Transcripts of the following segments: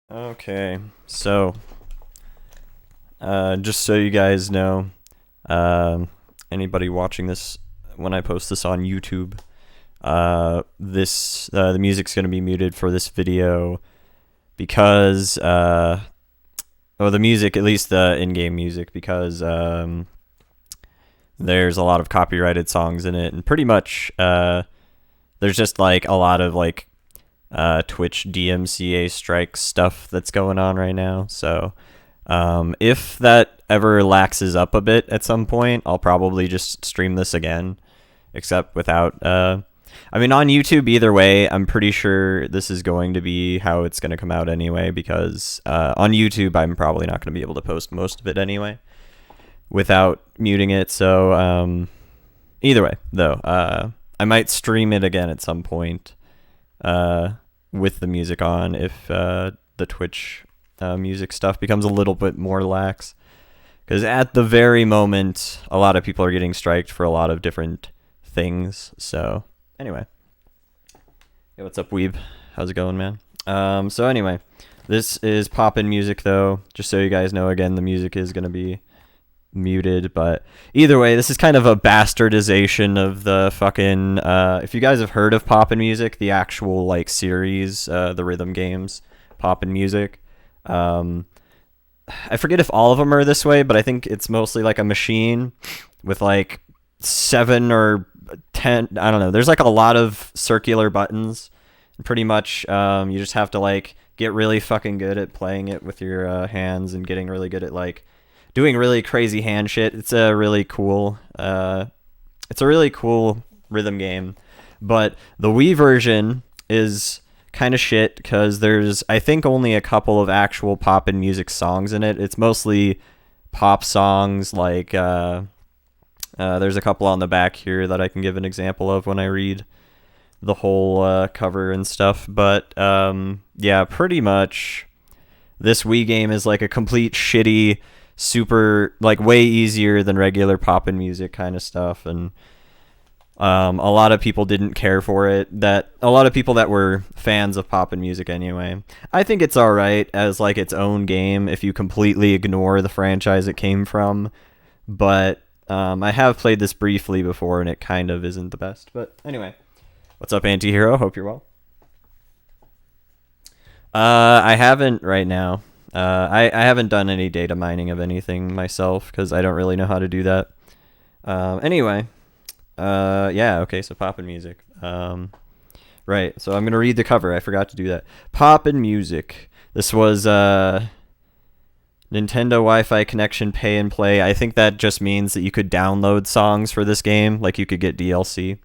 Okay, so just so you guys know, anybody watching this when I post this on YouTube, the music's gonna be muted for this video because the music, at least the in-game music, because there's a lot of copyrighted songs in it, and pretty much there's just like a lot of like Twitch DMCA strike stuff that's going on right now. So if that ever laxes up a bit at some point, I'll probably just stream this again, except without. I mean, on YouTube, either way, I'm pretty sure this is going to be how it's going to come out anyway, because on YouTube, I'm probably not going to be able to post most of it anyway without muting it. So either way, though, I might stream it again at some point with the music on if the Twitch music stuff becomes a little bit more lax. Because at the very moment, a lot of people are getting striked for a lot of different things. So anyway, hey, what's up, Weeb? How's it going, man? So anyway, this is poppin' music, though. Just so you guys know, again, the music is gonna be muted, but either way, this is kind of a bastardization of the fucking if you guys have heard of Poppin' Music, the actual like series, the rhythm games Poppin' Music, I forget if all of them are this way, but I think it's mostly like a machine with like 7 or 10, I don't know, there's like a lot of circular buttons, and pretty much you just have to like get really fucking good at playing it with your hands and getting really good at like doing really crazy hand shit. It's a really cool rhythm game, but the Wii version is kind of shit because there's, I think, only a couple of actual poppin' music songs in it. It's mostly pop songs, like there's a couple on the back here that I can give an example of when I read the whole cover and stuff. But yeah, pretty much this Wii game is like a complete shitty, super, like way easier than regular poppin' music kind of stuff, and a lot of people didn't care for it. That a lot of people that were fans of poppin' music anyway. I think it's all right as like its own game if you completely ignore the franchise it came from. But I have played this briefly before, and it kind of isn't the best. But anyway, what's up, Antihero? Hope you're well. I haven't right now. I haven't done any data mining of anything myself because I don't really know how to do that. Anyway. Yeah, okay, so poppin' music. Right, so I'm gonna read the cover. I forgot to do that. Poppin' music. This was Nintendo Wi-Fi connection pay and play. I think that just means that you could download songs for this game, like you could get DLC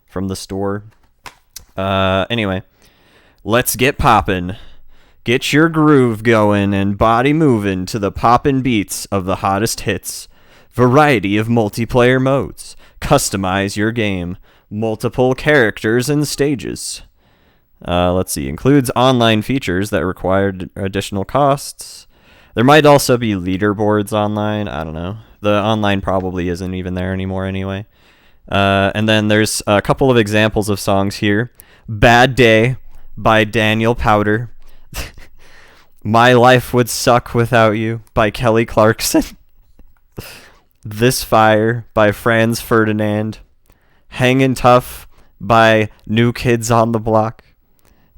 from the store. Anyway, let's get poppin'. Get your groove going and body moving to the poppin' beats of the hottest hits. Variety of multiplayer modes. Customize your game. Multiple characters and stages. Let's see. Includes online features that required additional costs. There might also be leaderboards online. I don't know. The online probably isn't even there anymore anyway. And then there's a couple of examples of songs here. Bad Day by Daniel Powder. My Life Would Suck Without You by Kelly Clarkson. This Fire by Franz Ferdinand. Hangin' Tough by New Kids on the Block.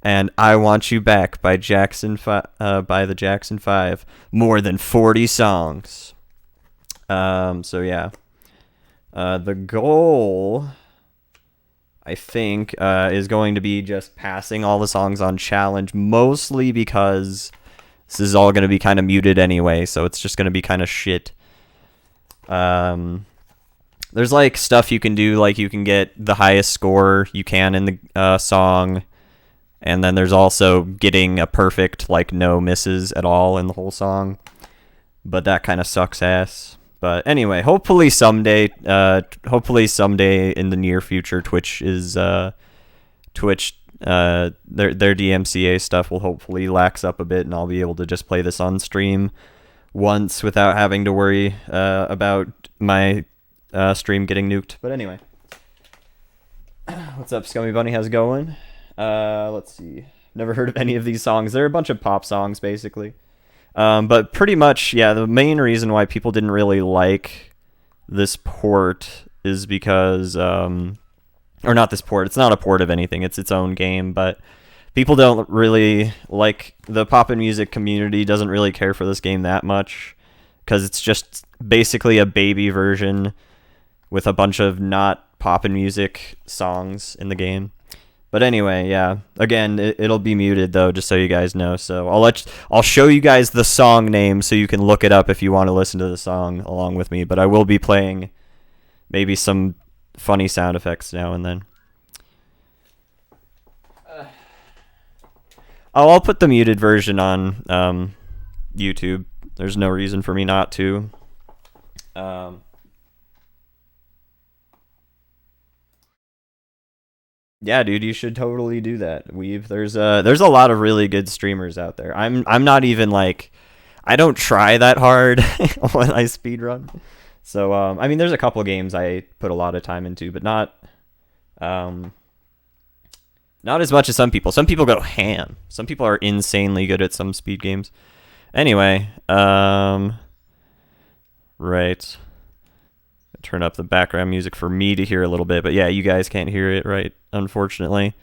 And I Want You Back by by the Jackson 5. More than 40 songs. So yeah. The goal, I think, is going to be just passing all the songs on challenge, mostly because this is all going to be kind of muted anyway, so it's just going to be kind of shit. There's like stuff you can do, like you can get the highest score you can in the song, and then there's also getting a perfect, like no misses at all in the whole song, but that kind of sucks ass. But anyway, hopefully someday in the near future, Twitch their DMCA stuff will hopefully lax up a bit, and I'll be able to just play this on stream once without having to worry about my stream getting nuked. But anyway, what's up, Scummy Bunny? How's it going? Let's see. Never heard of any of these songs. They're a bunch of pop songs, basically. But pretty much, yeah, the main reason why people didn't really like this port is because, or not this port, it's not a port of anything, it's its own game, but people don't really like, the Poppin' Music community doesn't really care for this game that much, because it's just basically a baby version with a bunch of not Poppin' Music songs in the game. But anyway, yeah. Again, it'll be muted though, just so you guys know. So I'll show you guys the song name so you can look it up if you want to listen to the song along with me. But I will be playing maybe some funny sound effects now and then. I'll put the muted version on YouTube. There's no reason for me not to. Yeah, dude, you should totally do that. There's a lot of really good streamers out there. I'm not even like, I don't try that hard when I speedrun. So I mean, there's a couple games I put a lot of time into, but not as much as some people. Some people go ham. Some people are insanely good at some speed games. Anyway, right. Turn up the background music for me to hear a little bit, but yeah, you guys can't hear it, right? Unfortunately.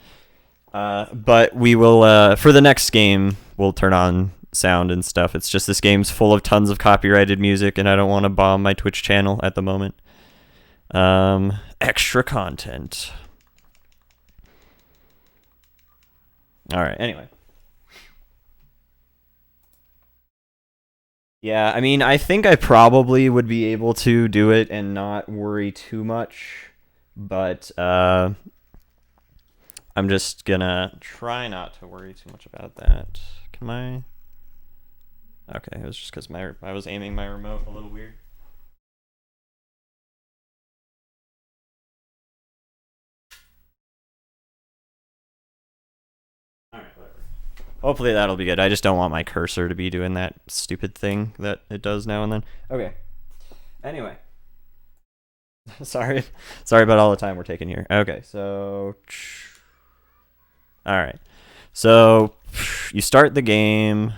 But we will, for the next game, we'll turn on sound and stuff. It's just this game's full of tons of copyrighted music, and I don't want to bomb my Twitch channel at the moment. Extra content. Alright, anyway. Yeah, I mean, I think I probably would be able to do it and not worry too much, but I'm just gonna try not to worry too much about that. Can I? Okay, it was just because I was aiming my remote a little weird. Alright, whatever. Hopefully that'll be good. I just don't want my cursor to be doing that stupid thing that it does now and then. Okay. Anyway. Sorry about all the time we're taking here. Okay, so all right. So you start the game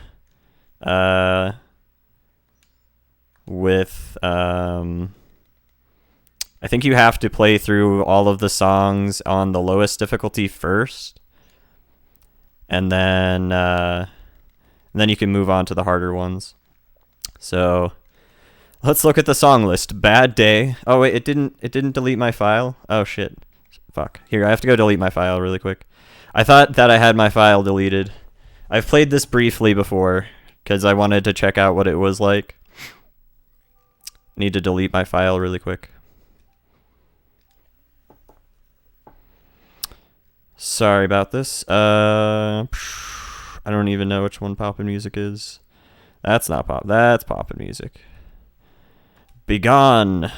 with I think you have to play through all of the songs on the lowest difficulty first. And then you can move on to the harder ones. So let's look at the song list. Bad Day. Oh wait, it didn't delete my file. Oh shit. Fuck. Here, I have to go delete my file really quick. I thought that I had my file deleted. I've played this briefly before because I wanted to check out what it was like. Need to delete my file really quick. Sorry about this. I don't even know which one Poppin' Music is. That's not pop. That's Poppin' Music. Begone.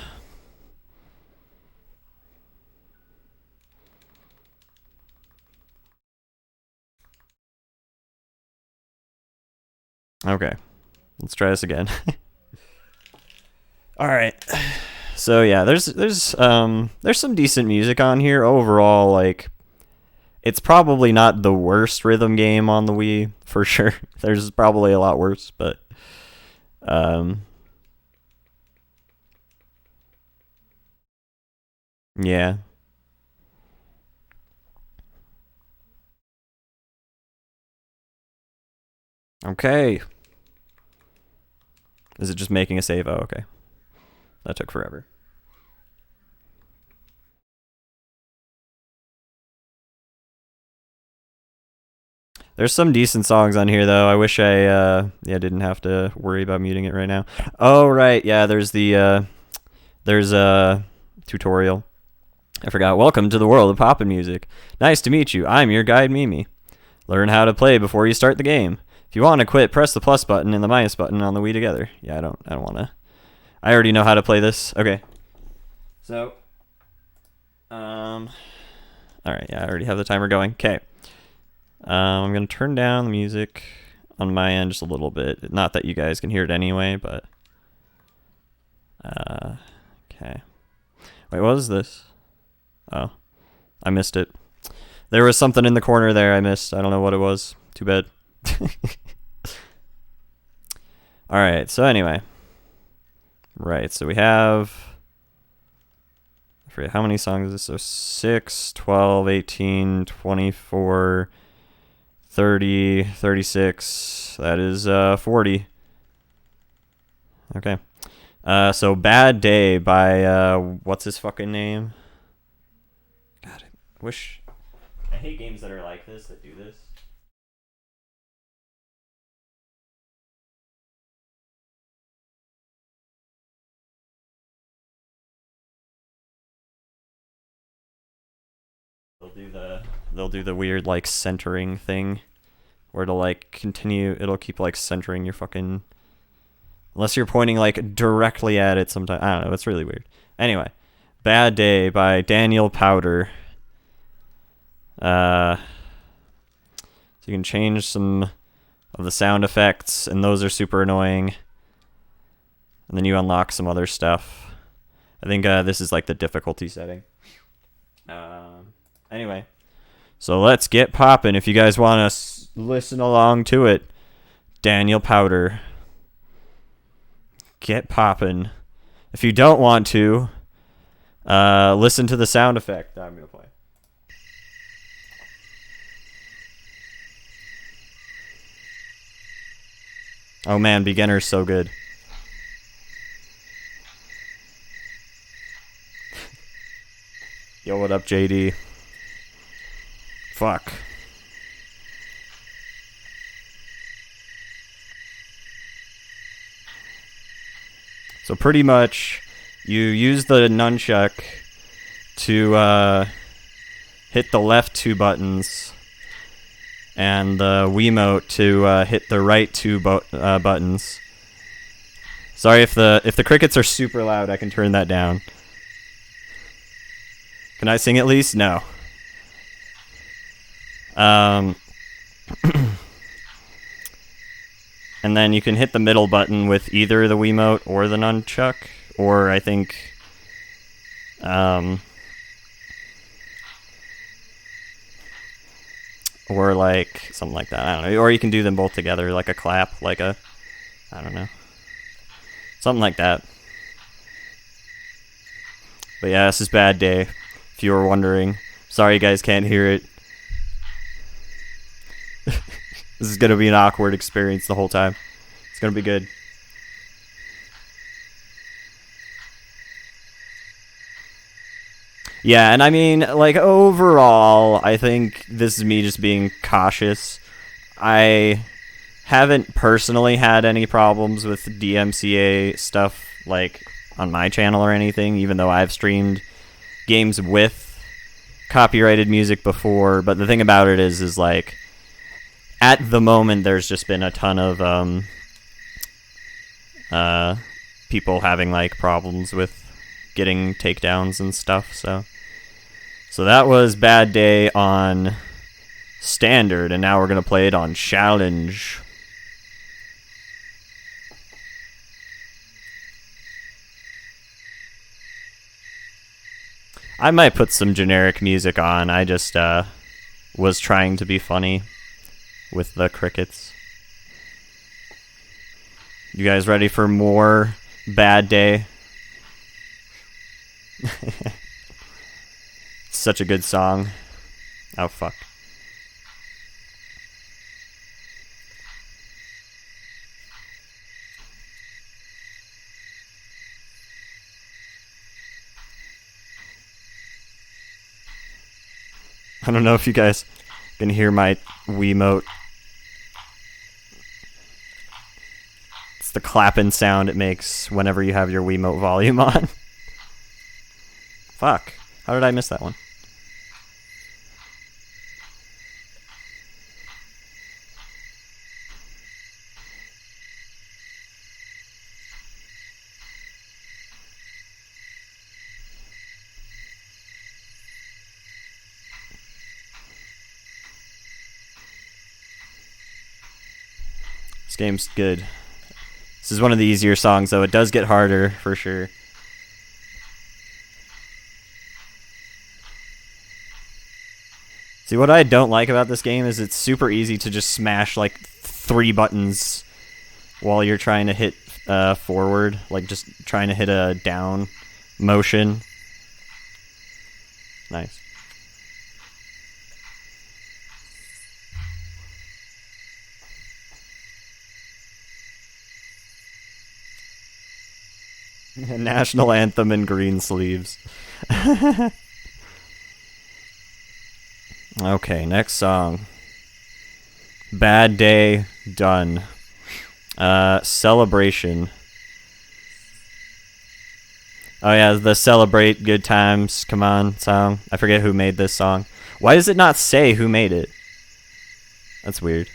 Okay. Let's try this again. All right. So yeah, there's some decent music on here overall. Like, it's probably not the worst rhythm game on the Wii for sure. There's probably a lot worse, but yeah. Okay. Is it just making a save? Oh, okay. That took forever. There's some decent songs on here, though. I wish I didn't have to worry about muting it right now. Oh, right. Yeah, there's a tutorial. I forgot. Welcome to the world of Poppin' Music. Nice to meet you. I'm your guide, Mimi. Learn how to play before you start the game. If you want to quit, press the plus button and the minus button on the Wii together. Yeah, I don't want to. I already know how to play this. Okay. So, all right. Yeah, I already have the timer going. Okay. I'm going to turn down the music on my end just a little bit. Not that you guys can hear it anyway, but... okay. Wait, what is this? Oh, I missed it. There was something in the corner there I missed. I don't know what it was. Too bad. Alright, so anyway. Right, so we have... I forget how many songs is this? So 6, 12, 18, 24, 30, 36. That is 40. Okay. So Bad Day by, what's his fucking name? God, I hate games that are like this, that do this. They'll do the weird like centering thing where it'll like it'll keep like centering your fucking, unless you're pointing like directly at it sometimes. I don't know, it's really weird. Anyway, Bad Day by Daniel Powder. So you can change some of the sound effects, and those are super annoying. And then you unlock some other stuff. I think this is like the difficulty setting. Anyway, so let's get poppin'. If you guys want to listen along to it, Daniel Powder. Get poppin'. If you don't want to, listen to the sound effect that I'm going to play. Oh man, Beginner's so good. Yo, what up, JD? Fuck. So pretty much, you use the nunchuck to hit the left 2 buttons, and the Wiimote to hit the right 2 buttons. Sorry if the crickets are super loud. I can turn that down. Can I sing at least? No. And then you can hit the middle button with either the Wiimote or the nunchuck, or I think, or like something like that. I don't know. Or you can do them both together, like a clap, like a, I don't know, something like that. But yeah, this is Bad Day, if you were wondering. Sorry you guys can't hear it. This is going to be an awkward experience the whole time. It's going to be good. Yeah, and I mean, like, overall, I think this is me just being cautious. I haven't personally had any problems with DMCA stuff, like, on my channel or anything, even though I've streamed games with copyrighted music before. But the thing about it is like, at the moment, there's just been a ton of people having like problems with getting takedowns and stuff. So that was Bad Day on standard, and now we're gonna play it on challenge. I might put some generic music on. I just was trying to be funny with the crickets. You guys ready for more Bad Day? Such a good song. Oh, fuck. I don't know if you guys can hear my Wiimote. It's the clapping sound it makes whenever you have your Wiimote volume on. Fuck. How did I miss that one? This game's good. This is one of the easier songs, though. It does get harder, for sure. See, what I don't like about this game is it's super easy to just smash like 3 buttons while you're trying to hit forward, like just trying to hit a down motion. Nice. National anthem in green sleeves. Okay, next song. Bad Day, done. Celebration. Oh yeah, the Celebrate Good Times, Come On song. I forget who made this song. Why does it not say who made it? That's weird.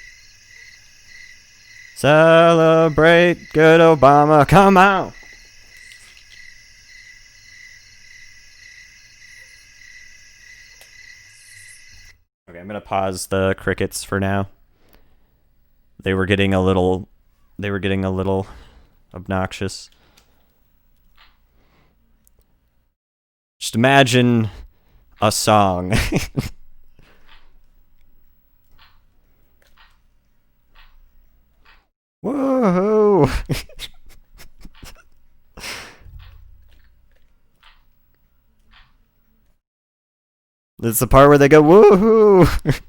Celebrate good Obama, come on! Okay, I'm gonna pause the crickets for now. They were getting a little obnoxious. Just imagine a song. Whoa! It's the part where they go woohoo.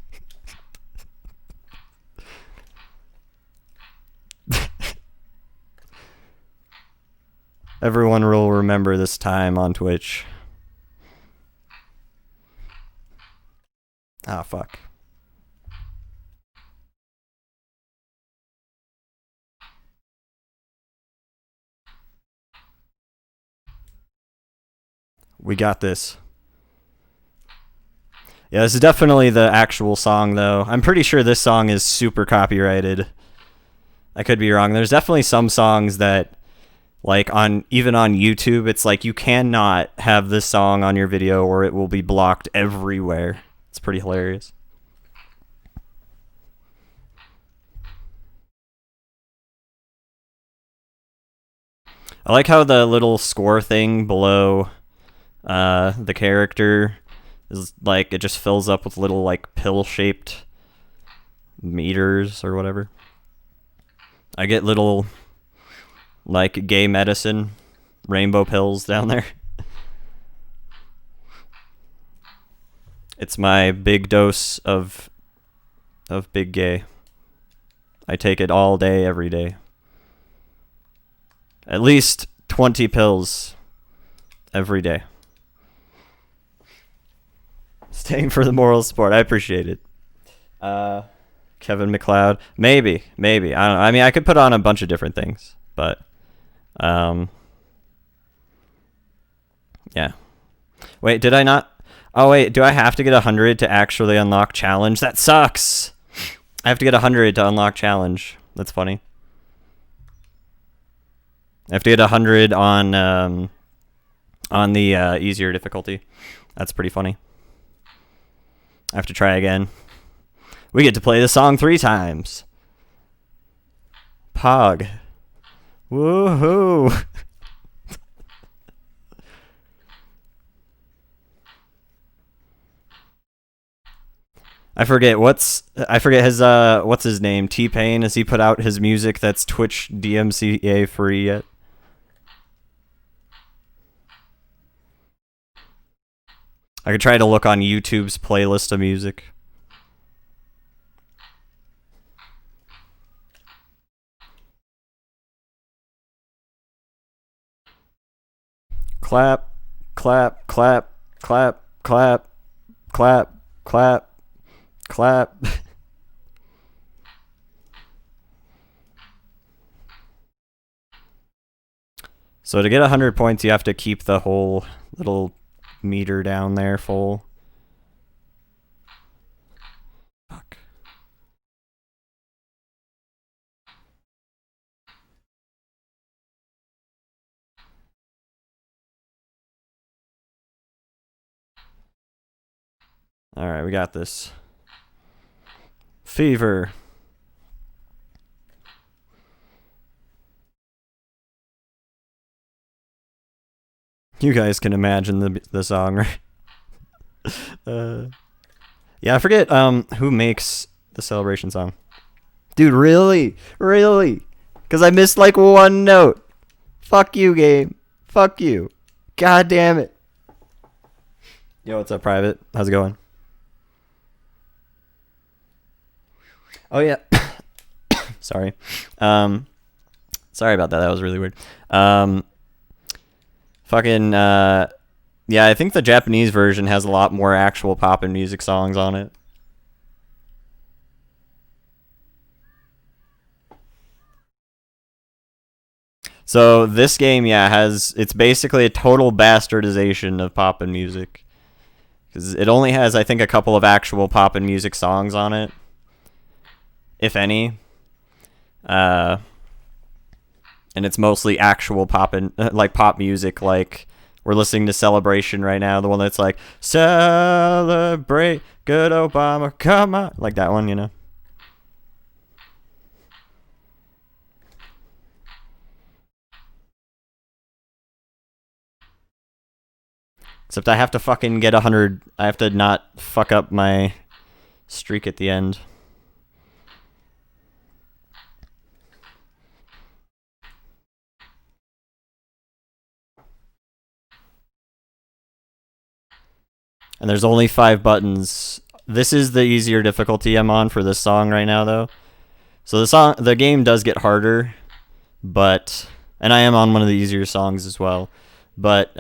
Everyone will remember this time on Twitch. Ah, fuck. We got this. Yeah, this is definitely the actual song, though. I'm pretty sure this song is super copyrighted. I could be wrong. There's definitely some songs that, like, even on YouTube, it's like you cannot have this song on your video or it will be blocked everywhere. It's pretty hilarious. I like how the little score thing below the character is like it just fills up with little like pill-shaped meters or whatever. I get little like gay medicine rainbow pills down there. It's my big dose of big gay. I take it all day, every day. At least 20 pills every day. Staying for the moral support. I appreciate it. Kevin McLeod. Maybe. I don't know. I mean, I could put on a bunch of different things, but yeah. Wait, did I not? Oh, wait, do I have to get 100 to actually unlock challenge? That sucks! I have to get 100 to unlock challenge. That's funny. I have to get 100 on the easier difficulty. That's pretty funny. I have to try again. We get to play the song 3 times. Pog. Woohoo! I forget his what's his name? T-Pain. Has he put out his music that's Twitch DMCA free yet? I could try to look on YouTube's playlist of music. Clap, clap, clap, clap, clap, clap, clap, clap. So to get 100 points, you have to keep the whole little meter down there full. Fuck. Alright, we got this. Fever. You guys can imagine the song, right? Yeah, I forget who makes the celebration song. Dude, really? Really? Because I missed like one note. Fuck you, game. Fuck you. God damn it. Yo, what's up, Private? How's it going? Oh, yeah. Sorry. Sorry about that. That was really weird. Fucking, yeah, I think the Japanese version has a lot more actual pop and music songs on it. So this game, yeah, it's basically a total bastardization of pop and music. Because it only has, I think, a couple of actual pop and music songs on it, if any. Uh, and it's mostly actual pop and like pop music. Like we're listening to Celebration right now, the one that's like celebrate good Obama, come on, like that one, you know. Except I have to fucking get 100. I have to not fuck up my streak at the end. And there's only 5 buttons. This is the easier difficulty I'm on for this song right now, though. So the game does get harder, but and I am on one of the easier songs as well. But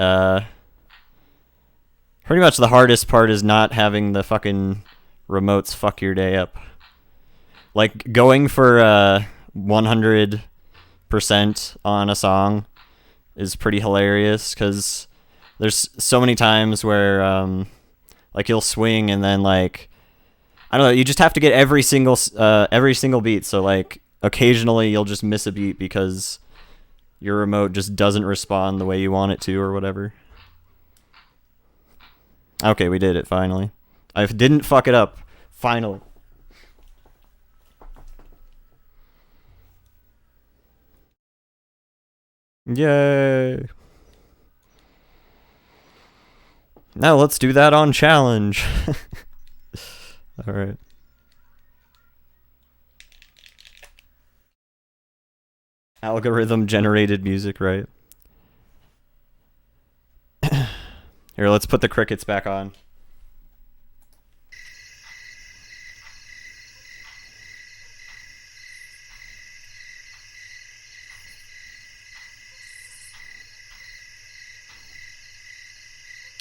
pretty much the hardest part is not having the fucking remotes fuck your day up. Like going for 100% on a song is pretty hilarious because there's so many times where like you'll swing and then like I don't know, you just have to get every single beat. So like occasionally you'll just miss a beat because your remote just doesn't respond the way you want it to or whatever. Okay, we did it finally. I didn't fuck it up. Finally. Yay. Now let's do that on challenge. All right. Algorithm generated music, right? Here, let's put the crickets back on.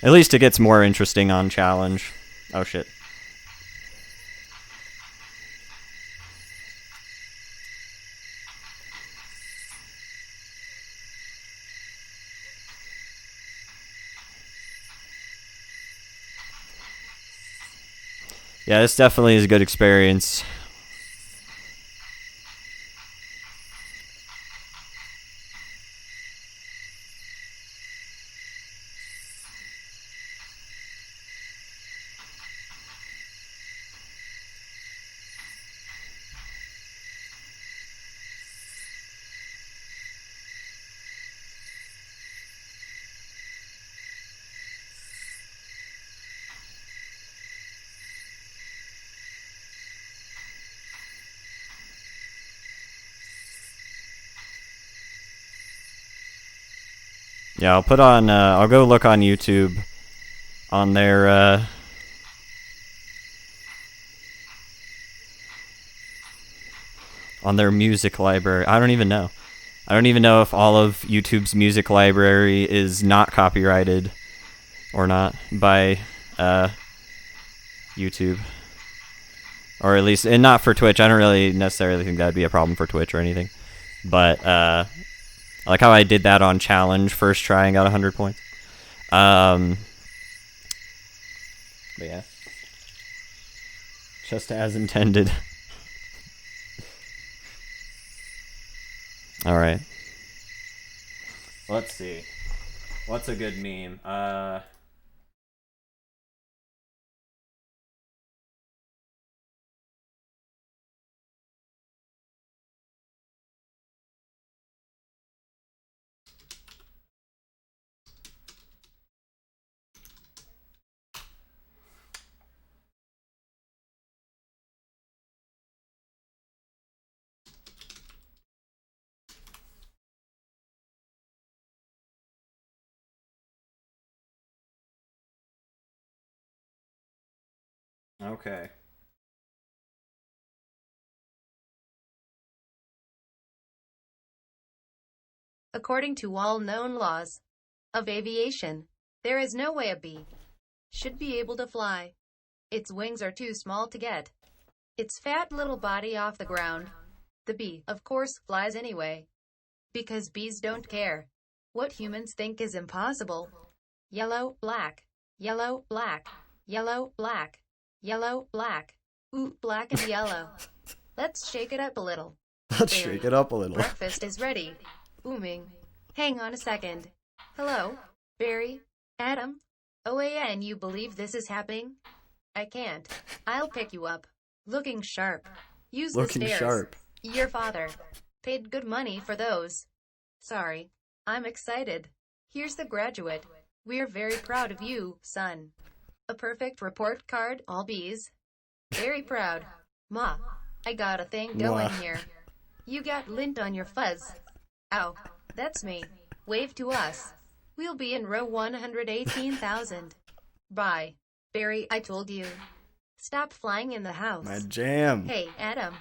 At least it gets more interesting on challenge. Oh shit. Yeah, this definitely is a good experience. Yeah, I'll put on. I'll go look on YouTube on their music library. I don't even know. I don't even know if all of YouTube's music library is not copyrighted or not by YouTube, or at least, and not for Twitch. I don't really necessarily think that'd be a problem for Twitch or anything. But I like how I did that on challenge first try and got 100 points. But yeah, just as intended. All right. Let's see. What's a good meme? Okay. According to all known laws of aviation, there is no way a bee should be able to fly. Its wings are too small to get its fat little body off the ground. The bee, of course, flies anyway, because bees don't care what humans think is impossible. Yellow, black, yellow, black, yellow, black, yellow, black. Ooh, black and yellow. Let's shake it up a little. Let's shake it up a little. Breakfast is ready. Booming. Hang on a second. Hello, Barry, Adam. Oh, and you believe this is happening? I can't. I'll pick you up. Looking sharp. Use the Looking stairs. sharp. Your father paid good money for those. Sorry. I'm excited. Here's the graduate. We're very proud of you, son. A perfect report card, all B's. Very proud. Ma, I got a thing going here. You got lint on your fuzz. Ow, that's me. Wave to us. We'll be in row 118,000. Bye. Barry, I told you. Stop flying in the house. My jam. Hey, Adam.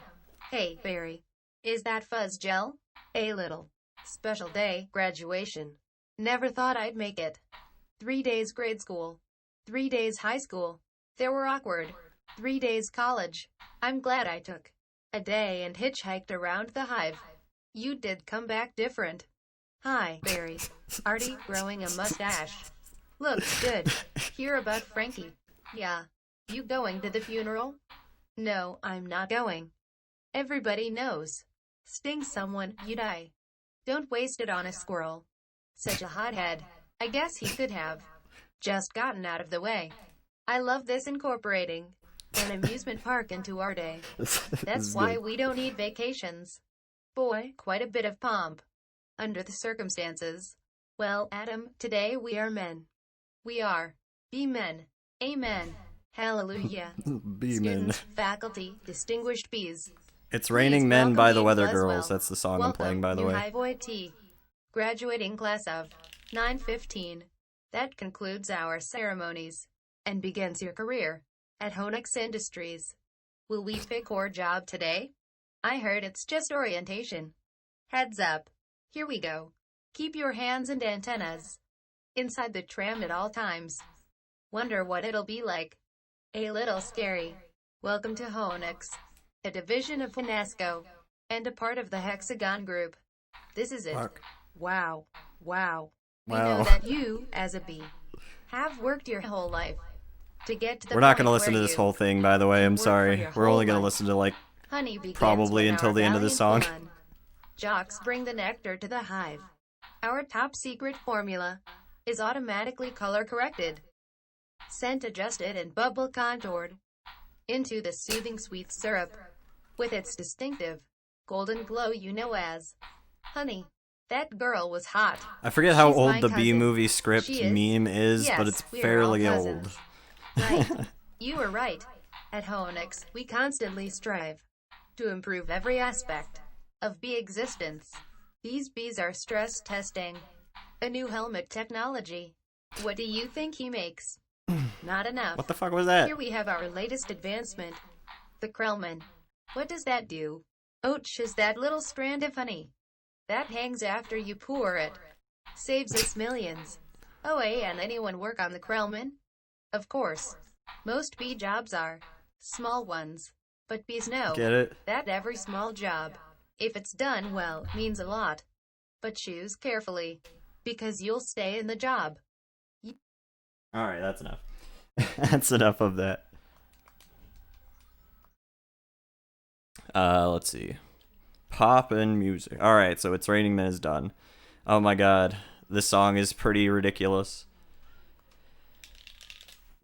Hey, Barry. Is that fuzz gel? A little. Special day, graduation. Never thought I'd make it. 3 days grade school. 3 days high school. They were awkward. 3 days college. I'm glad I took a day and hitchhiked around the hive. You did come back different. Hi, Barry. Artie growing a mustache. Looks good. Hear about Frankie. Yeah. You going to the funeral? No, I'm not going. Everybody knows. Sting someone, you die. Don't waste it on a squirrel. Such a hothead. I guess he could have just gotten out of the way. I love this incorporating an amusement park into our day. That's why we don't need vacations. Boy, quite a bit of pomp. Under the circumstances. Well, Adam, today we are men. We are. Be men. Amen. Hallelujah. Be men. Students, faculty, distinguished bees. It's Raining Men welcome by the Ian Weather Glaswell. Girls. That's the song I'm Welcome, playing, by the new way. High Void T. Graduating class of 915. That concludes our ceremonies and begins your career at Honix Industries. Will we pick our job today? I heard it's just orientation. Heads up. Here we go. Keep your hands and antennas inside the tram at all times. Wonder what it'll be like. A little scary. Welcome to Honix, a division of Finasco, and a part of the Hexagon Group. This is it. Fuck. Wow. Wow. We Wow. know that you, as a bee, have worked your whole life to get to the We're not point going to listen where to this you whole thing, by the way. I'm work for sorry. your We're whole only going to life. listen to, like, Honey begins probably with until our the end of the valiant song. blonde. Jocks bring the nectar to the hive. Our top secret formula is automatically color corrected, scent adjusted and bubble contoured into the soothing sweet syrup with its distinctive golden glow you know as honey. That girl was hot. I forget how She's my old the B cousin. movie script She is. meme is, Yes, but it's we are fairly all old. cousins. Right. You were right. At Honix, we constantly strive to improve every aspect of bee existence. These bees are stress testing a new helmet technology. What do you think he makes? Not enough. What the fuck was that? Here we have our latest advancement, the Krellman. What does that do? Ouch, is that little strand of honey that hangs after you pour it. Saves us millions. Oh, and anyone work on the Krellman? Of course. Most bee jobs are small ones. But bees know Get it? that every small job, if it's done well, means a lot. But choose carefully, because you'll stay in the job. Alright, that's enough. That's enough of that. Let's see. Poppin' music. Alright, so It's Raining Men is done. Oh my god. This song is pretty ridiculous.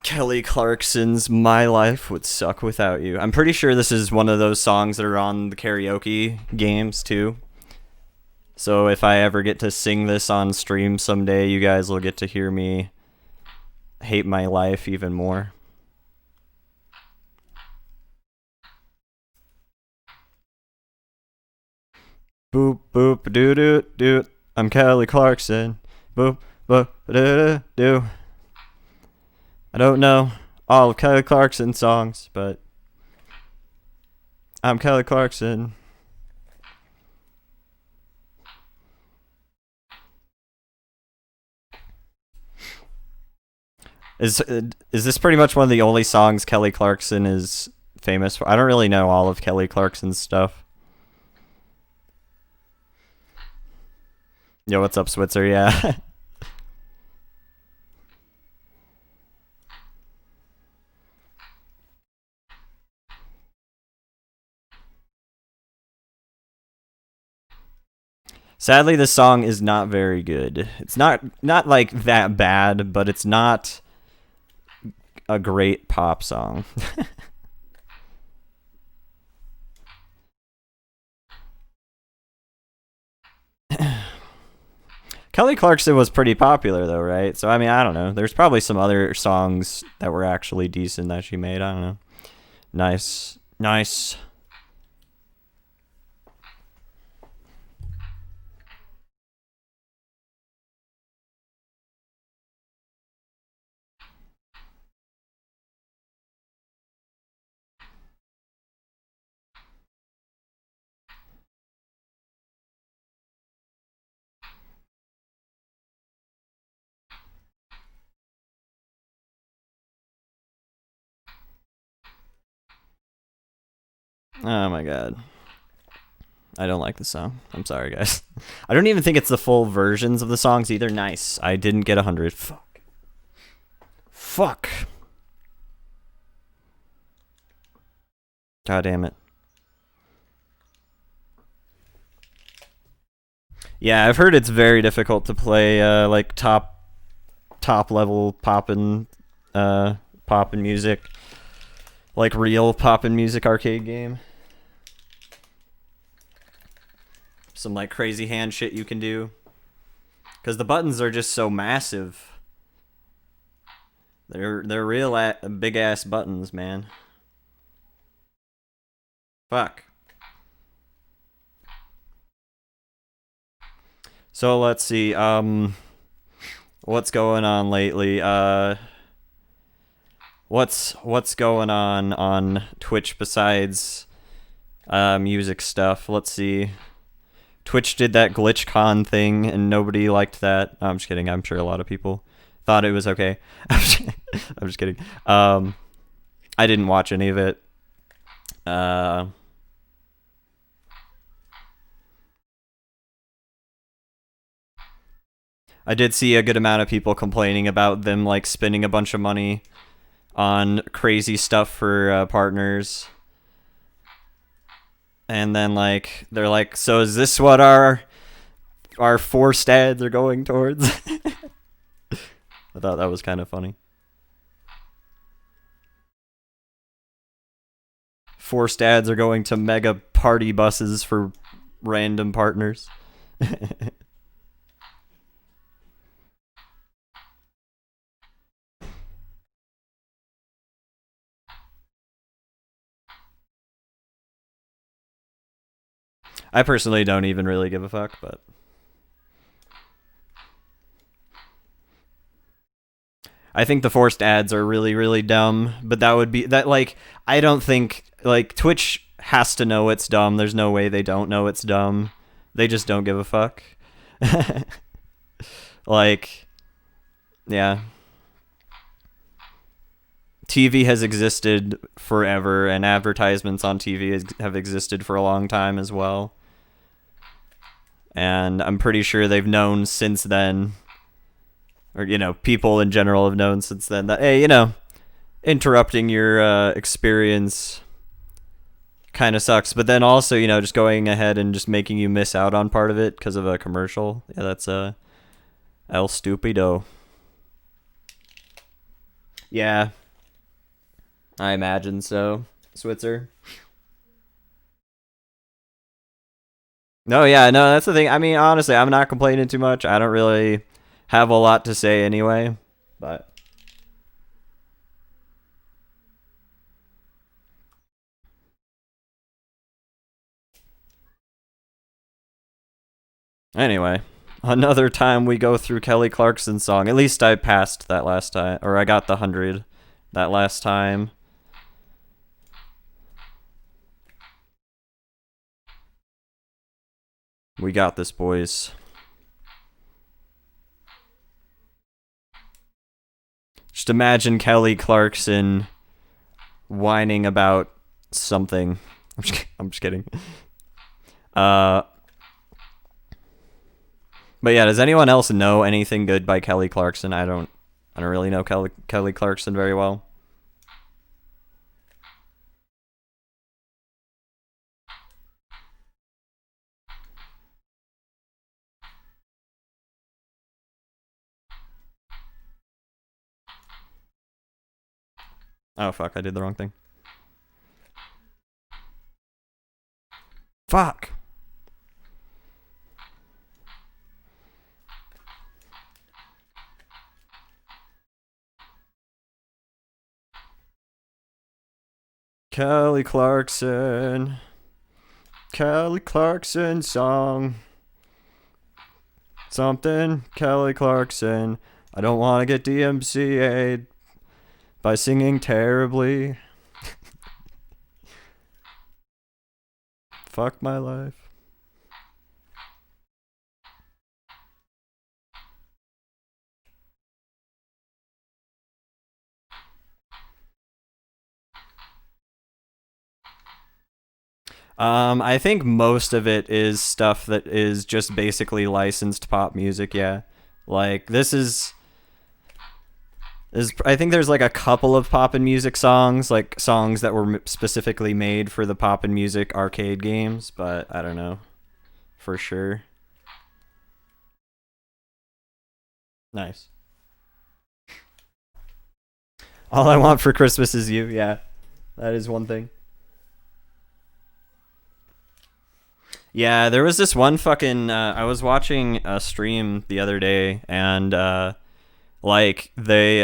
Kelly Clarkson's My Life Would Suck Without You. I'm pretty sure this is one of those songs that are on the karaoke games, too. So if I ever get to sing this on stream someday, you guys will get to hear me hate my life even more. Boop, boop, doo doo doo. I'm Kelly Clarkson. Boop, boop, doo doo doo. I don't know all of Kelly Clarkson songs, but I'm Kelly Clarkson. Is this pretty much one of the only songs Kelly Clarkson is famous for? I don't really know all of Kelly Clarkson's stuff. Yo, what's up, Switzer? Yeah. Sadly, this song is not very good. It's not like that bad, but it's not a great pop song. Kelly Clarkson was pretty popular though, right? So I mean, I don't know. There's probably some other songs that were actually decent that she made. I don't know. Nice. Nice. Oh my god. I don't like the song. I'm sorry, guys. I don't even think it's the full versions of the songs either. Nice. I didn't get 100. Fuck. Fuck. God damn it. Yeah, I've heard it's very difficult to play like top level poppin' music, like real poppin' music arcade game. Some like crazy hand shit you can do, because the buttons are just so massive. They're real big ass buttons, man. Fuck. So let's see. What's going on lately? What's going on Twitch besides music stuff? Let's see. Twitch did that GlitchCon thing and nobody liked that. No, I'm just kidding. I'm sure a lot of people thought it was okay. I'm just kidding. I didn't watch any of it. I did see a good amount of people complaining about them like spending a bunch of money on crazy stuff for partners. And then like they're like, so is this what our forced ads are going towards? I thought that was kind of funny. Forced ads are going to mega party buses for random partners. I personally don't even really give a fuck, but I think the forced ads are really, really dumb. But that would be that like I don't think like Twitch has to know it's dumb. There's no way they don't know it's dumb. They just don't give a fuck. Like, yeah. TV has existed forever, and advertisements on TV have existed for a long time as well. And I'm pretty sure they've known since then, or, you know, people in general have known since then that, hey, you know, interrupting your experience kind of sucks. But then also, you know, just going ahead and just making you miss out on part of it because of a commercial. Yeah, that's El Stupido. Yeah, I imagine so, Switzer. No, yeah, no, that's the thing. I mean, honestly, I'm not complaining too much. I don't really have a lot to say anyway, but anyway, another time we go through Kelly Clarkson's song. At least I passed that last time, or I got the 100 that last time. We got this, boys. Just imagine Kelly Clarkson whining about something. I'm just kidding. But yeah, does anyone else know anything good by Kelly Clarkson? I don't really know Kelly Clarkson very well. Oh fuck, I did the wrong thing. Fuck. Kelly Clarkson. Kelly Clarkson song. Something Kelly Clarkson. I don't want to get DMCA'd by singing terribly. Fuck my life. I think most of it is stuff that is just basically licensed pop music, yeah. Like, this is I think there's like a couple of pop and music songs, like songs that were specifically made for the pop and music arcade games, but I don't know for sure. Nice. All I want for Christmas is you, yeah. That is one thing. Yeah, there was this one fucking I was watching a stream the other day, and like they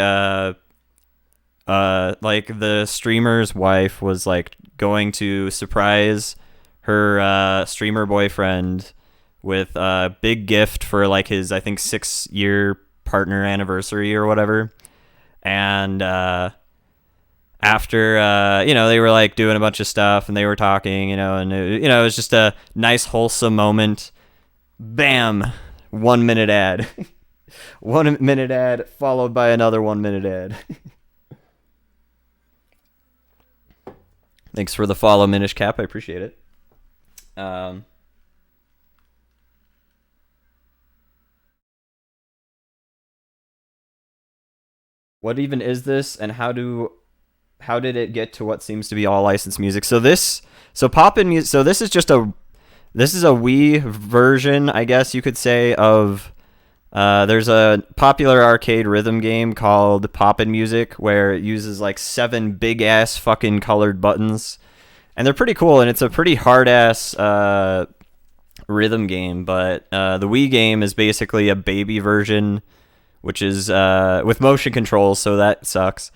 like the streamer's wife was like going to surprise her streamer boyfriend with a big gift for like his, I think, 6-year partner anniversary or whatever. And after they were like doing a bunch of stuff and they were talking, and it was just a nice wholesome moment. Bam, 1 minute ad. 1 minute ad followed by another 1 minute ad. Thanks for the follow, Minish Cap. I appreciate it. What even is this, and how did it get to what seems to be all licensed music? So this is a Wii version, I guess you could say, of there's a popular arcade rhythm game called Poppin' Music where it uses like 7 big ass fucking colored buttons, and they're pretty cool, and it's a pretty hard ass rhythm game. But the Wii game is basically a baby version, which is with motion controls, so that sucks.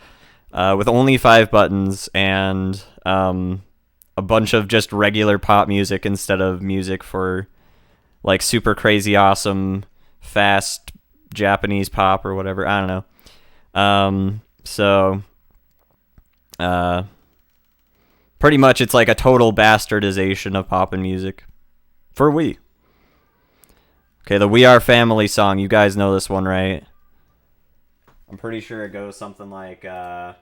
With only 5 buttons and a bunch of just regular pop music instead of music for like super crazy awesome fast Japanese pop or whatever. I don't know. Pretty much it's like a total bastardization of pop and music for Wii. Okay, the We Are Family song. You guys know this one, right? I'm pretty sure it goes something like I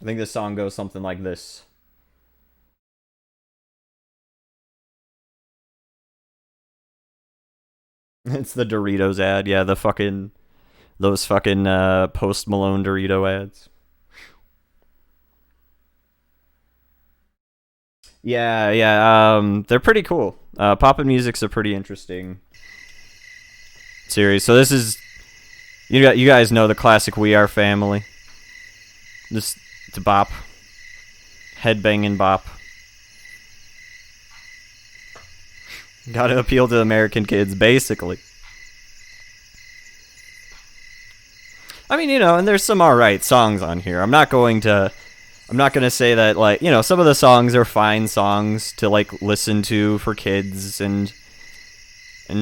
think this song goes something like this. It's the Doritos ad. Yeah, those fucking Post Malone Dorito ads. Yeah. They're pretty cool. Pop and Music's a pretty interesting series. So this is you guys know the classic We Are Family. It's a bop. Headbanging bop. Gotta appeal to American kids, basically. I mean, and there's some alright songs on here. I'm not going to I'm not gonna say that, like, you know, some of the songs are fine songs to like listen to for kids and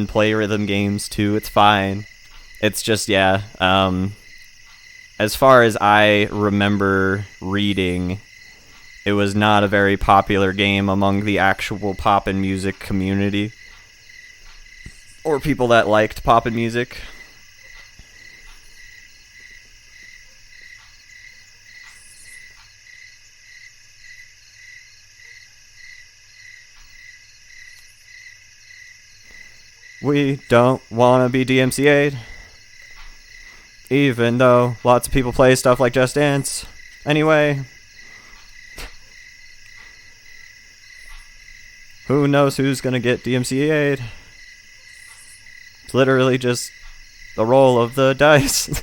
play rhythm games too. It's fine. It's just, yeah. As far as I remember reading, it was not a very popular game among the actual pop and music community or people that liked pop and music. We don't want to be DMCA'd, even though lots of people play stuff like Just Dance. Anyway, who knows who's gonna get DMCA'd? It's literally just the roll of the dice.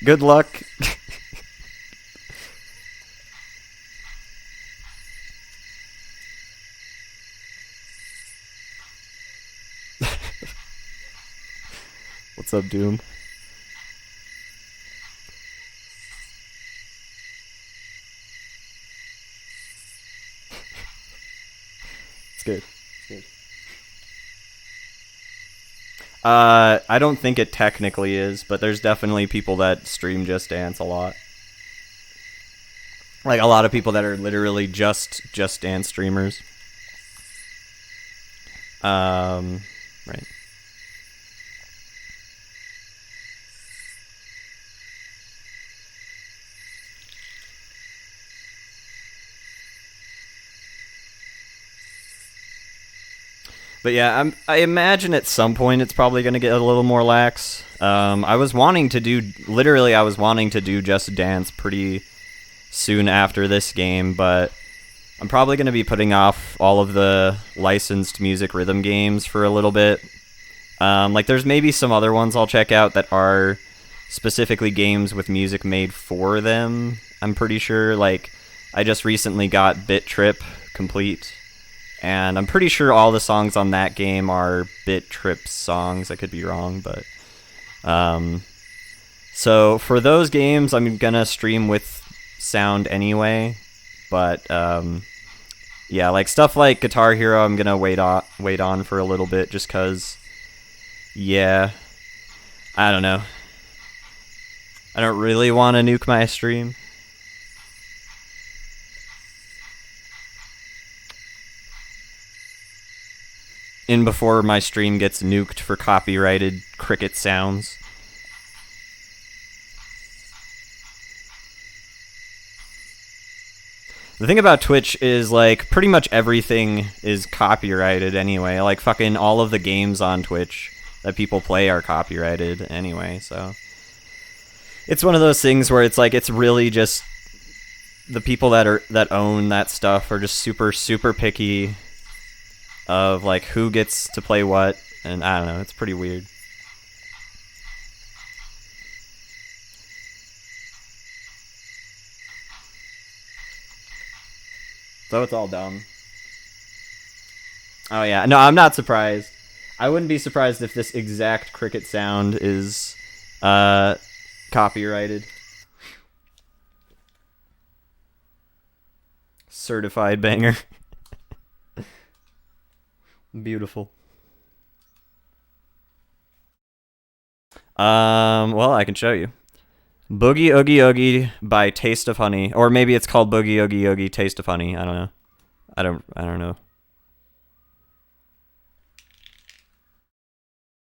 Good luck. What's up, Doom? It's good. It's good. I don't think it technically is, but there's definitely people that stream Just Dance a lot. Like a lot of people that are literally just Dance streamers. Right. But yeah, I imagine at some point it's probably going to get a little more lax. I was wanting to do Just Dance pretty soon after this game, but I'm probably going to be putting off all of the licensed music rhythm games for a little bit. Like there's maybe some other ones I'll check out that are specifically games with music made for them. I'm pretty sure, like, I just recently got Bit Trip complete, and I'm pretty sure all the songs on that game are Bit Trip songs. I could be wrong, but so for those games I'm gonna stream with sound anyway. But yeah, like stuff like Guitar Hero I'm gonna wait on for a little bit, just cause, yeah, I don't know. I don't really want to nuke my stream. In before my stream gets nuked for copyrighted cricket sounds. The thing about Twitch is, like, pretty much everything is copyrighted anyway. Like, fucking all of the games on Twitch that people play are copyrighted anyway, so it's one of those things where it's like, it's really just the people that own that stuff are just super picky of like who gets to play what, and I don't know, it's pretty weird. So it's all dumb. Oh yeah, no, I'm not surprised. I wouldn't be surprised if this exact cricket sound is copyrighted. Certified banger. Beautiful. Well, I can show you. Boogie Oogie Oogie by Taste of Honey, or maybe it's called Boogie Oogie Oogie Taste of Honey. I don't know. I don't know.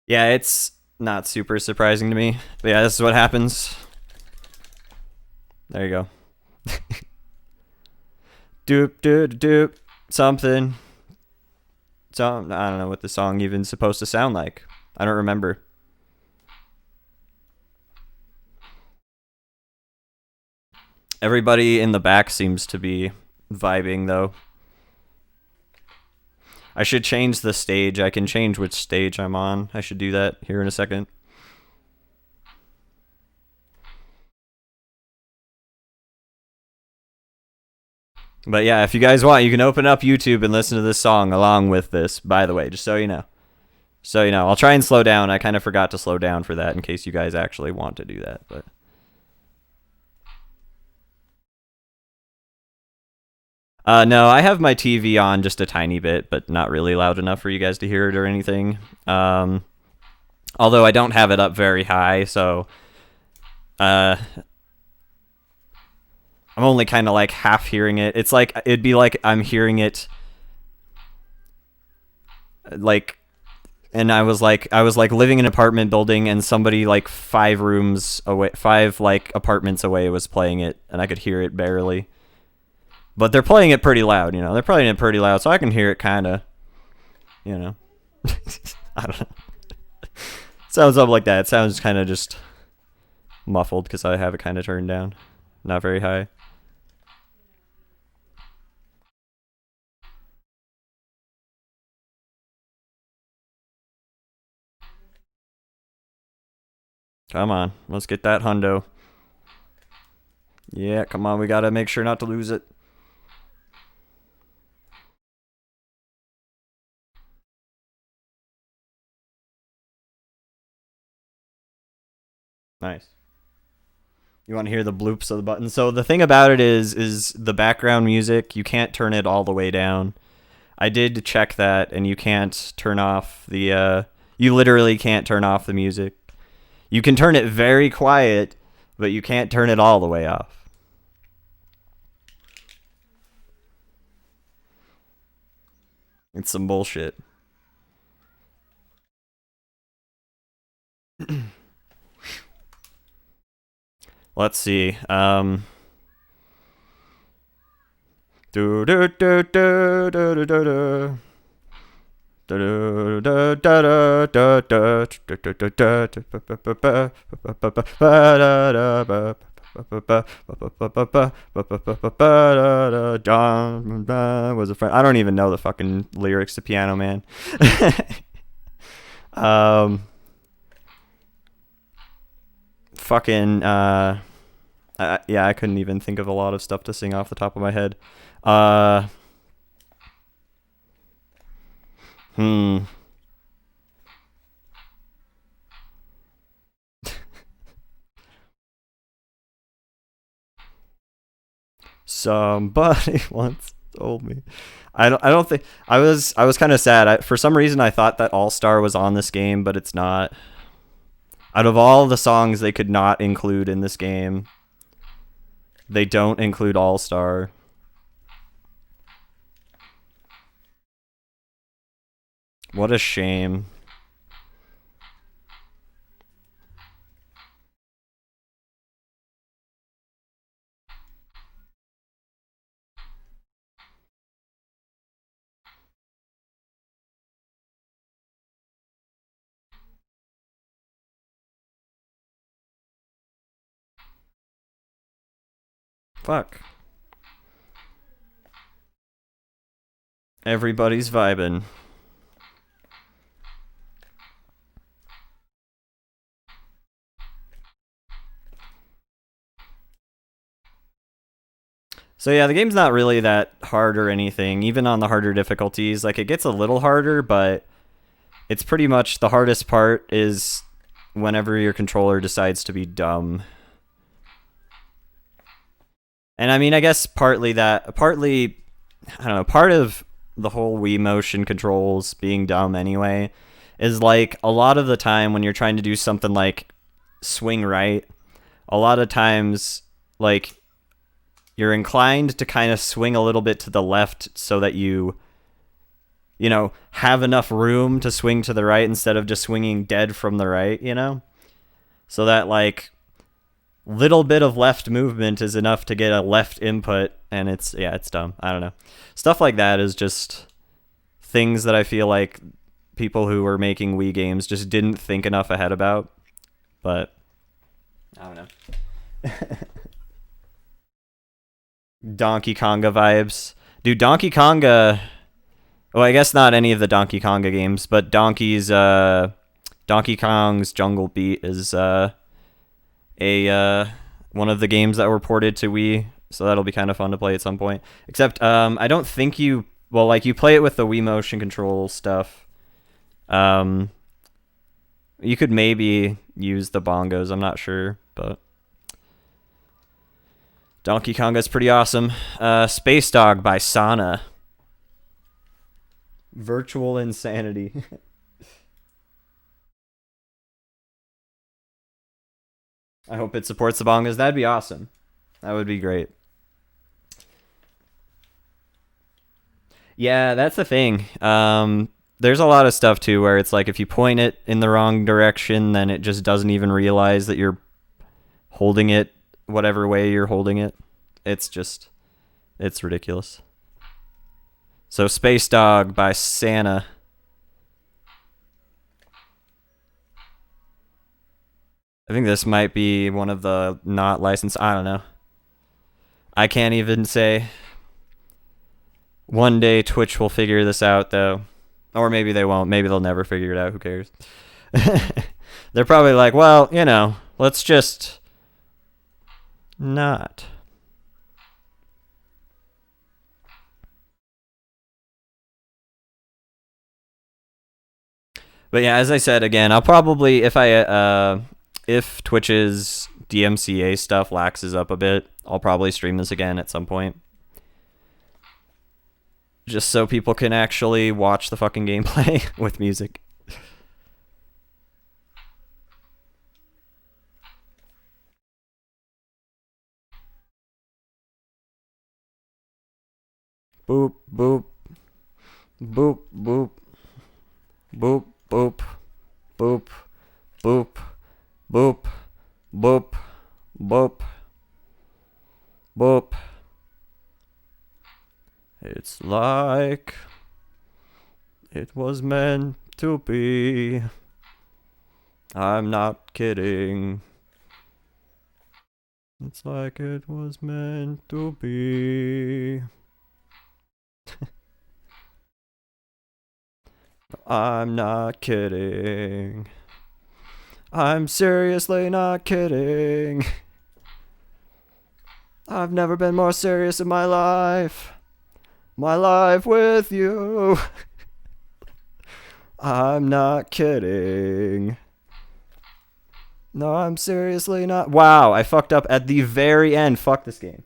Yeah, it's not super surprising to me. But yeah, this is what happens. There you go. Doop doop doop something. I don't know what the song even supposed to sound like. I don't remember. Everybody in the back seems to be vibing, though. I should change the stage. I can change which stage I'm on. I should do that here in a second. But yeah, if you guys want, you can open up YouTube and listen to this song along with this, by the way, just so you know. So, you know, I'll try and slow down. I kind of forgot to slow down for that in case you guys actually want to do that, but No, I have my TV on just a tiny bit, but not really loud enough for you guys to hear it or anything. Although I don't have it up very high, so I'm only kind of like half hearing it. It's like it'd be like I'm hearing it like, and I was like living in an apartment building and somebody like 5 rooms away, 5 apartments away was playing it and I could hear it barely. But they're playing it pretty loud, They're playing it pretty loud, so I can hear it kind of, you know. I don't know. Sounds up like that. It sounds kind of just muffled because I have it kind of turned down, not very high. Come on, let's get that hundo. Yeah, come on, we gotta make sure not to lose it. Nice. You want to hear the bloops of the button? So the thing about it is the background music. You can't turn it all the way down. I did check that, and you can't turn off the. You literally can't turn off the music. You can turn it very quiet, but you can't turn it all the way off. It's some bullshit. Let's see. Do do do do do do do do. John was a friend. I don't even know the fucking lyrics to Piano Man. um, fucking yeah, I couldn't even think of a lot of stuff to sing off the top of my head. Uh, hmm. Somebody once told me. I don't think I was kind of sad. For some reason I thought that All Star was on this game, but it's not. Out of all the songs they could not include in this game, they don't include All Star. What a shame. Fuck. Everybody's vibing. So yeah, the game's not really that hard or anything. Even on the harder difficulties, like it gets a little harder, but it's pretty much the hardest part is whenever your controller decides to be dumb. And I mean, I guess partly, I don't know, part of the whole Wii motion controls being dumb anyway is like a lot of the time when you're trying to do something like swing right, a lot of times like you're inclined to kind of swing a little bit to the left so that you have enough room to swing to the right instead of just swinging dead from the right. So that like little bit of left movement is enough to get a left input, and it's dumb. I don't know. Stuff like that is just things that I feel like people who were making Wii games just didn't think enough ahead about. But I don't know. Donkey Konga vibes. Dude, Donkey Konga. Well, I guess not any of the Donkey Konga games, but Donkey Kong's Jungle Beat is a one of the games that were ported to Wii, so that'll be kind of fun to play at some point. Except I don't think you play it with the Wii motion control stuff. You could maybe use the bongos. I'm not sure, but Donkey Konga's pretty awesome. Space Dog by Sana. Virtual insanity. I hope it supports the bongas. That'd be awesome. That would be great. Yeah, that's the thing. There's a lot of stuff too where it's like if you point it in the wrong direction, then it just doesn't even realize that you're holding it whatever way you're holding it. It's ridiculous. So Space Dog by Santa. I think this might be one of the not licensed. I don't know. I can't even say. One day Twitch will figure this out though. Or maybe they won't. Maybe they'll never figure it out. Who cares? They're probably like, well, let's just not. But yeah, as I said again, I'll probably if Twitch's DMCA stuff laxes up a bit, I'll probably stream this again at some point. Just so people can actually watch the fucking gameplay with music. Boop, boop. Boop, boop. Boop, boop. Boop. Boop. Boop. Boop. Boop. Boop. It's like it was meant to be. I'm not kidding. It's like it was meant to be. I'm not kidding. I'm seriously not kidding. I've never been more serious in my life. My life with you. I'm not kidding. No, I'm seriously not. Wow, I fucked up at the very end. Fuck this game.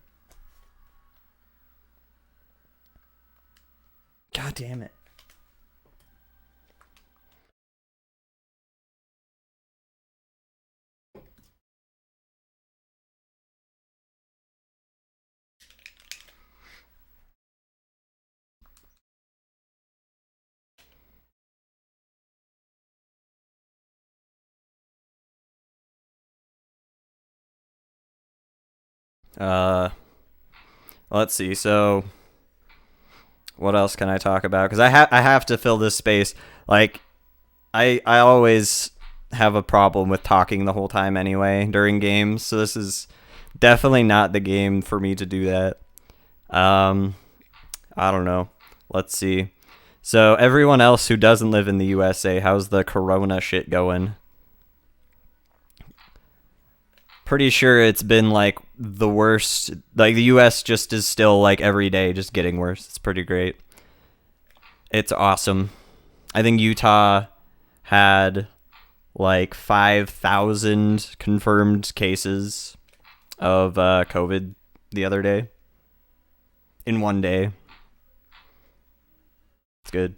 God damn it. Let's see. So, what else can I talk about? Because I have to fill this space. Like, I always have a problem with talking the whole time anyway during games. So this is definitely not the game for me to do that. I don't know. Let's see. So everyone else who doesn't live in the USA, how's the corona shit going? Pretty sure it's been like the worst. Like the US just is still like every day just getting worse. It's pretty great. It's awesome. I think Utah had like 5,000 confirmed cases of COVID the other day. In one day. It's good.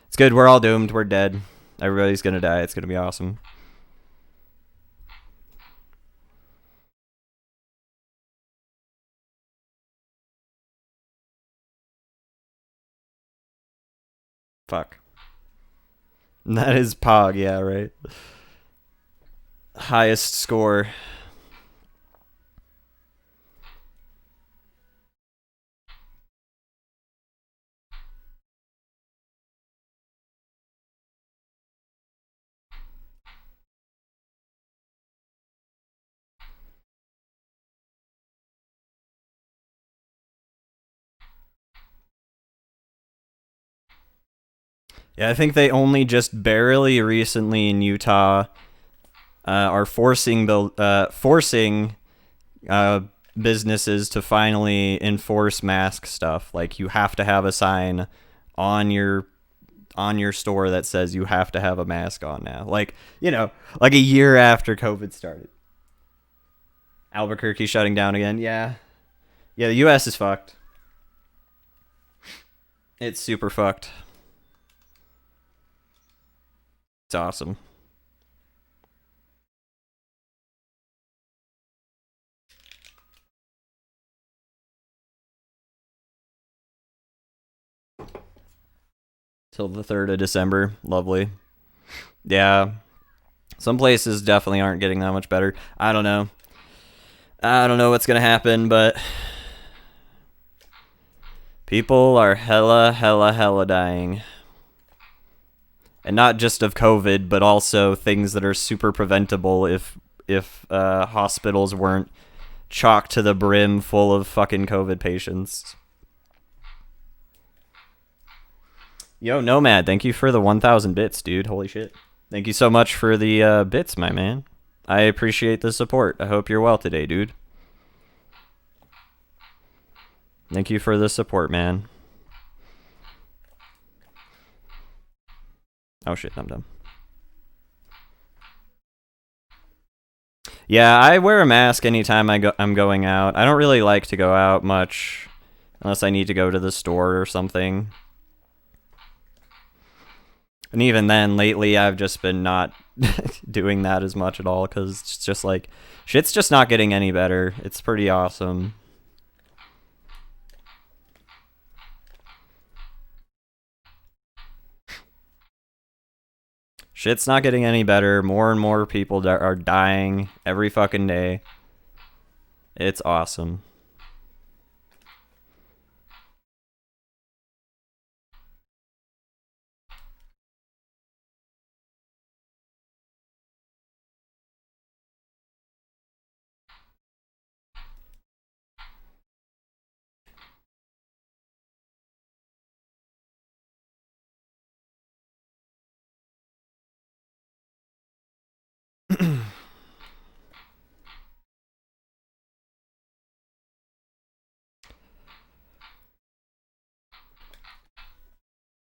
It's good. We're all doomed. We're dead. Everybody's gonna die. It's gonna be awesome. Fuck. That is Pog, yeah, right. Highest score. Yeah, I think they only just barely recently in Utah are forcing businesses to finally enforce mask stuff. Like you have to have a sign on your store that says you have to have a mask on now. Like, like a year after COVID started. Albuquerque shutting down again. Yeah. Yeah, the US is fucked. It's super fucked. It's awesome. Till the 3rd of December. Lovely. Yeah. Some places definitely aren't getting that much better. I don't know. I don't know what's going to happen, but people are hella dying. And not just of COVID, but also things that are super preventable if hospitals weren't chocked to the brim full of fucking COVID patients. Yo, Nomad, thank you for the 1,000 bits, dude. Holy shit. Thank you so much for the bits, my man. I appreciate the support. I hope you're well today, dude. Thank you for the support, man. Oh shit, I'm dumb. Yeah, I wear a mask anytime I'm going out. I don't really like to go out much unless I need to go to the store or something. And even then, lately, I've just been not doing that as much at all because it's just like, shit's just not getting any better. It's pretty awesome. Shit's not getting any better. More and more people are dying every fucking day. It's awesome.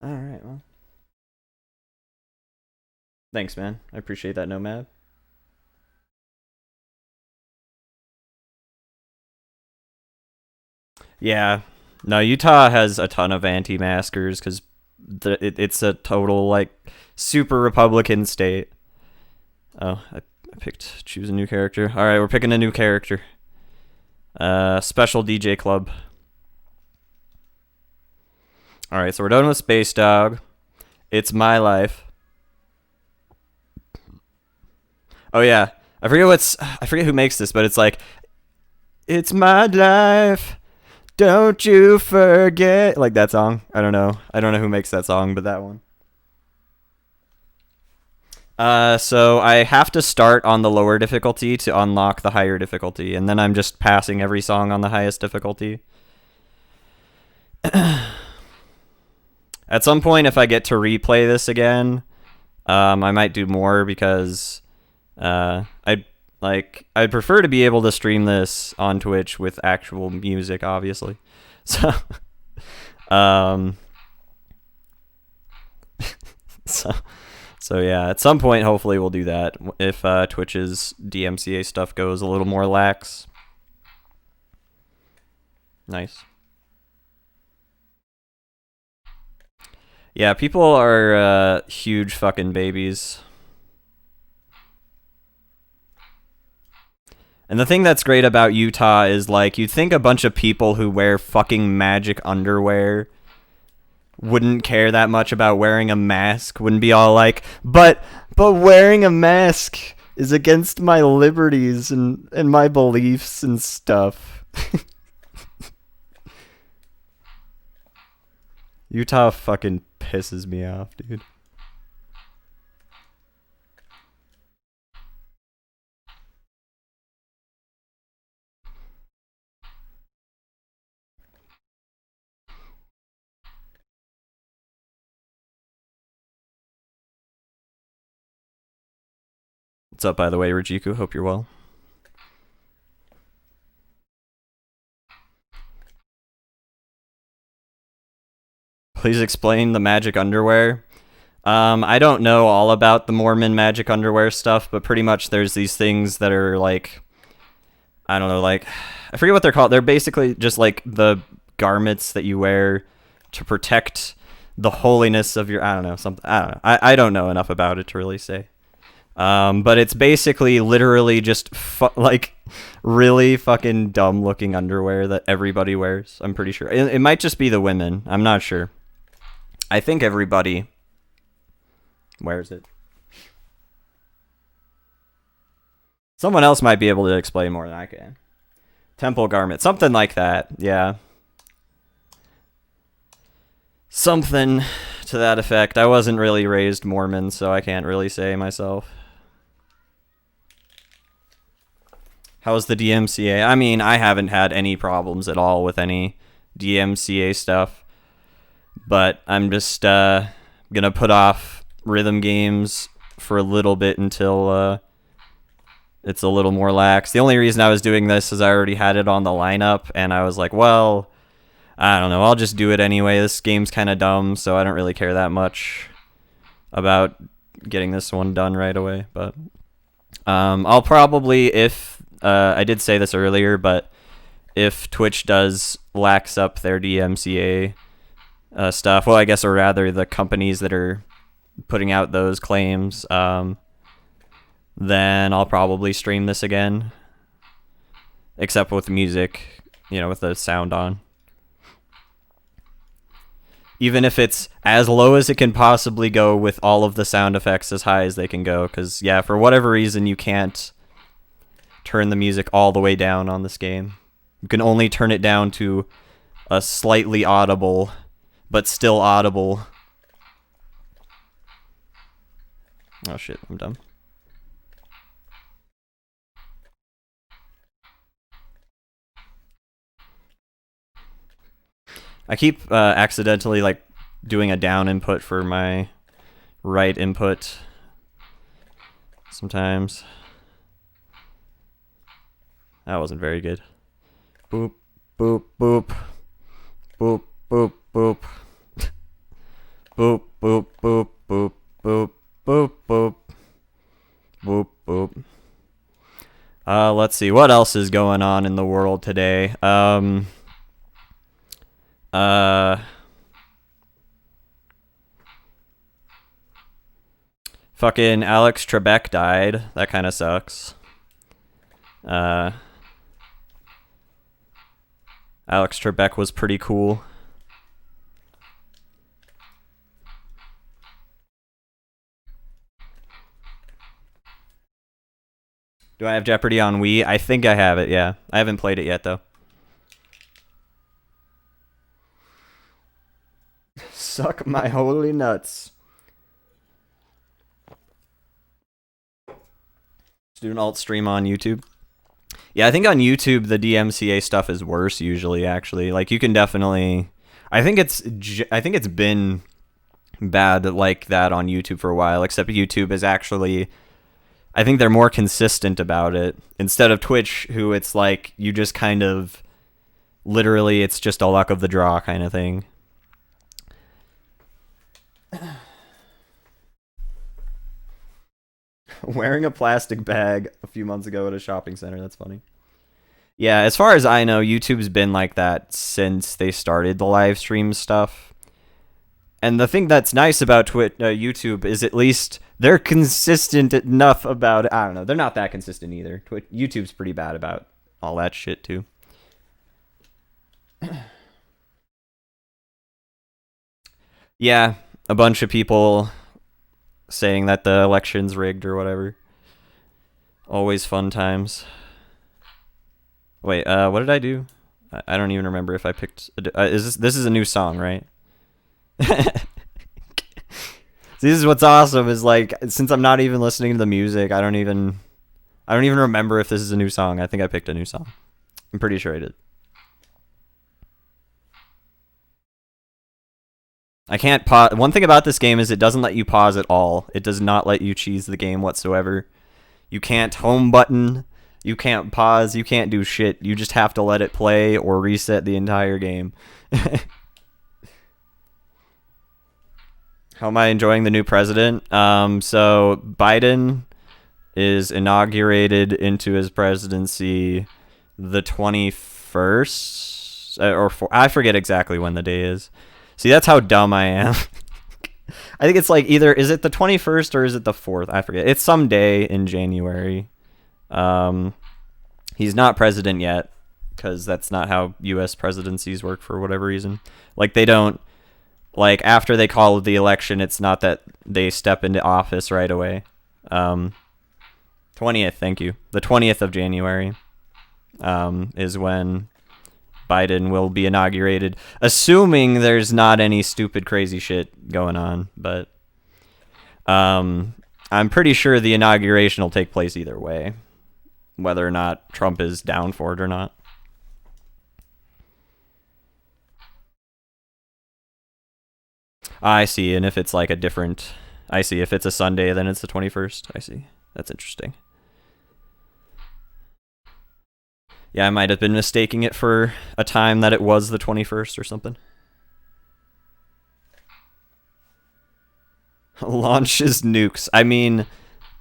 All right, well. Thanks, man. I appreciate that, Nomad. Yeah. No, Utah has a ton of anti-maskers because it's a total, like, super Republican state. Oh, I picked choose a new character. All right, we're picking a new character. Special DJ Club. All right, so we're done with Space Dog. It's my life. Oh yeah, I forget who makes this, but it's like, it's my life. Don't you forget, like that song. I don't know who makes that song, but that one. So I have to start on the lower difficulty to unlock the higher difficulty, and then I'm just passing every song on the highest difficulty. At some point, if I get to replay this again, I might do more because I'd prefer to be able to stream this on Twitch with actual music, obviously. So, so yeah, at some point, hopefully we'll do that if Twitch's DMCA stuff goes a little more lax. Nice. Yeah, people are huge fucking babies. And the thing that's great about Utah is, like, you'd think a bunch of people who wear fucking magic underwear wouldn't care that much about wearing a mask, wouldn't be all like, but wearing a mask is against my liberties and my beliefs and stuff. Utah fucking pisses me off, dude. What's up, by the way, Rajiku? Hope you're well. Please explain the magic underwear. I don't know all about the Mormon magic underwear stuff, but pretty much there's these things that are like, I don't know, like, I forget what they're called. They're basically just like the garments that you wear to protect the holiness of your, I don't know, something. I don't know. I don't know enough about it to really say. But it's basically literally just like really fucking dumb looking underwear that everybody wears. I'm pretty sure it might just be the women. I'm not sure. I think everybody wears it. Someone else might be able to explain more than I can. Temple garment, something like that. Yeah, something to that effect. I wasn't really raised Mormon, so I can't really say myself. How's the DMCA? I mean, I haven't had any problems at all with any DMCA stuff, but I'm just gonna put off rhythm games for a little bit until it's a little more lax. The only reason I was doing this is I already had it on the lineup, and I was like, well, I don't know, I'll just do it anyway. This game's kind of dumb, so I don't really care that much about getting this one done right away. But I'll probably, if I did say this earlier, but if Twitch does lax up their DMCA stuff, well, I guess, or rather the companies that are putting out those claims, then I'll probably stream this again, except with music, with the sound on. Even if it's as low as it can possibly go with all of the sound effects as high as they can go, because, yeah, for whatever reason, you can't turn the music all the way down on this game. You can only turn it down to a slightly audible, but still audible. Oh shit, I'm dumb. I keep accidentally doing a down input for my right input sometimes. That wasn't very good. Boop, boop, boop. Boop, boop, boop. Boop, boop, boop, boop, boop, boop, boop. Boop, boop. Let's see. What else is going on in the world today? Fucking Alex Trebek died. That kind of sucks. Alex Trebek was pretty cool. Do I have Jeopardy on Wii? I think I have it, yeah. I haven't played it yet, though. Suck my holy nuts. Let's do an alt stream on YouTube. Yeah, I think on YouTube the DMCA stuff is worse usually. Actually, you can definitely. I think it's been bad like that on YouTube for a while. Except YouTube is actually. I think they're more consistent about it instead of Twitch, who it's like you just kind of. Literally, it's just a luck of the draw kind of thing. Wearing a plastic bag a few months ago at a shopping center. That's funny. Yeah, as far as I know, YouTube's been like that since they started the live stream stuff. And the thing that's nice about YouTube is at least they're consistent enough about it. I don't know. They're not that consistent either. YouTube's pretty bad about all that shit, too. Yeah, a bunch of people saying that the election's rigged or whatever. Always fun times. Wait, what did I do? I don't even remember if I picked. This is a new song, right? This is what's awesome is since I'm not even listening to the music, I don't even remember if this is a new song. I think I picked a new song. I'm pretty sure I did. I can't pause. One thing about this game is it doesn't let you pause at all. It does not let you cheese the game whatsoever. You can't home button. You can't pause. You can't do shit. You just have to let it play or reset the entire game. How am I enjoying the new president? So Biden is inaugurated into his presidency the 21st I forget exactly when the day is. See, that's how dumb I am. I think it's like either is it the 21st or is it the 4th? I forget. It's some day in January. He's not president yet because that's not how U.S. presidencies work for whatever reason. Like they don't like after they call the election, it's not that they step into office right away. 20th, thank you. The 20th of January is when Biden will be inaugurated, assuming there's not any stupid crazy shit going on. But I'm pretty sure the inauguration will take place either way, whether or not Trump is down for it or not. I see, and if it's like a different... I see, if it's a Sunday, then it's the 21st. I see. That's interesting. Yeah, I might have been mistaking it for a time that it was the 21st or something. Launches nukes. I mean,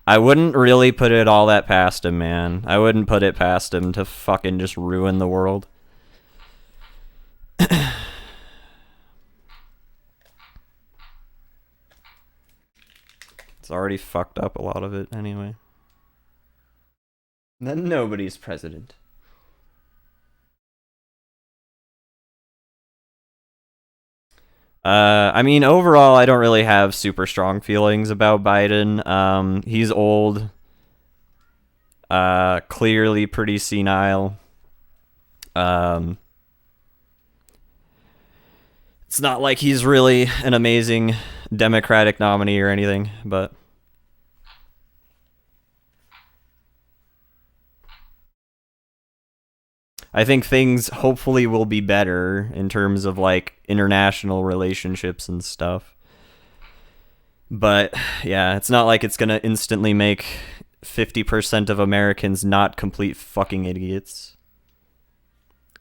I wouldn't really put it all that past him, man. I wouldn't put it past him to fucking just ruin the world. It's already fucked up a lot of it anyway. Then nobody's president. I mean, overall, I don't really have super strong feelings about Biden. He's old. Clearly pretty senile. It's not like he's really an amazing Democratic nominee or anything, but... I think things hopefully will be better in terms of like international relationships and stuff. But yeah, it's not like it's going to instantly make 50% of Americans not complete fucking idiots.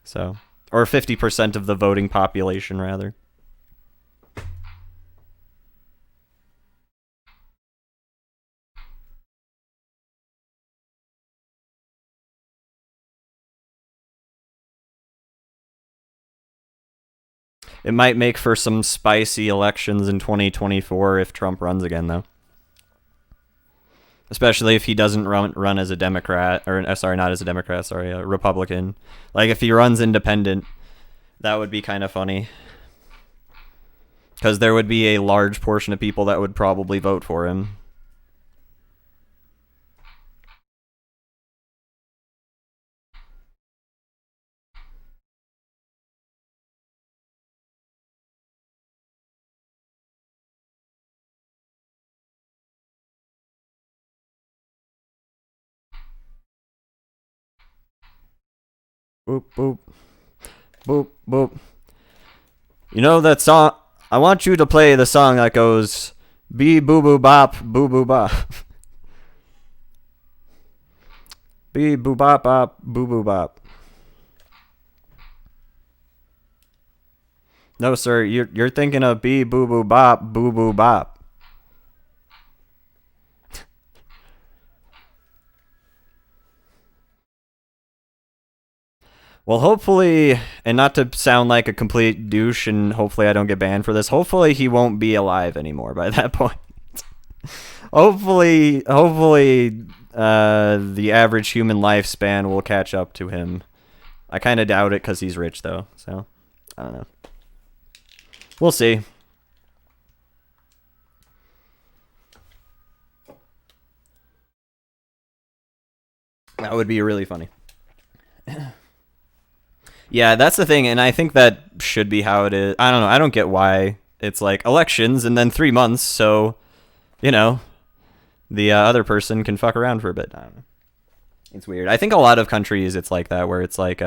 So, or 50% of the voting population rather. It might make for some spicy elections in 2024 if Trump runs again, though. Especially if he doesn't run as a Democrat, or sorry, not as a Democrat, sorry, a Republican. Like if he runs independent, that would be kind of funny. Because there would be a large portion of people that would probably vote for him. Boop, boop. Boop, boop. You know that song? I want you to play the song that goes, bee boo boo bop, boo boo bop. Bee boo bop bop, boo boo bop. No, sir, you're thinking of bee boo boo bop, boo boo bop. Well, hopefully, and not to sound like a complete douche, and hopefully I don't get banned for this, hopefully he won't be alive anymore by that point. hopefully, the average human lifespan will catch up to him. I kind of doubt it because he's rich, though, so I don't know. We'll see. That would be really funny. Yeah, that's the thing, and I think that should be how it is. I don't know. I don't get why it's like elections and then 3 months, so, you know, the other person can fuck around for a bit. I don't know. It's weird. I think a lot of countries it's like that, where it's like,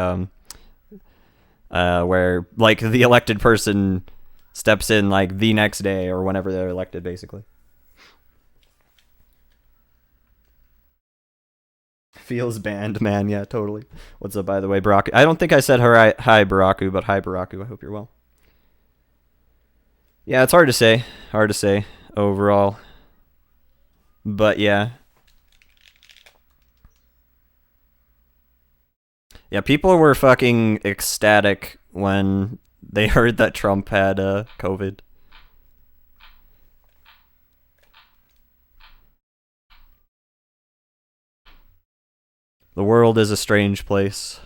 where like the elected person steps in like the next day or whenever they're elected, basically. Feels banned, man. Yeah, totally. What's up, by the way, Barack? I don't think I said hi, Baraku, but hi, Baraku. I hope you're well. Yeah, it's hard to say. Hard to say overall. But yeah. Yeah, people were fucking ecstatic when they heard that Trump had COVID. The world is a strange place.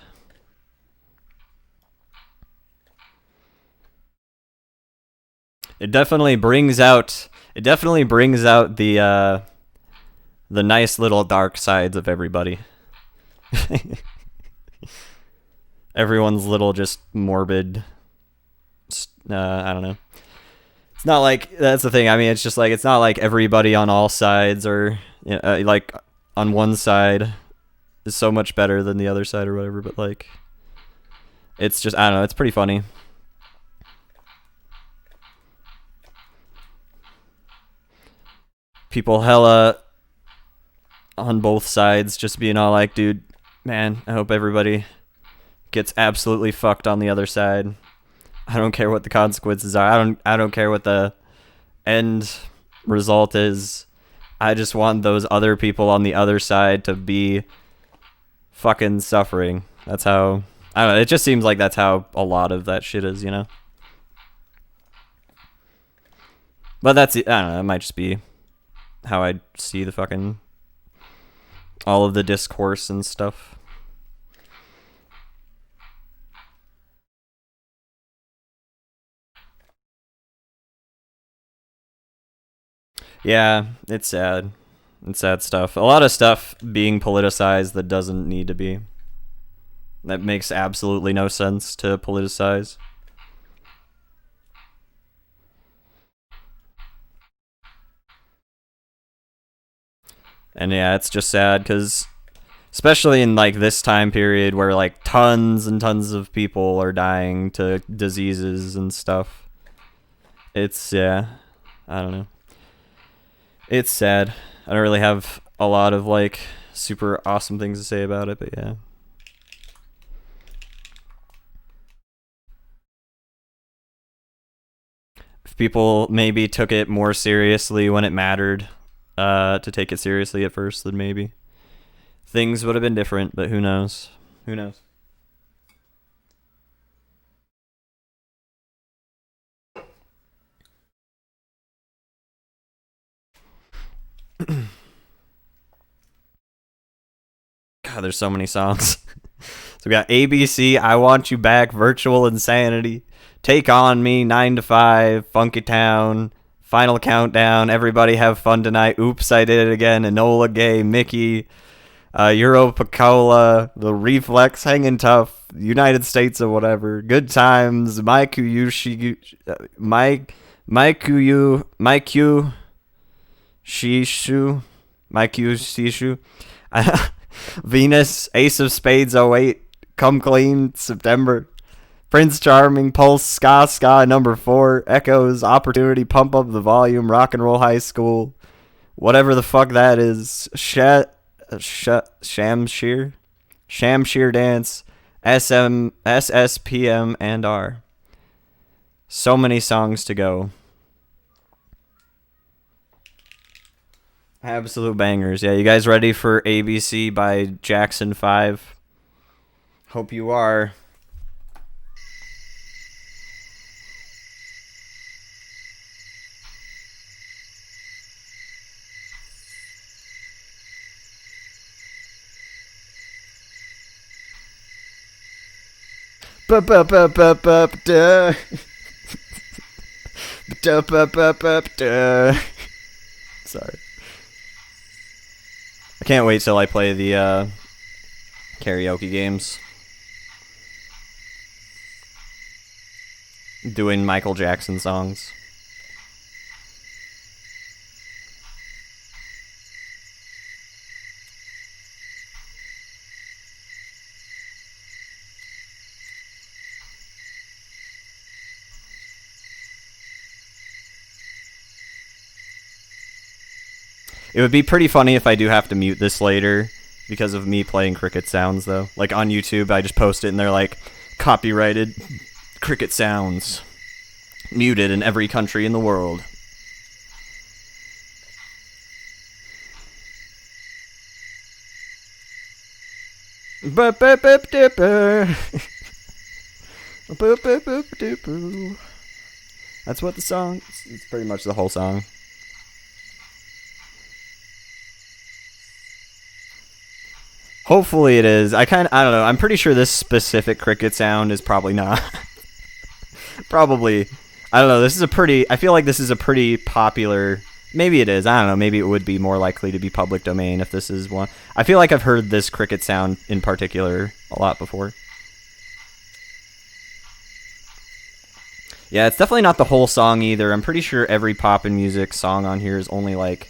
It definitely brings out. It definitely brings out the nice little dark sides of everybody. Everyone's little just morbid. I don't know. It's not like that's the thing. I mean, it's just like it's not like everybody on all sides or like on one side is so much better than the other side or whatever. But like, it's just I don't know. It's pretty funny. People hella on both sides just being all like, dude, man, I hope everybody gets absolutely fucked on the other side. I don't care what the consequences are. I don't care what the end result is. I just want those other people on the other side to be fucking suffering. That's how I don't know, it just seems like that's how a lot of that shit is, you know? But that's I don't know, it might just be how I see the fucking all of the discourse and stuff. Yeah, it's sad. It's sad stuff. A lot of stuff being politicized that doesn't need to be. That makes absolutely no sense to politicize. And yeah, it's just sad because, especially in like this time period where like tons and tons of people are dying to diseases and stuff. It's yeah, I don't know. It's sad. I don't really have a lot of like super awesome things to say about it, but yeah. If people maybe took it more seriously when it mattered to take it seriously at first, then maybe things would have been different, but who knows? Who knows? God, there's so many songs. So we got ABC, I Want You Back, Virtual Insanity, Take On Me, 9 to 5, Funky Town, Final Countdown, Everybody Have Fun Tonight, Oops, I Did It Again, Enola Gay, Mickey, Europicola, The Reflex, Hanging Tough, United States of Whatever, Good Times, My Kuyushi, My Q, Shishu, My Q, Shishu, Venus, Ace of Spades 08, Come Clean, September, Prince Charming, Pulse, Ska, number 4, Echoes, Opportunity, Pump Up the Volume, Rock and Roll High School, whatever the fuck that is, Shamshir Dance, SSPM, and R. So many songs to go. Absolute bangers. Yeah, you guys ready for ABC by Jackson 5? Hope you are. Sorry. I can't wait till I play the karaoke games. Doing Michael Jackson songs. It would be pretty funny if I do have to mute this later because of me playing cricket sounds, though. Like on YouTube, I just post it and they're like, copyrighted cricket sounds. Muted in every country in the world. Boop, boop, boop, doop, boop, boop, boop, doop. That's what the song. It's pretty much the whole song. Hopefully it is. I don't know. I'm pretty sure this specific cricket sound is probably not. Probably. I don't know. This is a pretty. I feel like this is a pretty popular. Maybe it is. I don't know. Maybe it would be more likely to be public domain if this is one. I feel like I've heard this cricket sound in particular a lot before. Yeah, it's definitely not the whole song either. I'm pretty sure every pop and music song on here is only like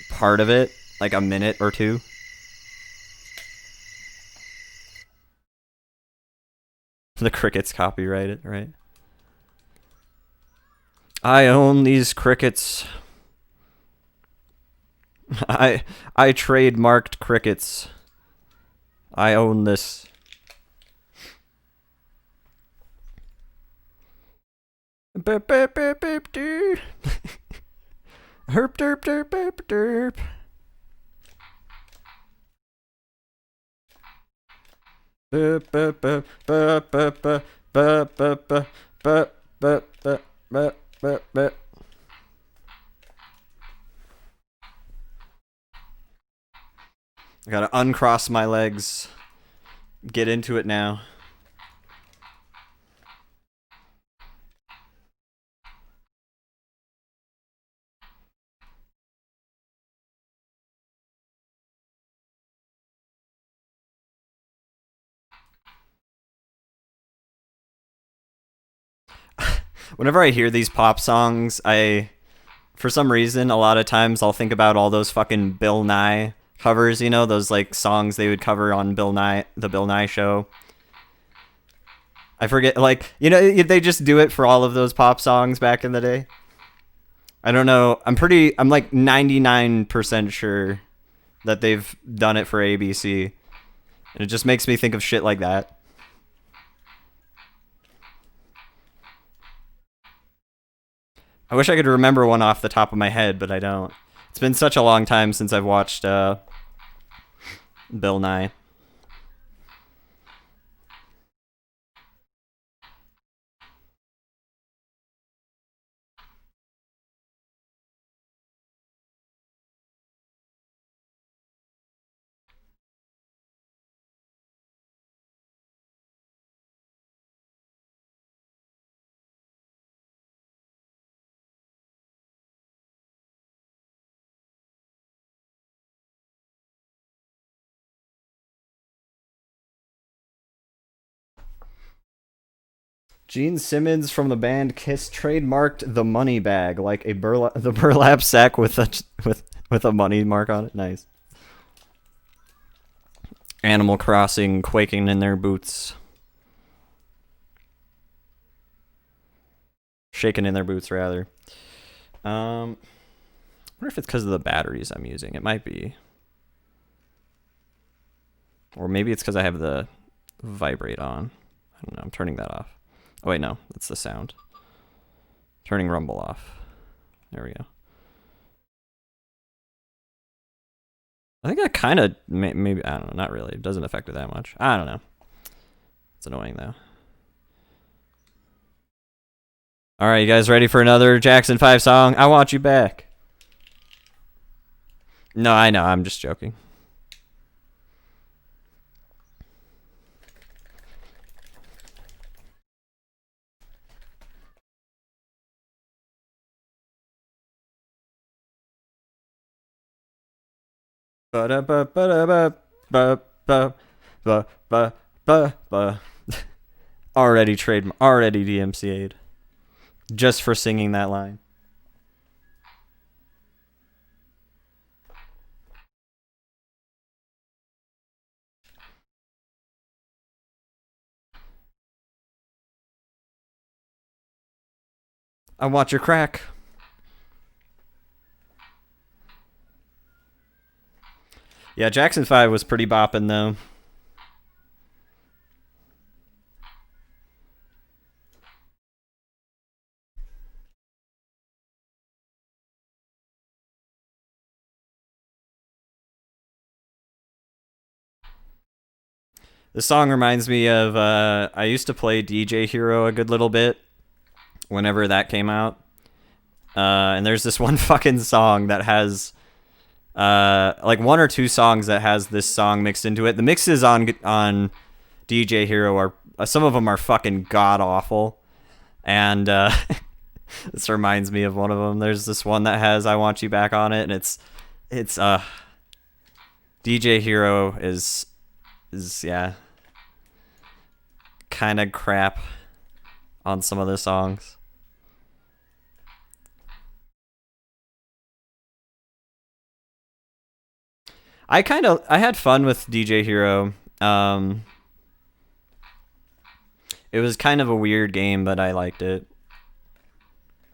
part of it, like a minute or two. The crickets copyrighted, right? I own these crickets. I trademarked crickets. I own this. Beep, beep, beep, beep, dude. Herp, derp, derp, derp, derp. Beep, beep, beep, beep, beep, beep, beep, beep, beep, beep, beep, beep, beep, beep. I gotta uncross my legs. Get into it now. Whenever I hear these pop songs, for some reason, a lot of times I'll think about all those fucking Bill Nye covers, you know, those like songs they would cover on the Bill Nye show. I forget, like, you know, they just do it for all of those pop songs back in the day. I don't know. I'm like 99% sure that they've done it for ABC. And it just makes me think of shit like that. I wish I could remember one off the top of my head, but I don't. It's been such a long time since I've watched Bill Nye. Gene Simmons from the band Kiss trademarked the money bag like the burlap sack with a money mark on it. Nice. Animal Crossing quaking in their boots. Shaking in their boots, rather. I wonder if it's because of the batteries I'm using. It might be. Or maybe it's because I have the vibrate on. I don't know. I'm turning that off. Oh, wait, no. That's the sound. Turning rumble off. There we go. I think that kind of, maybe, I don't know. Not really. It doesn't affect it that much. I don't know. It's annoying, though. All right, you guys ready for another Jackson 5 song? I Want You Back. No, I know. I'm just joking. Already DMCA'd. Just for singing that line. I want your crack. Yeah, Jackson 5 was pretty bopping, though. This song reminds me of I used to play DJ Hero a good little bit whenever that came out. And there's this one fucking song that has like one or two songs that has this song mixed into it. The mixes on DJ Hero are some of them are fucking god awful, and this reminds me of one of them. There's this one that has "I Want You Back" on it, and it's DJ Hero is yeah, kind of crap on some of the songs. I had fun with DJ Hero. It was kind of a weird game, but I liked it.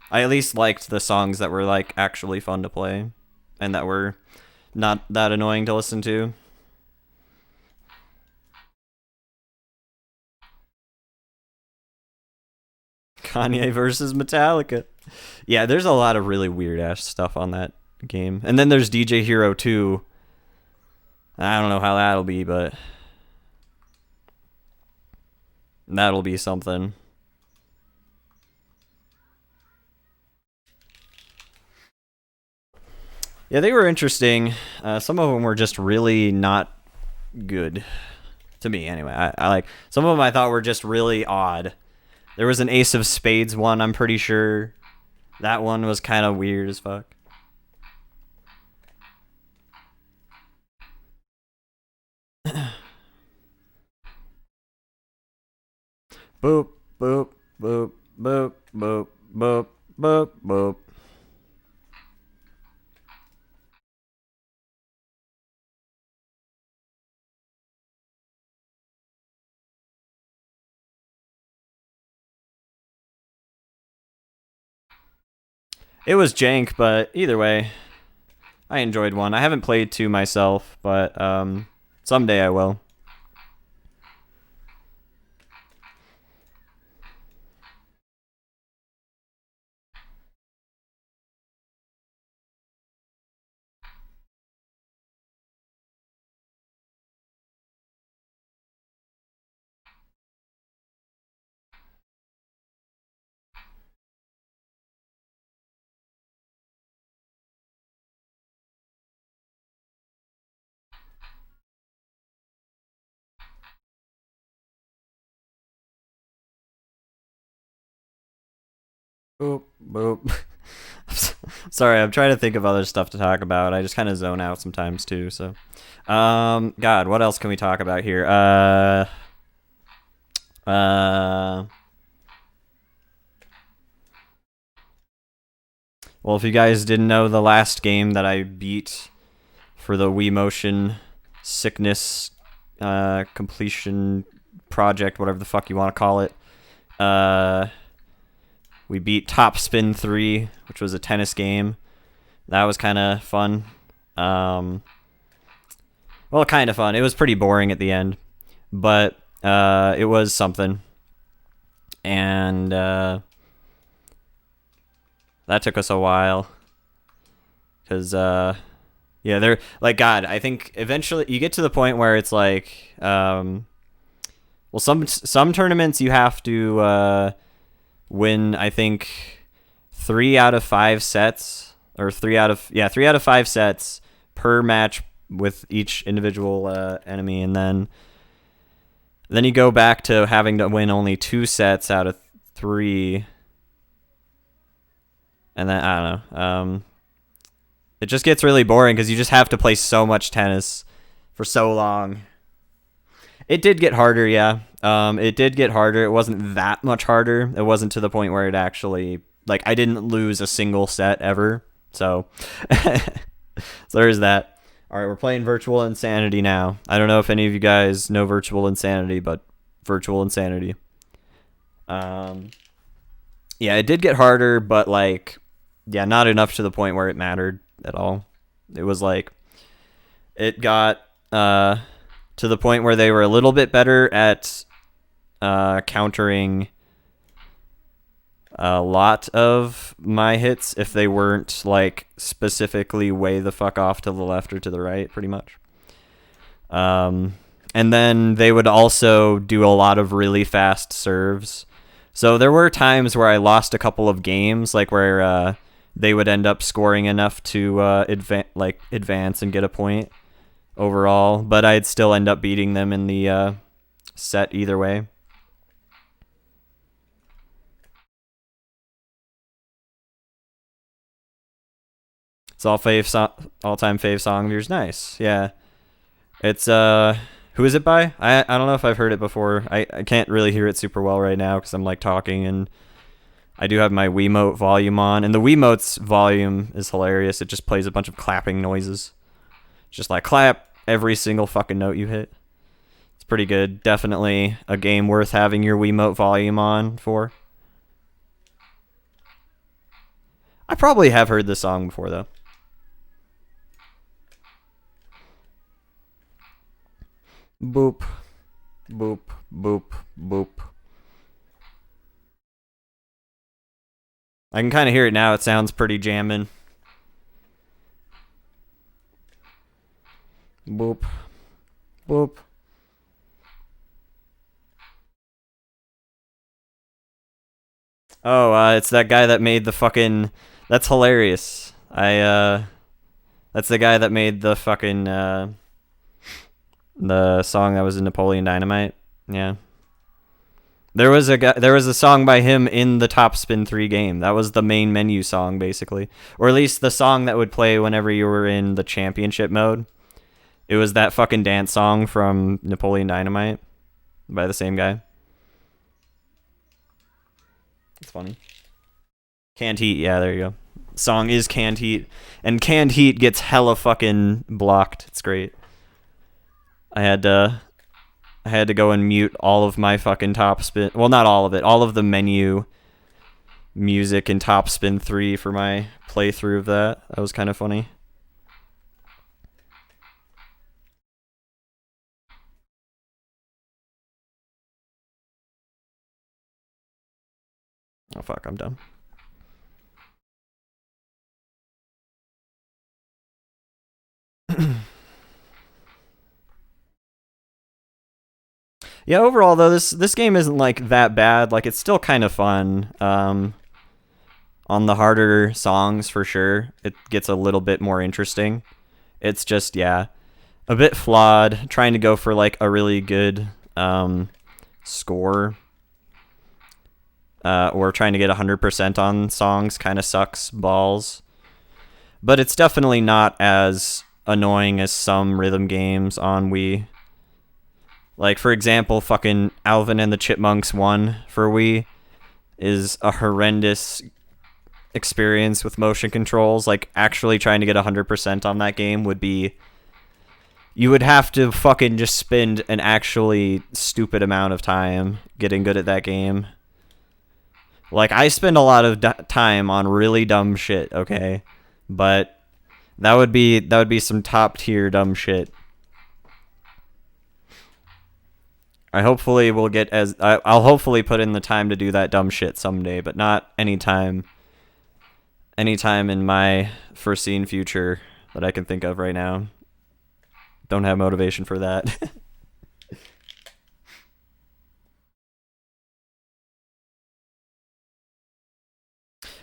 I at least liked the songs that were like actually fun to play and that were not that annoying to listen to. Kanye versus Metallica. Yeah, there's a lot of really weird ass stuff on that game. And then there's DJ Hero 2. I don't know how that'll be, but that'll be something. Yeah, they were interesting. Some of them were just really not good to me. Anyway, I like some of them. I thought were just really odd. There was an Ace of Spades one. I'm pretty sure that one was kind of weird as fuck. Boop boop boop boop boop boop boop boop. It was jank, but either way, I enjoyed one. I haven't played two myself, but someday I will. Boop boop. Sorry, I'm trying to think of other stuff to talk about. I just kind of zone out sometimes too. So, God, what else can we talk about here? Well, if you guys didn't know, the last game that I beat for the Wii Motion Sickness completion project, whatever the fuck you want to call it, we beat Top Spin 3, which was a tennis game. That was kind of fun. Well, kind of fun. It was pretty boring at the end, but it was something. And that took us a while. Because, yeah, they're like, God, I think eventually you get to the point where it's like, well, some tournaments you have to win, I think, 3 out of 5 sets, or 3 out of 5 sets per match with each individual enemy, and then you go back to having to win only 2 sets out of 3, and then I don't know. It just gets really boring because you just have to play so much tennis for so long. It did get harder, yeah. It did get harder. It wasn't that much harder. It wasn't to the point where it actually, like, I didn't lose a single set ever. So, so there's that. All right, we're playing Virtual Insanity now. I don't know if any of you guys know Virtual Insanity, but Virtual Insanity. Yeah, it did get harder, but, like, yeah, not enough to the point where it mattered at all. It was like, it got to the point where they were a little bit better at countering a lot of my hits if they weren't like specifically way the fuck off to the left or to the right, pretty much. And then they would also do a lot of really fast serves. So there were times where I lost a couple of games, like where they would end up scoring enough to advance and get a point overall, but I'd still end up beating them in the set either way. It's all all-time fave song of yours. Nice, yeah. It's who is it by? I don't know if I've heard it before. I can't really hear it super well right now because I'm like talking, and I do have my Wiimote volume on, and the Wiimote's volume is hilarious. It just plays a bunch of clapping noises, just like clap every single fucking note you hit. It's pretty good. Definitely a game worth having your Wiimote volume on for. I probably have heard this song before though. Boop, boop, boop, boop. I can kind of hear it now. It sounds pretty jammin'. Boop, boop. Oh, it's that guy that made the fucking. That's hilarious. That's the guy that made the fucking the song that was in Napoleon Dynamite. Yeah. There was a song by him in the Top Spin 3 game. That was the main menu song basically. Or at least the song that would play whenever you were in the championship mode. It was that fucking dance song from Napoleon Dynamite by the same guy. It's funny. Canned Heat, yeah, there you go. Song is Canned Heat, and Canned Heat gets hella fucking blocked. It's great. I had to go and mute all of my fucking Top Spin. Well, not all of it. All of the menu music in Top Spin 3 for my playthrough of that. That was kind of funny. Oh fuck, I'm done. Yeah, overall though, this game isn't like that bad. Like it's still kind of fun. On the harder songs for sure, it gets a little bit more interesting. It's just a bit flawed. Trying to go for like a really good score or trying to get 100% on songs kind of sucks balls. But it's definitely not as annoying as some rhythm games on Wii. Like, for example, fucking Alvin and the Chipmunks 1 for Wii is a horrendous experience with motion controls. Like, actually trying to get 100% on that game would be... You would have to fucking just spend an actually stupid amount of time getting good at that game. Like, I spend a lot of time on really dumb shit, okay? But that would be some top tier dumb shit. I'll hopefully put in the time to do that dumb shit someday, but not anytime in my foreseen future that I can think of right now. Don't have motivation for that.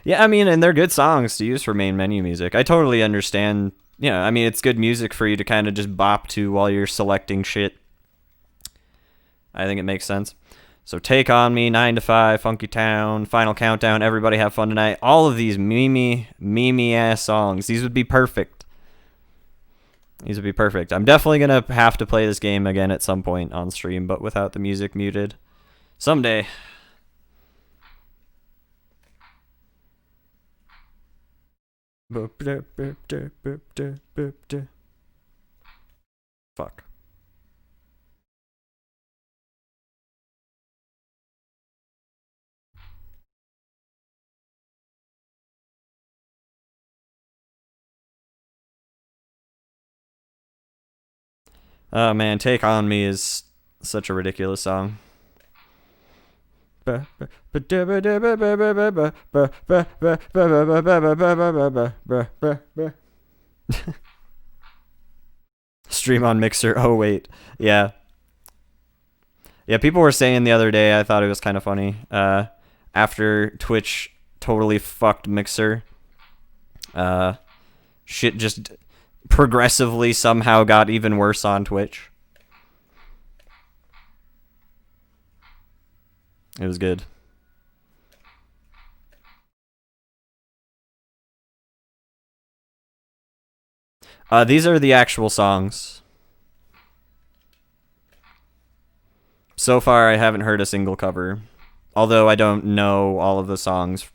Yeah, I mean, and they're good songs to use for main menu music. I totally understand. Yeah, I mean, it's good music for you to kind of just bop to while you're selecting shit. I think it makes sense. So Take On Me, 9 to 5, Funky Town, Final Countdown, Everybody Have Fun Tonight. All of these meme ass songs. These would be perfect. These would be perfect. I'm definitely going to have to play this game again at some point on stream, but without the music muted. Someday. Fuck. Oh man, Take On Me is such a ridiculous song. Stream on Mixer. Oh wait. Yeah. Yeah, people were saying the other day, I thought it was kind of funny. After Twitch totally fucked Mixer, shit just progressively somehow got even worse on Twitch. It was good. These are the actual songs. So far, I haven't heard a single cover. Although I don't know all of the songs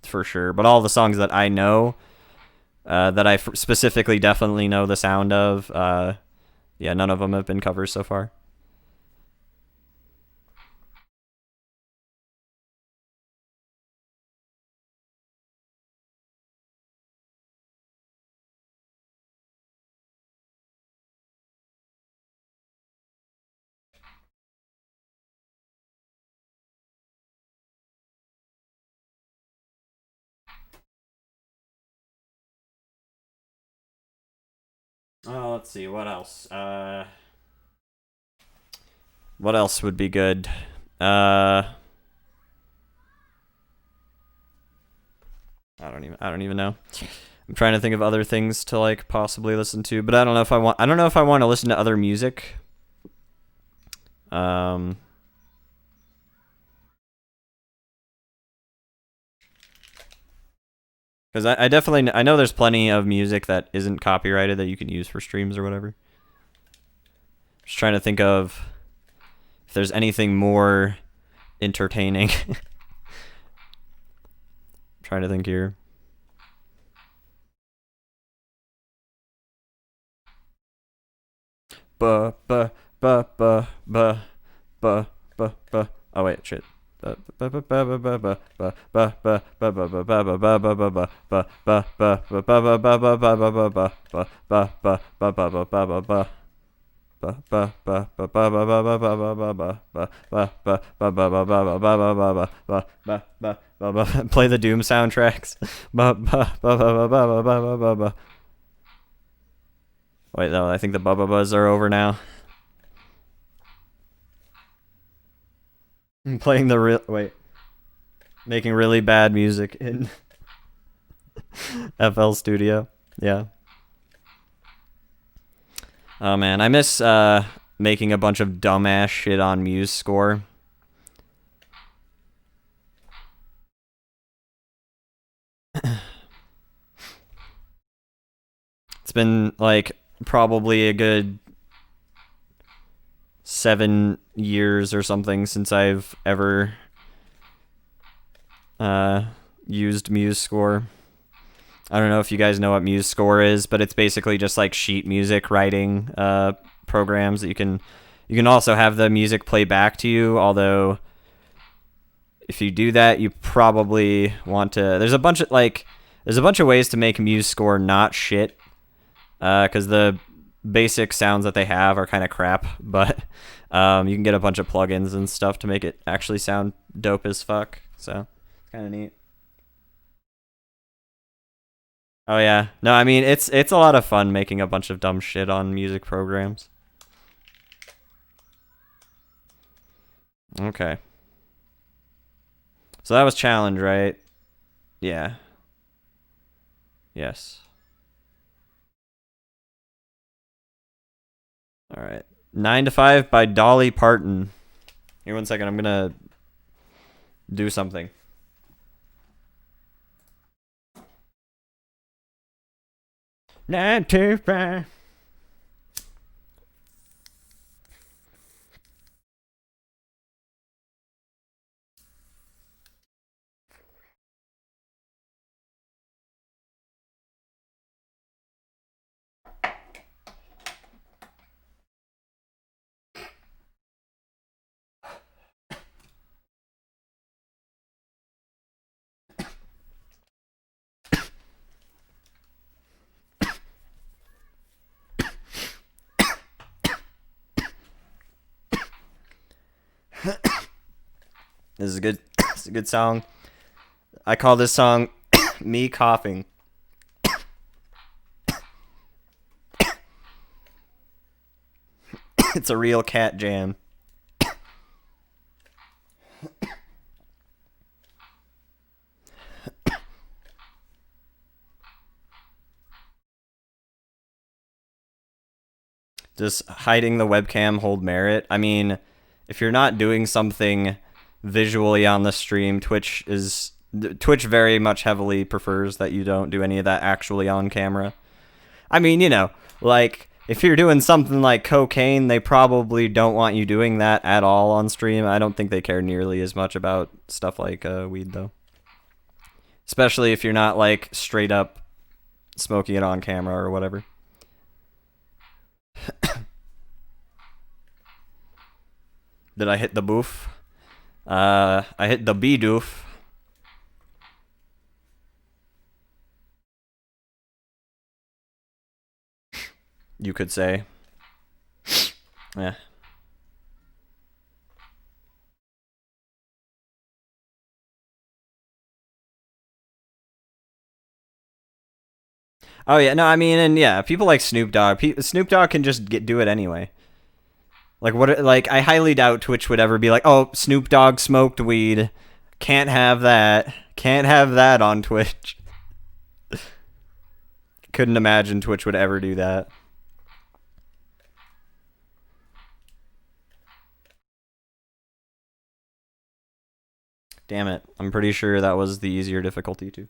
for sure. But all the songs that I know, that I specifically definitely know the sound of, yeah, none of them have been covers so far. Oh, let's see. What else? What else would be good? I don't even know. I'm trying to think of other things to like possibly listen to, but I don't know if I want to listen to other music. Because I definitely I know there's plenty of music that isn't copyrighted that you can use for streams or whatever. Just trying to think of if there's anything more entertaining. Trying to think here. Ba ba ba ba ba ba ba ba. Oh wait, shit. Play the Doom soundtracks. Wait, no, I think the Bubba Buzz are over now. I'm playing the real. Wait. Making really bad music in FL Studio. Yeah. Oh man, I miss making a bunch of dumbass shit on Muse Score. It's been like probably a good 7 years or something since I've ever used Muse Score. I don't know if you guys know what Muse Score is, but it's basically just like sheet music writing programs that you can also have the music play back to you, although if you do that, you probably want to there's a bunch of ways to make Muse Score not shit, cuz the basic sounds that they have are kind of crap, but you can get a bunch of plugins and stuff to make it actually sound dope as fuck. So, it's kind of neat. Oh yeah. No, I mean it's a lot of fun making a bunch of dumb shit on music programs. Okay. So that was challenge, right? Yeah. Yes. All right. 9 to 5 by Dolly Parton. Here, one second. I'm gonna do something. 9 to 5. This is good. It's a good song. I call this song "Me Coughing." It's a real cat jam. Does hiding the webcam hold merit? I mean, if you're not doing something visually on the stream, Twitch very much heavily prefers that you don't do any of that actually on camera. I mean, you know, like, if you're doing something like cocaine, they probably don't want you doing that at all on stream. I don't think they care nearly as much about stuff like weed, though. Especially if you're not, like, straight up smoking it on camera or whatever. Did I hit the boof? I hit the B-doof. You could say. Yeah. Oh yeah, no, I mean, and yeah, people like Snoop Dogg. Snoop Dogg can just do it anyway. Like what? Like I highly doubt Twitch would ever be like, oh, Snoop Dogg smoked weed. Can't have that. Can't have that on Twitch. Couldn't imagine Twitch would ever do that. Damn it. I'm pretty sure that was the easier difficulty too.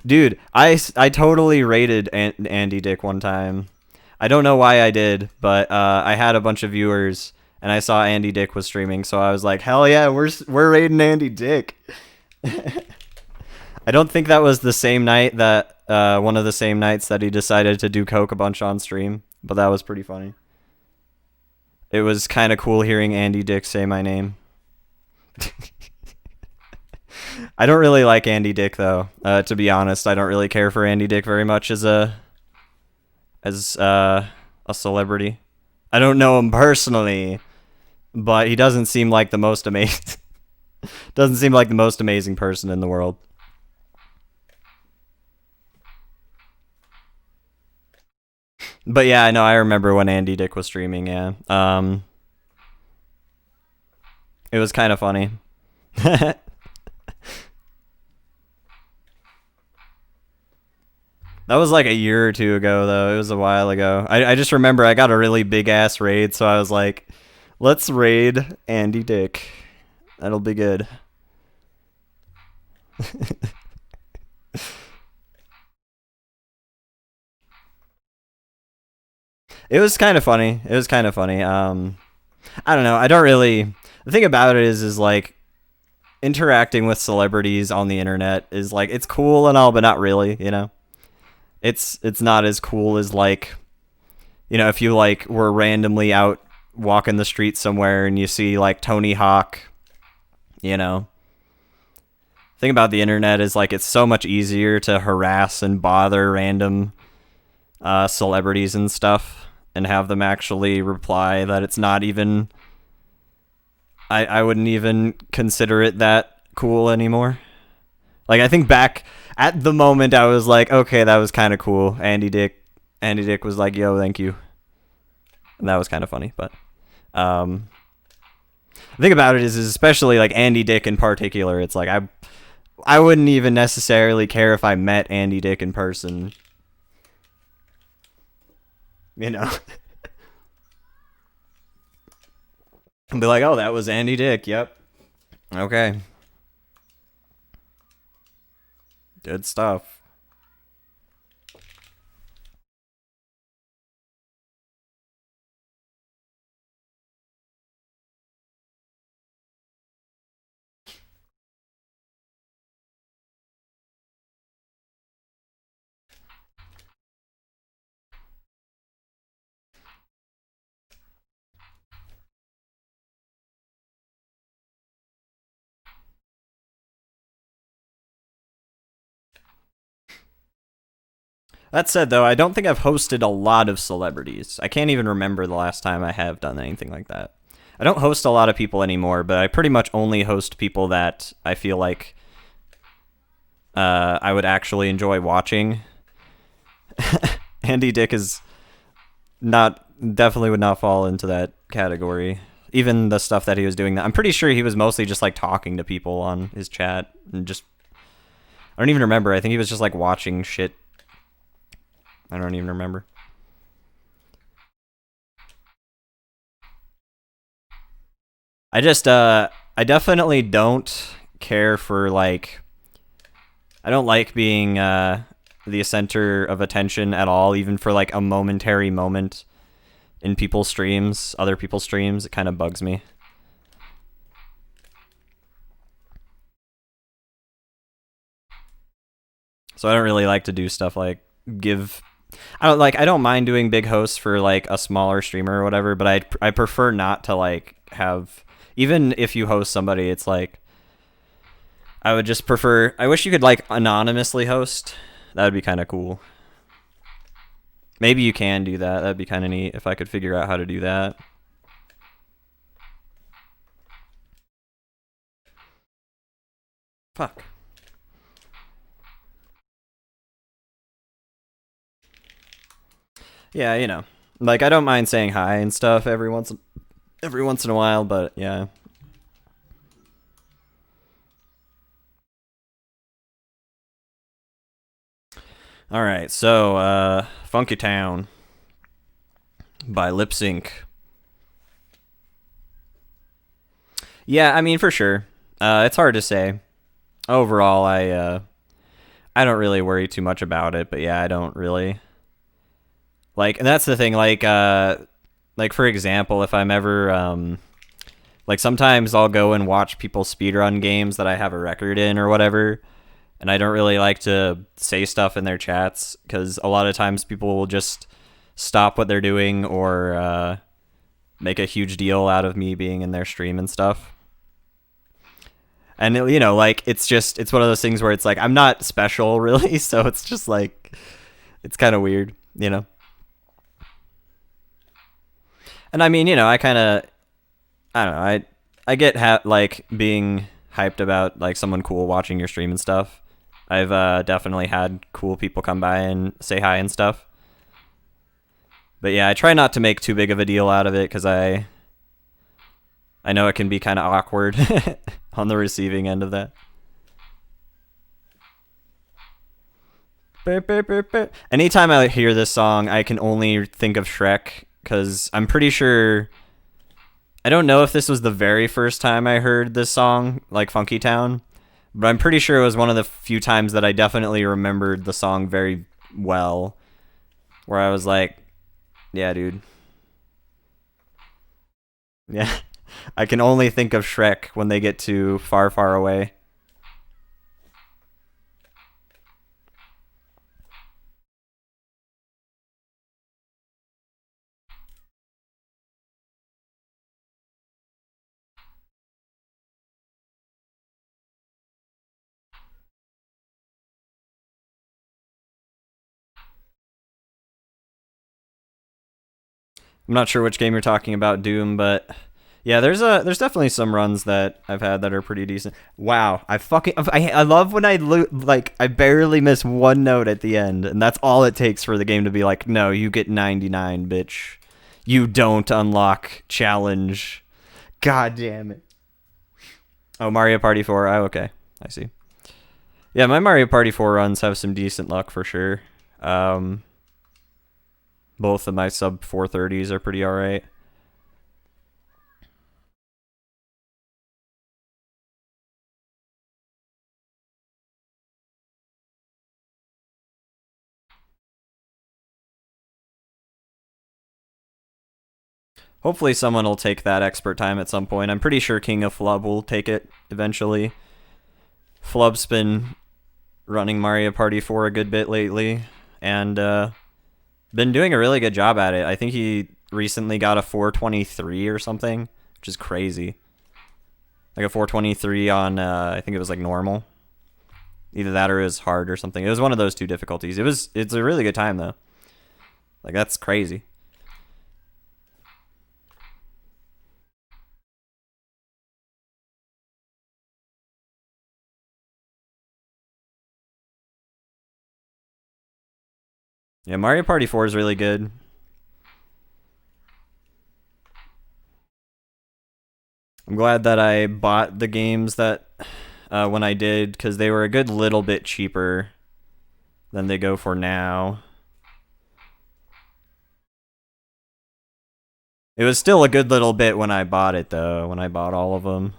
Dude, I totally rated Andy Dick one time. I don't know why I did, but I had a bunch of viewers and I saw Andy Dick was streaming, so I was like, hell yeah, we're raiding Andy Dick. I don't think that was the same night that one of the same nights that he decided to do coke a bunch on stream, but that was pretty funny. It was kind of cool hearing Andy Dick say my name. I don't really like Andy Dick though. To be honest, I don't really care for Andy Dick very much as a celebrity. I don't know him personally, but he doesn't seem like the most amazing. Doesn't seem like the most amazing person in the world. But yeah, I know. I remember when Andy Dick was streaming. Yeah, it was kind of funny. That was like a year or two ago, though. It was a while ago. I just remember I got a really big ass raid, so I was like, let's raid Andy Dick. That'll be good. It was kind of funny. It was kind of funny. I don't know. I don't really. The thing about it is like interacting with celebrities on the internet is like it's cool and all, but not really. You know, it's not as cool as like, you know, if you like were randomly out walking the street somewhere and you see like Tony Hawk. You know, the thing about the internet is like it's so much easier to harass and bother random celebrities and stuff and have them actually reply that it's not even I wouldn't even consider it that cool anymore. Like I think back at the moment I was like, okay, that was kind of cool. Andy Dick was like, yo, thank you. And that was kind of funny, but the thing about it is especially like Andy Dick in particular, it's like I wouldn't even necessarily care if I met Andy Dick in person. You know? And be like, oh, that was Andy Dick. Yep. Okay. Good stuff. That said, though, I don't think I've hosted a lot of celebrities. I can't even remember the last time I have done anything like that. I don't host a lot of people anymore, but I pretty much only host people that I feel like I would actually enjoy watching. Andy Dick is definitely would not fall into that category. Even the stuff that he was doing, I'm pretty sure he was mostly just like talking to people on his chat and just I don't even remember. I think he was just like watching shit. I don't even remember. I definitely don't care for like I don't like being the center of attention at all, even for like a momentary moment in people's streams, other people's streams. It kind of bugs me. So I don't really like to do stuff like give. I don't mind doing big hosts for like a smaller streamer or whatever, but I prefer not to like have. Even if you host somebody, it's like I would just prefer. I wish you could like anonymously host. That would be kind of cool. Maybe you can do that. That'd be kind of neat if I could figure out how to do that. Fuck. Yeah, you know, like I don't mind saying hi and stuff every once in a while, but yeah. All right, so Funky Town by Lip Sync. Yeah, I mean for sure. It's hard to say. Overall, I don't really worry too much about it, but yeah, I don't really like. And that's the thing. Like for example, if I'm ever like sometimes I'll go and watch people speedrun games that I have a record in or whatever, and I don't really like to say stuff in their chats because a lot of times people will just stop what they're doing or make a huge deal out of me being in their stream and stuff. And you know, like it's one of those things where it's like I'm not special really, so it's just like it's kind of weird, you know. And I mean, you know, I don't know, I get like being hyped about like someone cool watching your stream and stuff. I've definitely had cool people come by and say hi and stuff. But yeah, I try not to make too big of a deal out of it because I know it can be kind of awkward on the receiving end of that. Anytime I hear this song, I can only think of Shrek because I'm pretty sure. I don't know if this was the very first time I heard this song, like Funky Town, but I'm pretty sure it was one of the few times that I definitely remembered the song very well, where I was like, yeah, dude. Yeah. I can only think of Shrek when they get to Far, Far Away. I'm not sure which game you're talking about, Doom, but yeah, there's definitely some runs that I've had that are pretty decent. Wow, I love when like I barely miss one note at the end, and that's all it takes for the game to be like, no, you get 99, bitch. You don't unlock challenge. God damn it. Oh, Mario Party 4. Oh, okay, I see. Yeah, my Mario Party 4 runs have some decent luck for sure. Both of my sub 430s are pretty alright. Hopefully someone will take that expert time at some point. I'm pretty sure King of Flub will take it eventually. Flub's been running Mario Party 4 a good bit lately, and been doing a really good job at it. I think he recently got a 423 or something, which is crazy. Like a 423 on, I think it was like normal. Either that or it was hard or something. It was one of those two difficulties. It's a really good time though. Like that's crazy. Yeah, Mario Party 4 is really good. I'm glad that I bought the games that when I did because they were a good little bit cheaper than they go for now. It was still a good little bit when I bought it, though, when I bought all of them.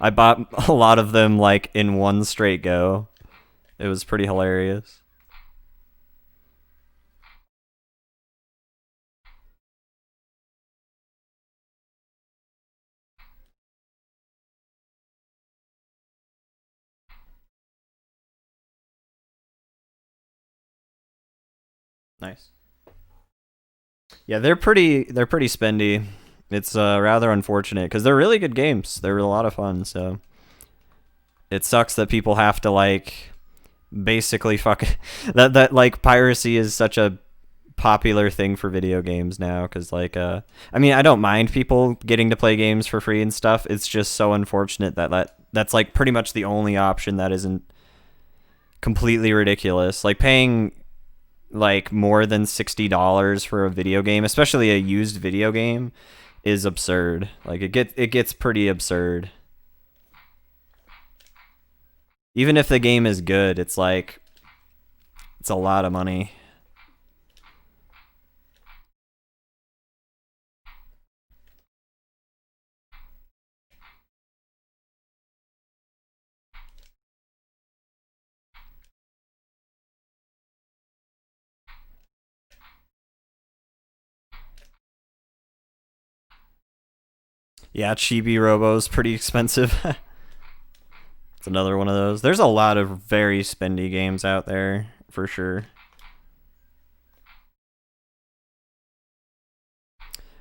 I bought a lot of them, like, in one straight go. It was pretty hilarious. Nice. Yeah, they're pretty spendy. It's rather unfortunate because they're really good games. They're a lot of fun. So it sucks that people have to like basically fuck that like piracy is such a popular thing for video games now because like I mean I don't mind people getting to play games for free and stuff. It's just so unfortunate that's like pretty much the only option that isn't completely ridiculous. Like paying like more than $60 for a video game, especially a used video game, is absurd. Like it gets pretty absurd. Even if the game is good, it's like it's a lot of money. Yeah, Chibi Robo's pretty expensive. It's another one of those. There's a lot of very spendy games out there for sure.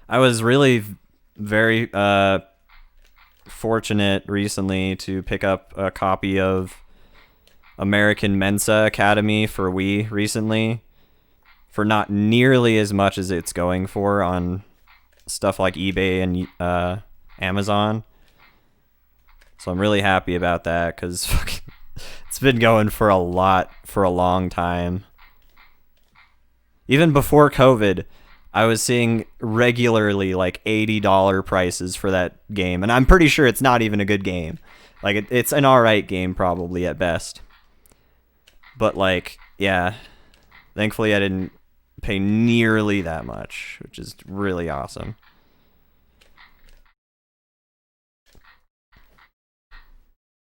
I was really very fortunate recently to pick up a copy of American Mensa Academy for Wii recently for not nearly as much as it's going for on stuff like eBay and Amazon. So I'm really happy about that because it's been going for a long time. Even before COVID, I was seeing regularly like $80 prices for that game, and I'm pretty sure it's not even a good game. Like it's an alright game probably at best. But like, yeah, thankfully I didn't pay nearly that much, which is really awesome.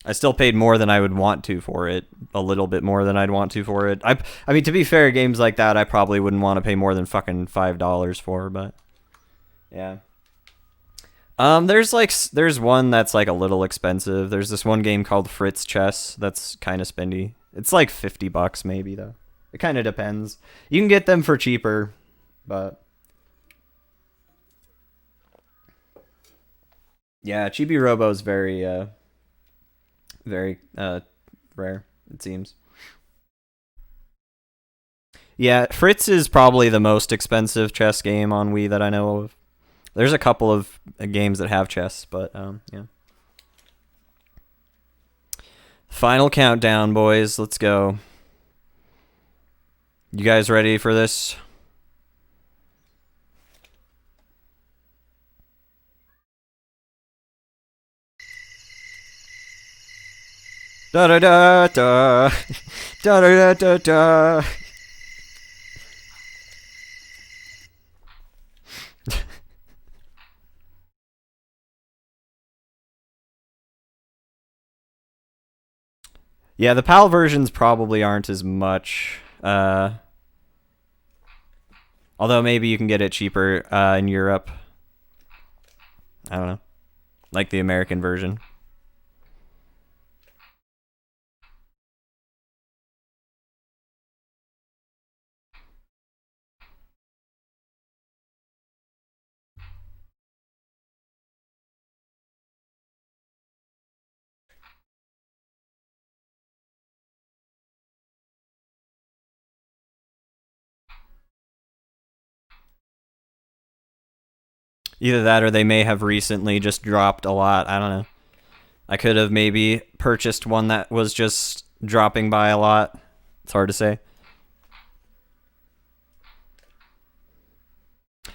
I still paid more than I would want to for it, a little bit more than I'd want to for it. I mean, to be fair, games like that I probably wouldn't want to pay more than fucking $5 for, but yeah. There's one that's like a little expensive. There's this one game called Fritz Chess that's kind of spendy. It's like $50 maybe though. It kind of depends. You can get them for cheaper, but yeah, Chibi Robo is very rare, it seems. Yeah, Fritz is probably the most expensive chess game on Wii that I know of. There's a couple of games that have chess, but yeah. Final countdown, boys. Let's go. You guys ready for this? Da da da da da da da da. Yeah, the PAL versions probably aren't as much. Although maybe you can get it cheaper in Europe. I don't know. Like the American version. Either that or they may have recently just dropped a lot. I don't know. I could have maybe purchased one that was just dropping by a lot. It's hard to say.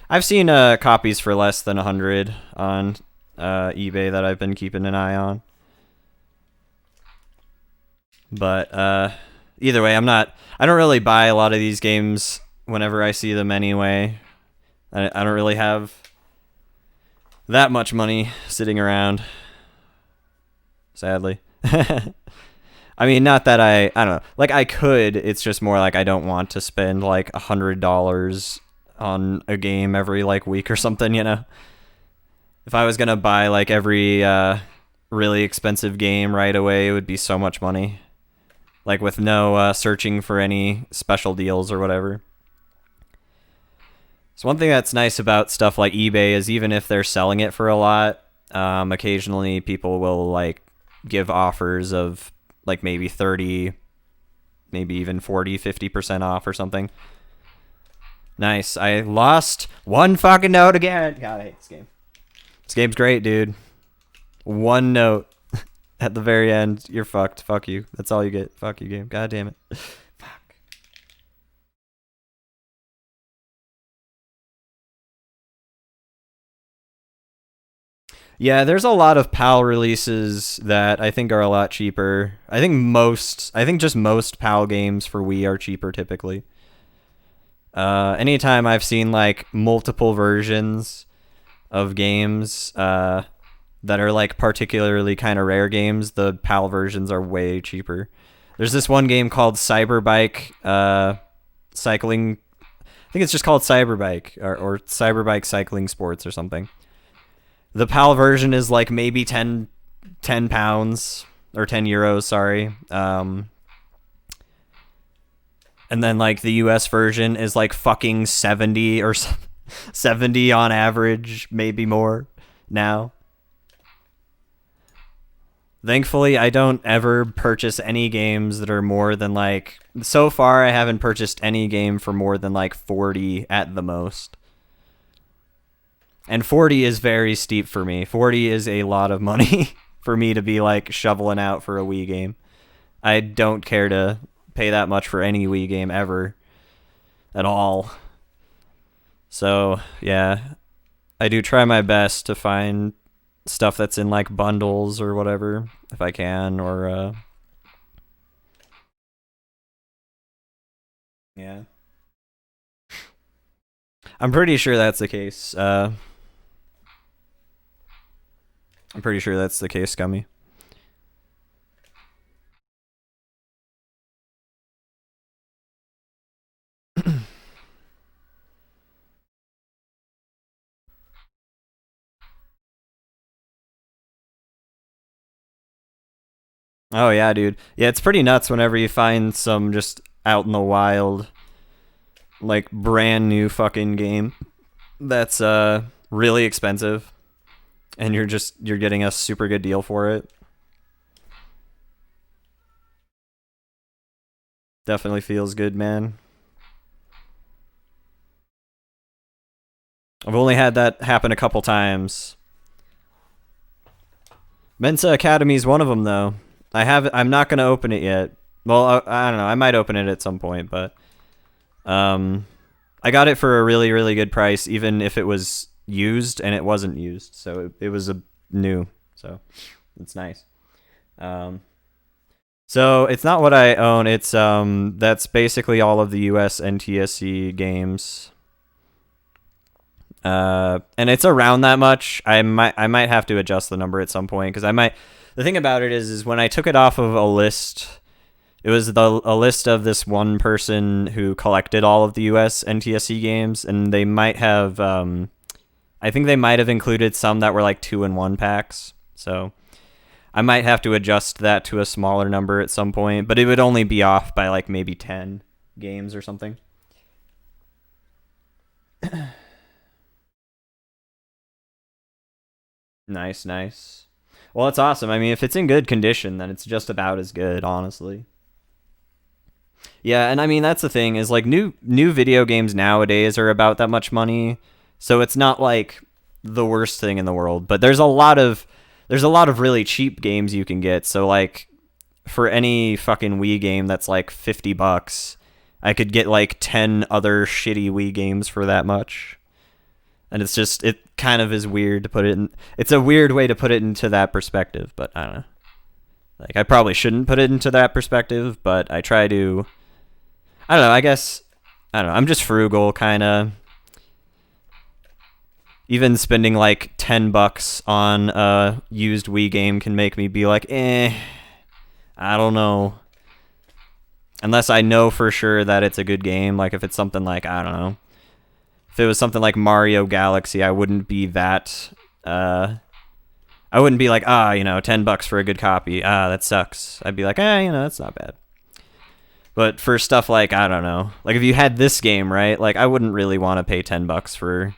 I've seen copies for less than 100 on eBay that I've been keeping an eye on. But either way, I don't really buy a lot of these games whenever I see them anyway. I don't really have that much money sitting around, sadly. I mean, not that I don't know. Like, I could. It's just more like I don't want to spend like $100 on a game every like week or something, you know? If I was gonna buy like every really expensive game right away, it would be so much money. Like with no searching for any special deals or whatever. So one thing that's nice about stuff like eBay is even if they're selling it for a lot, occasionally people will like give offers of like maybe 30, maybe even 40, 50% off or something. Nice. I lost one fucking note again. God, I hate this game. This game's great, dude. One note at the very end. You're fucked. Fuck you. That's all you get. Fuck you, game. God damn it. Fuck. Yeah, there's a lot of PAL releases that I think are a lot cheaper. I think just most PAL games for Wii are cheaper typically. Anytime I've seen like multiple versions of games that are like particularly kind of rare games, the PAL versions are way cheaper. There's this one game called Cyberbike Cycling. I think it's just called Cyberbike or Cyberbike Cycling Sports or something. The PAL version is like maybe 10 pounds or 10 euros, sorry. And then like the US version is like fucking 70 or 70 on average, maybe more now. Thankfully, I don't ever purchase any games that are more than like... So far, I haven't purchased any game for more than like 40 at the most. And 40 is very steep for me. 40 is a lot of money for me to be like shoveling out for a Wii game. I don't care to pay that much for any Wii game ever. At all. So, yeah. I do try my best to find stuff that's in like bundles or whatever, if I can, or yeah. I'm pretty sure that's the case. I'm pretty sure that's the case, Scummy. Oh yeah, dude. Yeah, it's pretty nuts whenever you find some just out in the wild, like brand new fucking game that's really expensive, and you're getting a super good deal for it. Definitely feels good, man. I've only had that happen a couple times. Mensa Academy is one of them, though. I'm not gonna open it yet. Well, I don't know. I might open it at some point, but I got it for a really, really good price, even if it was used, and it wasn't used, so it was a new. So it's nice. So it's not what I own. It's that's basically all of the US NTSC games. And it's around that much. I might have to adjust the number at some point because I might. The thing about it is when I took it off of a list, it was a list of this one person who collected all of the US NTSC games, and they might have. I think they might have included some that were like 2-in-1 packs. So I might have to adjust that to a smaller number at some point, but it would only be off by like maybe 10 games or something. Nice, nice. Well, it's awesome. I mean, if it's in good condition, then it's just about as good, honestly. Yeah, and I mean that's the thing is like new video games nowadays are about that much money, so it's not like the worst thing in the world. But there's a lot of really cheap games you can get. So like for any fucking Wii game that's like $50, I could get like 10 other shitty Wii games for that much. And it's just, it kind of is weird to put it in. It's a weird way to put it into that perspective, but I don't know. Like, I probably shouldn't put it into that perspective, but I try to. I don't know, I guess. I don't know. I'm just frugal, kind of. Even spending like $10 on a used Wii game can make me be like, I don't know. Unless I know for sure that it's a good game. Like if it's something like, I don't know. If it was something like Mario Galaxy, I wouldn't be that. I wouldn't be like, $10 for a good copy. That sucks. I'd be like, that's not bad. But for stuff like, I don't know, like if you had this game, right? Like I wouldn't really want to pay $10 for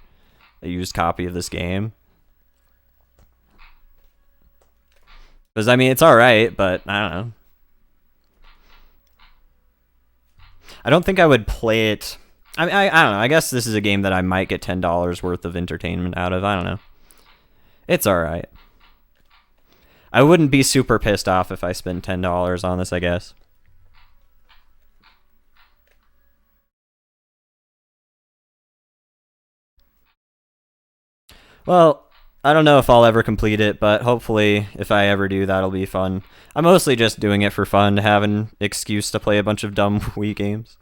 a used copy of this game. Because I mean, it's all right, but I don't know. I don't think I would play it. I don't know. I guess this is a game that I might get $10 worth of entertainment out of. I don't know. It's all right. I wouldn't be super pissed off if I spent $10 on this, I guess. Well, I don't know if I'll ever complete it, but hopefully, if I ever do, that'll be fun. I'm mostly just doing it for fun, to have an excuse to play a bunch of dumb Wii games.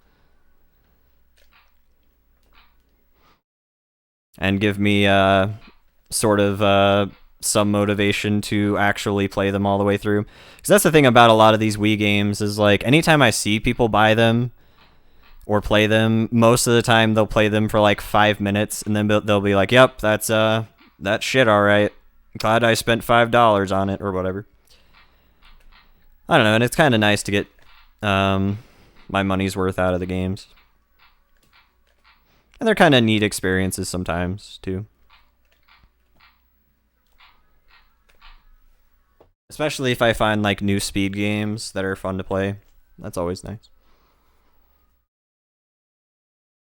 And give me sort of some motivation to actually play them all the way through. Because that's the thing about a lot of these Wii games is like anytime I see people buy them or play them, most of the time they'll play them for like 5 minutes and then they'll be like, "Yep, that's that shit, all right. Glad I spent $5 on it or whatever." I don't know, and it's kind of nice to get my money's worth out of the games. And they're kind of neat experiences sometimes, too. Especially if I find, like, new speed games that are fun to play. That's always nice.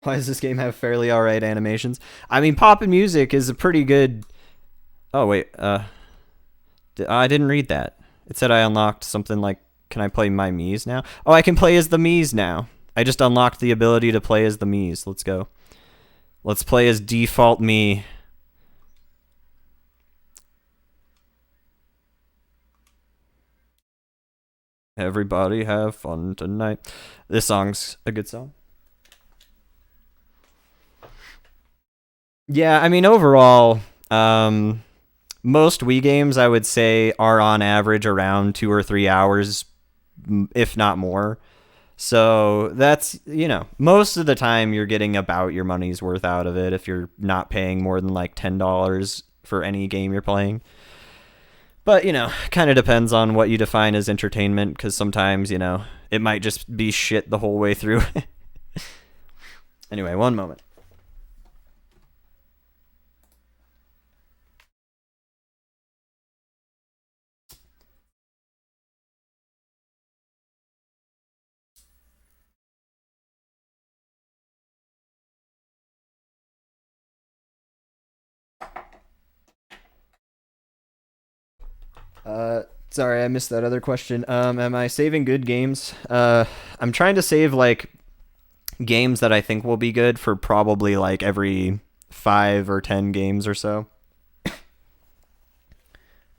Why does this game have fairly alright animations? I mean, Poppin' Music is a pretty good... Oh, wait. I didn't read that. It said I unlocked something like, can I play my Miis now? Oh, I can play as the Miis now. I just unlocked the ability to play as the Miis. Let's go. Let's play as default Mii. Everybody have fun tonight. This song's a good song. Yeah, I mean, overall, most Wii games, I would say, are on average around 2 or 3 hours, if not more. So that's, most of the time you're getting about your money's worth out of it if you're not paying more than like $10 for any game you're playing. But, kind of depends on what you define as entertainment, because sometimes, it might just be shit the whole way through. Anyway, one moment. Sorry, I missed that other question. Am I saving good games? I'm trying to save like games that I think will be good for probably like every 5 or 10 games or so.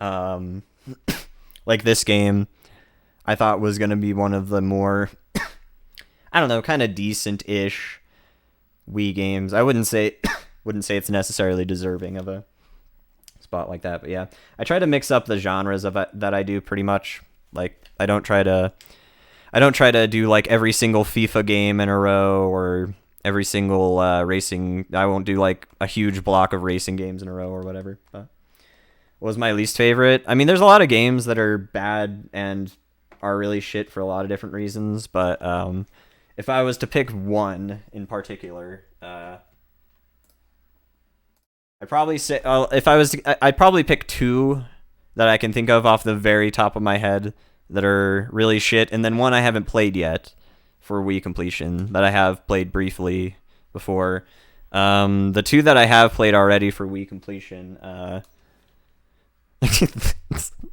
Like this game, I thought was gonna be one of the more, I don't know, kind of decent-ish Wii games. I wouldn't say it's necessarily deserving of a spot like that, but yeah, I try to mix up the genres of it that I do pretty much. Like I don't try to do like every single FIFA game in a row or every single racing. I won't do like a huge block of racing games in a row or whatever. Was my least favorite. I mean, there's a lot of games that are bad and are really shit for a lot of different reasons, but if I was to pick one in particular, I'd probably say I'd probably pick two that I can think of off the very top of my head that are really shit, and then one I haven't played yet for Wii completion that I have played briefly before. The two that I have played already for Wii completion, the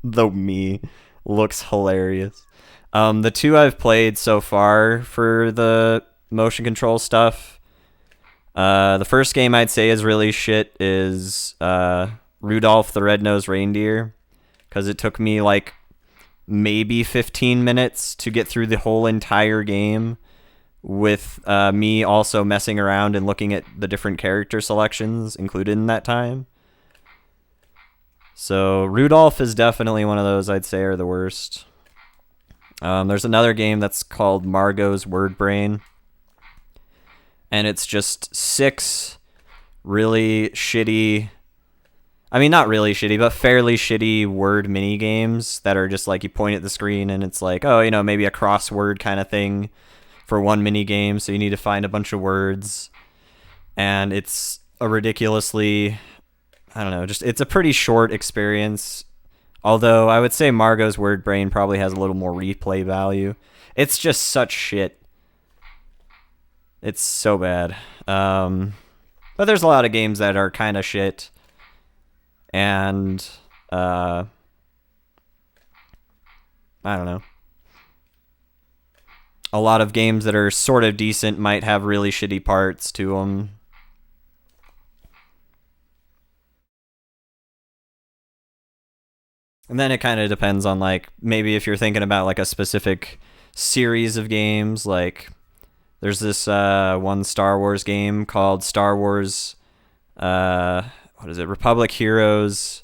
Mii looks hilarious. The two I've played so far for the motion control stuff, the first game I'd say is really shit is Rudolph the Red-Nosed Reindeer, because it took me like maybe 15 minutes to get through the whole entire game with me also messing around and looking at the different character selections included in that time. So Rudolph is definitely one of those I'd say are the worst. There's another game that's called Margot's Word Brain, and it's just 6 really shitty, I mean, not really shitty, but fairly shitty word mini games that are just like you point at the screen and it's like, oh, maybe a crossword kind of thing for one mini game. So you need to find a bunch of words, and it's a ridiculously, I don't know, just it's a pretty short experience. Although I would say Margot's Word Brain probably has a little more replay value. It's just such shit. It's so bad. But there's a lot of games that are kind of shit. And I don't know. A lot of games that are sort of decent might have really shitty parts to them. And then it kind of depends on, like, maybe if you're thinking about like a specific series of games, like there's this one Star Wars game called Star Wars what is it? Republic Heroes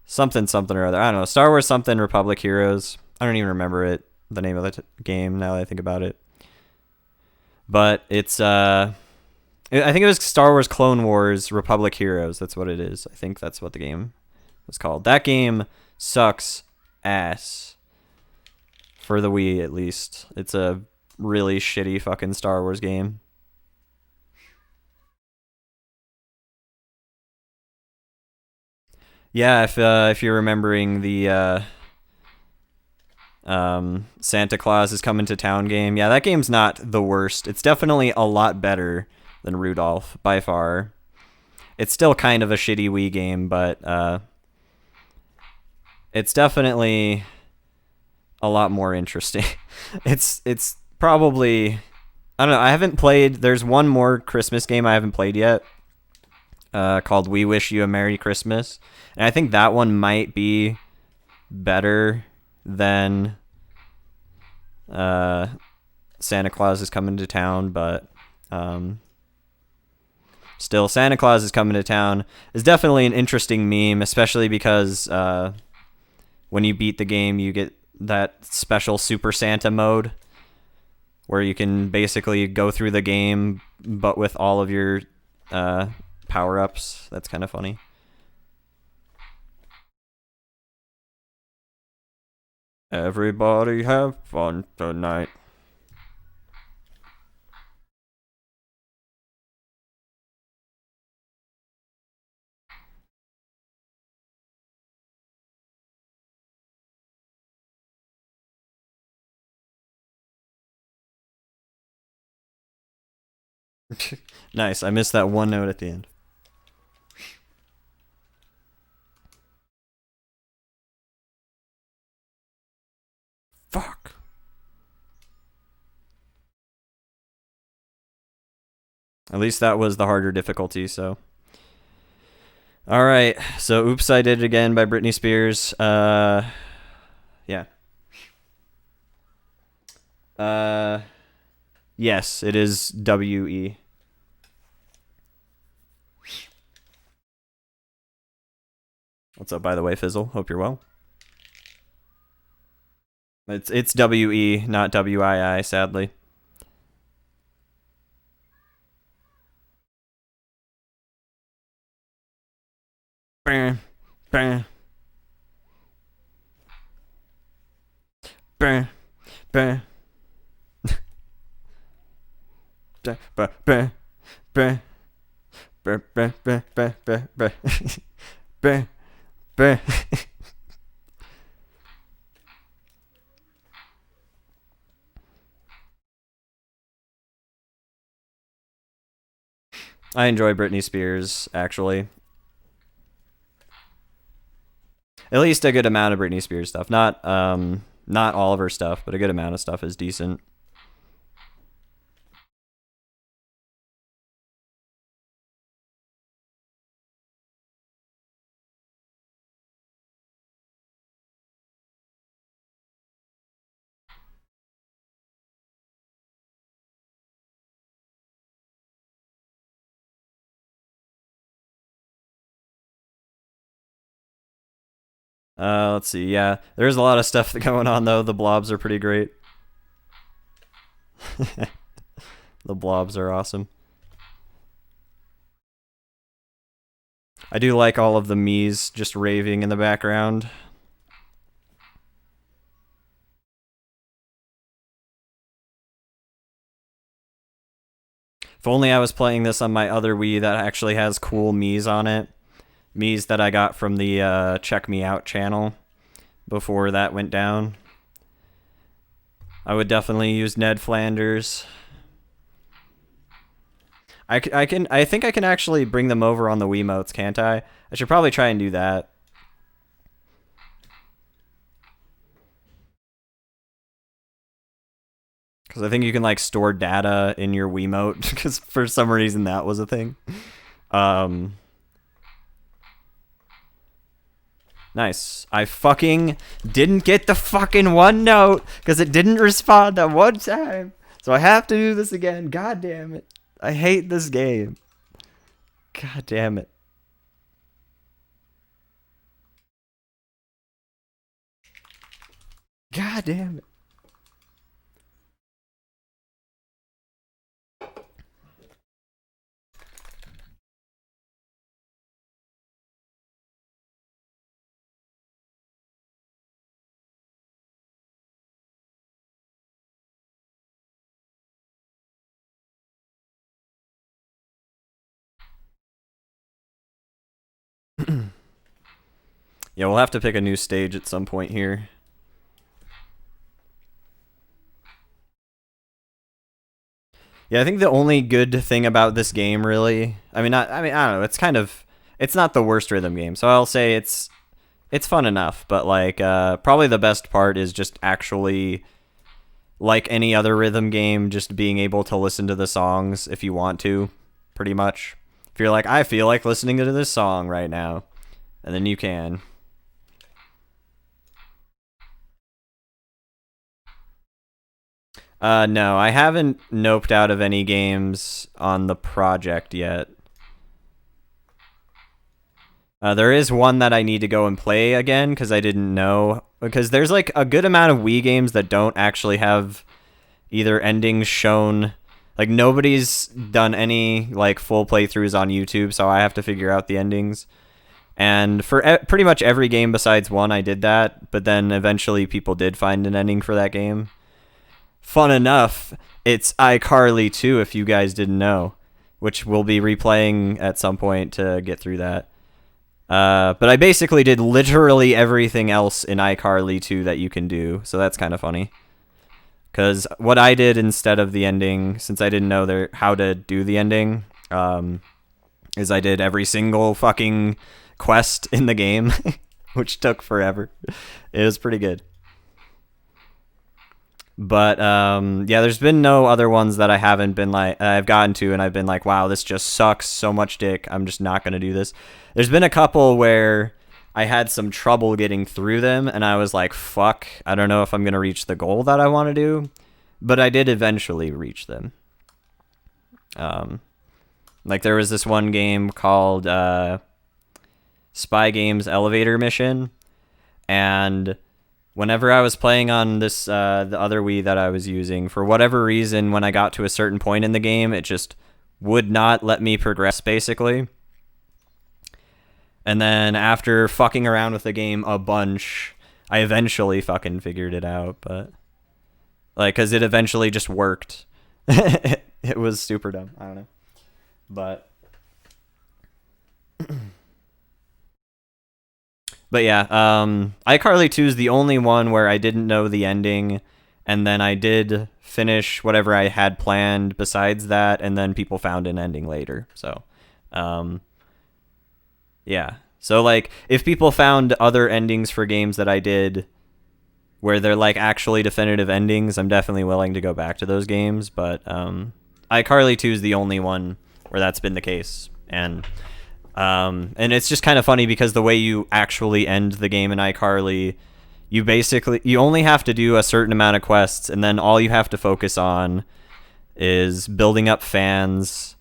something or other. I don't know. Star Wars something Republic Heroes. I don't even remember the name of the game now that I think about it. But it's I think it was Star Wars Clone Wars Republic Heroes. That's what it is. I think that's what the game was called. That game sucks ass. For the Wii, at least. It's a really shitty fucking Star Wars game. Yeah, if you're remembering the Santa Claus is Coming to Town game, yeah, that game's not the worst. It's definitely a lot better than Rudolph by far. It's still kind of a shitty Wii game, but it's definitely a lot more interesting. It's probably, I don't know. I haven't played. There's one more Christmas game I haven't played yet, called We Wish You a Merry Christmas, and I think that one might be better than Santa Claus is Coming to Town, but still, Santa Claus is Coming to Town is definitely an interesting meme, especially because when you beat the game, you get that special Super Santa mode where you can basically go through the game but with all of your power-ups. That's kind of funny. Everybody have fun tonight. Nice. I missed that one note at the end. Fuck. At least that was the harder difficulty, so. Alright, so Oops, I Did It Again by Britney Spears. Yeah. Yes, it is W-E. What's up, by the way, Fizzle? Hope you're well. It's W-E, not W-I-I, sadly. Bah, bah. Bah, bah. Bah, bah, bah, bah. Bah, bah, bah, bah, bah, bah. Bah, bah. I enjoy Britney Spears, actually. At least a good amount of Britney Spears stuff. Not all of her stuff, but a good amount of stuff is decent. Let's see. Yeah, there's a lot of stuff going on though. The blobs are pretty great. The blobs are awesome. I do like all of the Miis just raving in the background. If only I was playing this on my other Wii that actually has cool Miis on it. Miis that I got from the Check Me Out channel before that went down. I would definitely use Ned Flanders. I think I can actually bring them over on the Wiimotes, can't I? I should probably try and do that. Because I think you can like store data in your Wiimote, because for some reason that was a thing. Nice. I fucking didn't get the fucking one note because it didn't respond that one time. So I have to do this again. God damn it. I hate this game. God damn it. God damn it. Yeah, we'll have to pick a new stage at some point here. Yeah, I think the only good thing about this game, really, I mean, I don't know. It's not the worst rhythm game. So I'll say it's fun enough. But like, probably the best part is just actually, like any other rhythm game, just being able to listen to the songs if you want to, pretty much. If you're like, I feel like listening to this song right now, and then you can. No, I haven't noped out of any games on the project yet. There is one that I need to go and play again because I didn't know. Because there's like a good amount of Wii games that don't actually have either endings shown. Like nobody's done any like full playthroughs on YouTube, so I have to figure out the endings. And for pretty much every game besides one, I did that. But then eventually people did find an ending for that game. Fun enough, it's iCarly 2 if you guys didn't know, which we'll be replaying at some point to get through that. But I basically did literally everything else in iCarly 2 that you can do, so that's kind of funny. Because what I did instead of the ending, since I didn't know how to do the ending, is I did every single fucking quest in the game, which took forever. It was pretty good. But yeah, there's been no other ones that I haven't been like I've gotten to and I've been like, wow, this just sucks so much dick. I'm just not gonna do this. There's been a couple where I had some trouble getting through them and I was like, fuck, I don't know if I'm gonna reach the goal that I want to do, but I did eventually reach them. Like there was this one game called Spy Games Elevator Mission, and whenever I was playing on this the other Wii that I was using, for whatever reason, when I got to a certain point in the game, it just would not let me progress, basically. And then after fucking around with the game a bunch, I eventually fucking figured it out, but like, because it eventually just worked. It was super dumb. I don't know. But But yeah, iCarly 2 is the only one where I didn't know the ending, and then I did finish whatever I had planned besides that, and then people found an ending later. So, yeah. So, like, if people found other endings for games that I did where they're, like, actually definitive endings, I'm definitely willing to go back to those games, but iCarly 2 is the only one where that's been the case, and it's just kind of funny because the way you actually end the game in iCarly, you only have to do a certain amount of quests, and then all you have to focus on is building up fans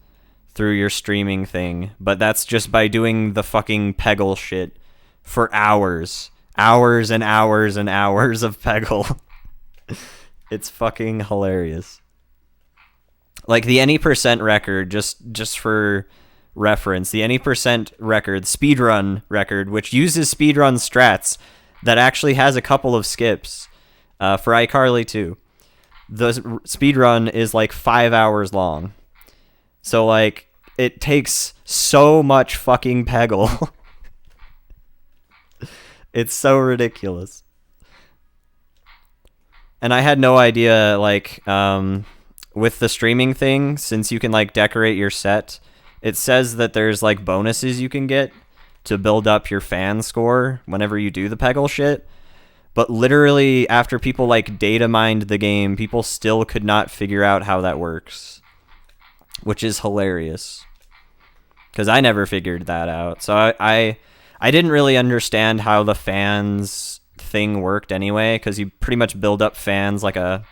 through your streaming thing. But that's just by doing the fucking Peggle shit for hours hours and hours and hours of Peggle. It's fucking hilarious. Like the any percent record, just for reference, the any percent record, speedrun record, which uses speedrun strats, that actually has a couple of skips for iCarly too. The speedrun is like 5 hours long. So like it takes so much fucking Peggle. It's so ridiculous. And I had no idea, like, with the streaming thing, since you can like decorate your set, it says that there's like bonuses you can get to build up your fan score whenever you do the Peggle shit. But literally, after people like data mined the game, people still could not figure out how that works, which is hilarious. Because I never figured that out. So I didn't really understand how the fans thing worked anyway, because you pretty much build up fans like a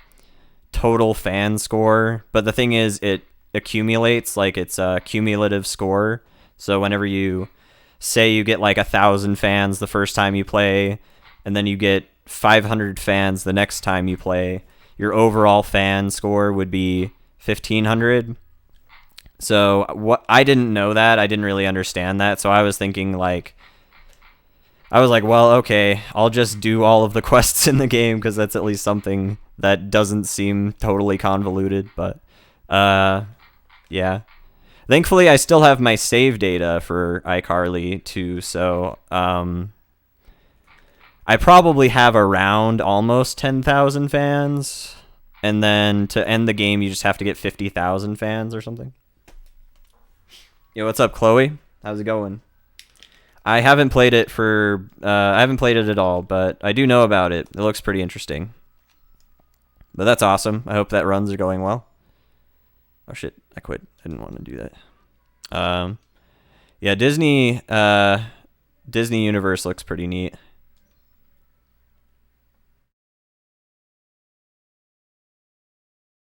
total fan score. But the thing is, it accumulates, like it's a cumulative score. So whenever you say you get like 1,000 fans the first time you play, and then you get 500 fans the next time you play, your overall fan score would be 1,500. So what, I didn't know that. I didn't really understand that. So I was thinking like, I was like, well, okay, I'll just do all of the quests in the game because that's at least something that doesn't seem totally convoluted. But yeah. Thankfully, I still have my save data for iCarly too, so I probably have around almost 10,000 fans, and then to end the game, you just have to get 50,000 fans or something. Yo, what's up, Chloe? How's it going? I haven't played it I haven't played it at all, but I do know about it. It looks pretty interesting. But that's awesome. I hope that runs are going well. Oh shit, I quit. I didn't want to do that. Yeah, Disney Universe looks pretty neat.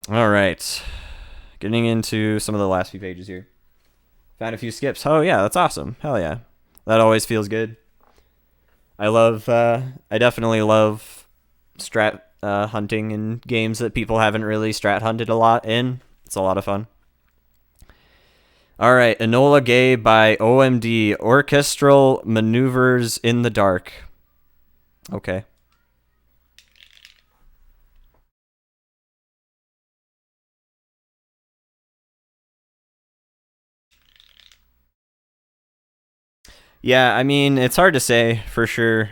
All right. Getting into some of the last few pages here. Found a few skips. Oh yeah, that's awesome. Hell yeah. That always feels good. I definitely love strat hunting in games that people haven't really strat hunted a lot in. It's a lot of fun. All right, Enola Gay by OMD, Orchestral Maneuvers in the Dark. Okay. Yeah, I mean, it's hard to say for sure.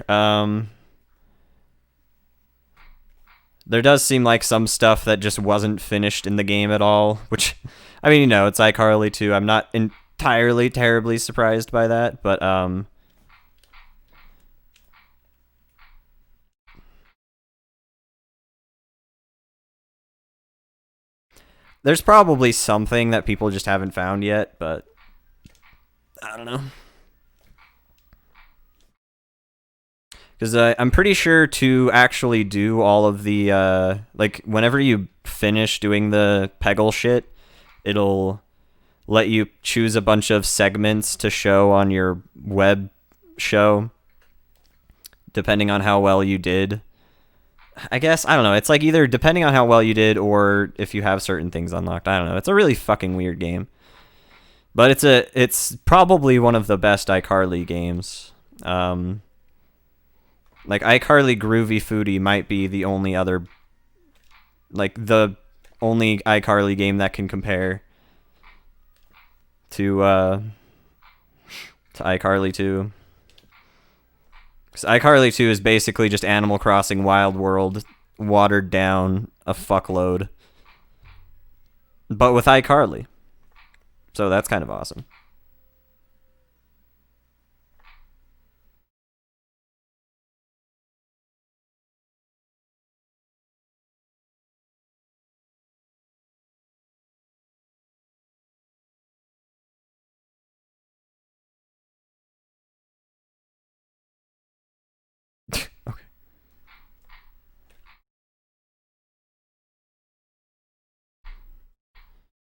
There does seem like some stuff that just wasn't finished in the game at all, which, I mean, it's iCarly too. I'm not entirely terribly surprised by that, but there's probably something that people just haven't found yet, but I don't know. Because I'm pretty sure to actually do all of the, like, whenever you finish doing the Peggle shit, it'll let you choose a bunch of segments to show on your web show, depending on how well you did. I guess, I don't know. It's like either depending on how well you did or if you have certain things unlocked. I don't know. It's a really fucking weird game. But it's probably one of the best iCarly games. Like iCarly Groovy Foodie might be the only other, like the only iCarly game that can compare to iCarly 2. Because iCarly 2 is basically just Animal Crossing Wild World watered down a fuckload, but with iCarly. So that's kind of awesome. Okay.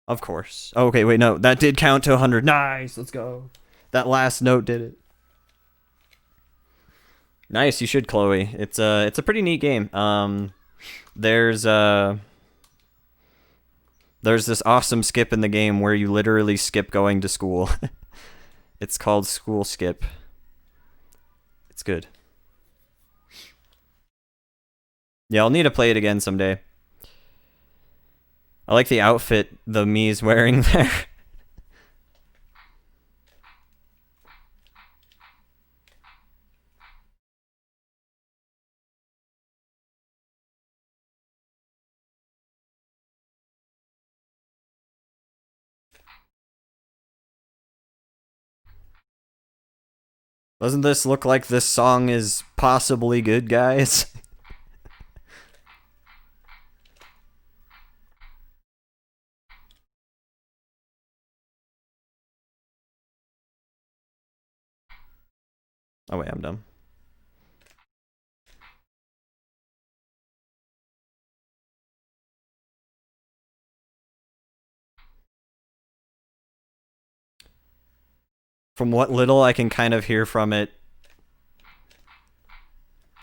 Of course. Oh, okay, wait, no. That did count to 100. Nice, let's go. That last note did it. Nice, you should, Chloe. It's a pretty neat game. There's there's this awesome skip in the game where you literally skip going to school. It's called School Skip. It's good. Yeah, I'll need to play it again someday. I like the outfit the Mii's wearing there. Doesn't this look like this song is possibly good, guys? Oh wait, I'm dumb. From what little I can kind of hear from it,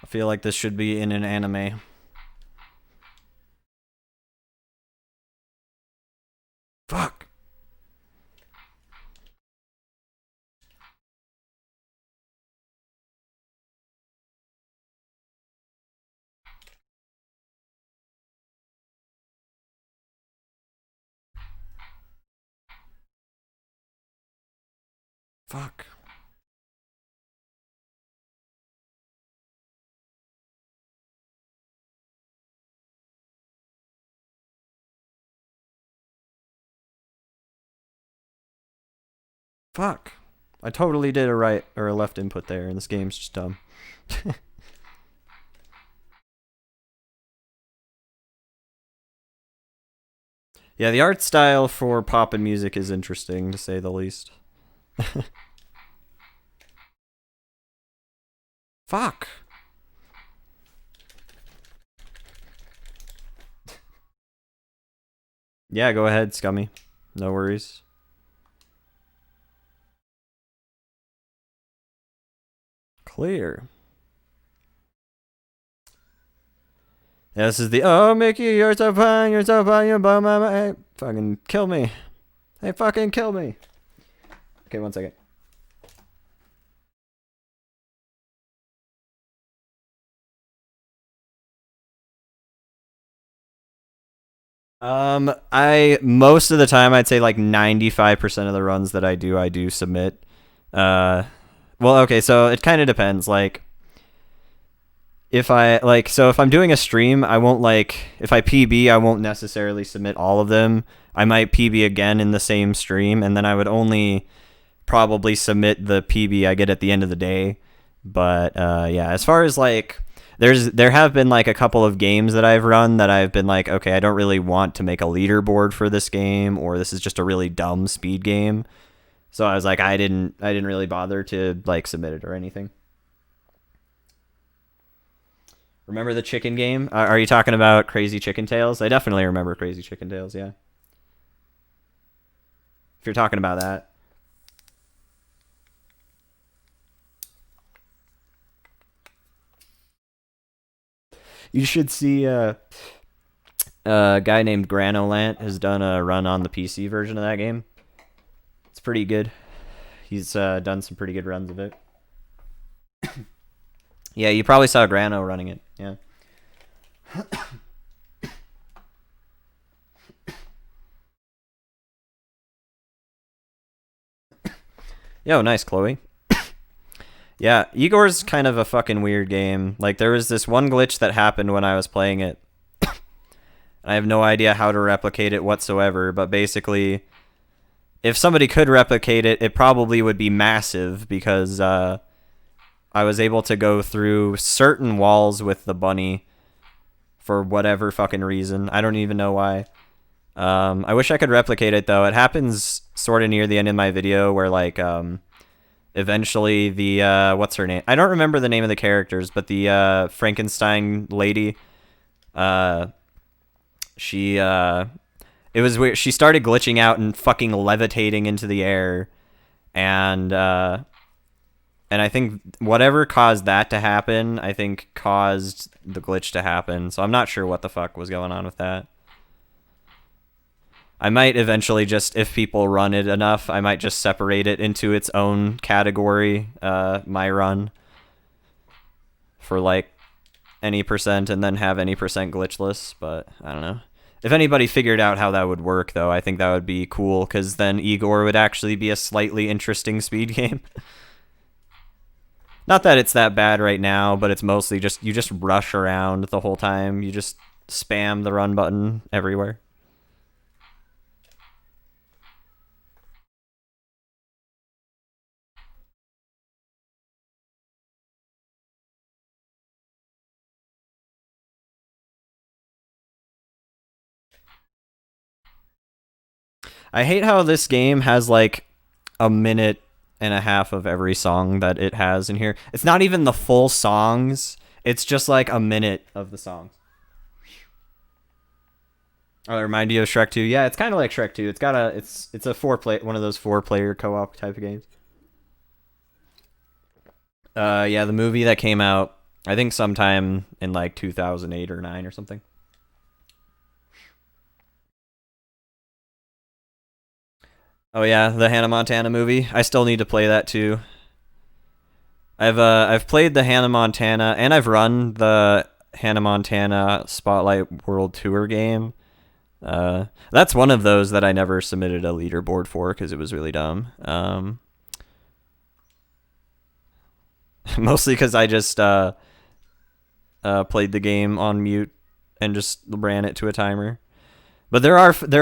I feel like this should be in an anime. Fuck. Fuck. Fuck. I totally did a right or a left input there, and this game's just dumb. Yeah, the art style for pop and music is interesting, to say the least. Fuck. Yeah, go ahead, Scummy. No worries. Clear. Yeah, this is the oh Mickey, you're so fine, you bum, hey, fucking kill me. Hey, fucking kill me. Okay, 1 second. I most of the time I'd say like 95% of the runs that I do submit. Well, okay, so it kind of depends. Like, if I'm doing a stream, I won't if I PB, I won't necessarily submit all of them. I might PB again in the same stream, and then I would only probably submit the PB I get at the end of the day. But yeah, as far as like there have been like a couple of games that I've run that I've been like, okay, I don't really want to make a leaderboard for this game, or this is just a really dumb speed game. So I was like, I didn't really bother to like submit it or anything. Remember the chicken game? Are you talking about Crazy Chicken Tales? I definitely remember Crazy Chicken Tales, yeah. If you're talking about that. You should see a guy named Granolant has done a run on the PC version of that game. It's pretty good. He's done some pretty good runs of it. Yeah, you probably saw Grano running it. Yeah. Yo, nice, Chloe. Yeah, Igor's kind of a fucking weird game. Like, there was this one glitch that happened when I was playing it. I have no idea how to replicate it whatsoever, but basically, if somebody could replicate it, it probably would be massive, because I was able to go through certain walls with the bunny for whatever fucking reason. I don't even know why. I wish I could replicate it, though. It happens sort of near the end of my video where, like, eventually the, what's her name? I don't remember the name of the characters, but the Frankenstein lady, she, it was weird. She started glitching out and fucking levitating into the air, and And I think whatever caused that to happen, I think caused the glitch to happen. So I'm not sure what the fuck was going on with that. I might eventually just, if people run it enough, I might just separate it into its own category, my run, for like any percent, and then have any percent glitchless, but I don't know. If anybody figured out how that would work, though, I think that would be cool, because then Igor would actually be a slightly interesting speed game. Not that it's that bad right now, but it's mostly just, you just rush around the whole time. You just spam the run button everywhere. I hate how this game has like a minute and a half of every song that it has in here. It's not even the full songs. It's just like a minute of the songs. Oh, it remind you of Shrek 2? Yeah, it's kind of like Shrek 2. It's got a it's a one of those 4-player co-op type of games. Yeah, the movie that came out, I think sometime in like 2008 or 9 or something. Oh yeah, the Hannah Montana movie. I still need to play that too. I've played the Hannah Montana, and I've run the Hannah Montana Spotlight World Tour game. That's one of those that I never submitted a leaderboard for because it was really dumb. Mostly because I just played the game on mute and just ran it to a timer. But there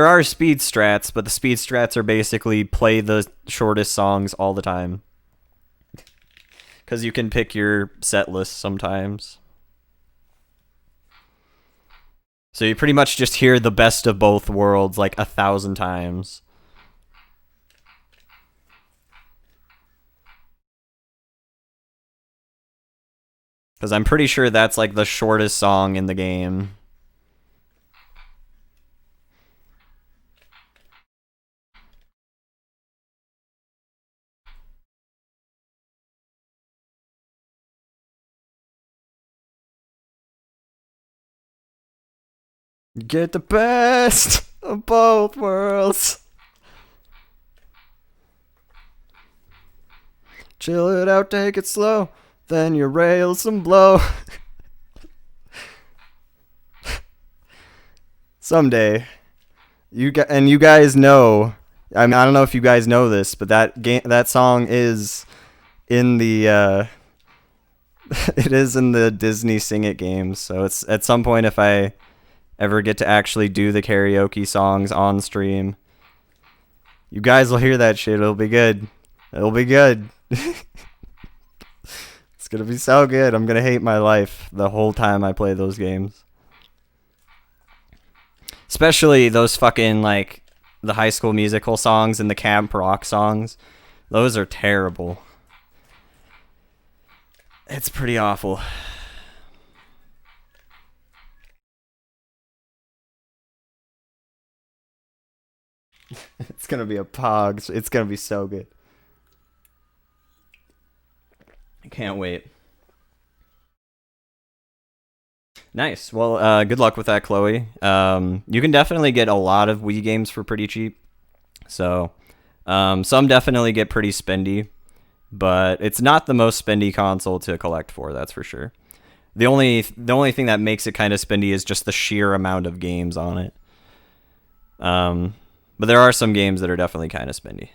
are speed strats, but the speed strats are basically play the shortest songs all the time. Because you can pick your set list sometimes. So you pretty much just hear the best of both worlds like 1,000 times. Because I'm pretty sure that's like the shortest song in the game. Get the best of both worlds. Chill it out, take it slow. Then your rails some blow. Someday, you guys know. I mean, I don't know if you guys know this, but that song is in the it is in the Disney Sing It games. So it's at some point, if I ever get to actually do the karaoke songs on stream, you guys will hear that shit. It'll be good. It'll be good. It's gonna be so good. I'm gonna hate my life the whole time I play those games. Especially those fucking like the High School Musical songs and the Camp Rock songs. Those are terrible. It's pretty awful. It's gonna be a pog. It's gonna be so good. I can't wait. Nice. Well, good luck with that, Chloe. You can definitely get a lot of Wii games for pretty cheap. So, some definitely get pretty spendy, but it's not the most spendy console to collect for. That's for sure. The only thing that makes it kind of spendy is just the sheer amount of games on it. But there are some games that are definitely kind of spendy.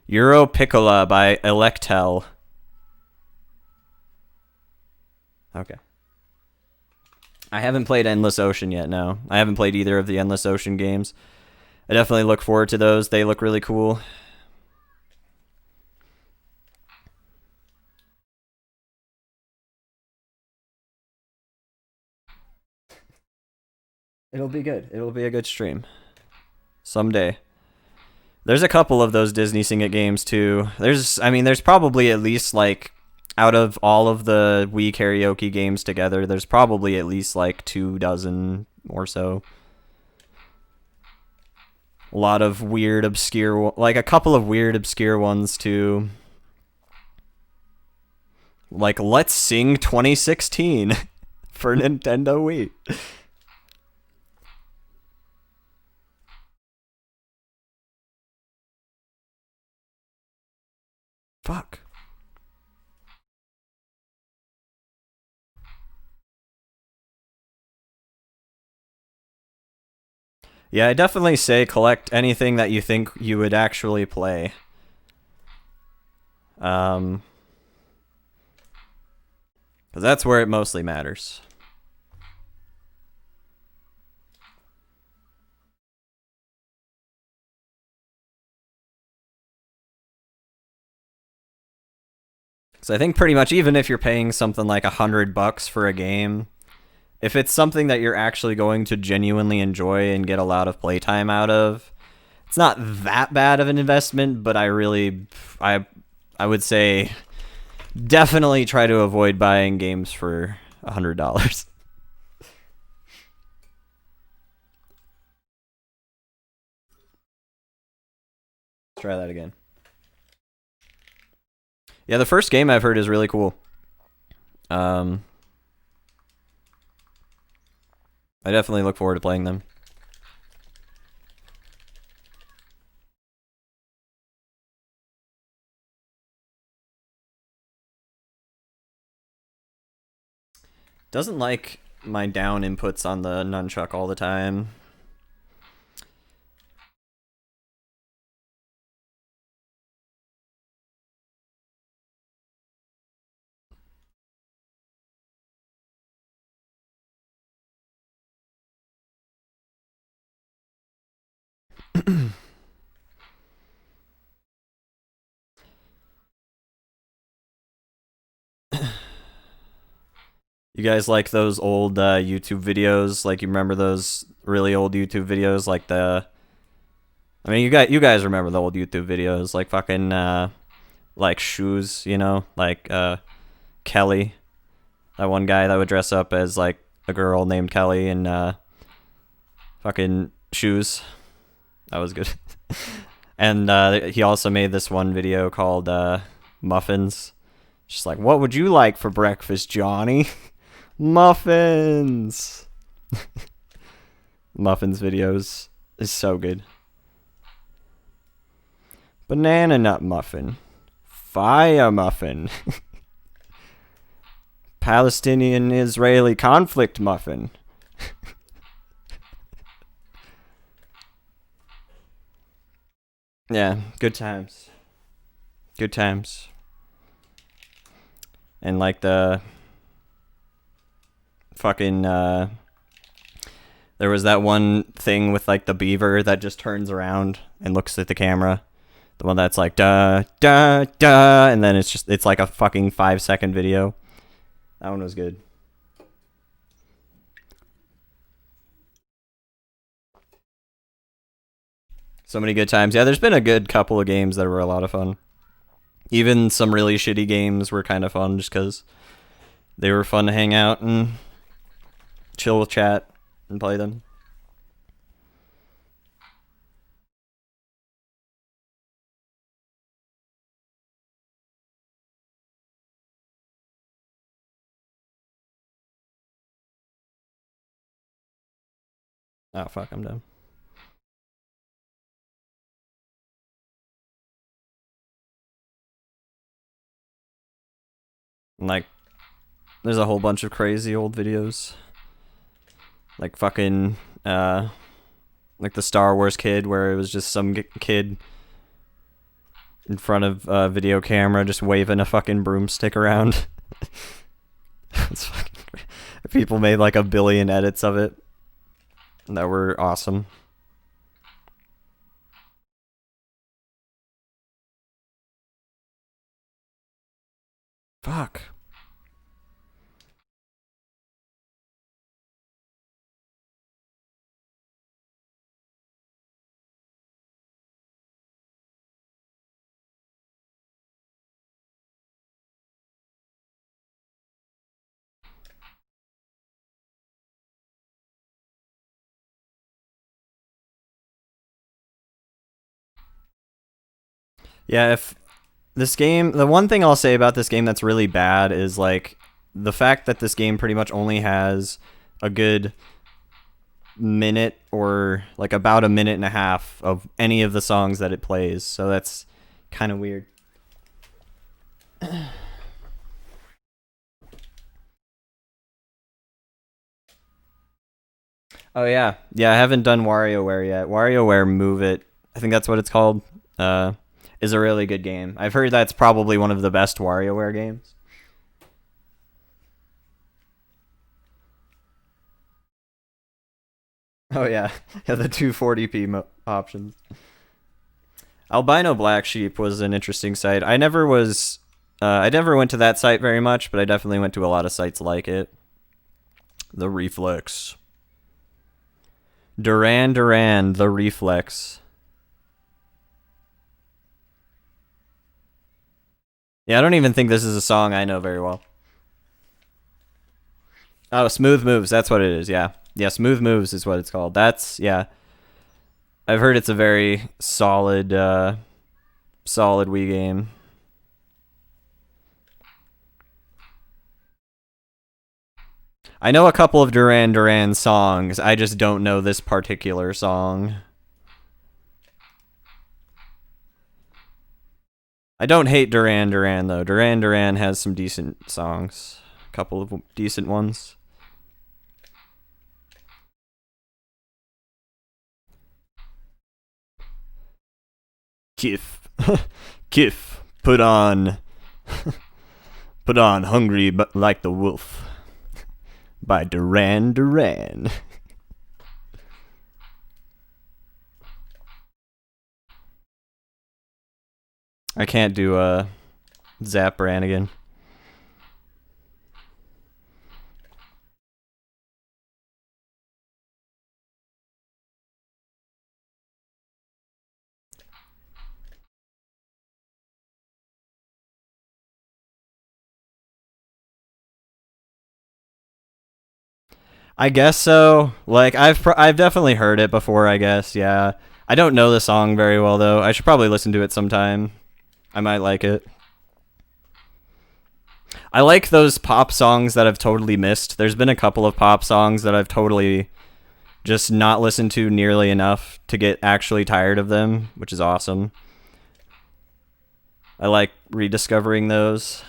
Euro Piccola by Electel. Okay. I haven't played Endless Ocean yet, no. I haven't played either of the Endless Ocean games. I definitely look forward to those. They look really cool. It'll be good. It'll be a good stream. Someday. There's a couple of those Disney Sing It games too. There's probably at least like out of all of the Wii karaoke games together, there's probably at least like 24 or so. A lot of weird, obscure, like a couple of weird, obscure ones too. Like, let's sing 2016 for Nintendo Wii. Fuck. Yeah, I definitely say collect anything that you think you would actually play. Because that's where it mostly matters. So I think pretty much even if you're paying something like $100 for a game, if it's something that you're actually going to genuinely enjoy and get a lot of playtime out of, it's not that bad of an investment. But I would say definitely try to avoid buying games for $100. Try that again. Yeah, the first game I've heard is really cool. I definitely look forward to playing them. Doesn't like my down inputs on the nunchuck all the time. You guys like those old YouTube videos? Like, you remember those really old YouTube videos? Like I mean, you guys remember the old YouTube videos? Like fucking like shoes, you know? Like Kelly, that one guy that would dress up as like a girl named Kelly and fucking shoes. That was good. And he also made this one video called Muffins. Just like, what would you like for breakfast, Johnny? Muffins. Muffins videos is so good. Banana nut muffin. Fire muffin. Palestinian Israeli conflict muffin. Yeah, good times. Good times. And like the fucking there was that one thing with like the beaver that just turns around and looks at the camera. The one that's like da da da, and then it's like a fucking 5-second video. That one was good. So many good times. Yeah, there's been a good couple of games that were a lot of fun. Even some really shitty games were kind of fun just because they were fun to hang out and chill with chat and play them. Oh, fuck, I'm done. And like, there's a whole bunch of crazy old videos. Like fucking, like the Star Wars kid, where it was just some kid in front of a video camera just waving a fucking broomstick around. It's fucking great. People made like 1 billion edits of it that were awesome. Fuck. Yeah, This game, the one thing I'll say about this game that's really bad is like the fact that this game pretty much only has a good minute or like about a minute and a half of any of the songs that it plays. So that's kind of weird. Oh yeah, yeah. I haven't done WarioWare yet. WarioWare Move It, I think that's what it's called. Uh, is a really good game. I've heard that's probably one of the best WarioWare games. Oh yeah, yeah. The 240p options. Albino Black Sheep was an interesting site. I never was. I never went to that site very much, but I definitely went to a lot of sites like it. The Reflex. Duran Duran, The Reflex. Yeah, I don't even think this is a song I know very well. Oh, Smooth Moves, that's what it is, yeah. Yeah, Smooth Moves is what it's called. That's, yeah. I've heard it's a very solid, solid Wii game. I know a couple of Duran Duran songs, I just don't know this particular song. I don't hate Duran Duran, though. Duran Duran has some decent songs. A couple of decent ones. Kif. Kif. Put on... Put on Hungry but Like the Wolf. By Duran Duran. I can't do Zap Brannigan. I guess so. Like I've definitely heard it before, I guess. Yeah. I don't know the song very well though. I should probably listen to it sometime. I might like it. I like those pop songs that I've totally missed. There's been a couple of pop songs that I've totally just not listened to nearly enough to get actually tired of them, which is awesome. I like rediscovering those.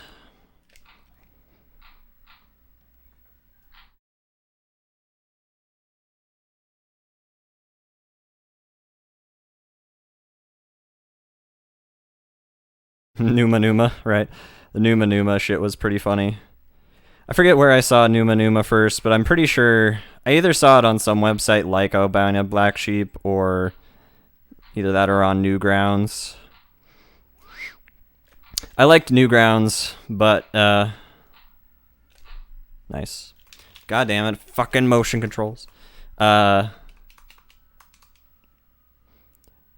Numa Numa, right? The Numa Numa shit was pretty funny. I forget where I saw Numa Numa first, but I'm pretty sure I either saw it on some website like Albino Black Sheep or either that or on Newgrounds. I liked Newgrounds, but nice. God damn it, fucking motion controls. Yeah,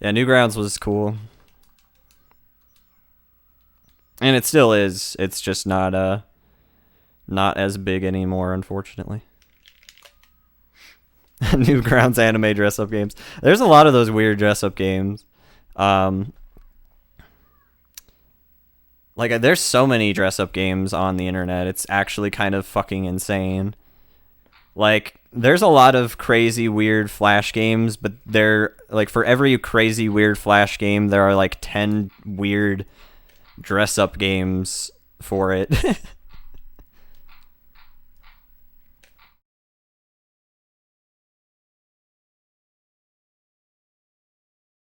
Newgrounds was cool. And it still is. It's just not as big anymore, unfortunately. Newgrounds anime dress up games. There's a lot of those weird dress up games. Like there's so many dress up games on the internet. It's actually kind of fucking insane. Like there's a lot of crazy weird flash games, but they're like for every crazy weird flash game there are like 10 weird dress up games for it.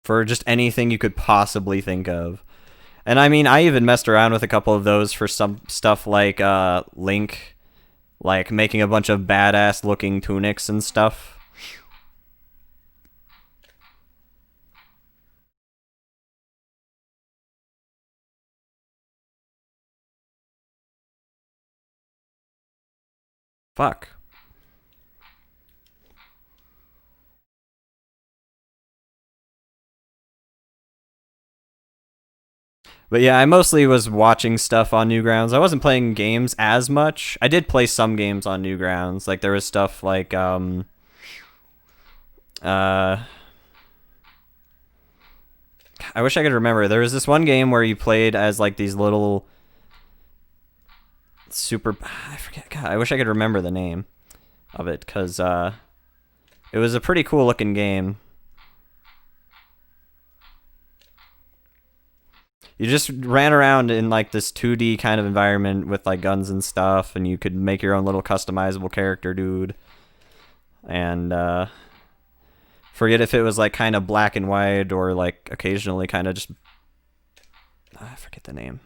For just anything you could possibly think of. And I mean, I even messed around with a couple of those for some stuff like Link, like making a bunch of badass looking tunics and stuff. Fuck. But yeah, I mostly was watching stuff on Newgrounds. I wasn't playing games as much. I did play some games on Newgrounds. Like there was stuff like uh I wish I could remember. There was this one game where you played as like these little super. I forget. God, I wish I could remember the name of it because it was a pretty cool looking game. You just ran around in like this 2D kind of environment with like guns and stuff, and you could make your own little customizable character, dude. And forget if it was like kind of black and white or like occasionally kind of just. I forget the name.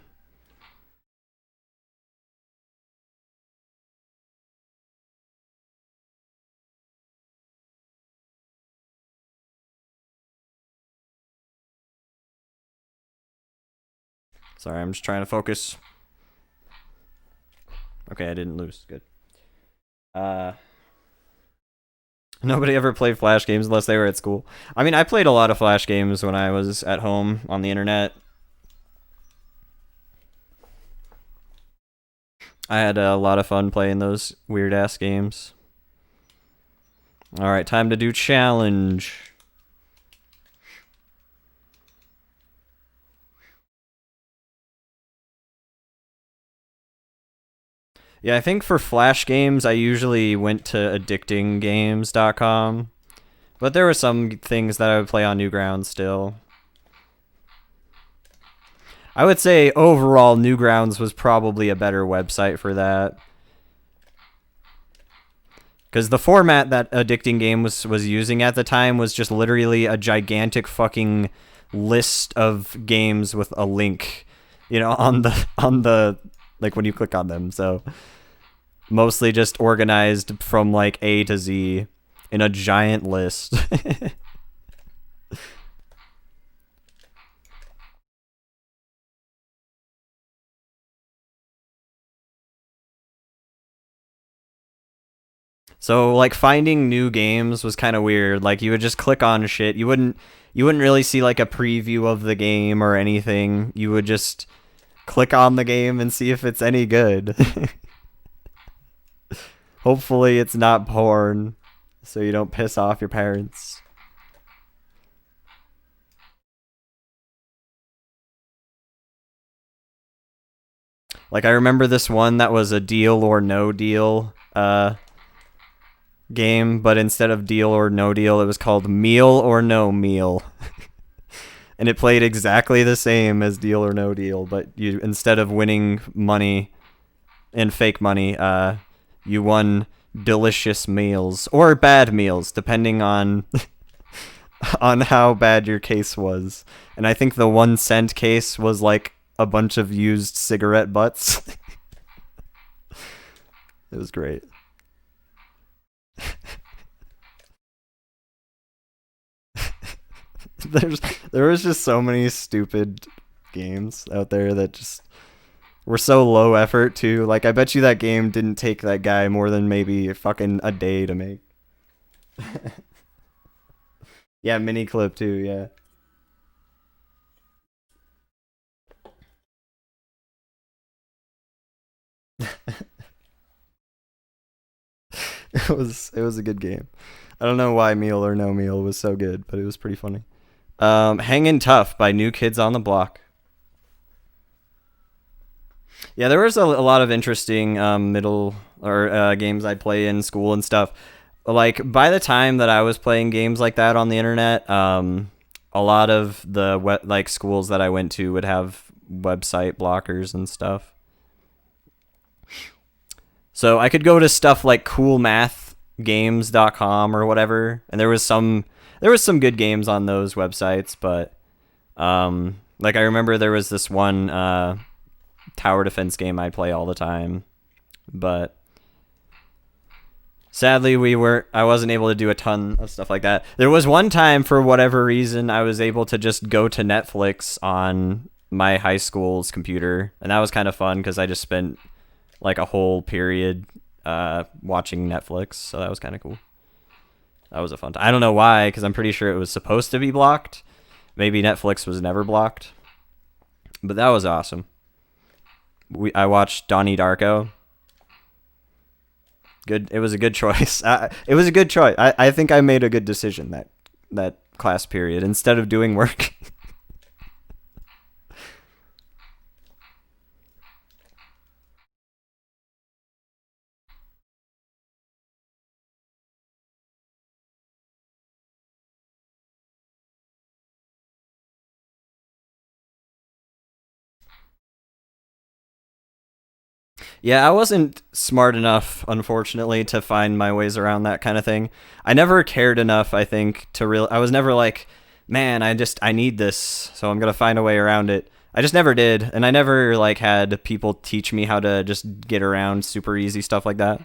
Sorry, I'm just trying to focus. Okay, I didn't lose. Good. Nobody ever played Flash games unless they were at school. I mean, I played a lot of Flash games when I was at home on the internet. I had a lot of fun playing those weird ass games. All right, time to do challenge. Yeah, I think for Flash games, I usually went to addictinggames.com. But there were some things that I would play on Newgrounds still. I would say overall, Newgrounds was probably a better website for that. Because the format that Addicting Game was using at the time was just literally a gigantic fucking list of games with a link, on the like when you click on them. So mostly just organized from like A to Z in a giant list. So like finding new games was kind of weird. Like you would just click on shit. You wouldn't really see like a preview of the game or anything. You would just click on the game and see if it's any good. Hopefully it's not porn so you don't piss off your parents. Like I remember this one that was a deal or no deal game, but instead of deal or no deal, it was called meal or no meal. And it played exactly the same as deal or no deal, but you instead of winning money and fake money, you won delicious meals or bad meals depending on on how bad your case was. And I think the 1 cent case was like a bunch of used cigarette butts. It was great. There was just so many stupid games out there that just were so low effort too. Like I bet you that game didn't take that guy more than maybe fucking a day to make. Yeah, mini clip too, yeah. It was a good game. I don't know why Meal or No Meal was so good, but it was pretty funny. Hangin' Tough by New Kids on the Block. Yeah, there was a lot of interesting middle or games I'd play in school and stuff. Like by the time that I was playing games like that on the internet, a lot of the like schools that I went to would have website blockers and stuff. So I could go to stuff like coolmathgames.com or whatever, and there was some good games on those websites, but like I remember there was this one tower defense game I play all the time, but sadly I wasn't able to do a ton of stuff like that. There was one time for whatever reason I was able to just go to Netflix on my high school's computer, and that was kind of fun because I just spent like a whole period watching Netflix, so that was kind of cool. That was a fun time. I don't know why, because I'm pretty sure it was supposed to be blocked. Maybe Netflix was never blocked, but that was awesome. I watched Donnie Darko. Good. It was a good choice. It was a good choice. I think I made a good decision that class period instead of doing work. Yeah, I wasn't smart enough, unfortunately, to find my ways around that kind of thing. I never cared enough, I think, to real. I was never like, man, I need this, so I'm gonna find a way around it. I just never did, and I never like had people teach me how to just get around super easy stuff like that.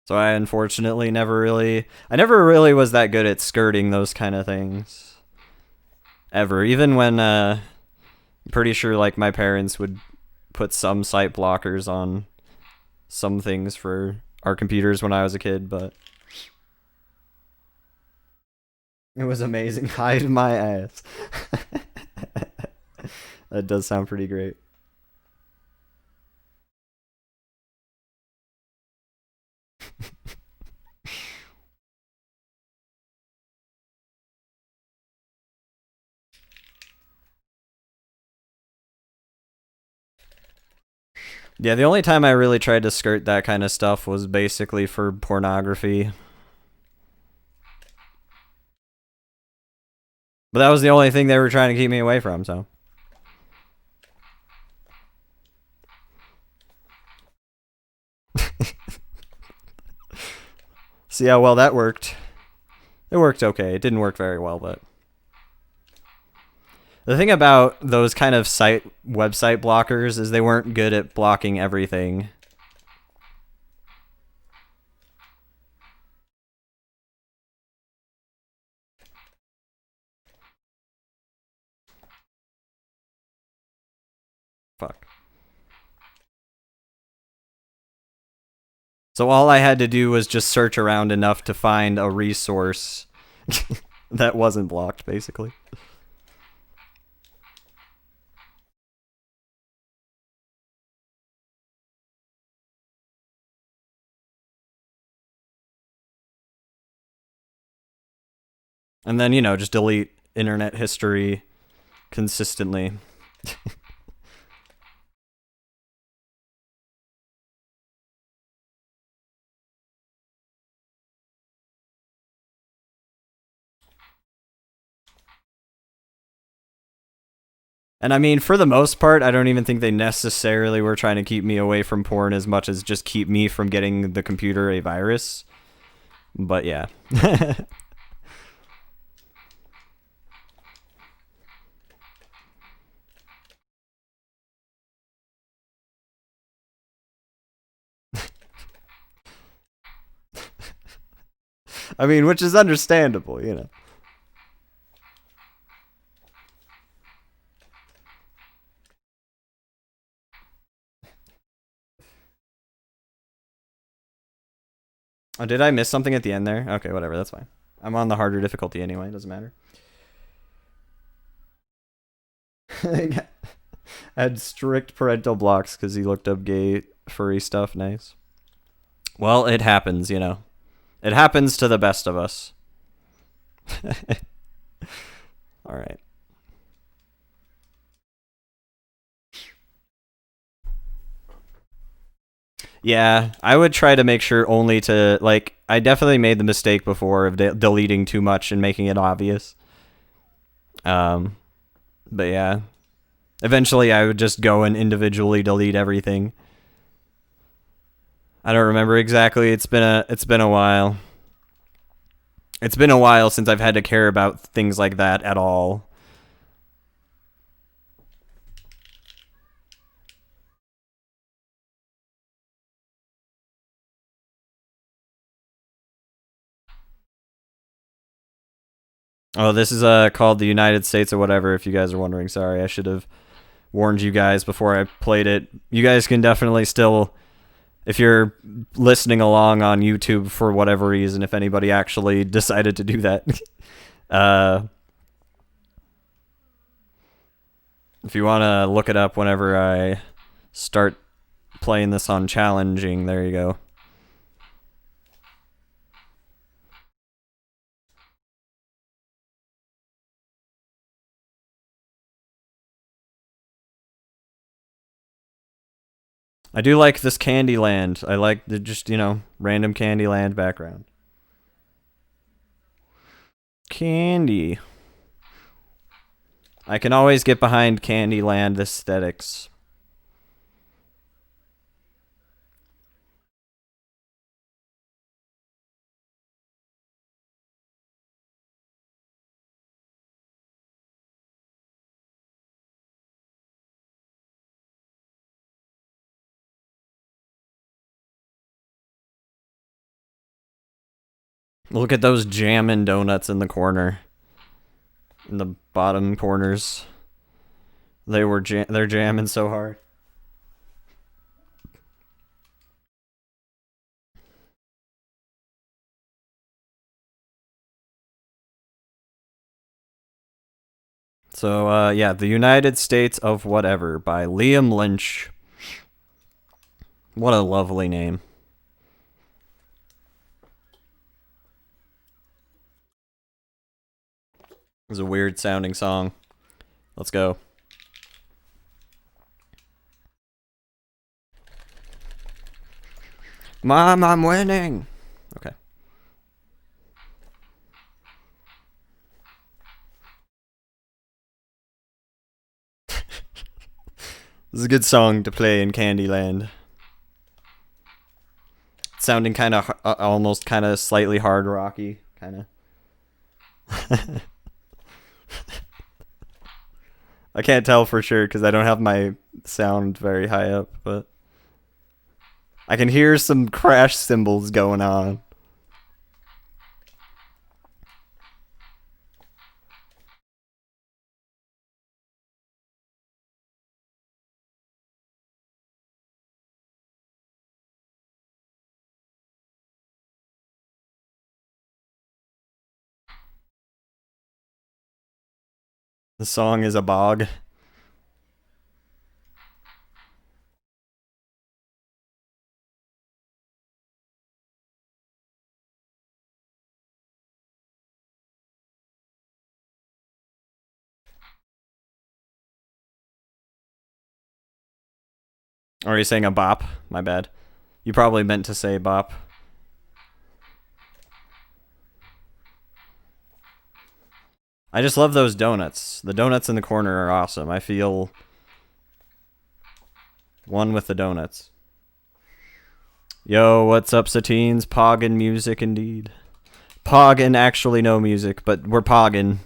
So I unfortunately I never really was that good at skirting those kind of things ever. Even when I'm pretty sure like my parents would put some site blockers on some things for our computers when I was a kid, but it was amazing. Hide my ass. That does sound pretty great. Yeah, the only time I really tried to skirt that kind of stuff was basically for pornography. But that was the only thing they were trying to keep me away from, so. See how well that worked. It worked okay. It didn't work very well, but the thing about those kind of website blockers is they weren't good at blocking everything. Fuck. So all I had to do was just search around enough to find a resource that wasn't blocked, basically. And then, just delete internet history consistently. And I mean, for the most part, I don't even think they necessarily were trying to keep me away from porn as much as just keep me from getting the computer a virus. But yeah. I mean, which is understandable. Oh, did I miss something at the end there? Okay, whatever, that's fine. I'm on the harder difficulty anyway, doesn't matter. Had strict parental blocks because he looked up gay furry stuff. Nice. Well, it happens. It happens to the best of us. All right. Yeah, I would try to make sure only to like. I definitely made the mistake before of deleting too much and making it obvious. Um, but yeah, eventually I would just go and individually delete everything. I don't remember exactly. It's been a while. It's been a while since I've had to care about things like that at all. Oh, this is called the United States or whatever. If you guys are wondering, sorry, I should have warned you guys before I played it. You guys can definitely still, if you're listening along on YouTube for whatever reason, if anybody actually decided to do that, uh, if you want to look it up whenever I start playing this on challenging, there you go. I do like this Candyland. I like the just, random Candyland background. Candy. I can always get behind Candyland aesthetics. Look at those jammin' donuts in the corner. In the bottom corners. They're jamming so hard. So, yeah, The United States of Whatever by Liam Lynch. What a lovely name. It was a weird sounding song. Let's go. Mom, I'm winning. Okay. This is a good song to play in Candyland. Sounding kind of almost kind of slightly hard rocky, kind of. I can't tell for sure because I don't have my sound very high up, but I can hear some crash cymbals going on. The song is a bog. Or are you saying a bop? My bad. You probably meant to say bop. I just love those donuts. The donuts in the corner are awesome. I feel one with the donuts. Yo, what's up, Satines? Poggin music indeed. Poggin actually no music, but we're poggin.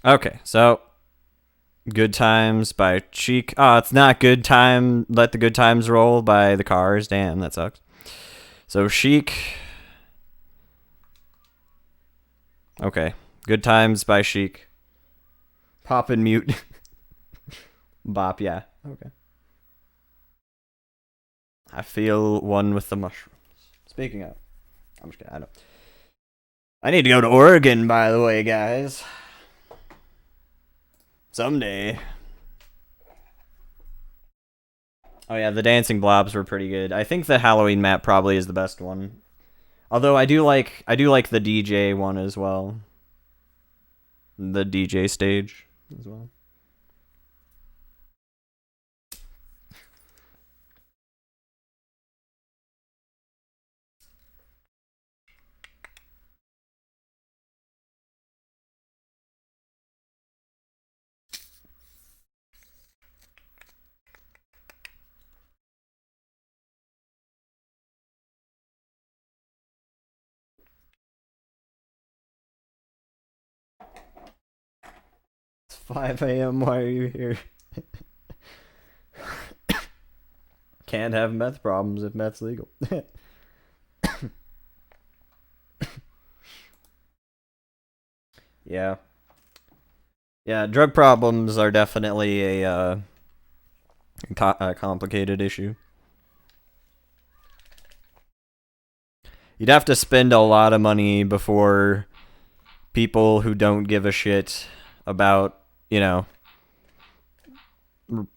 Okay, so Good Times by Cheek. Oh, it's not Good Time. Let the Good Times Roll by The Cars. Damn, that sucks. So Chic. Okay. Good Times by Chic. Pop and mute. Bop, yeah. Okay. I feel one with the mushrooms. Speaking of, I'm just kidding. I need to go to Oregon, by the way, guys. Someday. Oh yeah, the dancing blobs were pretty good. I think the Halloween map probably is the best one. Although I do like the DJ one as well. The DJ stage as well. It's 5 a.m. Why are you here? Can't have meth problems if meth's legal. Yeah. Yeah, drug problems are definitely a complicated issue. You'd have to spend a lot of money before people who don't give a shit about, I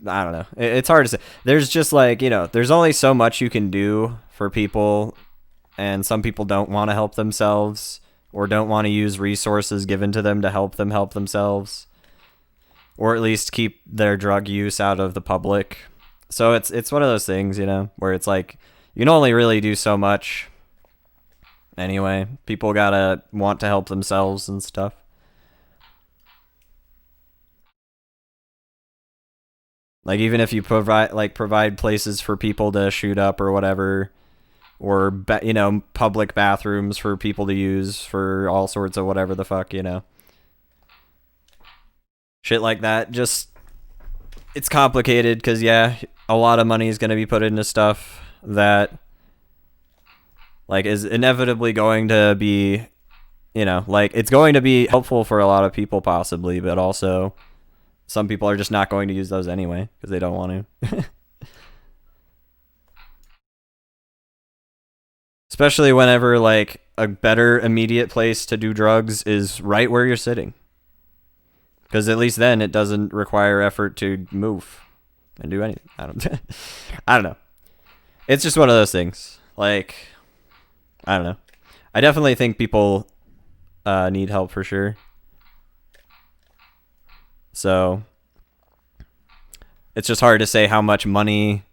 don't know. It's hard to say. There's just like, there's only so much you can do for people, and some people don't want to help themselves or don't want to use resources given to them to help them help themselves. or at least keep their drug use out of the public. So it's one of those things, you know, where it's like you can only really do so much. Anyway, people gotta want to help themselves and stuff. Like even if you provide places for people to shoot up or whatever, or you know, public bathrooms for people to use for all sorts of whatever the fuck, you know, shit like that. Just it's complicated because yeah, a lot of money is going to be put into stuff that like is inevitably going to be, you know, like it's going to be helpful for a lot of people possibly, but also some people are just not going to use those anyway because they don't want to. Especially whenever like a better immediate place to do drugs is right where you're sitting. Because at least then it doesn't require effort to move and do anything. I don't I don't know. It's just one of those things. Like I don't know. I definitely think people need help for sure. So it's just hard to say how much money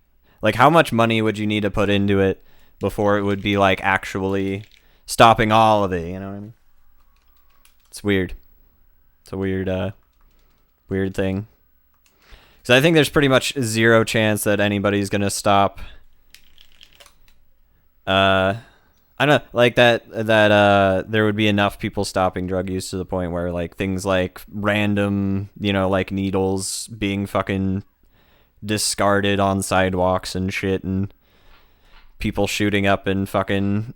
would you need to put into it before it would be like actually stopping all of it, you know what I mean? It's weird. It's a weird thing. Cuz I think there's pretty much zero chance that anybody's going to stop I don't know, like that there would be enough people stopping drug use to the point where like things like random, you know, like needles being fucking discarded on sidewalks and shit, and people shooting up in fucking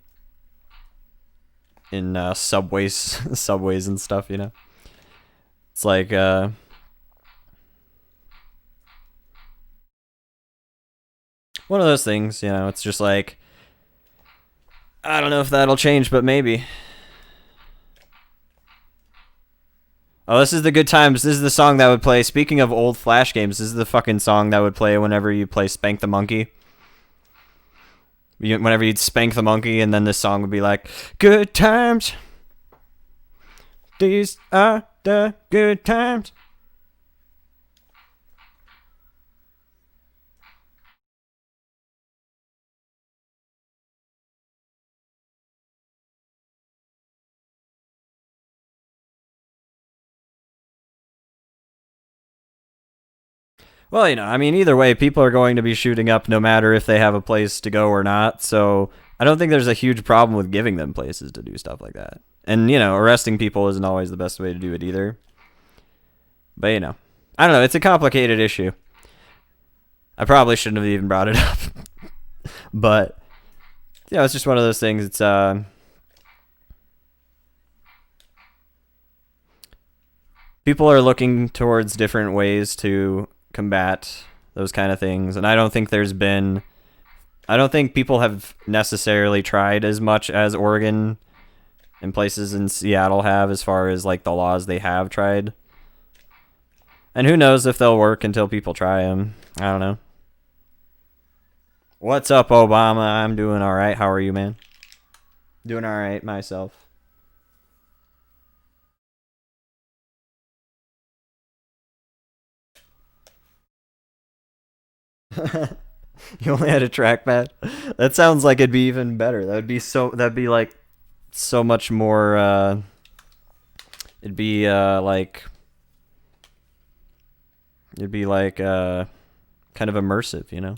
in subways subways and stuff, you know. It's like one of those things, you know. It's just like I don't know if that'll change, but maybe. Oh, this is the good times. This is the song that would play. Speaking of old Flash games, this is the fucking song that would play whenever you play Spank the Monkey. Whenever you'd spank the monkey, and then this song would be like, "Good times. These are the good times." Well, you know, I mean, either way, people are going to be shooting up no matter if they have a place to go or not. So I don't think there's a huge problem with giving them places to do stuff like that. And, you know, arresting people isn't always the best way to do it either. But, you know, I don't know. It's a complicated issue. I probably shouldn't have even brought it up. But, yeah, it's just one of those things. It's, people are looking towards different ways to combat those kind of things. And I don't think people have necessarily tried as much as Oregon and places in Seattle have as far as like the laws they have tried. And who knows if they'll work until people try them. I don't know. What's up, Obama? I'm doing all right. How are you, man? Doing all right myself. You only had a trackpad? That sounds like it'd be even better. That'd be like so much more it'd be kind of immersive, you know?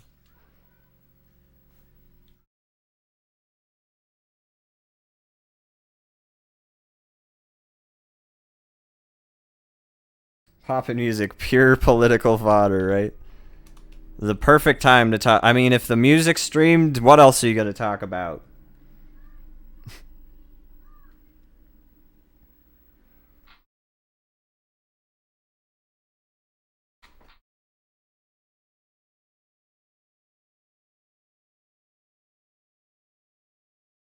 Pop music, pure political fodder, right? The perfect time to talk. I mean, if the music's streamed, what else are you gonna talk about?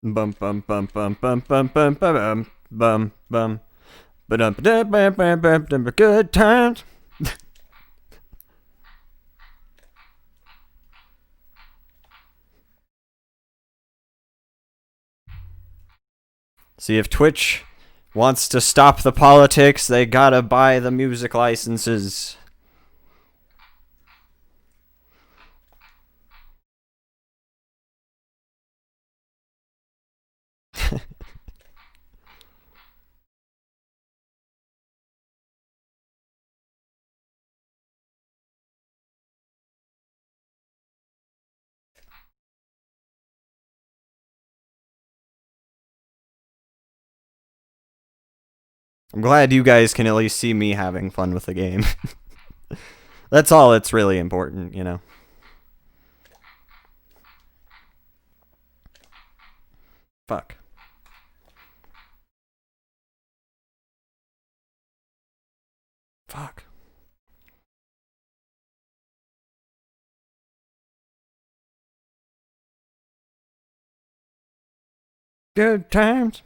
Bum bum bum bum bum bum bum bum bum bum bum. Good times. See if Twitch wants to stop the politics, they gotta buy the music licenses. I'm glad you guys can at least see me having fun with the game. That's all that's really important, you know. Fuck. Fuck. Good times.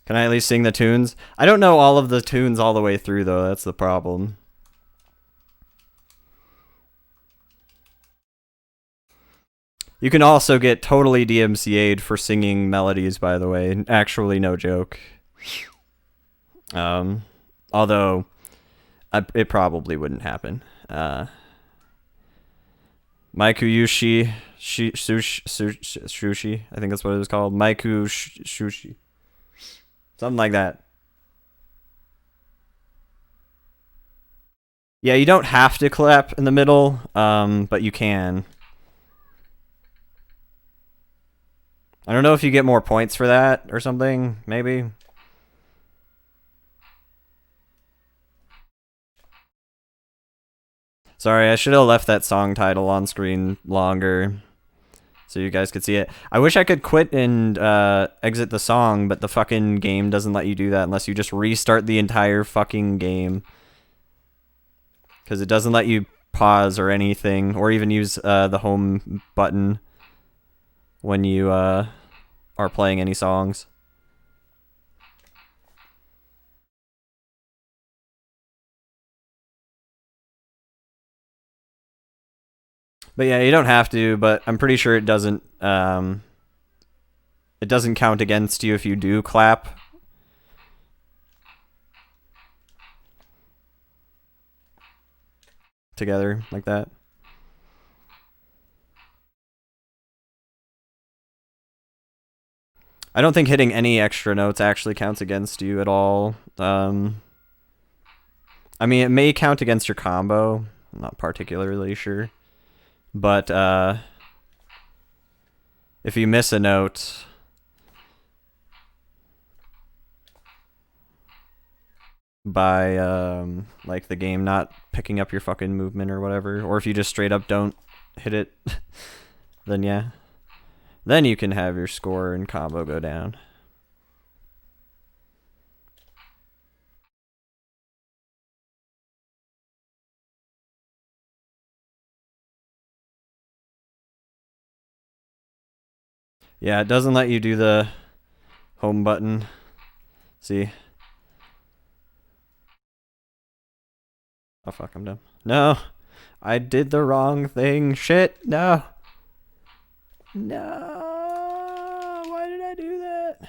Can I at least sing the tunes? I don't know all of the tunes all the way through, though. That's the problem. You can also get totally DMCA'd for singing melodies, by the way. Actually, no joke. Although, it probably wouldn't happen. Maikuyushi Sushi, I think that's what it was called. Maiku Shushi. Something like that. Yeah, you don't have to clap in the middle, but you can. I don't know if you get more points for that or something, maybe. Sorry, I should have left that song title on screen longer so you guys could see it. I wish I could quit and exit the song, but the fucking game doesn't let you do that unless you just restart the entire fucking game. Because it doesn't let you pause or anything, or even use the home button when you are playing any songs. But yeah, you don't have to, but I'm pretty sure it doesn't count against you if you do clap. Together like that. I don't think hitting any extra notes actually counts against you at all. I mean, it may count against your combo. I'm not particularly sure. But if you miss a note, by like the game not picking up your fucking movement or whatever, or if you just straight up don't hit it, then yeah. Then you can have your score and combo go down. Yeah, it doesn't let you do the home button. See? Oh fuck, I'm dumb. No! I did the wrong thing. Shit, no! No! Why did I do that?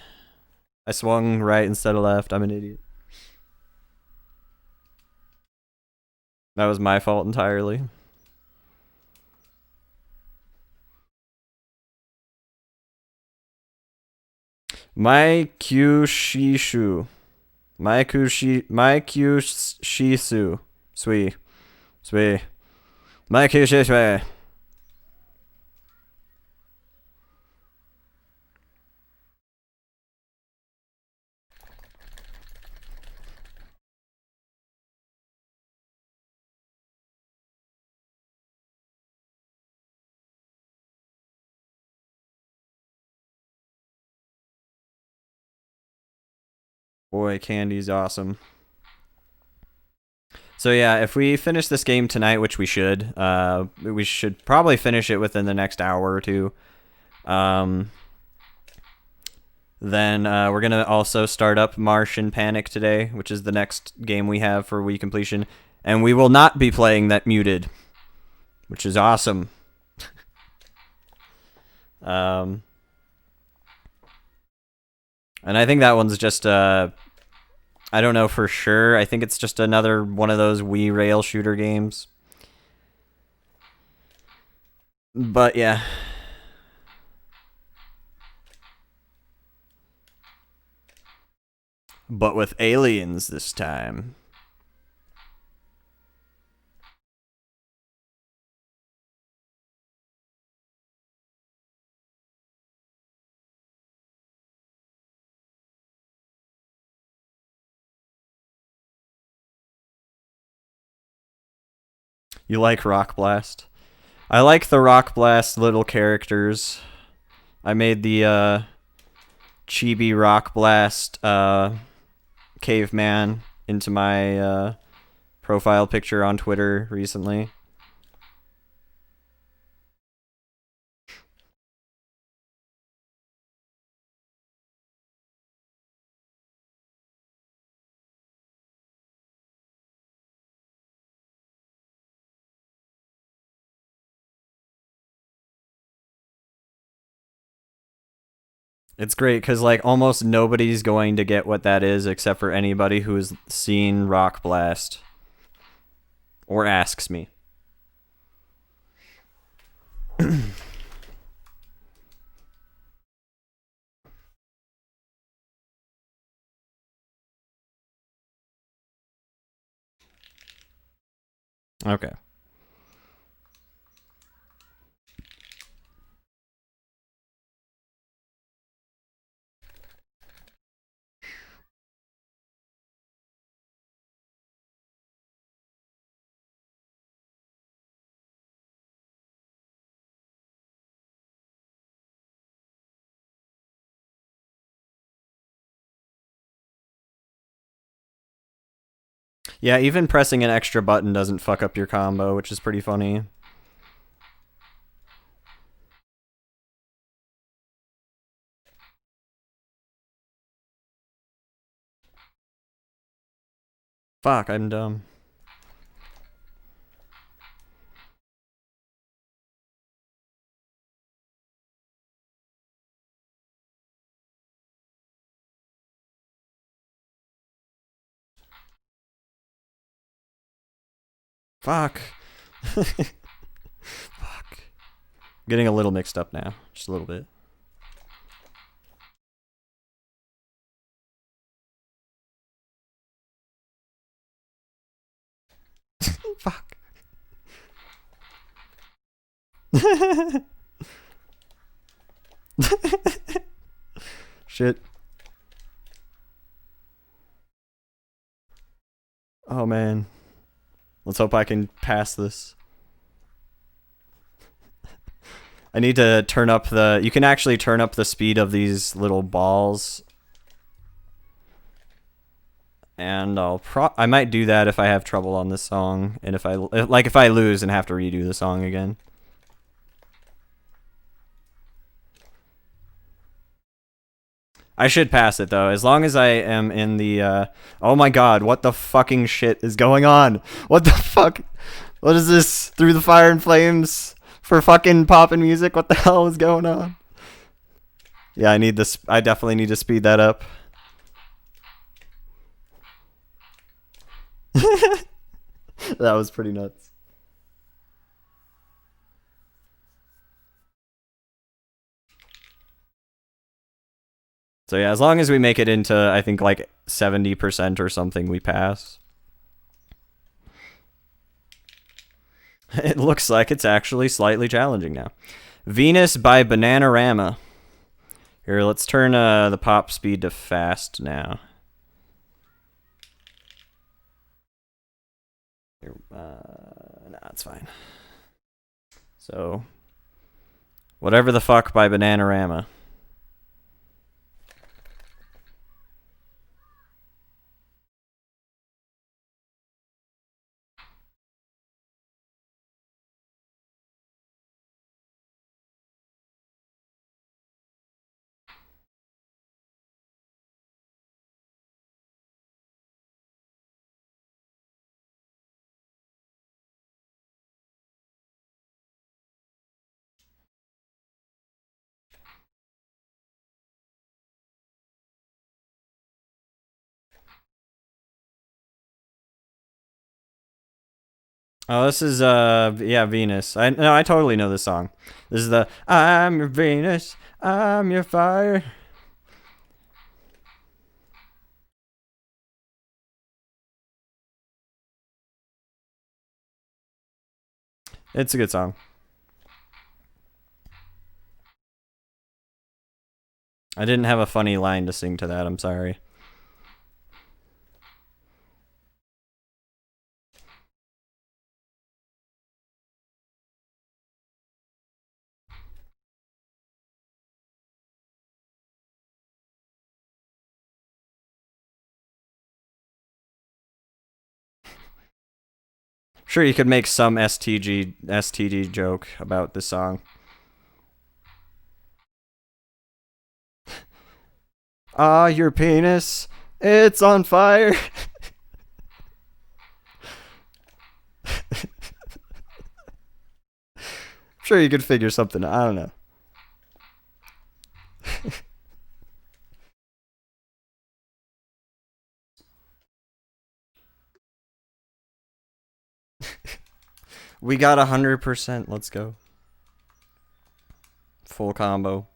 I swung right instead of left. I'm an idiot. That was my fault entirely. My Kyushishu. My Kyushisu. Sui. Sui. My Kyushishu. Boy, candy's awesome. So yeah, if we finish this game tonight, which we should probably finish it within the next hour or two. Then we're going to also start up Martian Panic today, which is the next game we have for Wii completion. And we will not be playing that muted, which is awesome. And I think that one's just, I don't know for sure. I think it's just another one of those Wii rail shooter games. But yeah. But with aliens this time. You like Rock Blast? I like the Rock Blast little characters. I made the chibi Rock Blast caveman into my profile picture on Twitter recently. It's great because like almost nobody's going to get what that is except for anybody who's seen Rock Blast or asks me. Okay. Yeah, even pressing an extra button doesn't fuck up your combo, which is pretty funny. Fuck, I'm dumb. Fuck. Fuck. I'm getting a little mixed up now. Just a little bit. Fuck. Shit. Oh man. Let's hope I can pass this. I need to turn up the... You can actually turn up the speed of these little balls. And I might do that if I have trouble on this song. And if I lose and have to redo the song again. I should pass it though, as long as I am in the, oh my god, what the fucking shit is going on? What the fuck? What is this? Through the Fire and Flames for fucking poppin' music? What the hell is going on? Yeah, I need this. I definitely need to speed that up. That was pretty nuts. So yeah, as long as we make it into, I think, like 70% or something, we pass. It looks like it's actually slightly challenging now. Venus by Bananarama. Here, let's turn the pop speed to fast now. Nah, it's fine. So, whatever the fuck by Bananarama. Oh, this is yeah, Venus. I totally know this song. This is the I'm your Venus, I'm your fire. It's a good song. I didn't have a funny line to sing to that. I'm sorry. Sure, you could make some STD joke about this song. Ah, your penis, it's on fire. Sure, you could figure something. I don't know. We got 100%. Let's go. Full combo.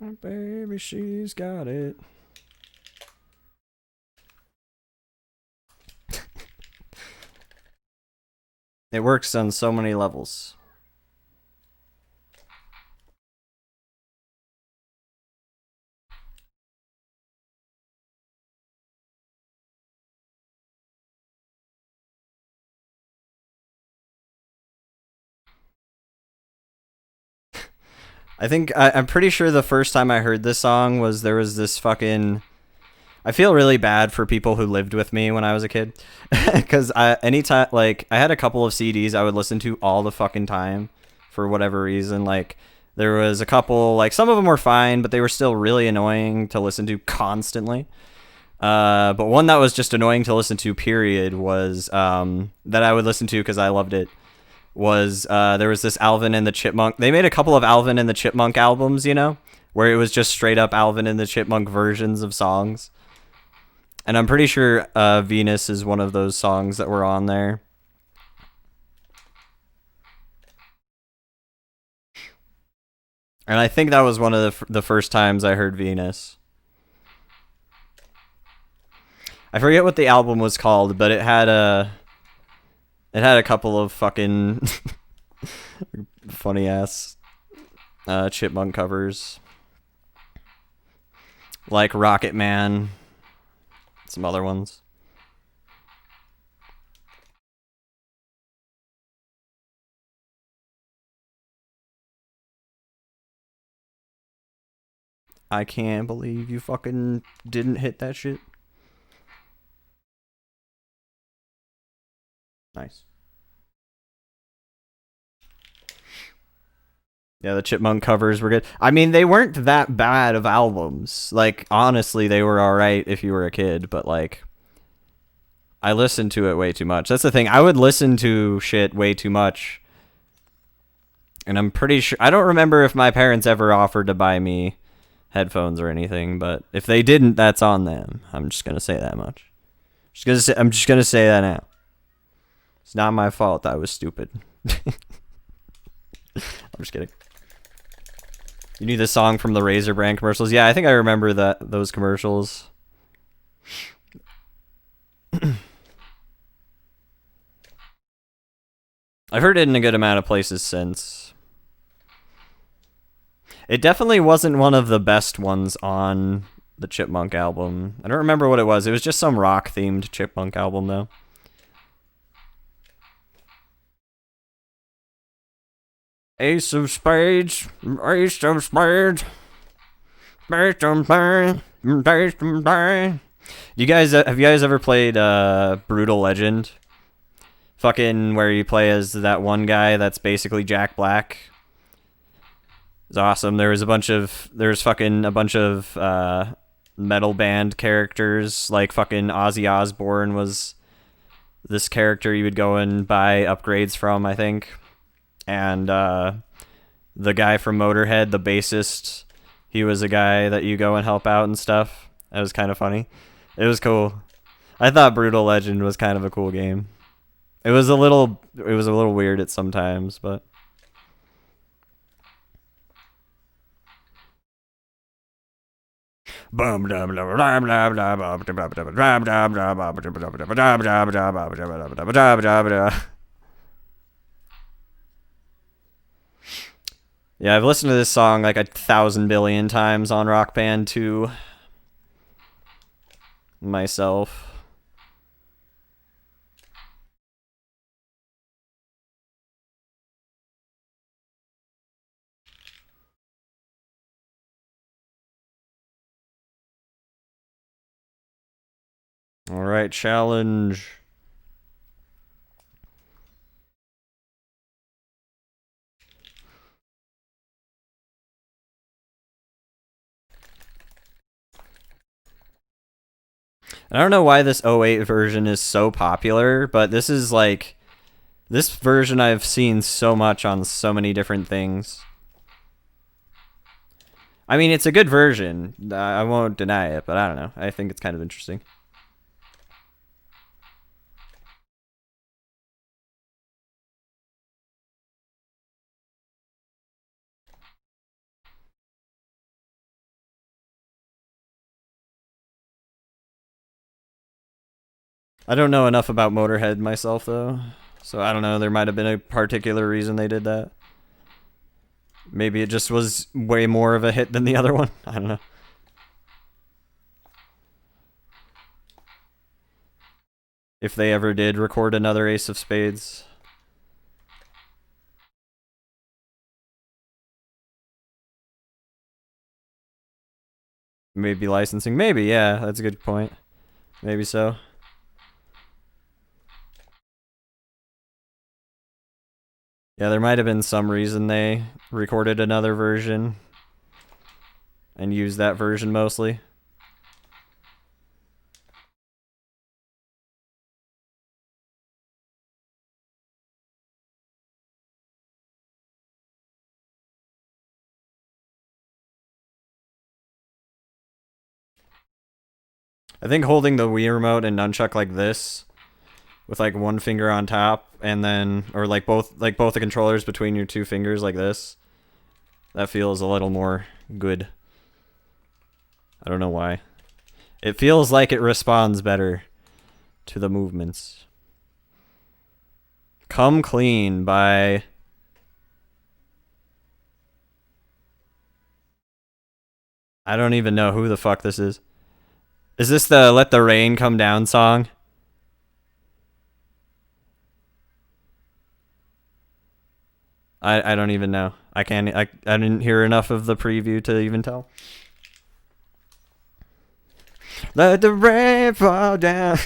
My baby, she's got it. It works on so many levels. I'm pretty sure the first time I heard this song was there was this fucking. I feel really bad for people who lived with me when I was a kid, because anytime like I had a couple of CDs I would listen to all the fucking time, for whatever reason. Like there was a couple, like some of them were fine, but they were still really annoying to listen to constantly. But one that was just annoying to listen to, period, was that I would listen to because I loved it. Was there was this Alvin and the Chipmunk. They made a couple of Alvin and the Chipmunk albums, you know, where it was just straight up Alvin and the Chipmunk versions of songs. And I'm pretty sure Venus is one of those songs that were on there. And I think that was one of the first times I heard Venus. I forget what the album was called, but it had a couple of fucking funny ass chipmunk covers, like Rocket Man, some other ones. I can't believe you fucking didn't hit that shit. Nice. Yeah, the Chipmunk covers were good. I mean, they weren't that bad of albums. Like, honestly, they were alright if you were a kid, but like, I listened to it way too much. That's the thing. I would listen to shit way too much. And I'm pretty sure. I don't remember if my parents ever offered to buy me headphones or anything, but if they didn't, that's on them. I'm just gonna say that much. I'm just gonna say that now. It's not my fault. I was stupid. I'm just kidding. You knew the song from the Razor brand commercials? Yeah, I think I remember those commercials. I've heard it in a good amount of places since. It definitely wasn't one of the best ones on the Chipmunk album. I don't remember what it was. It was just some rock-themed Chipmunk album, though. Ace of Spades, Ace of Spades, Ace of Spades, Ace of Spades. Have you guys ever played Brutal Legend? Fucking where you play as that one guy that's basically Jack Black. It's awesome. There's fucking a bunch of metal band characters, like fucking Ozzy Osbourne was this character you would go and buy upgrades from, I think. And the guy from Motorhead, the bassist, he was a guy that you go and help out and stuff. That was kind of funny. It was cool. I thought Brutal Legend was kind of a cool game. It was a little weird at sometimes, but yeah, I've listened to this song like 1,000 billion times on Rock Band 2 myself. All right, challenge. I don't know why this '08 version is so popular, but this is like this version I've seen so much on so many different things. I mean, it's a good version. I won't deny it, but I don't know. I think it's kind of interesting. I don't know enough about Motorhead myself, though. So I don't know. There might have been a particular reason they did that. Maybe it just was way more of a hit than the other one. I don't know. If they ever did record another Ace of Spades. Maybe licensing. Maybe, yeah. That's a good point. Maybe so. Yeah, there might have been some reason they recorded another version and used that version mostly. I think holding the Wii remote and nunchuck like this, with like one finger on top, and then or like both the controllers between your two fingers like this, that feels a little more good. I don't know why. It feels like it responds better to the movements. Come Clean by I don't even know who the fuck this is. Is this the Let the Rain Come Down song? I don't even know. I didn't hear enough of the preview to even tell. Let the rain fall down.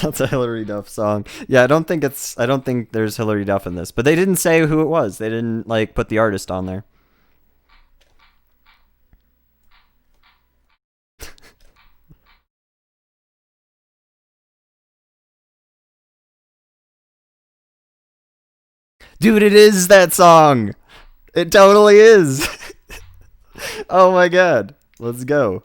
That's a Hillary Duff song. Yeah, I don't think there's Hillary Duff in this, but they didn't say who it was. They didn't like put the artist on there. Dude, it is that song. It totally is. Oh my god. Let's go.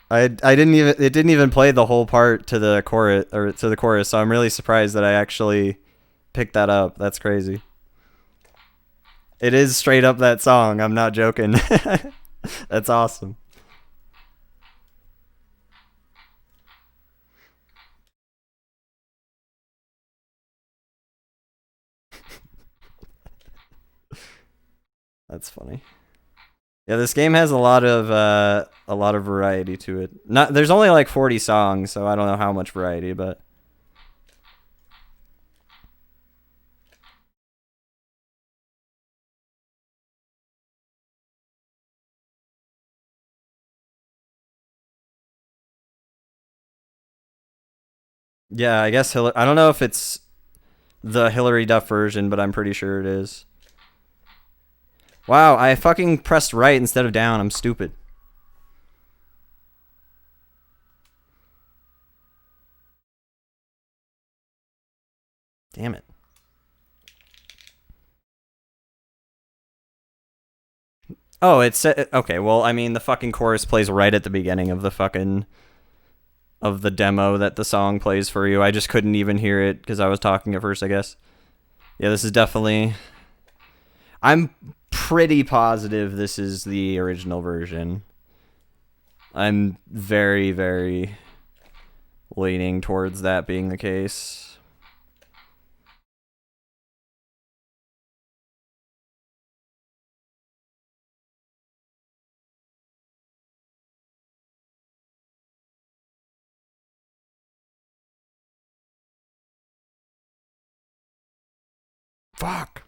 I didn't even it didn't even play the whole part to the chorus, so I'm really surprised that I actually picked that up. That's crazy. It is straight up that song. I'm not joking. That's awesome. That's funny. Yeah, this game has a lot of variety to it. Not there's only like 40 songs, so I don't know how much variety, but Yeah, I guess I don't know if it's the Hillary Duff version, but I'm pretty sure it is. Wow, I fucking pressed right instead of down. I'm stupid. Damn it. Oh, it's okay. Well, I mean, the fucking chorus plays right at the beginning of the demo that the song plays for you. I just couldn't even hear it because I was talking at first, I guess. Yeah, this is definitely. I'm pretty positive this is the original version. I'm very, very leaning towards that being the case. Fuck.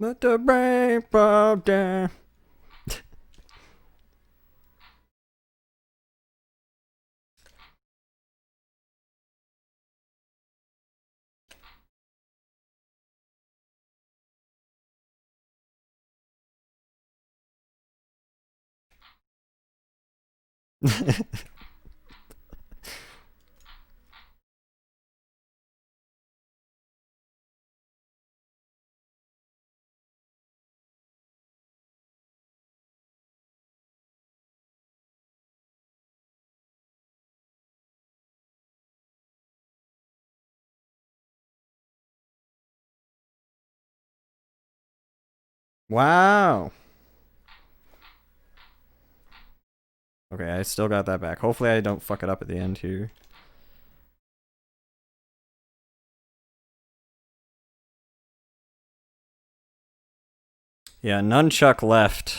Let the rain fall down. Wow. Okay, I still got that back. Hopefully I don't fuck it up at the end here. Yeah, nunchuck left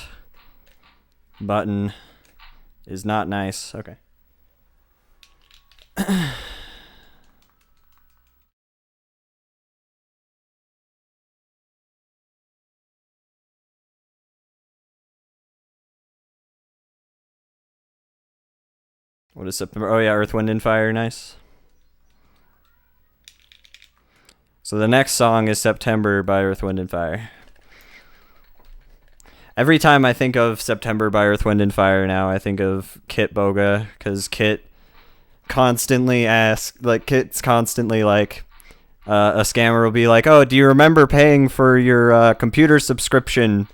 button is not nice. Okay. What is September? Oh yeah, Earth, Wind, and Fire. Nice. So the next song is September by Earth, Wind, and Fire. Every time I think of September by Earth, Wind, and Fire now, I think of Kit Boga, because Kit constantly asks, like, Kit's constantly like, a scammer will be like, oh, do you remember paying for your computer subscription?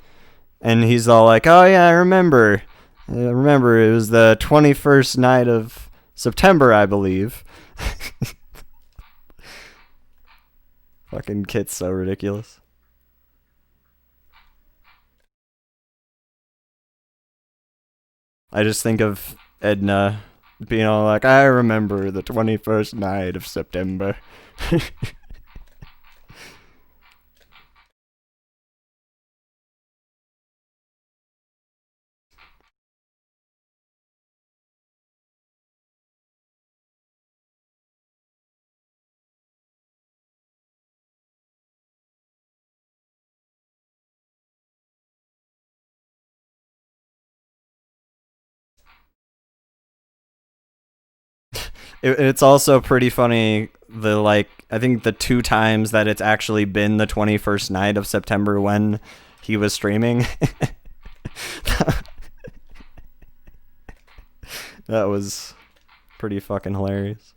And he's all like, oh yeah, I remember. Remember, it was the 21st night of September, I believe. Fucking Kit's so ridiculous. I just think of Edna being all like, I remember the 21st night of September. It's also pretty funny, the like, I think the two times that it's actually been the 21st night of September when he was streaming. That was pretty fucking hilarious.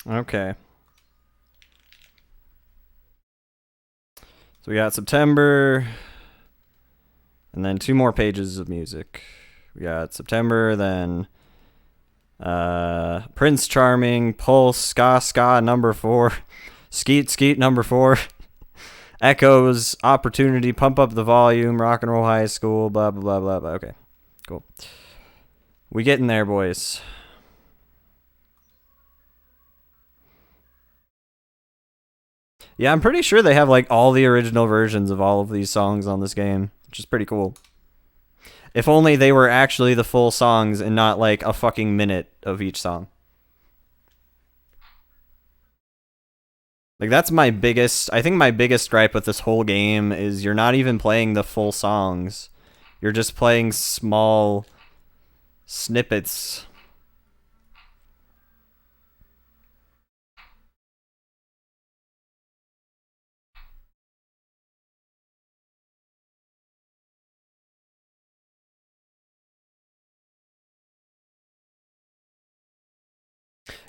Okay. So we got September. And then 2 more pages of music. We got September, then Prince Charming, Pulse, Ska Ska number 4, Skeet Skeet number 4, Echoes, Opportunity, Pump Up the Volume, Rock and Roll High School, blah blah blah blah blah. Okay, cool. We getting there, boys. Yeah, I'm pretty sure they have like all the original versions of all of these songs on this game, which is pretty cool. If only they were actually the full songs and not like a fucking minute of each song. Like that's my biggest, I think my biggest gripe with this whole game is you're not even playing the full songs. You're just playing small snippets.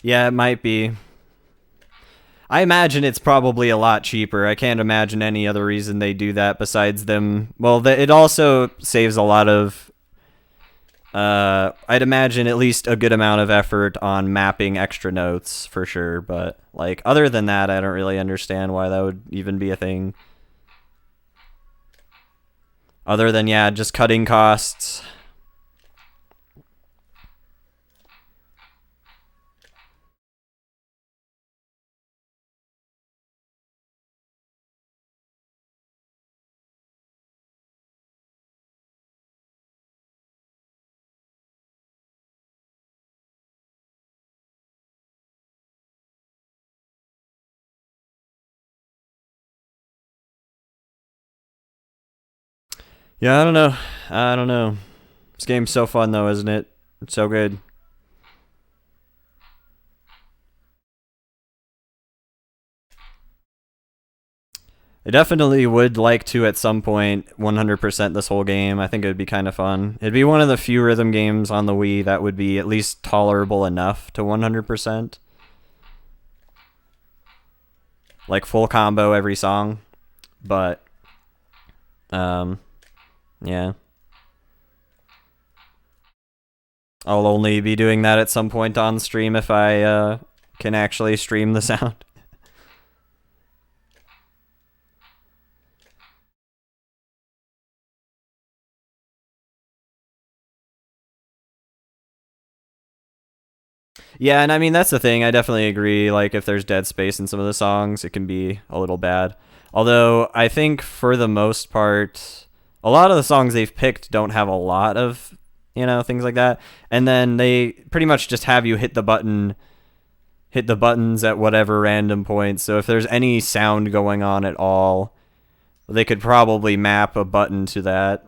Yeah, it might be. I imagine it's probably a lot cheaper. I can't imagine any other reason they do that besides them. Well, it also saves a lot of. I'd imagine at least a good amount of effort on mapping extra notes for sure. But like other than that, I don't really understand why that would even be a thing. Other than yeah, just cutting costs. Yeah, I don't know. I don't know. This game's so fun though, isn't it? It's so good. I definitely would like to at some point 100% this whole game. I think it would be kind of fun. It'd be one of the few rhythm games on the Wii that would be at least tolerable enough to 100%. Like full combo every song. But yeah. I'll only be doing that at some point on stream if I can actually stream the sound. Yeah, and I mean that's the thing. I definitely agree. Like if there's dead space in some of the songs, it can be a little bad. Although I think for the most part, a lot of the songs they've picked don't have a lot of, things like that. And then they pretty much just have you hit the buttons at whatever random points. So if there's any sound going on at all, they could probably map a button to that.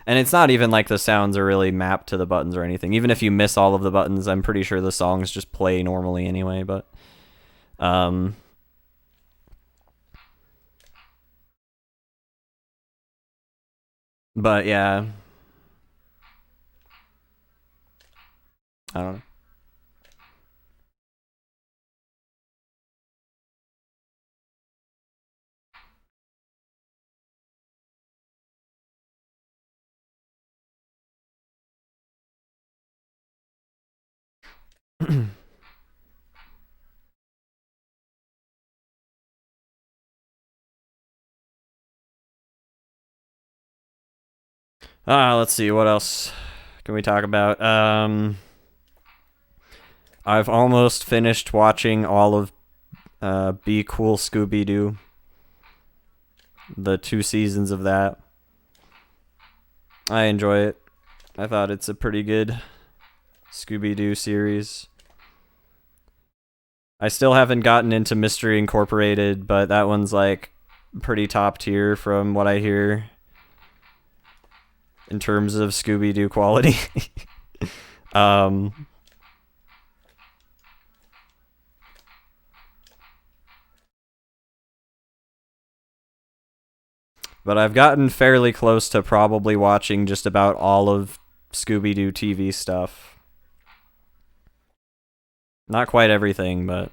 And it's not even like the sounds are really mapped to the buttons or anything. Even if you miss all of the buttons, I'm pretty sure the songs just play normally anyway, but yeah. I don't know. Let's see, what else can we talk about? I've almost finished watching all of Be Cool Scooby-Doo. The 2 seasons of that. I enjoy it. I thought it's a pretty good Scooby-Doo series. I still haven't gotten into Mystery Incorporated, but that one's like pretty top tier from what I hear in terms of Scooby-Doo quality. But I've gotten fairly close to probably watching just about all of Scooby-Doo TV stuff. Not quite everything, but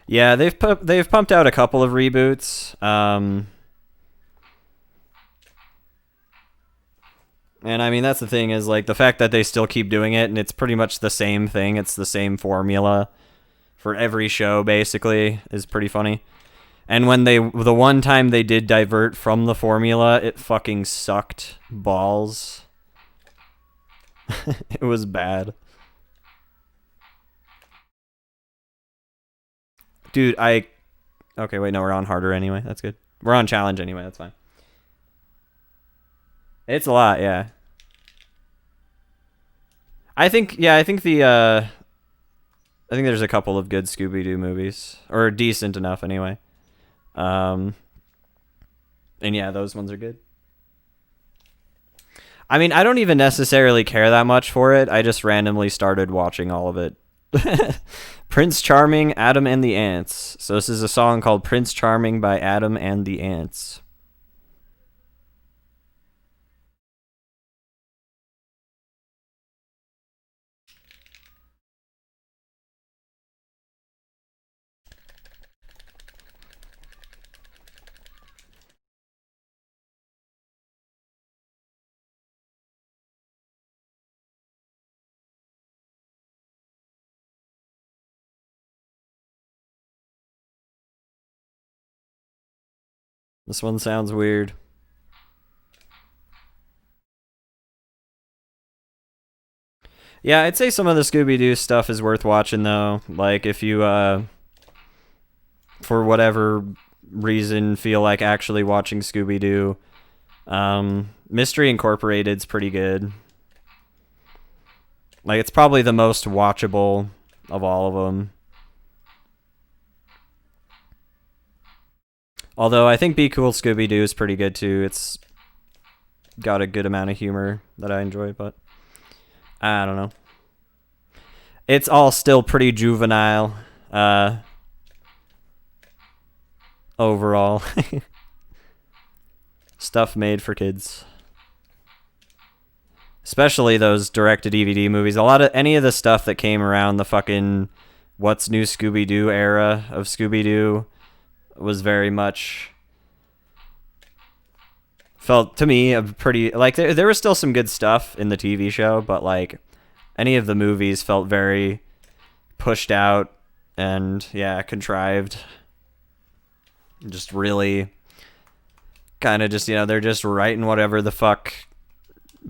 Yeah, they've pumped out a couple of reboots. And I mean, that's the thing, is like the fact that they still keep doing it, and it's pretty much the same thing. It's the same formula for every show, basically, is pretty funny. And when the one time they did divert from the formula, it fucking sucked balls. It was bad. Dude, okay, wait, no, we're on harder anyway. That's good. We're on challenge anyway. That's fine. It's a lot, yeah. I think I think there's a couple of good Scooby-Doo movies, or decent enough anyway. Um, and yeah, those ones are good. I mean, I don't even necessarily care that much for it. I just randomly started watching all of it. Prince Charming, Adam and the Ants. So this is a song called Prince Charming by Adam and the Ants. This one sounds weird. Yeah, I'd say some of the Scooby-Doo stuff is worth watching though. Like if you for whatever reason feel like actually watching Scooby-Doo, Mystery Incorporated's pretty good. Like it's probably the most watchable of all of them. Although I think Be Cool Scooby-Doo is pretty good too. It's got a good amount of humor that I enjoy, but I don't know. It's all still pretty juvenile overall. Stuff made for kids. Especially those direct-to-DVD movies. A lot of any of the stuff that came around the fucking What's New Scooby-Doo era of Scooby-Doo was very much felt to me a pretty like there was still some good stuff in the TV show, but like any of the movies felt very pushed out and yeah, contrived. Just really kind of just, they're just writing whatever the fuck,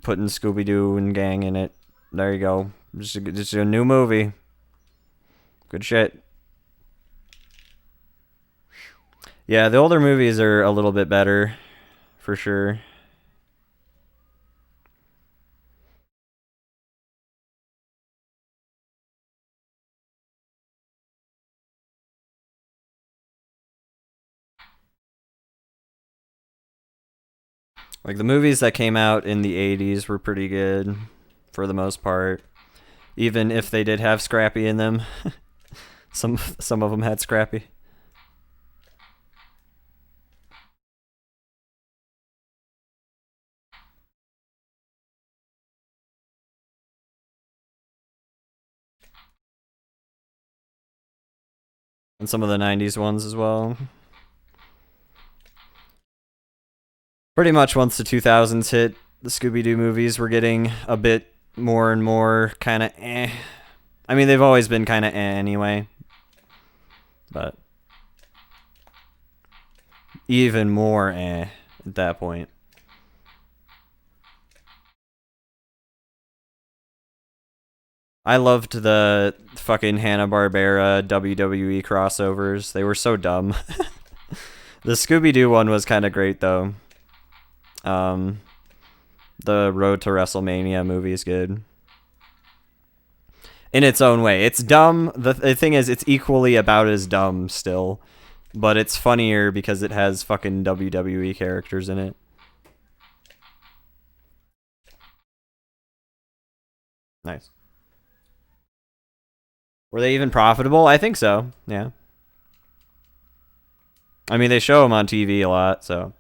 putting Scooby-Doo and gang in it. There you go. Just a new movie. Good shit. Yeah, the older movies are a little bit better, for sure. Like the movies that came out in the 80s were pretty good for the most part. Even if they did have Scrappy in them. Some of them had Scrappy. And some of the 90s ones as well. Pretty much once the 2000s hit, the Scooby-Doo movies were getting a bit more and more kind of eh. I mean, they've always been kind of eh anyway. But even more eh at that point. I loved the fucking Hanna-Barbera WWE crossovers. They were so dumb. The Scooby-Doo one was kind of great, though. The Road to WrestleMania movie is good. In its own way. It's dumb. The thing is, it's equally about as dumb still. But it's funnier because it has fucking WWE characters in it. Nice. Were they even profitable? I think so. Yeah. I mean, they show them on TV a lot, so.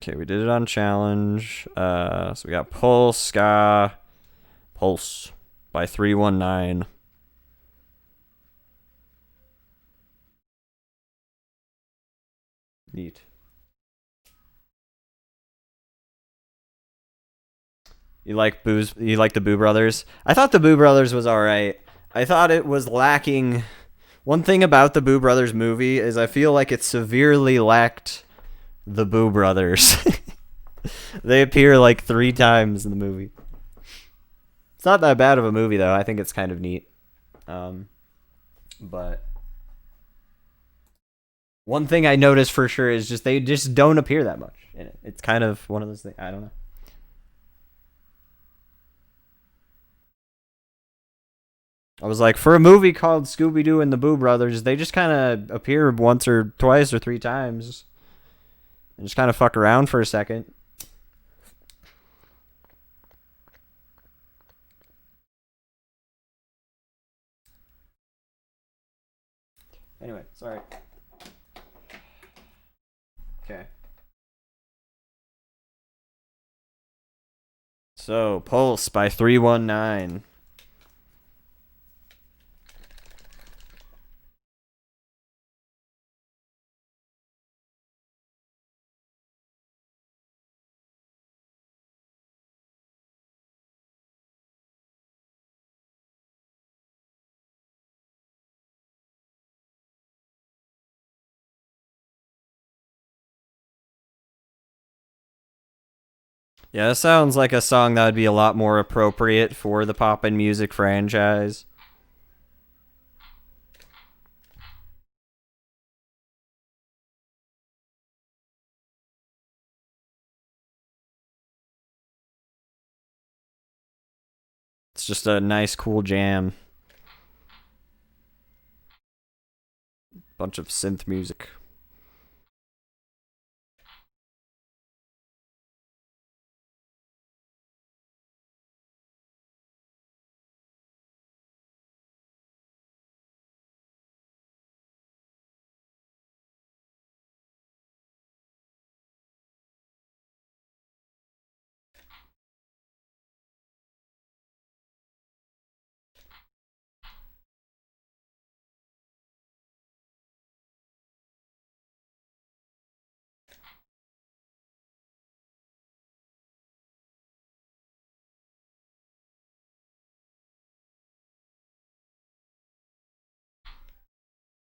Okay, we did it on challenge. So we got Pulse, Ska, Pulse by 319. Neat. You like Boo's? You like the Boo Brothers? I thought the Boo Brothers was all right. I thought it was lacking. One thing about the Boo Brothers movie is I feel like it severely lacked the Boo Brothers. They appear like 3 times in the movie. It's not that bad of a movie though. I think it's kind of neat. But one thing I noticed for sure is just they just don't appear that much in it. It's kind of one of those things. I don't know. I was like, for a movie called Scooby Doo and the Boo Brothers, they just kind of appear once or twice or 3 times and just kind of fuck around for a second. Anyway, sorry. Okay. So, Pulse by 319. Yeah, this sounds like a song that would be a lot more appropriate for the Poppin' Music franchise. It's just a nice, cool jam. Bunch of synth music.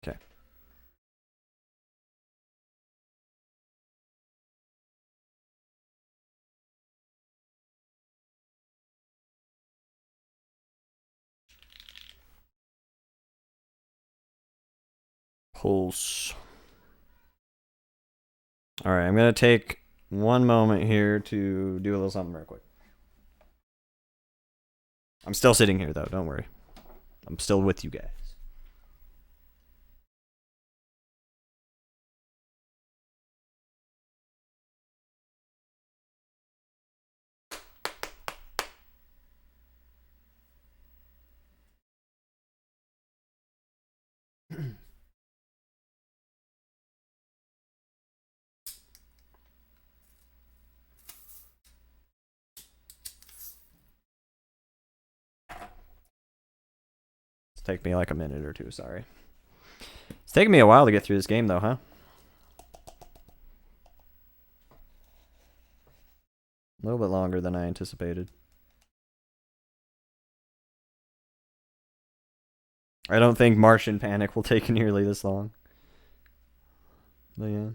Okay. Pulse. Alright, I'm going to take one moment here to do a little something real quick. I'm still sitting here, though. Don't worry. I'm still with you guys. It's taking me like a minute or two, sorry. It's taking me a while to get through this game, though, huh? A little bit longer than I anticipated. I don't think Martian Panic will take nearly this long. But yeah.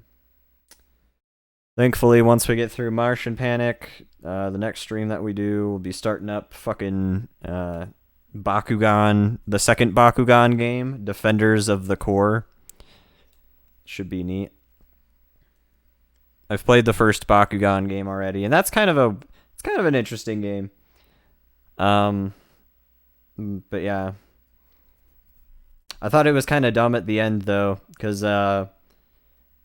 Thankfully, once we get through Martian Panic, the next stream that we do will be starting up fucking Bakugan, the second Bakugan game, Defenders of the Core. Should be neat. I've played the first Bakugan game already, and it's kind of an interesting game. But yeah, I thought it was kind of dumb at the end though, because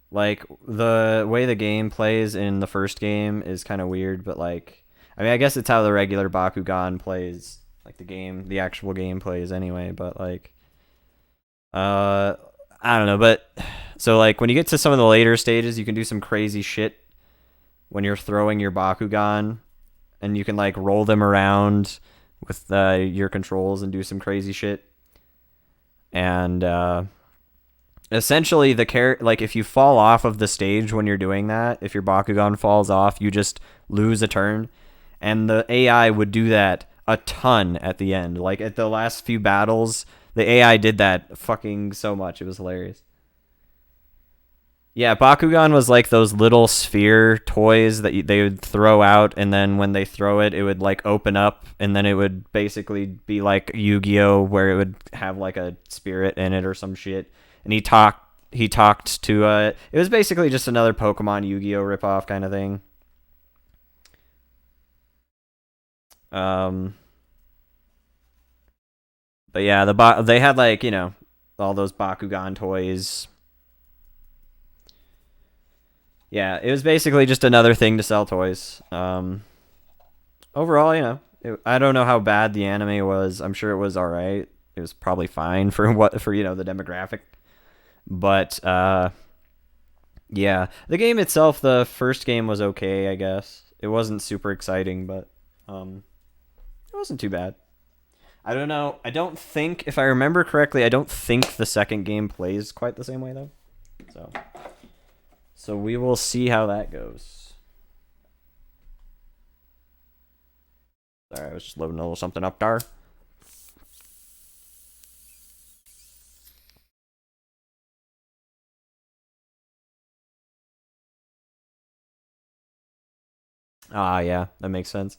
like the way the game plays in the first game is kind of weird. But like, I mean, I guess it's how the regular Bakugan plays, like the actual game plays anyway. But like, I don't know. But so like when you get to some of the later stages, you can do some crazy shit when you're throwing your Bakugan, and you can like roll them around with your controls and do some crazy shit. And essentially, like if you fall off of the stage when you're doing that, if your Bakugan falls off, you just lose a turn. And the AI would do that a ton at the end. Like at the last few battles, the AI did that fucking so much. It was hilarious. Yeah, Bakugan was like those little sphere toys that they would throw out, and then when they throw it, it would like open up, and then it would basically be like Yu-Gi-Oh, where it would have like a spirit in it or some shit. And he talked to it was basically just another Pokemon Yu-Gi-Oh ripoff kind of thing. Um, but yeah, they had like all those Bakugan toys. Yeah, it was basically just another thing to sell toys. Overall, I don't know how bad the anime was. I'm sure it was all right. It was probably fine for the demographic. But yeah, the game itself, the first game was okay, I guess. It wasn't super exciting, but it wasn't too bad. I don't know. I don't think, if I remember correctly, I don't think the second game plays quite the same way though. So we will see how that goes. Sorry, I was just loading a little something up there. Ah, yeah, that makes sense.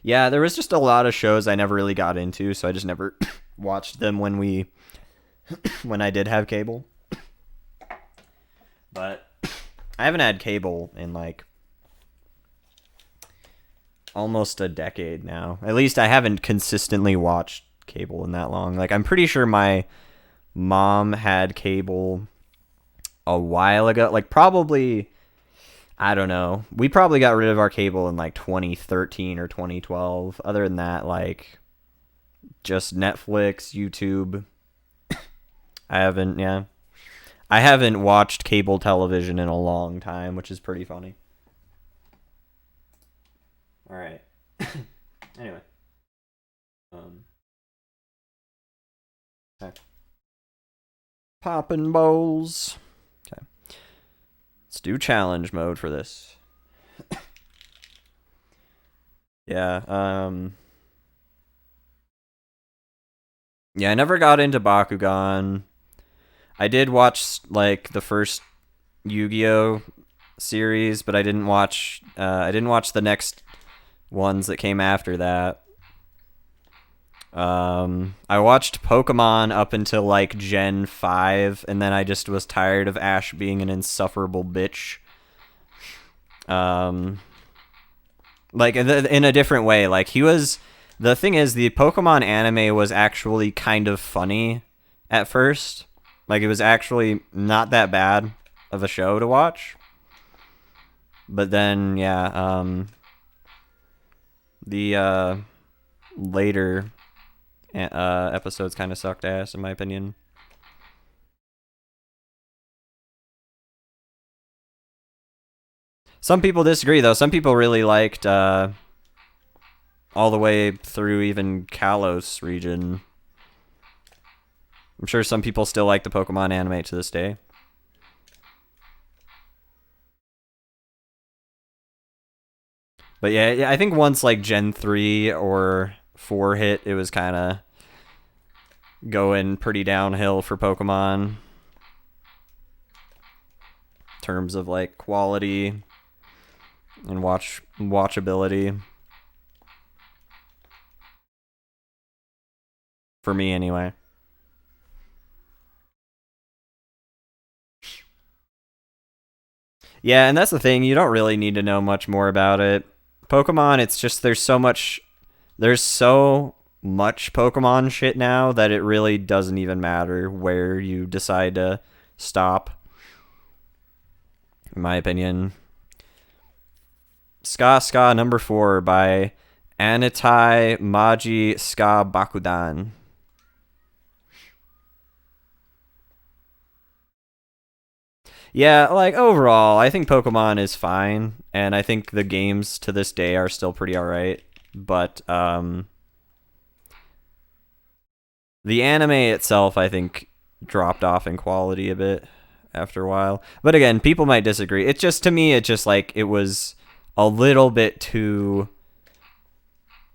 Yeah, there was just a lot of shows I never really got into, so I just never watched them when I did have cable. But I haven't had cable in like almost a decade now. At least I haven't consistently watched cable in that long. Like I'm pretty sure my mom had cable a while ago. Like probably, I don't know. We probably got rid of our cable in like 2013 or 2012. Other than that, like just Netflix, YouTube. Yeah. I haven't watched cable television in a long time, which is pretty funny. All right. Anyway. Okay. Poppin' bowls. Okay. Let's do challenge mode for this. Yeah, yeah, I never got into Bakugan. I did watch like the first Yu-Gi-Oh series, but I didn't watch the next ones that came after that. I watched Pokemon up until like Gen 5, and then I just was tired of Ash being an insufferable bitch. Like in a different way. Like he was. The thing is, the Pokemon anime was actually kind of funny at first. Like it was actually not that bad of a show to watch. But then, yeah, the later episodes kind of sucked ass, in my opinion. Some people disagree, though. Some people really liked all the way through even Kalos region. I'm sure some people still like the Pokemon anime to this day. But yeah, I think once like Gen 3 or 4 hit, it was kind of going pretty downhill for Pokemon in terms of like quality and watchability. For me, anyway. Yeah, and that's the thing. You don't really need to know much more about it. Pokemon, it's just there's so much Pokemon shit now that it really doesn't even matter where you decide to stop. In my opinion. Ska Ska number 4 by Anitai Maji Ska Bakudan. Yeah, like overall, I think Pokemon is fine, and I think the games to this day are still pretty alright. But the anime itself, I think, dropped off in quality a bit after a while. But again, people might disagree. It's just, to me, it just like it was a little bit too,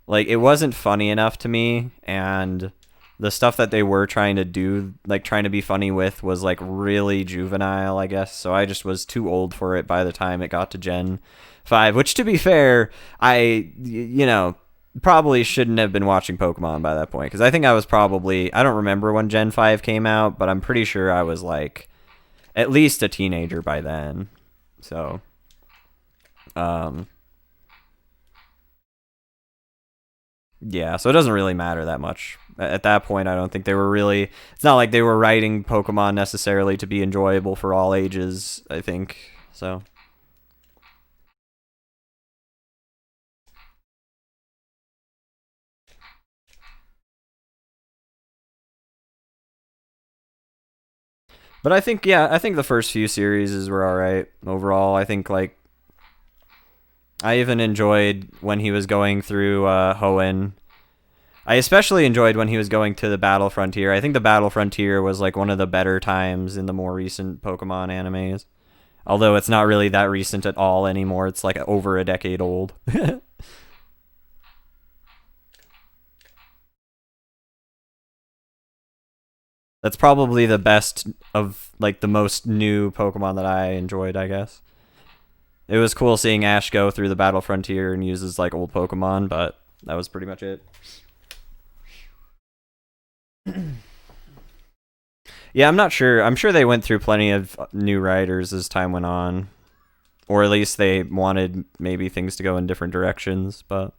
like, it wasn't funny enough to me, and the stuff that they were trying to do, like trying to be funny with, was like really juvenile, I guess. So I just was too old for it by the time it got to Gen 5, which, to be fair, you know, probably shouldn't have been watching Pokemon by that point, because I think I was probably, I don't remember when Gen 5 came out, but I'm pretty sure I was like at least a teenager by then. So yeah, so it doesn't really matter that much. At that point, I don't think they were really, it's not like they were writing Pokemon necessarily to be enjoyable for all ages, I think. So but I think, yeah, I think the first few series were all right overall. I think, like, I even enjoyed when he was going through Hoenn. I especially enjoyed when he was going to the Battle Frontier. I think the Battle Frontier was like one of the better times in the more recent Pokemon animes. Although it's not really that recent at all anymore. It's like over a decade old. That's probably the best of, like, the most new Pokemon that I enjoyed, I guess. It was cool seeing Ash go through the Battle Frontier and uses like old Pokemon, but that was pretty much it. Yeah, I'm not sure. I'm sure they went through plenty of new writers as time went on, or at least they wanted maybe things to go in different directions. But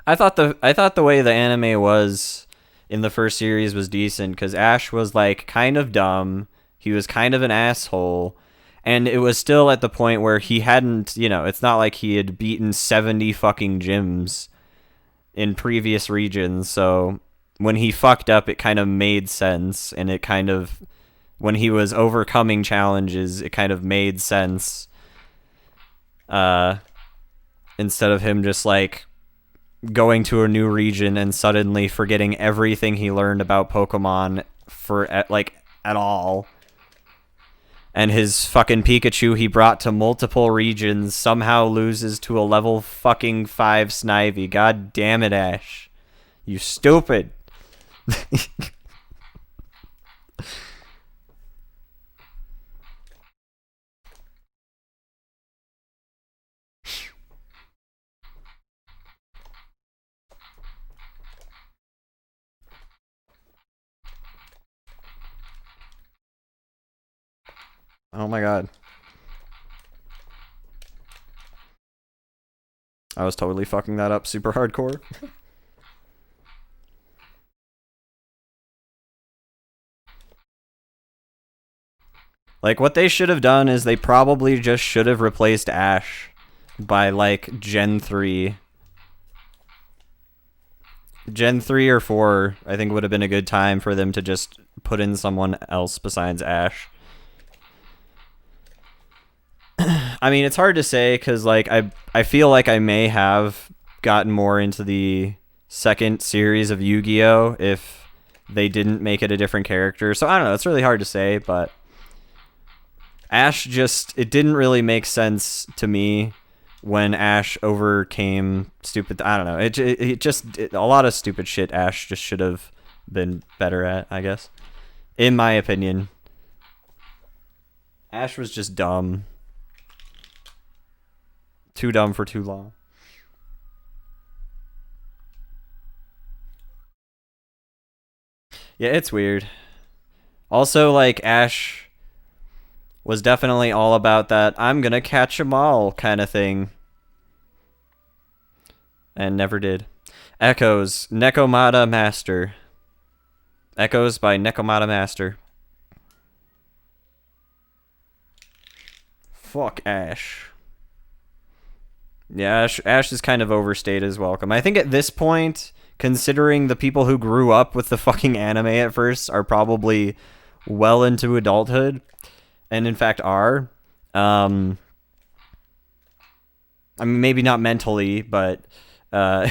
I thought the way the anime was in the first series was decent, because Ash was like kind of dumb. He was kind of an asshole, and it was still at the point where he hadn't, it's not like he had beaten 70 fucking gyms in previous regions. So when he fucked up, it kind of made sense, and it kind of, when he was overcoming challenges, it kind of made sense. Uh, Instead of him just like going to a new region and suddenly forgetting everything he learned about Pokemon for like at all. And his fucking Pikachu he brought to multiple regions somehow loses to a level fucking 5 Snivy. God damn it, Ash. You stupid. Oh my god. I was totally fucking that up super hardcore. Like, what they should have done is they probably just should have replaced Ash by, like, Gen 3. Gen 3 or 4, I think, would have been a good time for them to just put in someone else besides Ash. I mean, it's hard to say, because, like, I feel like I may have gotten more into the second series of Yu-Gi-Oh! If they didn't make it a different character. So, I don't know, it's really hard to say, but Ash just, it didn't really make sense to me when Ash overcame stupid, I don't know, a lot of stupid shit Ash just should have been better at, I guess. In my opinion. Ash was just dumb. Too dumb for too long. Yeah, it's weird. Also, like, Ash was definitely all about that I'm gonna catch 'em all kind of thing. And never did. Echoes, Nekomata Master. Echoes by Nekomata Master. Fuck Ash. Yeah, Ash is kind of overstayed his welcome. I think at this point, considering the people who grew up with the fucking anime at first are probably well into adulthood, and in fact are. I mean, maybe not mentally, but uh,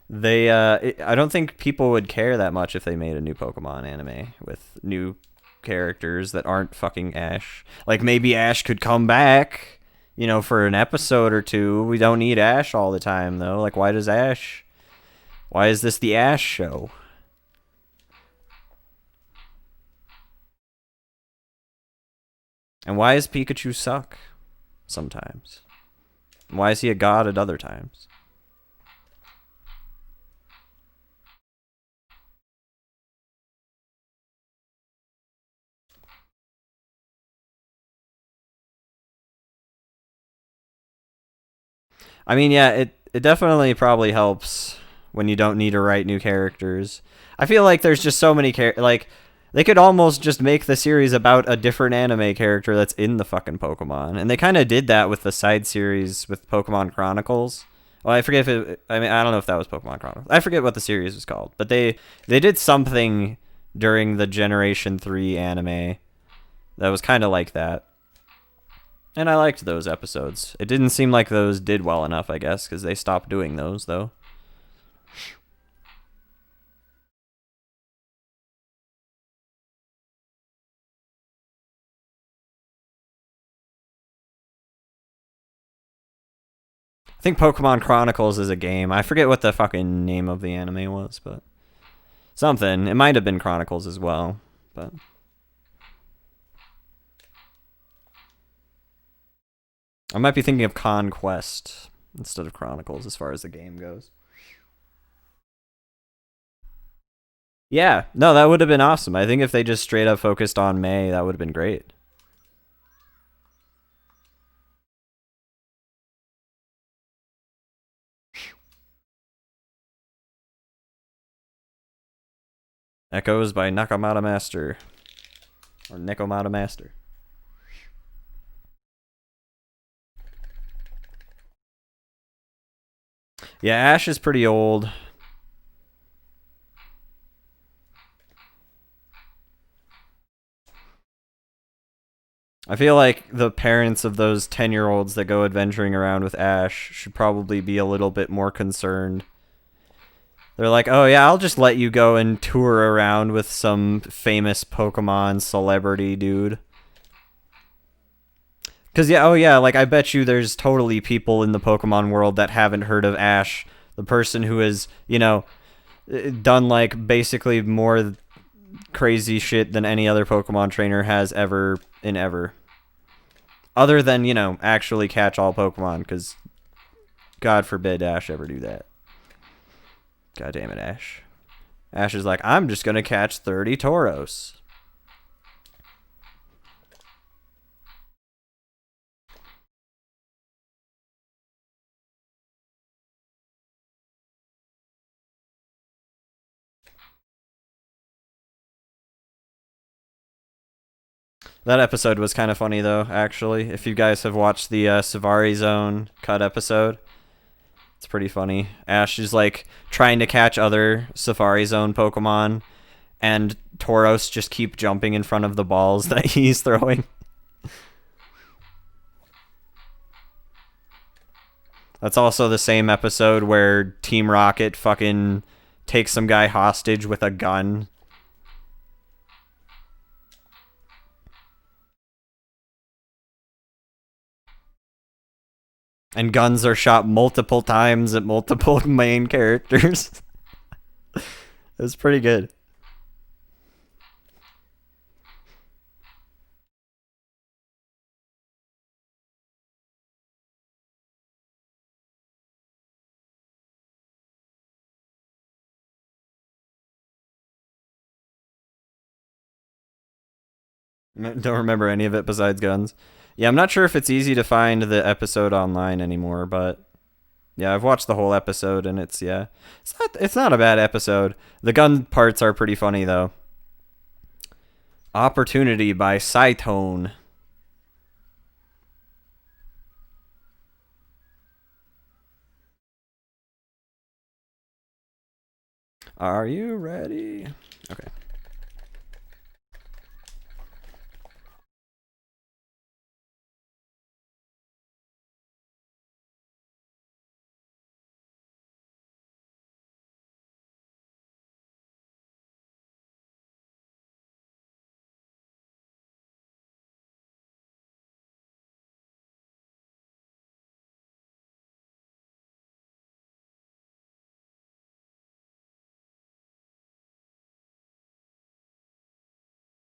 I don't think people would care that much if they made a new Pokemon anime with new characters that aren't fucking Ash. Like maybe Ash could come back, for an episode or two. We don't need Ash all the time though. Like why does Ash? Why is this the Ash show? And why does Pikachu suck sometimes? Why is he a god at other times? I mean, yeah, it definitely probably helps when you don't need to write new characters. I feel like there's just so many like they could almost just make the series about a different anime character that's in the fucking Pokemon. And they kind of did that with the side series with Pokemon Chronicles. Well, I forget if I don't know if that was Pokemon Chronicles. I forget what the series was called, but they did something during the Generation 3 anime that was kind of like that. And I liked those episodes. It didn't seem like those did well enough, I guess, because they stopped doing those, though. I think Pokemon Chronicles is a game. I forget what the fucking name of the anime was, but something. It might have been Chronicles as well, but I might be thinking of Conquest instead of Chronicles as far as the game goes. Yeah, no, that would have been awesome. I think if they just straight up focused on May, that would have been great. Echoes by Nakamata Master. Or Nekomata Master. Yeah, Ash is pretty old. I feel like the parents of those 10-year-olds that go adventuring around with Ash should probably be a little bit more concerned. They're like, oh yeah, I'll just let you go and tour around with some famous Pokemon celebrity dude. Because, yeah, oh yeah, like I bet you there's totally people in the Pokemon world that haven't heard of Ash, the person who has, done like basically more crazy shit than any other Pokemon trainer has ever in ever. Other than, actually catch all Pokemon, because God forbid Ash ever do that. God damn it, Ash. Ash is like, I'm just going to catch 30 Tauros. That episode was kind of funny, though, actually. If you guys have watched the Savari Zone cut episode, it's pretty funny. Ash is like trying to catch other Safari Zone Pokemon, and Tauros just keep jumping in front of the balls that he's throwing. That's also the same episode where Team Rocket fucking takes some guy hostage with a gun. And guns are shot multiple times at multiple main characters. It's pretty good. Don't remember any of it besides guns. Yeah, I'm not sure if it's easy to find the episode online anymore, but yeah, I've watched the whole episode and it's not a bad episode. The gun parts are pretty funny though. Opportunity by Cytone. Are you ready? Okay.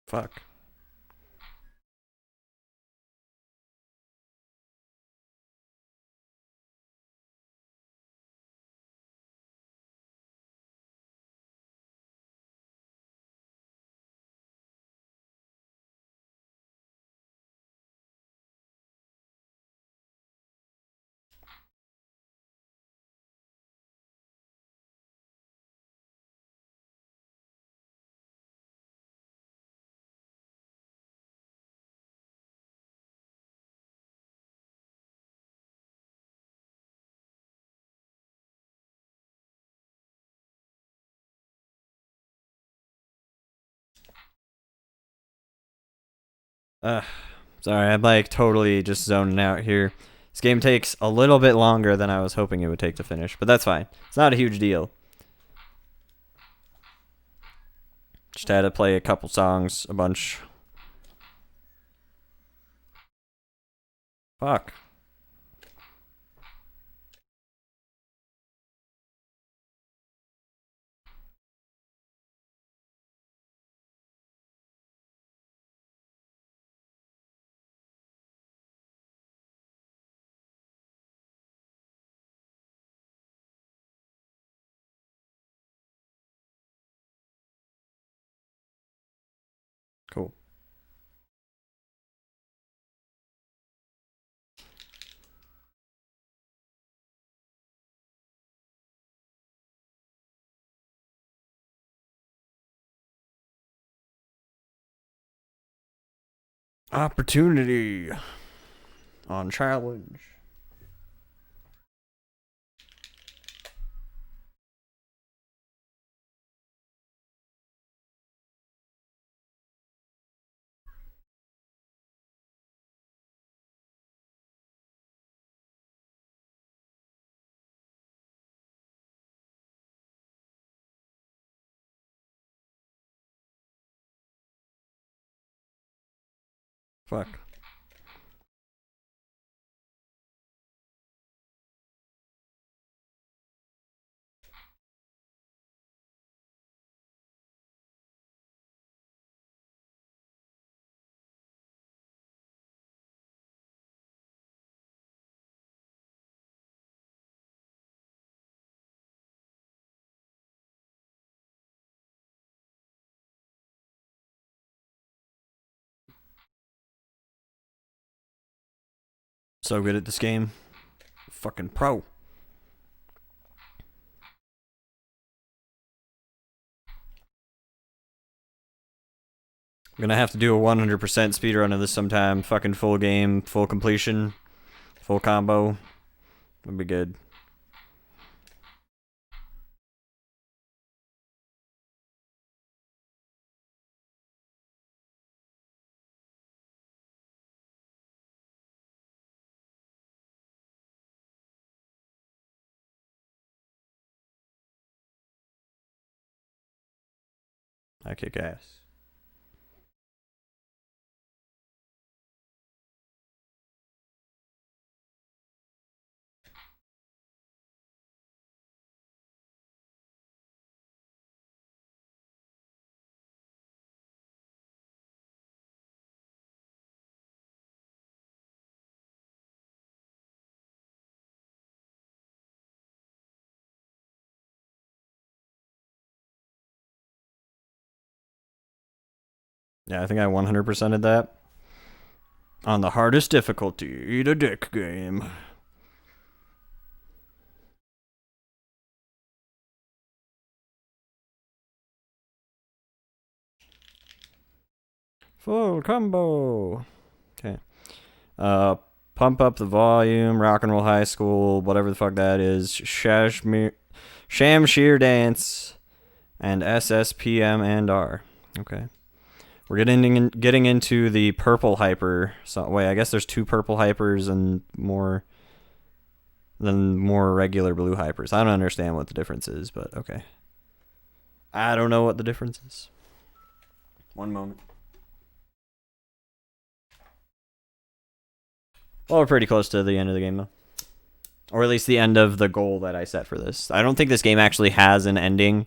Fuck. Uh, Sorry, I'm like totally just zoning out here. This game takes a little bit longer than I was hoping it would take to finish, but that's fine. It's not a huge deal. Just had to play a couple songs, a bunch. Fuck. Cool. Opportunity on challenge. Fuck. So good at this game. Fucking pro. I'm gonna have to do a 100% speedrun of this sometime. Fucking full game, full completion, full combo. Would be good. I kick ass. Yeah, I think I 100%ed that. On the hardest difficulty, the dick game. Full combo. Okay. Pump up the volume, rock and roll high school, whatever the fuck that is. Shamshir dance, and SSPM and R. Okay. We're getting into the purple hyper. So wait, I guess there's two purple hypers and more than more regular blue hypers. I don't understand what the difference is, but okay. I don't know what the difference is. One moment. Well, we're pretty close to the end of the game, though. Or at least the end of the goal that I set for this. I don't think this game actually has an ending.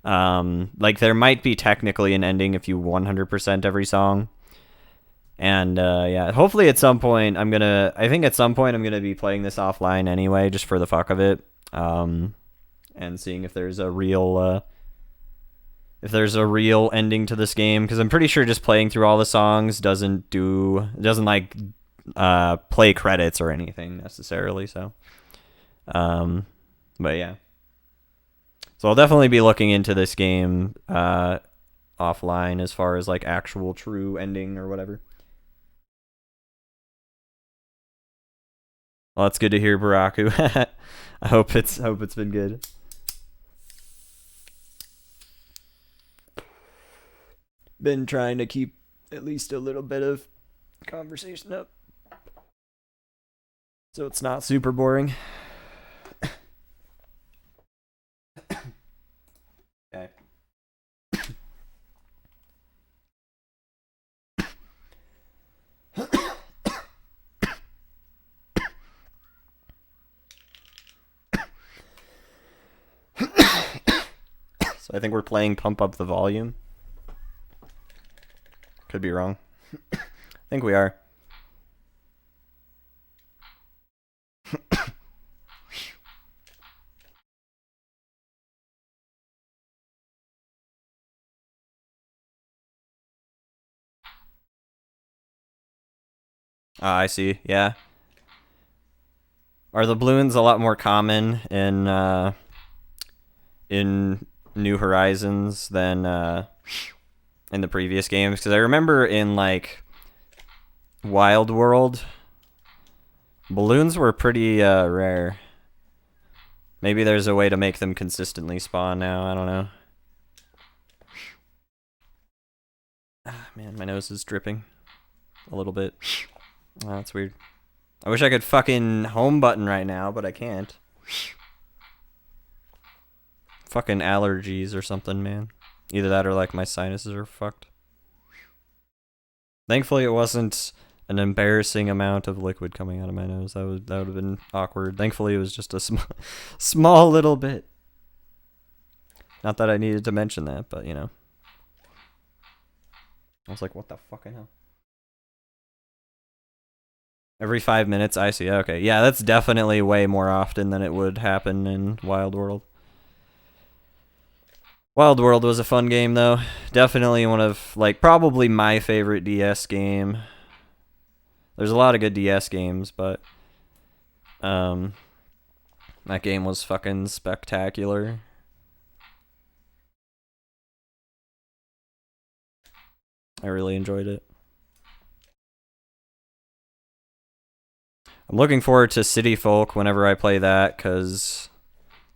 Like there might be technically an ending if you 100% every song. And yeah, hopefully at some point I think at some point I'm gonna be playing this offline anyway, just for the fuck of it, and seeing if there's a real ending to this game, because I'm pretty sure just playing through all the songs doesn't like play credits or anything necessarily. So, but yeah, so I'll definitely be looking into this game offline as far as like actual true ending or whatever. Well, that's good to hear, Baraku. I hope it's been good. Been trying to keep at least a little bit of conversation up, so it's not super boring. Okay. So I think we're playing Pump Up the Volume. Could be wrong. I think we are. I see. Yeah. Are the balloons a lot more common in New Horizons than in the previous games? Because I remember in like Wild World, balloons were pretty rare. Maybe there's a way to make them consistently spawn now. I don't know. Ah, man, my nose is dripping a little bit. Oh, that's weird. I wish I could fucking home button right now, but I can't. Fucking allergies or something, man. Either that or like my sinuses are fucked. Thankfully, it wasn't an embarrassing amount of liquid coming out of my nose. That would have been awkward. Thankfully, it was just a small little bit. Not that I needed to mention that, but you know. I was like, what the fucking hell? Every 5 minutes, I see. Okay, yeah, that's definitely way more often than it would happen in Wild World. Wild World was a fun game, though. Definitely one of, like, probably my favorite DS game. There's a lot of good DS games, but that game was fucking spectacular. I really enjoyed it. I'm looking forward to City Folk whenever I play that, because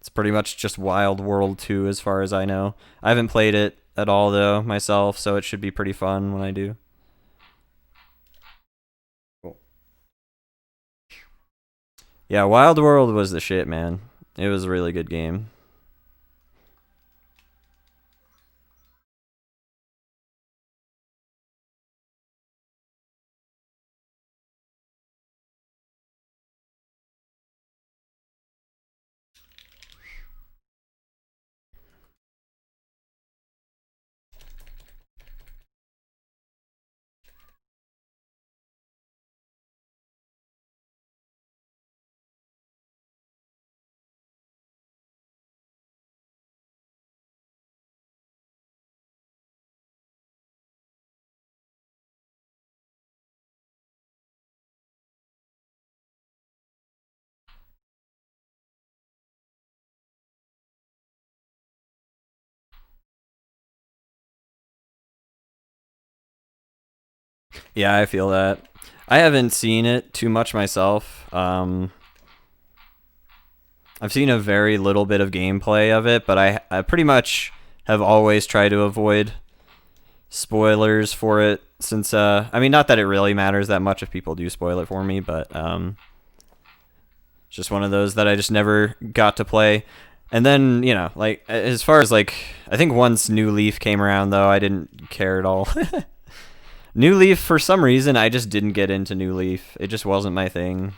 it's pretty much just Wild World 2 as far as I know. I haven't played it at all, though, myself, so it should be pretty fun when I do. Cool. Yeah, Wild World was the shit, man. It was a really good game. Yeah, I feel that. I haven't seen it too much myself. I've seen a very little bit of gameplay of it, but I pretty much have always tried to avoid spoilers for it, since I mean, not that it really matters that much if people do spoil it for me, but it's just one of those that I just never got to play. And then, you know, like as far as like, I think once New Leaf came around, though, I didn't care at all. New Leaf, for some reason, I just didn't get into New Leaf. It just wasn't my thing.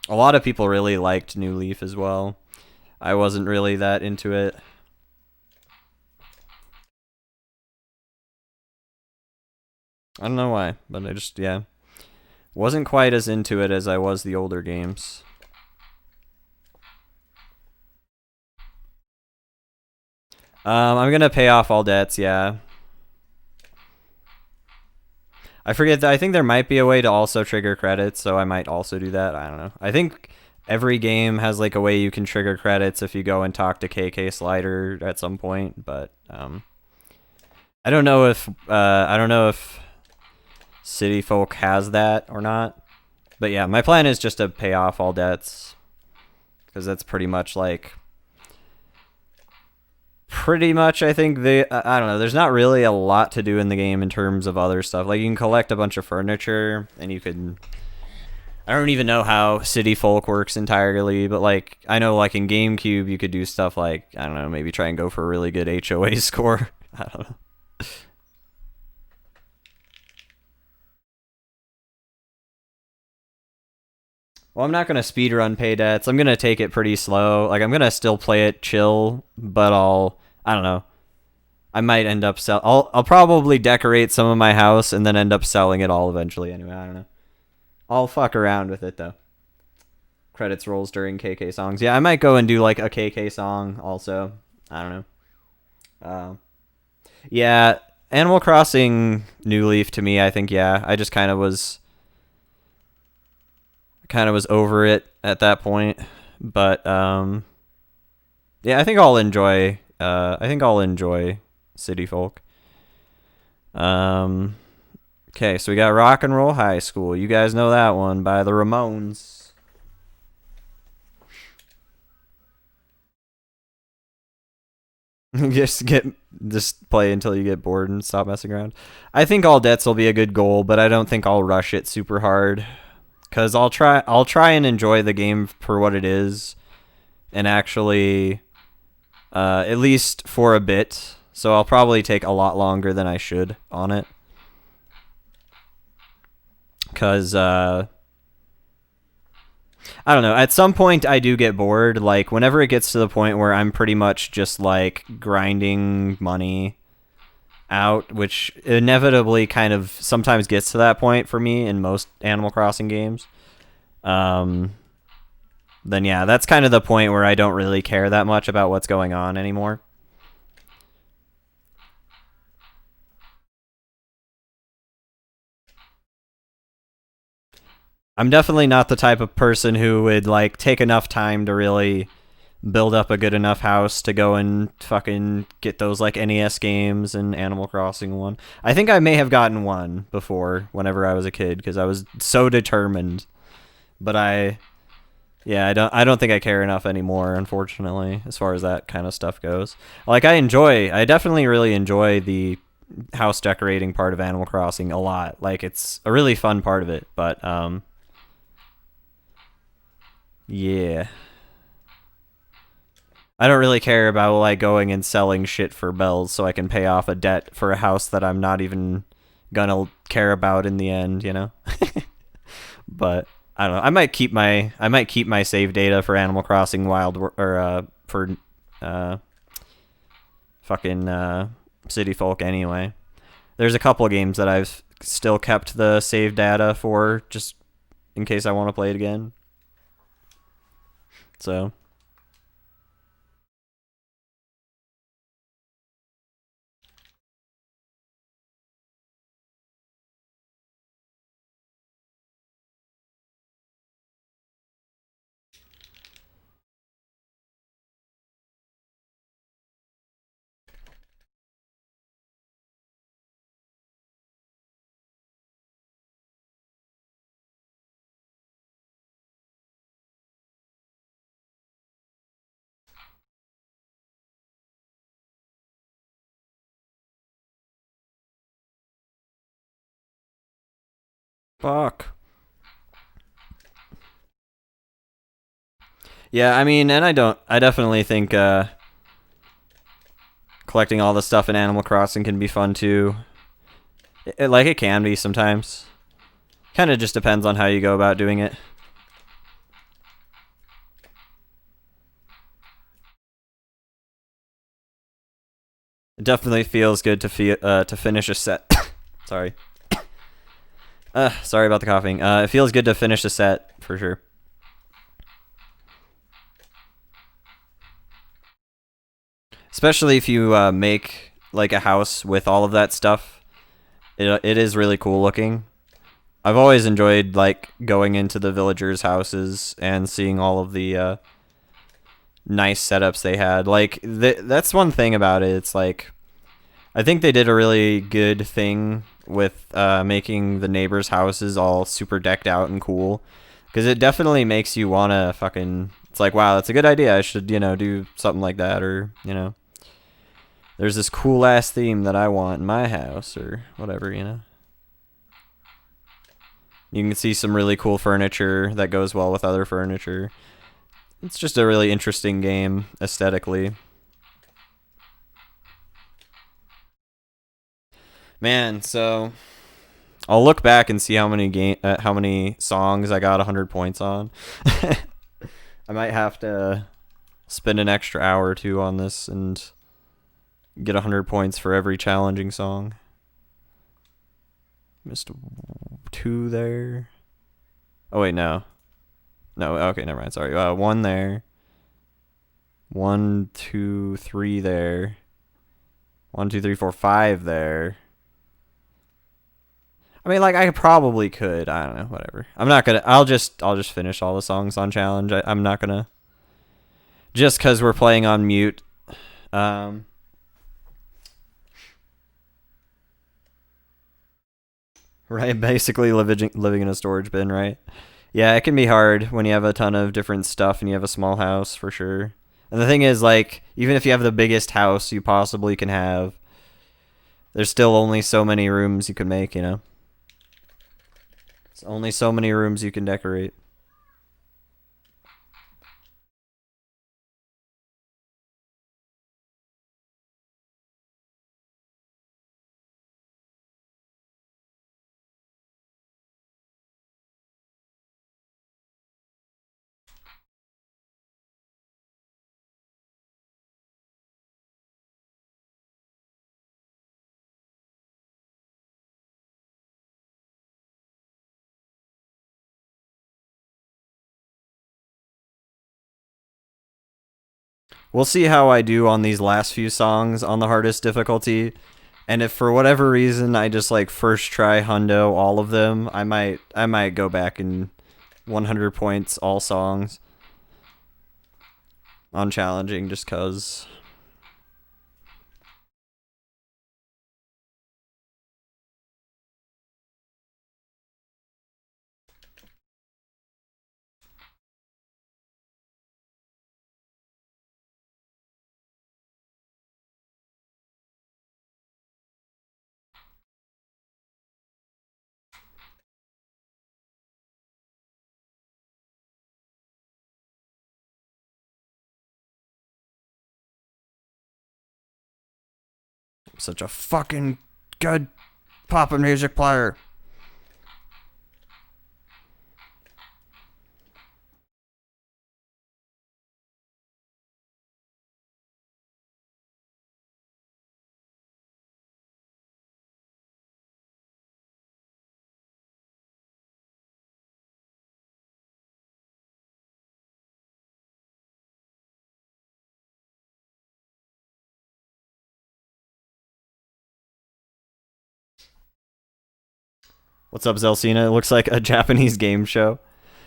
A lot of people really liked New Leaf as well. I wasn't really that into it. I don't know why, but I just, yeah. Wasn't quite as into it as I was the older games. I'm gonna pay off all debts, yeah. I forget that I think there might be a way to also trigger credits, so I might also do that. I don't know. I think every game has like a way you can trigger credits if you go and talk to KK Slider at some point, but I don't know if City Folk has that or not. But yeah, my plan is just to pay off all debts because that's pretty much I think I don't know, there's not really a lot to do in the game in terms of other stuff. Like you can collect a bunch of furniture and you can I don't even know how City Folk works entirely, but like I know like in GameCube you could do stuff like I don't know, maybe try and go for a really good HOA score. I don't know. Well, I'm not gonna speedrun pay debts. I'm gonna take it pretty slow. Like I'm gonna still play it chill, but I don't know. I might end up I'll probably decorate some of my house and then end up selling it all eventually. Anyway, I don't know. I'll fuck around with it though. Credits rolls during KK songs. Yeah, I might go and do like a KK song also. I don't know. Yeah, Animal Crossing New Leaf to me, I think yeah, I just kind of was over it at that point. But yeah, I think I'll enjoy City Folk. Okay, so we got Rock and Roll High School. You guys know that one by the Ramones. just play until you get bored and stop messing around. I think all debts will be a good goal, but I don't think I'll rush it super hard. Cause I'll try and enjoy the game for what it is, and actually, at least for a bit. So I'll probably take a lot longer than I should on it. Cause I don't know. At some point, I do get bored. Like whenever it gets to the point where I'm pretty much just like grinding money out, which inevitably kind of sometimes gets to that point for me in most Animal Crossing games. Then yeah, that's kind of the point where I don't really care that much about what's going on anymore. I'm definitely not the type of person who would like take enough time to really build up a good enough house to go and fucking get those like NES games and Animal Crossing one. I think I may have gotten one before whenever I was a kid because I was so determined. But yeah, I don't think I care enough anymore, unfortunately, as far as that kind of stuff goes. Like I definitely really enjoy the house decorating part of Animal Crossing a lot. Like it's a really fun part of it, but yeah. I don't really care about like going and selling shit for bells so I can pay off a debt for a house that I'm not even gonna care about in the end, you know? But I don't know. I might keep my save data for Animal Crossing for uh fucking City Folk anyway. There's a couple of games that I've still kept the save data for just in case I want to play it again. So fuck. Yeah, I mean, and I definitely think collecting all the stuff in Animal Crossing can be fun too. It can be sometimes. Kind of just depends on how you go about doing it. It definitely feels good to finish a set. Sorry. Sorry about the coughing. It feels good to finish a set for sure. Especially if you make like a house with all of that stuff. It is really cool looking. I've always enjoyed like going into the villagers' houses and seeing all of the nice setups they had. Like that's one thing about it. It's like I think they did a really good thing with making the neighbors' houses all super decked out and cool, because it definitely makes you wanna fucking. It's like, wow, that's a good idea. I should do something like that, or there's this cool ass theme that I want in my house, or whatever. You can see some really cool furniture that goes well with other furniture. It's just a really interesting game aesthetically. Man, so I'll look back and see how many songs I got 100 points on. I might have to spend an extra hour or two on this and get 100 points for every challenging song. Missed 2 there. Oh wait, no. No, okay, never mind. Sorry. 1 there. 1, 2, 3 there. 1, 2, 3, 4, 5 there. I mean, like I probably could. I don't know. Whatever. I'm not gonna. I'll just finish all the songs on challenge. I'm not gonna. Just because we're playing on mute. Um. Right. Basically, living in a storage bin. Right. Yeah, it can be hard when you have a ton of different stuff and you have a small house for sure. And the thing is, like, even if you have the biggest house you possibly can have, there's still only so many rooms you can make. It's only so many rooms you can decorate. We'll see how I do on these last few songs on the hardest difficulty. And if for whatever reason I just like first try hundo all of them, I might go back and 100 points all songs on challenging just cuz. I'm such a fucking good pop music player. What's up, Zelsina? It looks like a Japanese game show.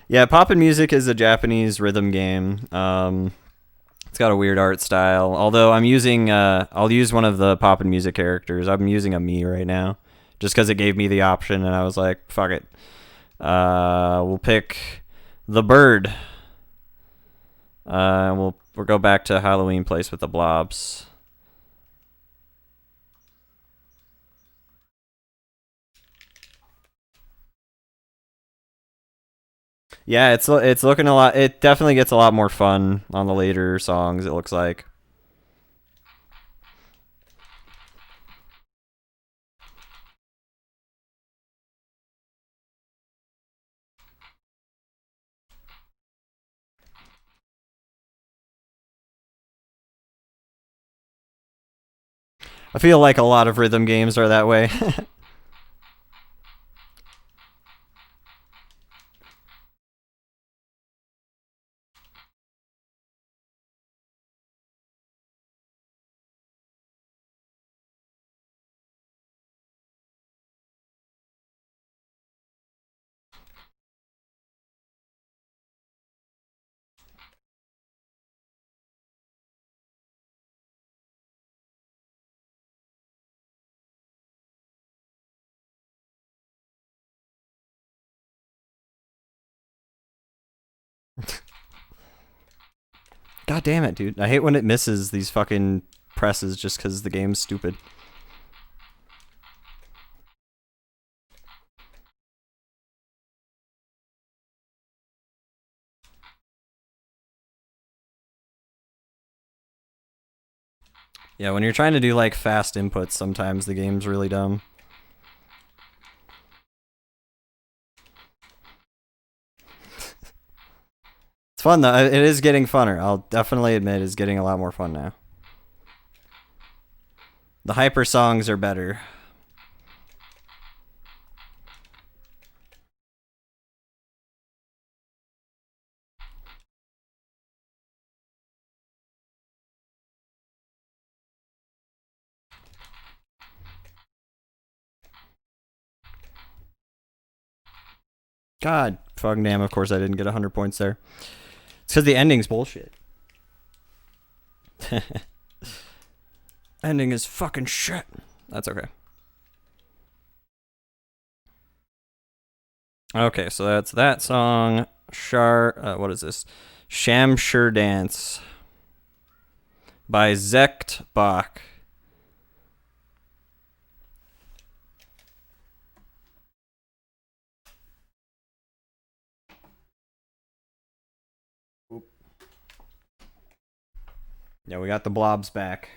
Yeah, Poppin' Music is a Japanese rhythm game. It's got a weird art style. Although I'll use one of the Poppin' Music characters. I'm using a me right now, just because it gave me the option, and I was like, fuck it. We'll pick the bird. We'll go back to Halloween Place with the blobs. Yeah, it's looking a lot. It definitely gets a lot more fun on the later songs. It looks like. I feel like a lot of rhythm games are that way. God damn it, dude. I hate when it misses these fucking presses just because the game's stupid. Yeah, when you're trying to do like fast inputs, sometimes the game's really dumb. It's fun though. It is getting funner. I'll definitely admit it's getting a lot more fun now. The hyper songs are better. God, fucking damn, of course I didn't get 100 points there. It's because the ending's bullshit. Ending is fucking shit. That's okay. Okay, so that's that song. What is this? Shamshur Dance by Zecht Bach. Yeah, we got the blobs back.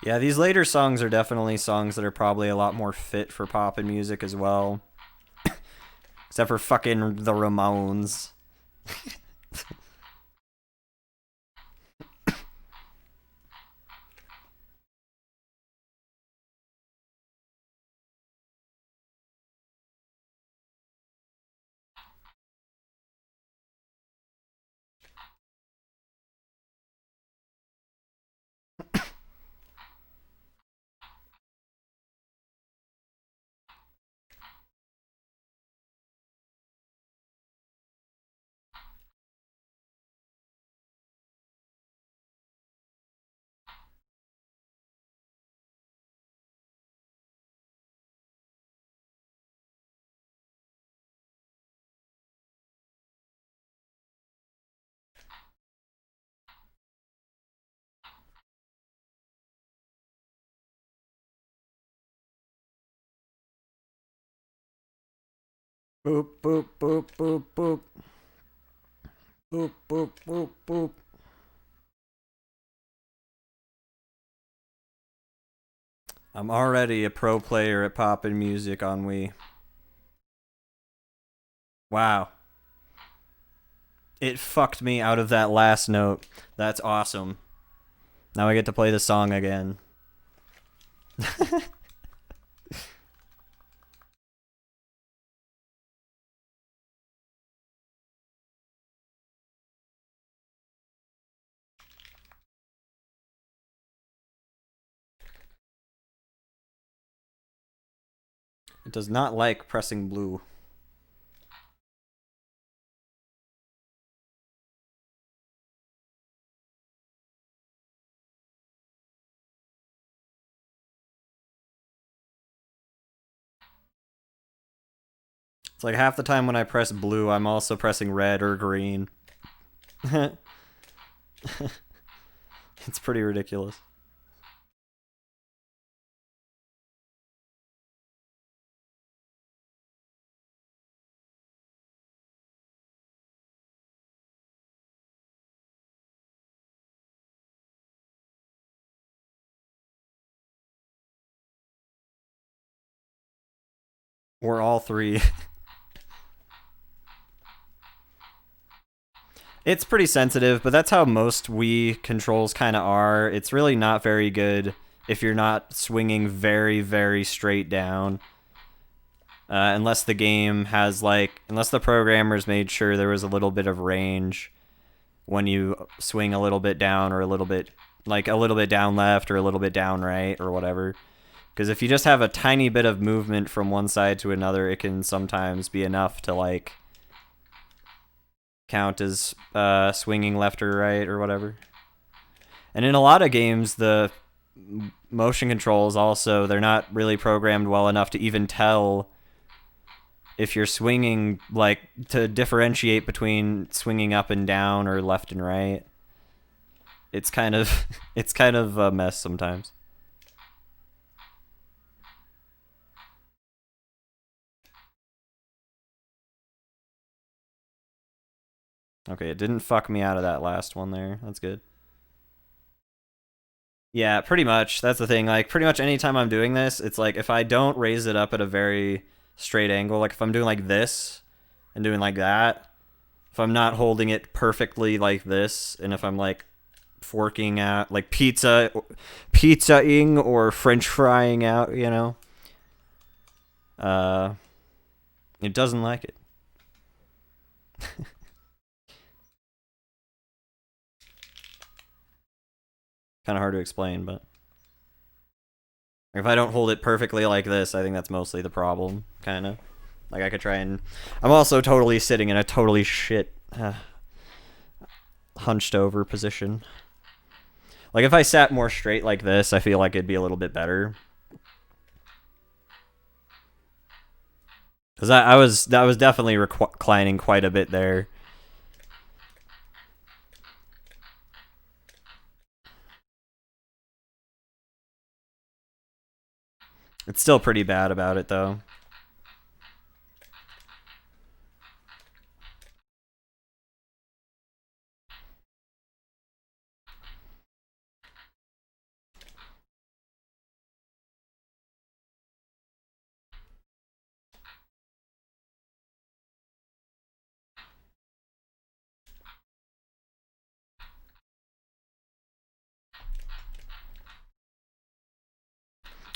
Yeah, these later songs are definitely songs that are probably a lot more fit for pop and music as well. Except for fucking the Ramones. Boop, boop, boop, boop, boop. Boop, boop, boop, boop. I'm already a pro player at pop and music on Wii. Wow. It fucked me out of that last note. That's awesome. Now I get to play the song again. It does not like pressing blue. It's like half the time when I press blue, I'm also pressing red or green. It's pretty ridiculous. Or all three. It's pretty sensitive, but that's how most Wii controls kind of are. It's really not very good if you're not swinging very, very straight down. Unless the game has, like, unless the programmers made sure there was a little bit of range when you swing a little bit down or a little bit, like, a little bit down left or a little bit down right or whatever. Because if you just have a tiny bit of movement from one side to another, it can sometimes be enough to, like, count as swinging left or right or whatever. And in a lot of games, the motion controls also, they're not really programmed well enough to even tell if you're swinging, like, to differentiate between swinging up and down or left and right. It's kind of it's kind of a mess sometimes. Okay, it didn't fuck me out of that last one there. That's good. Yeah, pretty much. That's the thing. Like, pretty much anytime I'm doing this, it's like if I don't raise it up at a very straight angle, like if I'm doing like this and doing like that, if I'm not holding it perfectly like this, and if I'm like forking out, like pizzaing or French frying out, you know, uh, it doesn't like it. Kind of hard to explain, but if I don't hold it perfectly like this, I think that's mostly the problem, kind of. Like, I could try and... I'm also totally sitting in a totally shit, hunched over position. Like, if I sat more straight like this, I feel like it'd be a little bit better. Because I was definitely reclining quite a bit there. It's still pretty bad about it, though.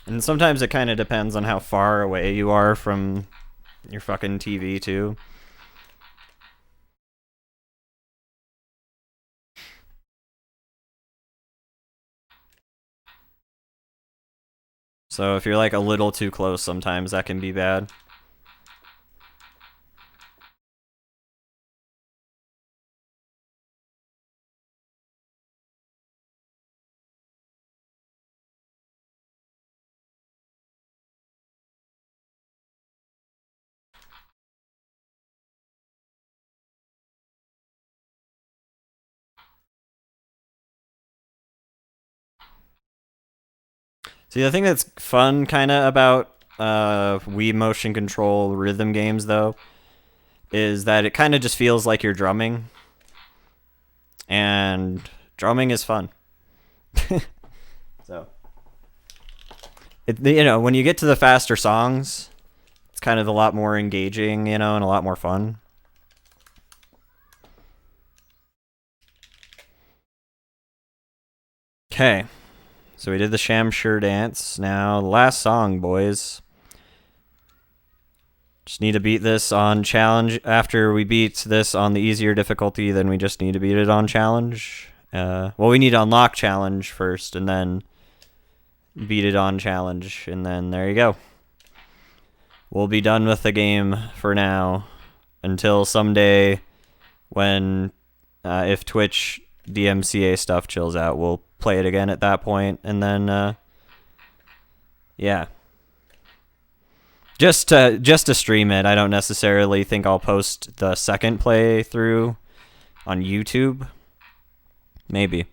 And sometimes it kind of depends on how far away you are from your fucking TV, too. So if you're like a little too close, sometimes that can be bad. See, the thing that's fun kind of about Wii motion control rhythm games, though, is that it kind of just feels like you're drumming. And drumming is fun. So, you know, when you get to the faster songs, it's kind of a lot more engaging, you know, and a lot more fun. Okay. So we did the Shamshur dance. Now, the last song, boys. Just need to beat this on challenge. After we beat this on the easier difficulty, then we just need to beat it on challenge. Well, we need to unlock challenge first, and then beat it on challenge, and then there you go. We'll be done with the game for now. Until someday when, if Twitch DMCA stuff chills out, we'll play it again at that point, and then, yeah. just to stream it. I don't necessarily think I'll post the second playthrough on YouTube. Maybe.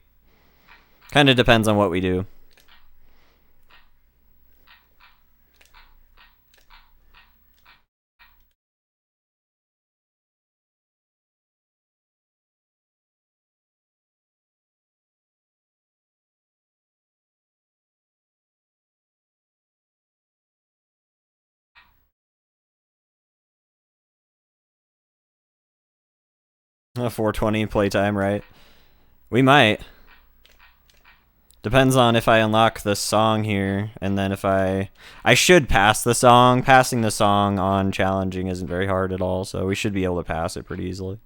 Kind of depends on what we do. A 420 playtime, right? We might. Depends on if I unlock the song here, and then if I should pass the song. Passing the song on challenging isn't very hard at all, so we should be able to pass it pretty easily.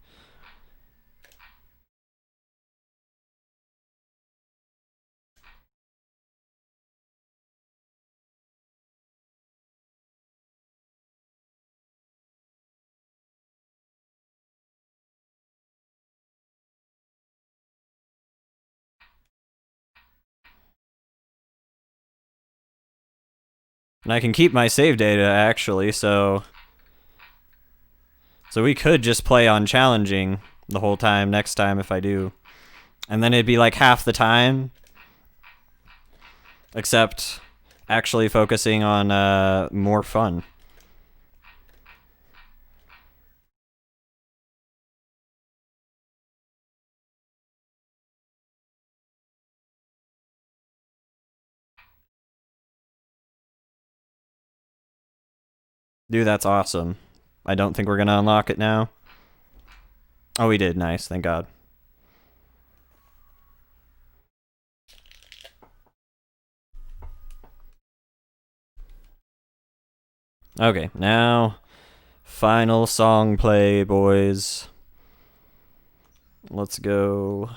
And I can keep my save data, actually, so we could just play on challenging the whole time next time if I do. And then it'd be like half the time, except actually focusing on more fun. Dude, that's awesome. I don't think we're going to unlock it now. Oh, we did. Nice. Thank God. Okay, now final song play, boys. Let's go.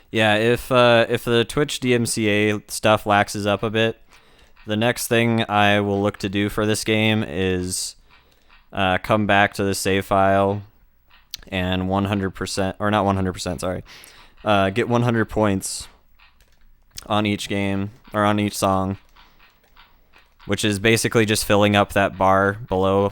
Yeah, if the Twitch DMCA stuff laxes up a bit, the next thing I will look to do for this game is come back to the save file and 100%, or not 100%, sorry, get 100 points on each game, or on each song, which is basically just filling up that bar below.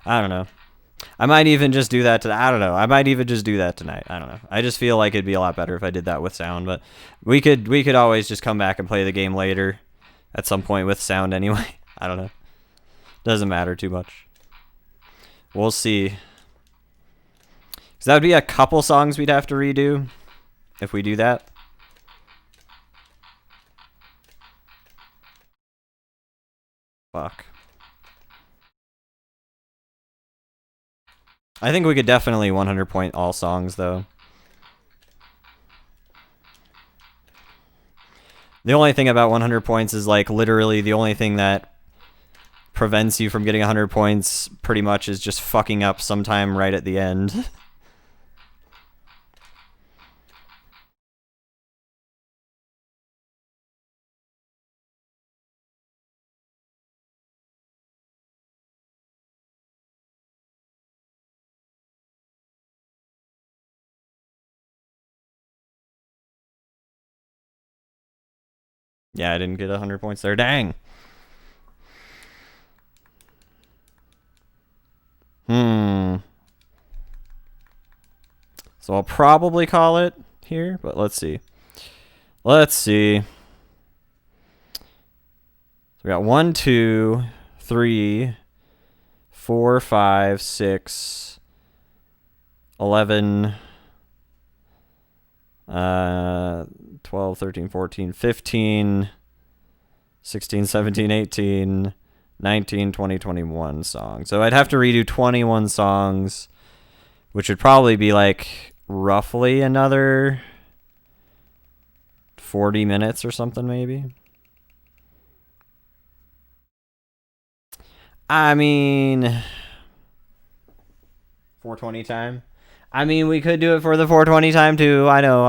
I don't know. I might even just do that I don't know. I might even just do that tonight. I don't know. I just feel like it'd be a lot better if I did that with sound, but we could always just come back and play the game later at some point with sound anyway. I don't know. Doesn't matter too much. We'll see. Cuz that would be a couple songs we'd have to redo if we do that. Fuck. I think we could definitely 100 point all songs though. The only thing about 100 points is like literally the only thing that prevents you from getting 100 points pretty much is just fucking up sometime right at the end. Yeah, I didn't get 100 points there. Dang. So I'll probably call it here, but let's see. Let's see. So we got 1, 2, 3, 4, 5, 6, 11, 12, 13, 14, 15, 16, 17, 18, 19, 20, 21 songs. So I'd have to redo 21 songs, which would probably be like roughly another 40 minutes or something, maybe. I mean, 420 time. I mean, we could do it for the 420 time too. I know.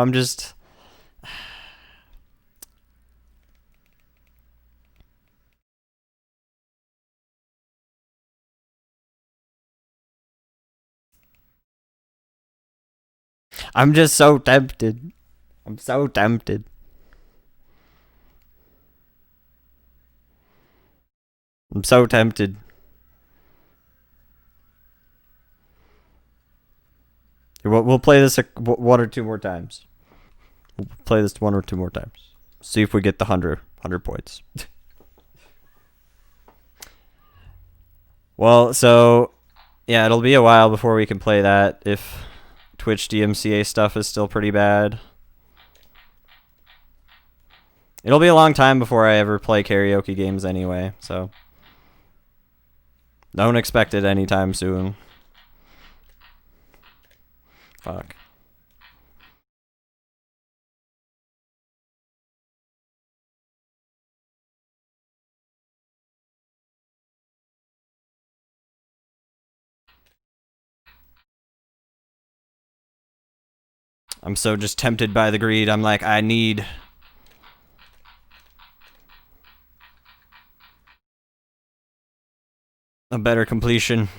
I'm just so tempted. I'm so tempted. I'm so tempted. We'll play this one or two more times. We'll play this one or two more times. See if we get the 100 points. Well, so yeah, it'll be a while before we can play that if Twitch DMCA stuff is still pretty bad. It'll be a long time before I ever play karaoke games anyway, so don't expect it anytime soon. Fuck. I'm so just tempted by the greed. I'm like, I need a better completion.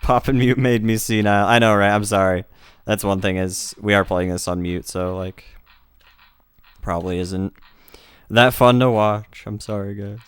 Pop and mute made me senile. I know, right? I'm sorry. That's one thing is we are playing this on mute, so like probably isn't that fun to watch. I'm sorry, guys.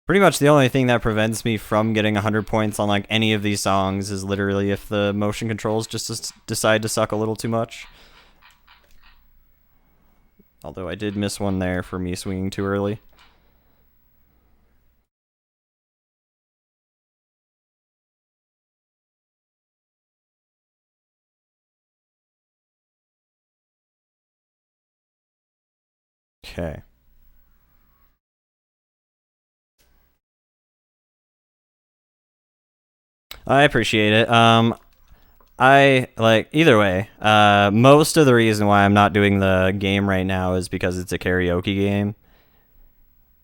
Pretty much the only thing that prevents me from getting 100 points on like any of these songs is literally if the motion controls just decide to suck a little too much. Although I did miss one there for me swinging too early. Okay. I appreciate it. I like either way. Most of the reason why I'm not doing the game right now is because it's a karaoke game.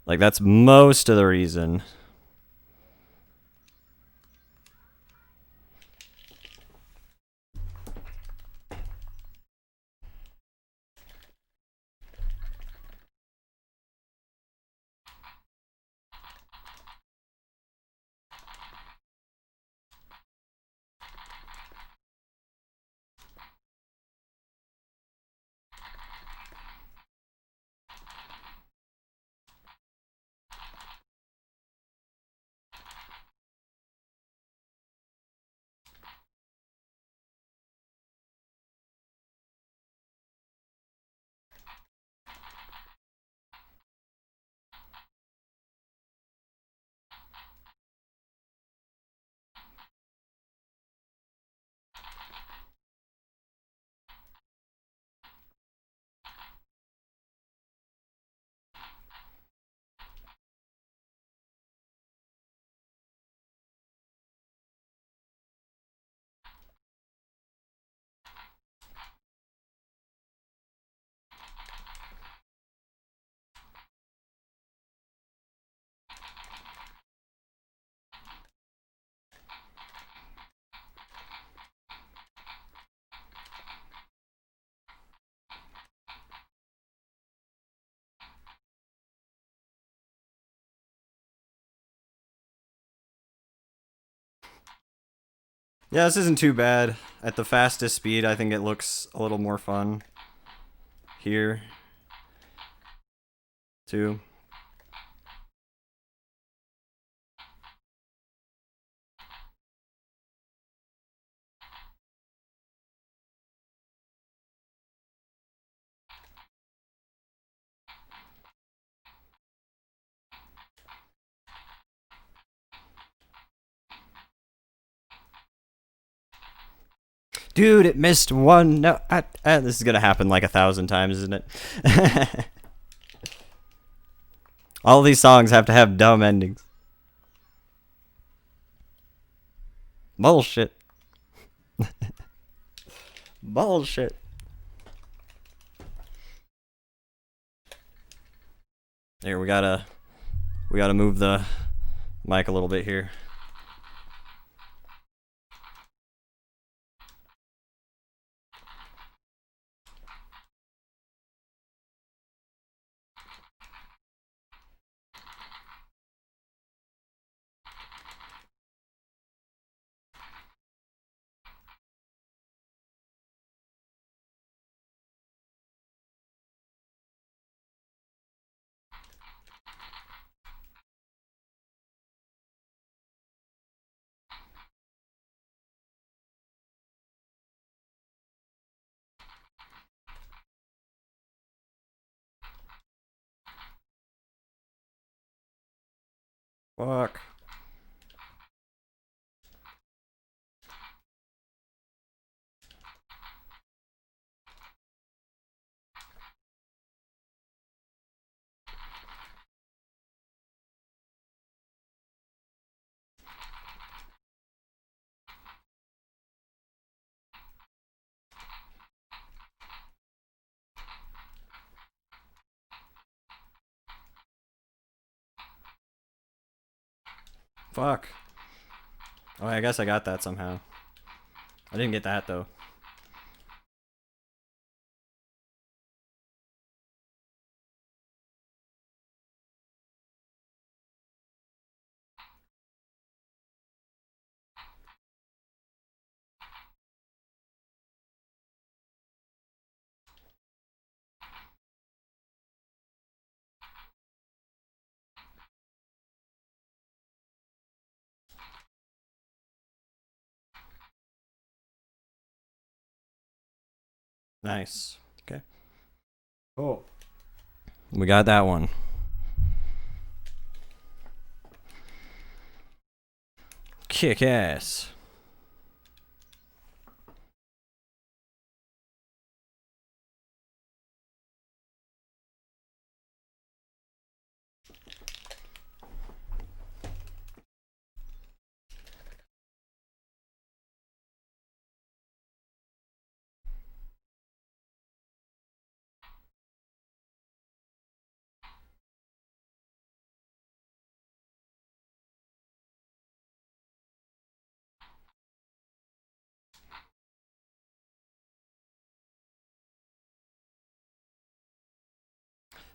Like that's most of the reason. Yeah, this isn't too bad. At the fastest speed, I think it looks a little more fun here, too. Dude, it missed one. No, this is gonna happen like 1,000 times, isn't it? All these songs have to have dumb endings. Bullshit. Bullshit. Here, we gotta move the mic a little bit here. Fuck. Fuck. Oh, I guess I got that somehow. I didn't get that though. Nice. Okay. Cool. We got that one. Kick ass.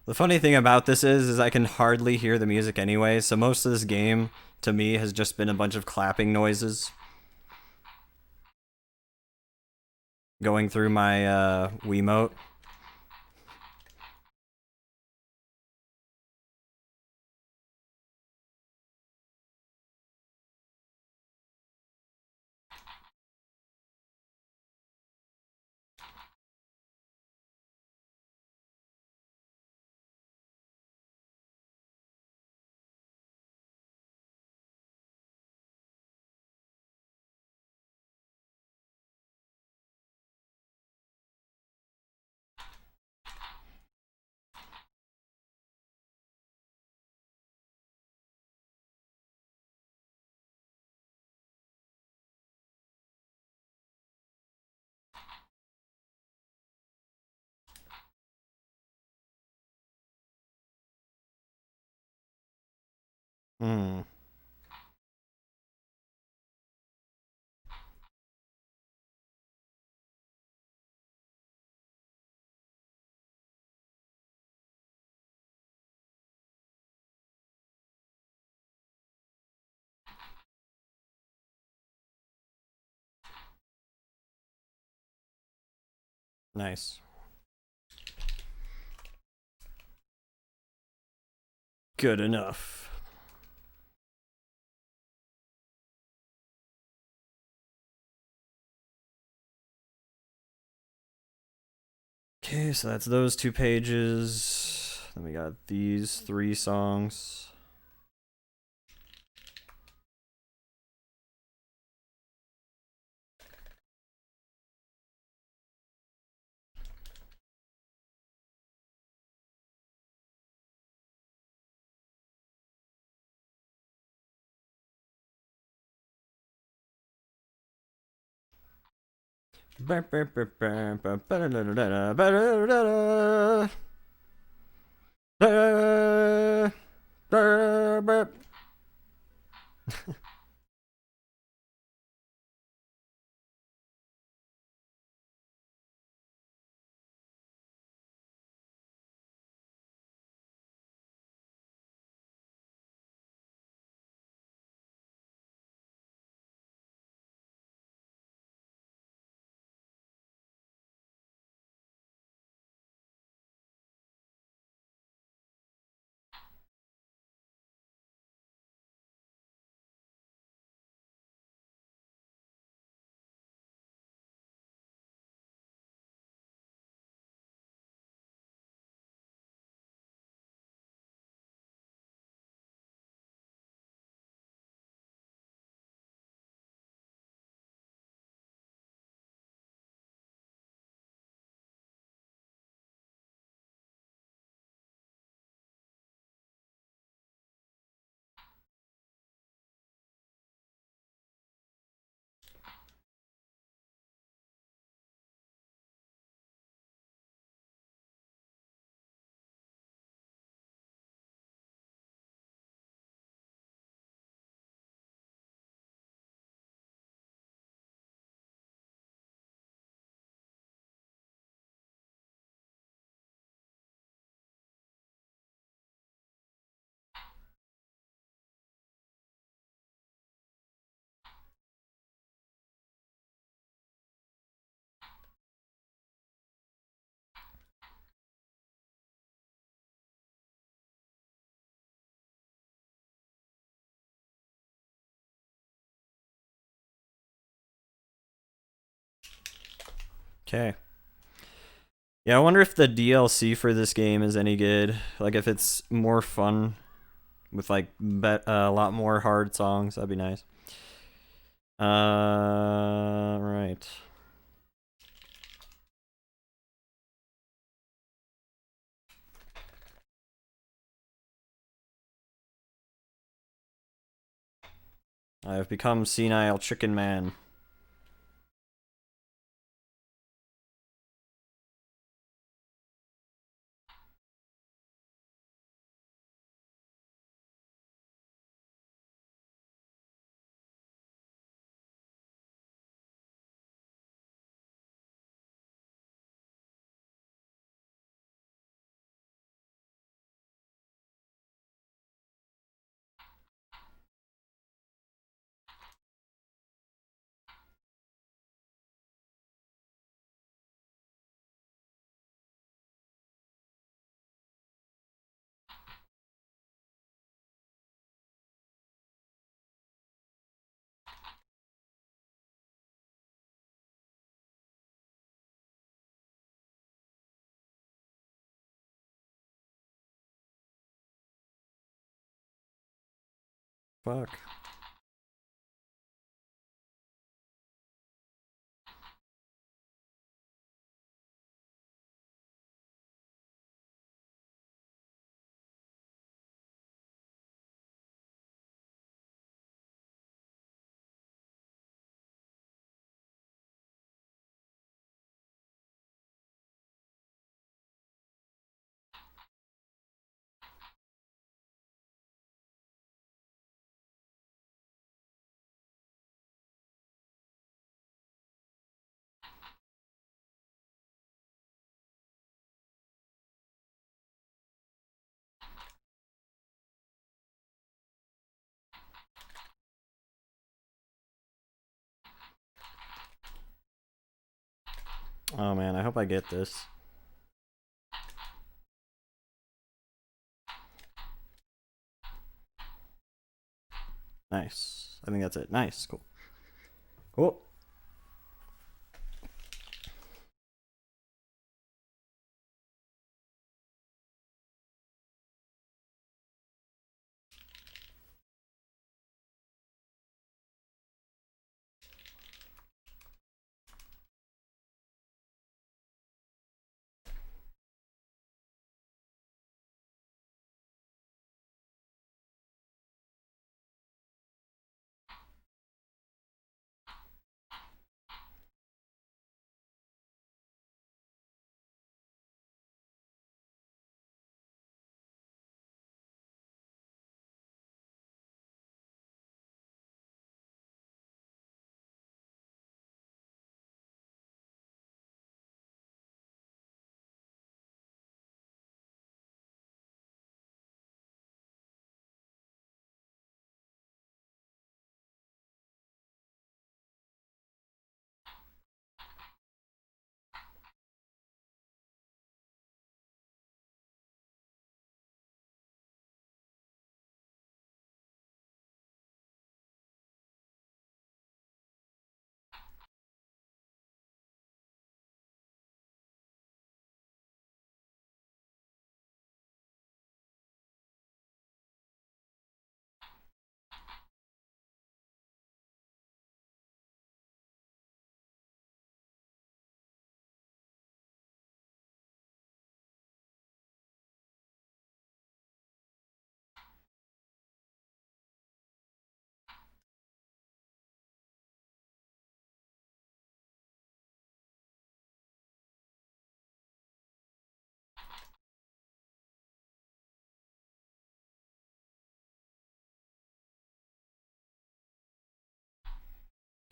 The funny thing about this is I can hardly hear the music anyway, so most of this game, to me, has just been a bunch of clapping noises going through my Wiimote. Hmm. Nice. Good enough. Okay, so that's those 2 pages. Then we got these 3 songs. Okay. Yeah, I wonder if the DLC for this game is any good. Like, if it's more fun with, like, a lot more hard songs. That'd be nice. Right. I have become senile chicken man. Fuck. Oh man, I hope I get this. Nice. I think that's it. Nice. Cool. Cool.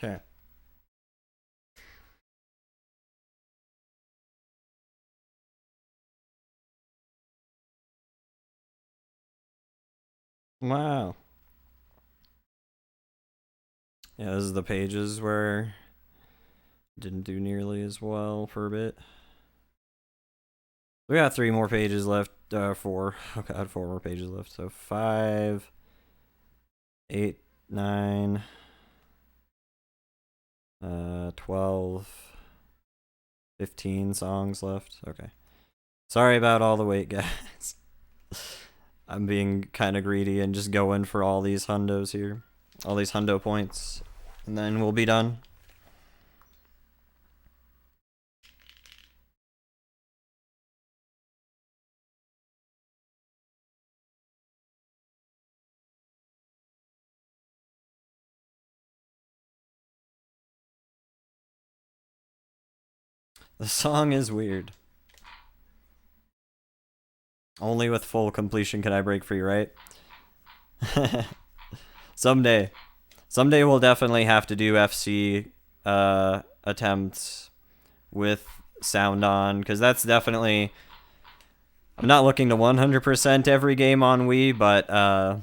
Okay. Wow. Yeah, this is the pages where didn't do nearly as well for a bit. We got 3 more pages left. 4. Oh god, 4 more pages left. So 5, 8, 9, 12, 15 songs left. Okay. Sorry about all the wait, guys. I'm being kind of greedy and just going for all these hundos here. All these hundo points. And then we'll be done. The song is weird. Only with full completion can I break free, right? Someday. Someday we'll definitely have to do FC attempts with sound on, because that's definitely... I'm not looking to 100% every game on Wii, but I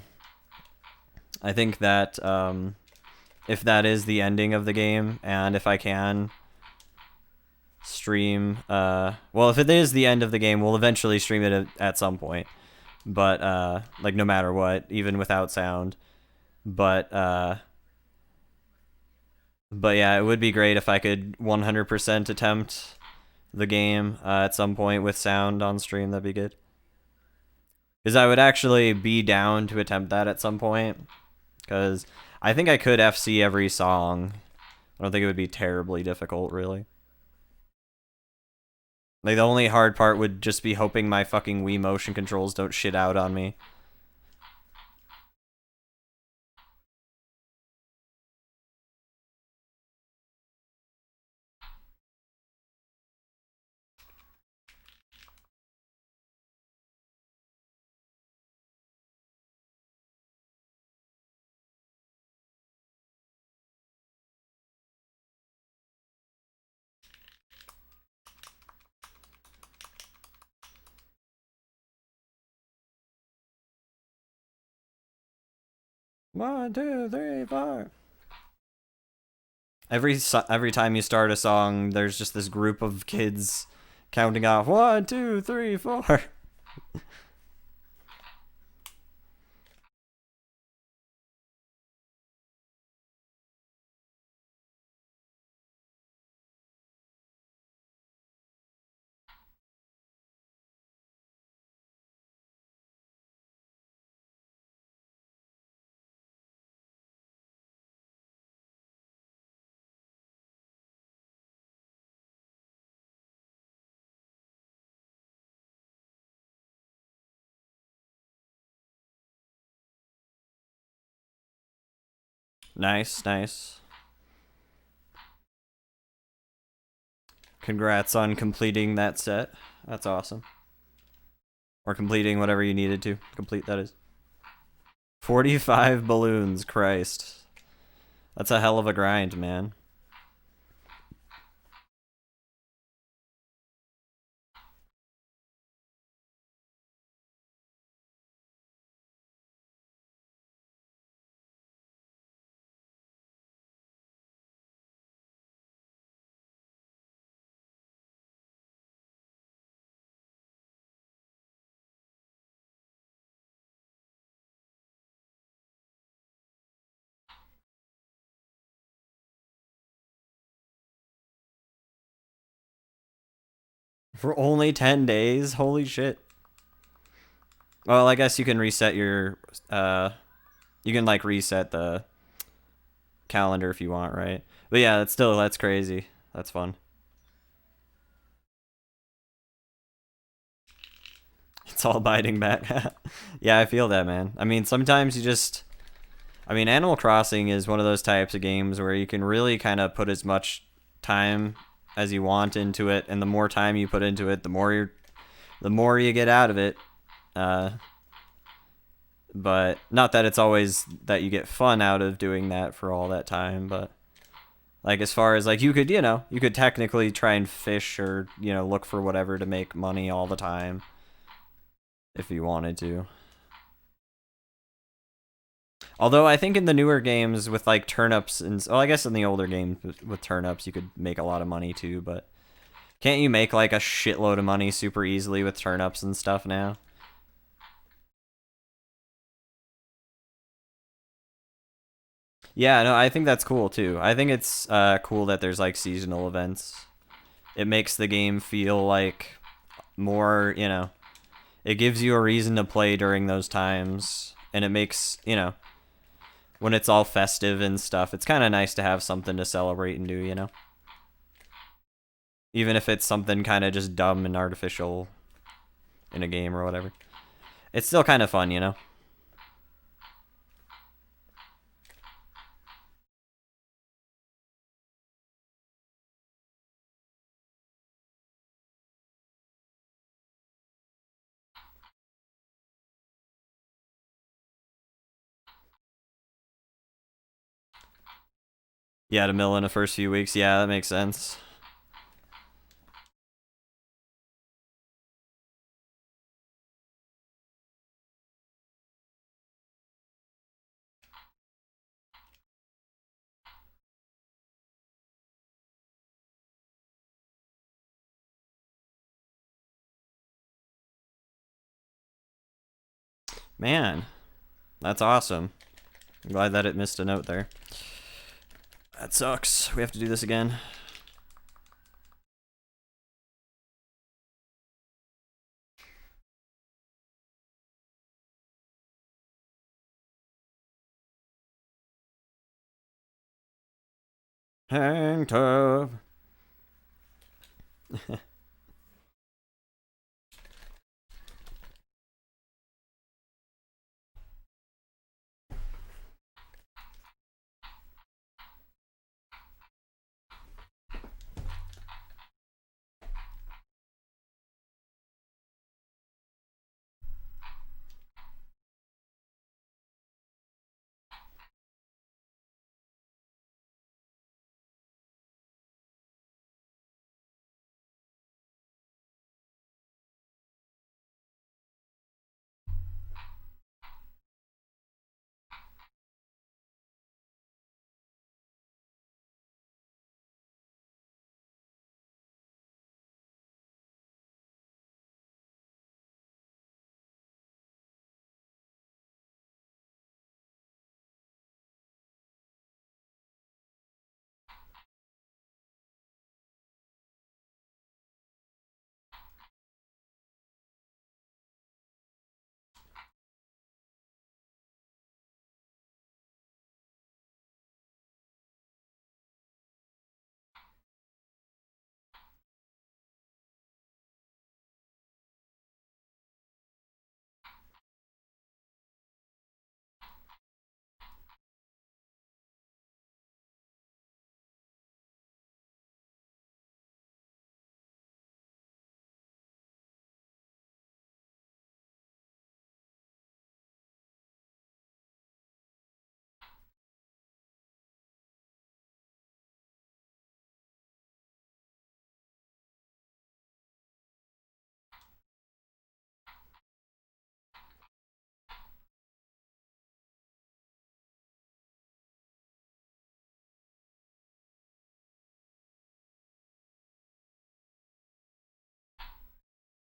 think that if that is the ending of the game, and if I can stream... well, if it is the end of the game, we'll eventually stream it at some point. But, like, no matter what, even without sound. But yeah, it would be great if I could 100% attempt the game at some point with sound on stream. That'd be good. Because I would actually be down to attempt that at some point. Because I think I could FC every song. I don't think it would be terribly difficult, really. Like, the only hard part would just be hoping my fucking Wii motion controls don't shit out on me. One, two, three, four. Every time you start a song, there's just this group of kids counting off 1, 2, 3, 4. Nice, nice. Congrats on completing that set. That's awesome. Or completing whatever you needed to complete, that is. 45 balloons, Christ. That's a hell of a grind, man. For only 10 days? Holy shit. Well, I guess you can reset your, you can, like, reset the calendar if you want, right? But yeah, that's crazy. That's fun. It's all biting back. Yeah, I feel that, man. I mean, sometimes you just... I mean, Animal Crossing is one of those types of games where you can really kind of put as much time as you want into it, and the more time you put into it, the more you get out of it. But not that it's always that you get fun out of doing that for all that time, but like as far as like you could technically try and fish or, look for whatever to make money all the time if you wanted to. Although I think in the newer games with like turnips and I guess in the older games with turnips you could make a lot of money too, but can't you make like a shitload of money super easily with turnips and stuff now? Yeah, no, I think that's cool too. I think it's cool that there's like seasonal events. It makes the game feel like more, it gives you a reason to play during those times, and it makes, when it's all festive and stuff, it's kind of nice to have something to celebrate and do. Even if it's something kind of just dumb and artificial in a game or whatever. It's still kind of fun. Yeah, to mill in the first few weeks. Yeah, that makes sense. Man, that's awesome. I'm glad that it missed a note there. That sucks. We have to do this again. Hang tough.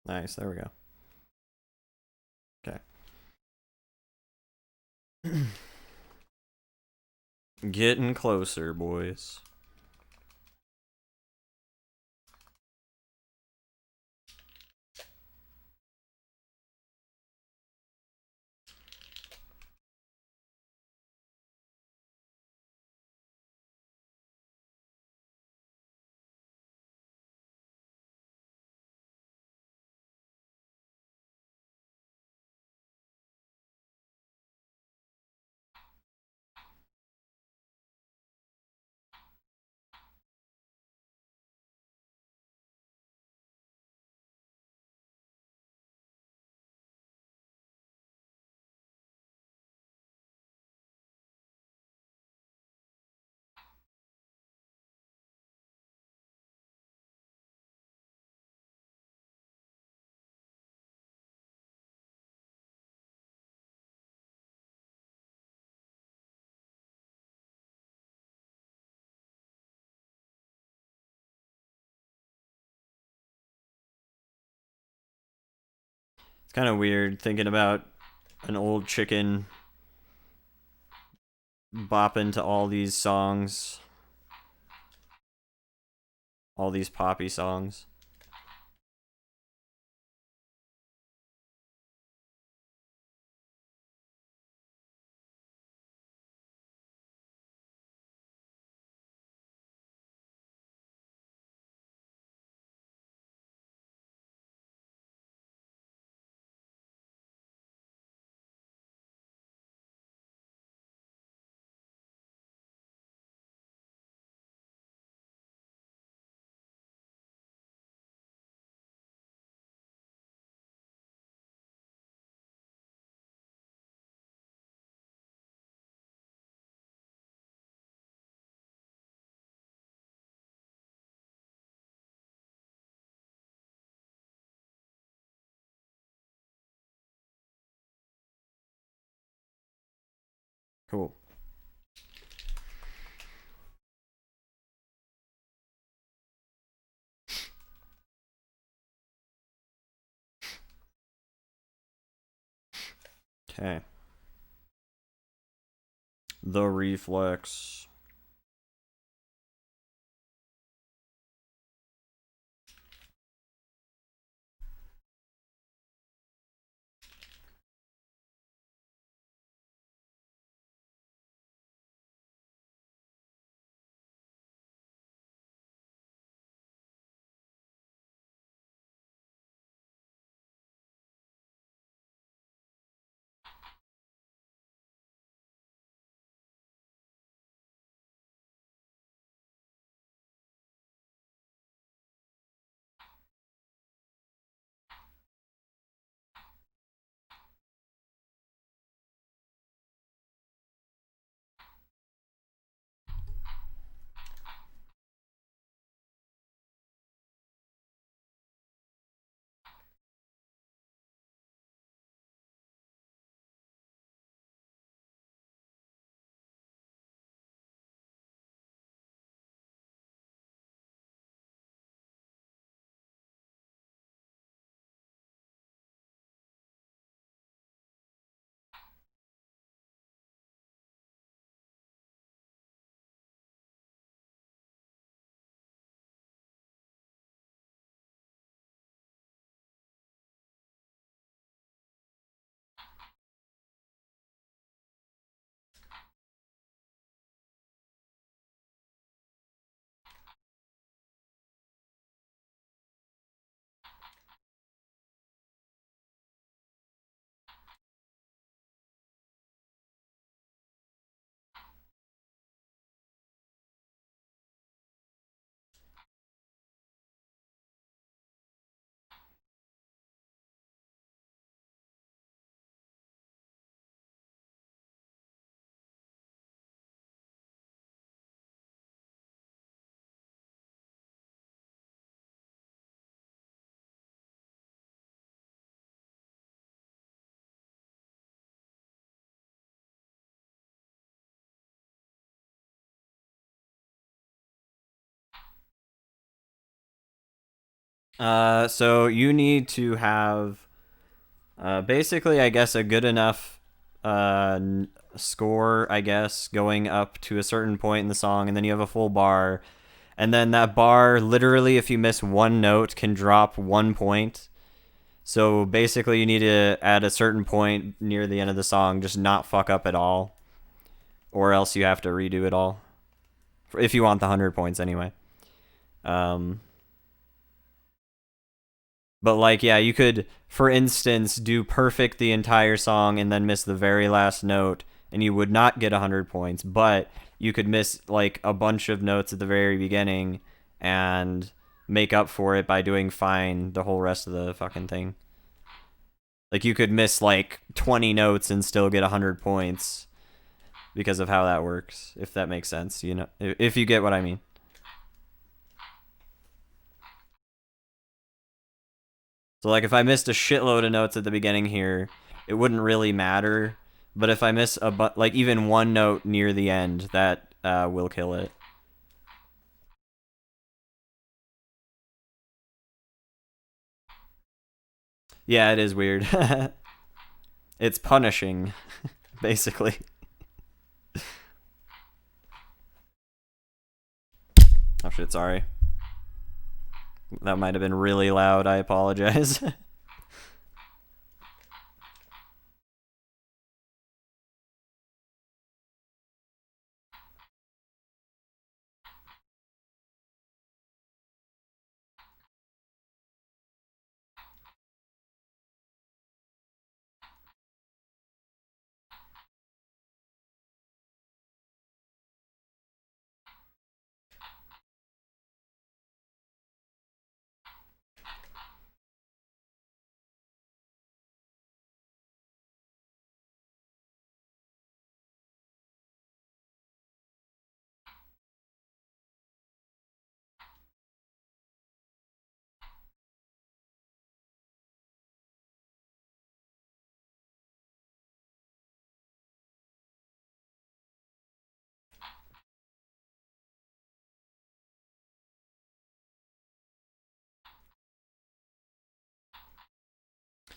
Nice. There we go. Okay. Getting closer, boys. It's kind of weird thinking about an old chicken bopping to all these songs, all these poppy songs. Cool. Okay. The reflex. So you need to have basically, I guess, a good enough score, I guess, going up to a certain point in the song, and then you have a full bar. And then that bar, literally, if you miss one note, can drop 1 point. So basically, you need to, at a certain point near the end of the song, just not fuck up at all. Or else you have to redo it all. If you want the 100 points, anyway. Um, but, like, yeah, you could, for instance, do perfect the entire song and then miss the very last note, and you would not get 100 points. But you could miss, like, a bunch of notes at the very beginning and make up for it by doing fine the whole rest of the fucking thing. Like, you could miss, like, 20 notes and still get 100 points because of how that works, if that makes sense, you know, if you get what I mean. So, like, if I missed a shitload of notes at the beginning here, it wouldn't really matter. But if I miss like, even one note near the end, that will kill it. Yeah, it is weird. It's punishing, basically. Oh shit, sorry. That might have been really loud. I apologize.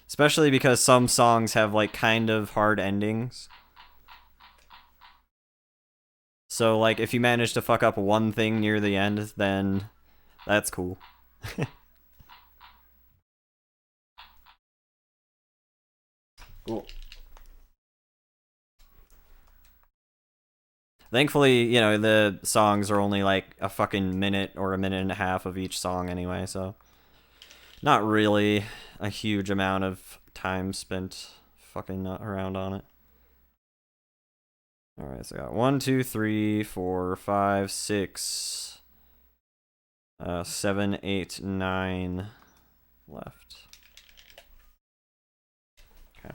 Especially because some songs have, like, kind of hard endings. So, like, if you manage to fuck up one thing near the end, then that's cool. Cool. Thankfully, you know, the songs are only like a fucking minute or a minute and a half of each song anyway, so not really a huge amount of time spent fucking around on it. Alright, so I got 1, 2, 3, 4, 5, 6, 7, 8, 9 left. Okay.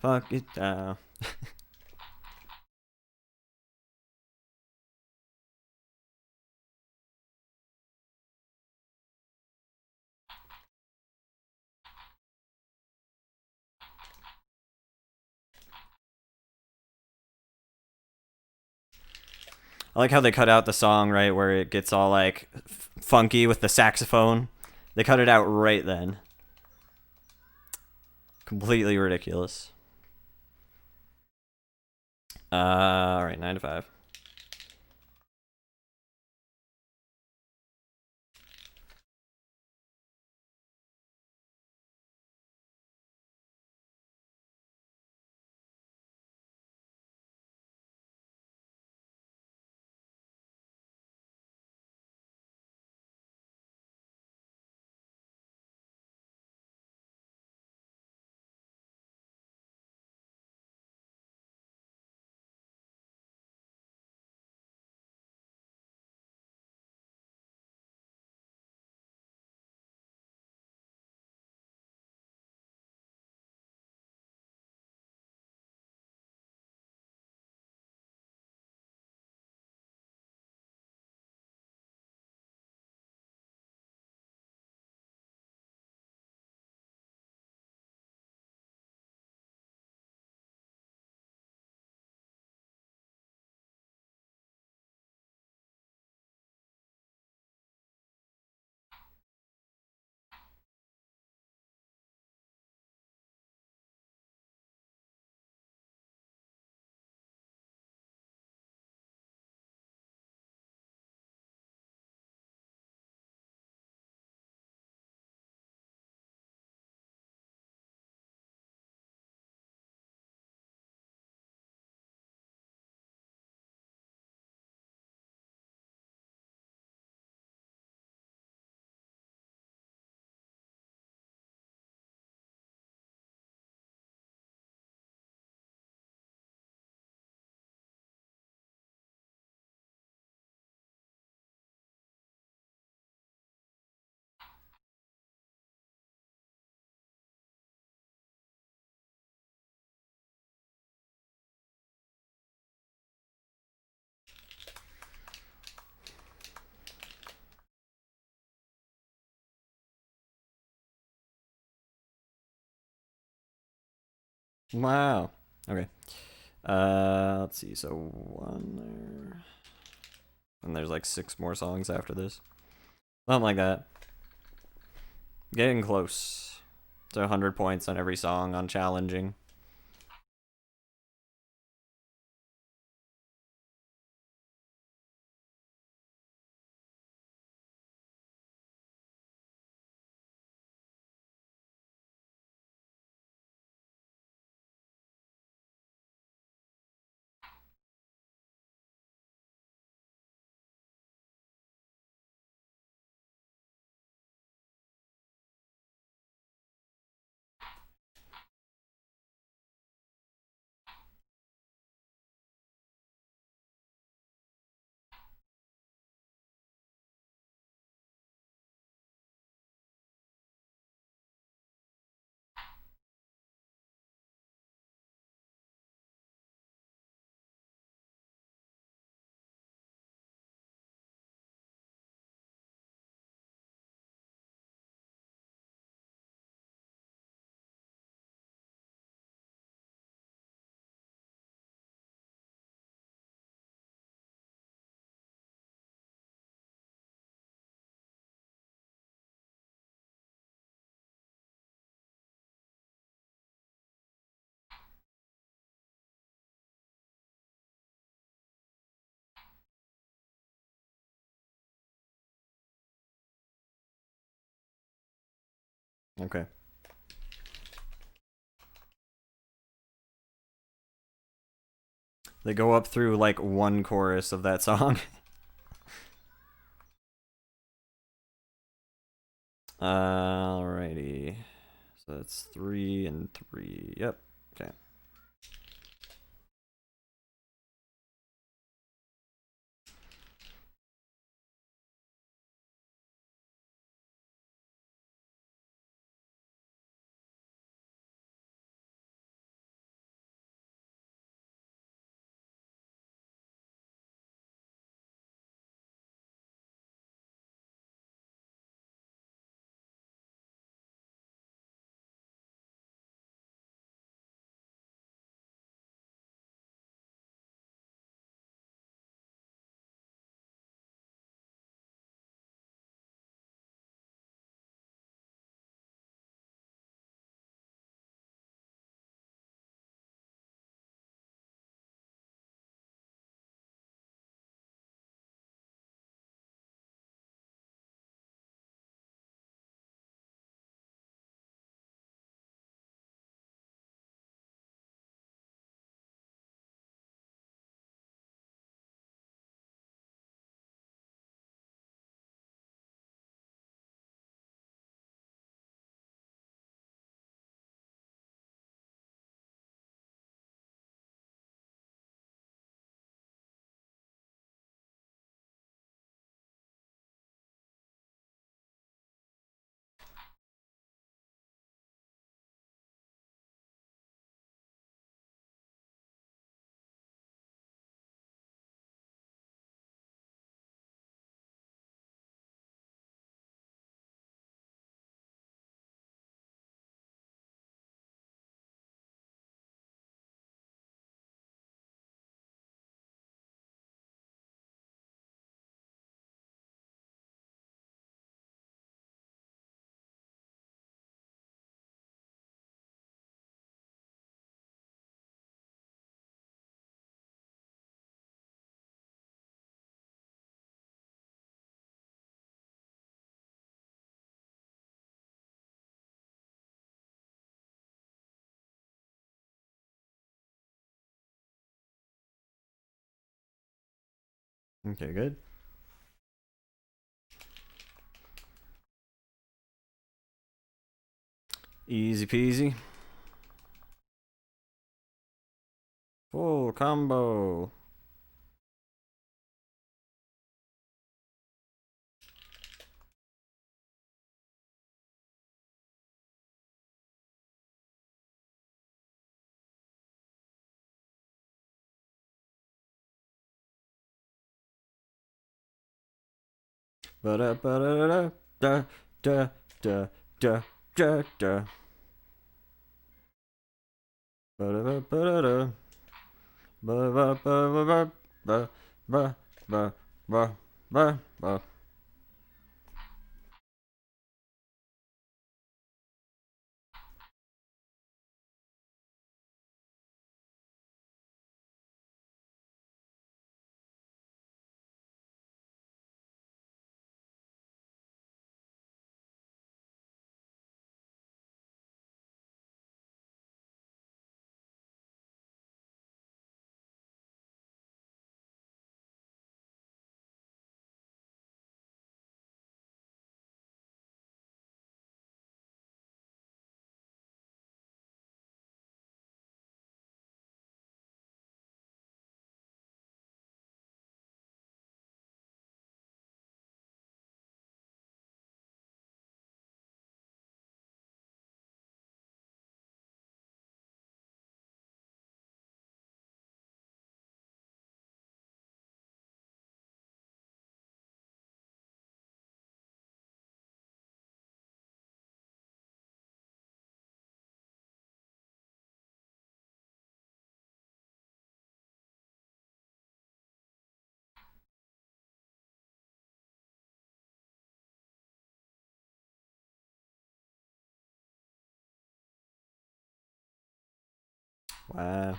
Fuck it down. I like how they cut out the song right where it gets all like funky with the saxophone. They cut it out right then. Completely ridiculous. All right, 9 to 5. Wow. Okay. Let's see. So one there, and there's like 6 more songs after this. Something like that. Getting close to 100 points on every song on challenging. Okay. They go up through like one chorus of that song. Alrighty. So that's 3 and 3. Yep. Okay. Okay, good. Easy peasy. Full combo. Ba da ba da da da da da da da. Ba da ba da da. Ba ba ba ba ba ba ba ba ba ba. Wow.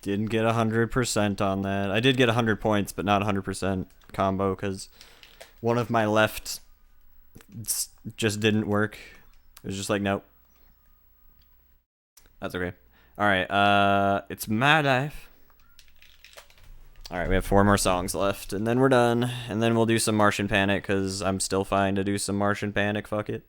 Didn't get 100% on that. I did get 100 points, but not 100% combo because one of my left just didn't work. It was just like, nope. That's okay. Alright, it's my life. Alright, we have 4 more songs left, and then we're done. And then we'll do some Martian Panic, because I'm still fine to do some Martian Panic, fuck it.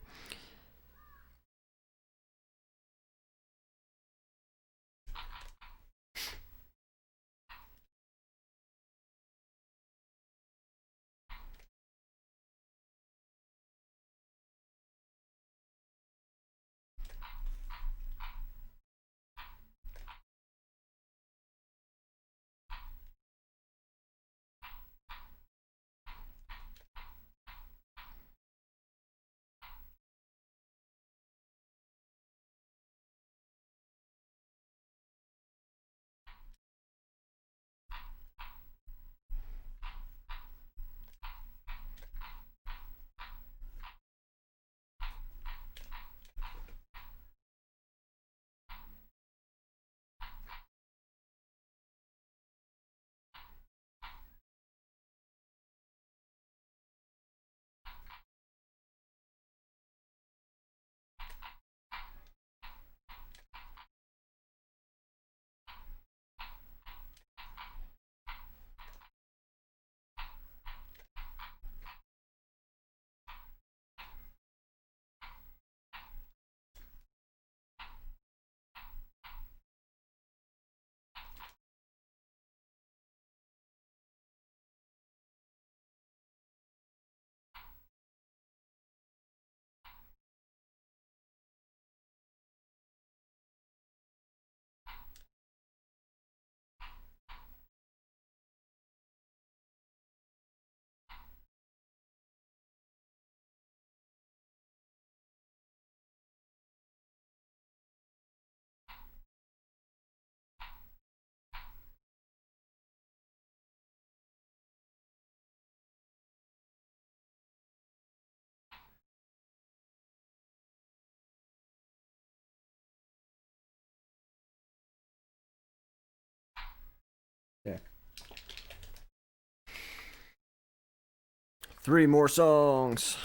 3 more songs.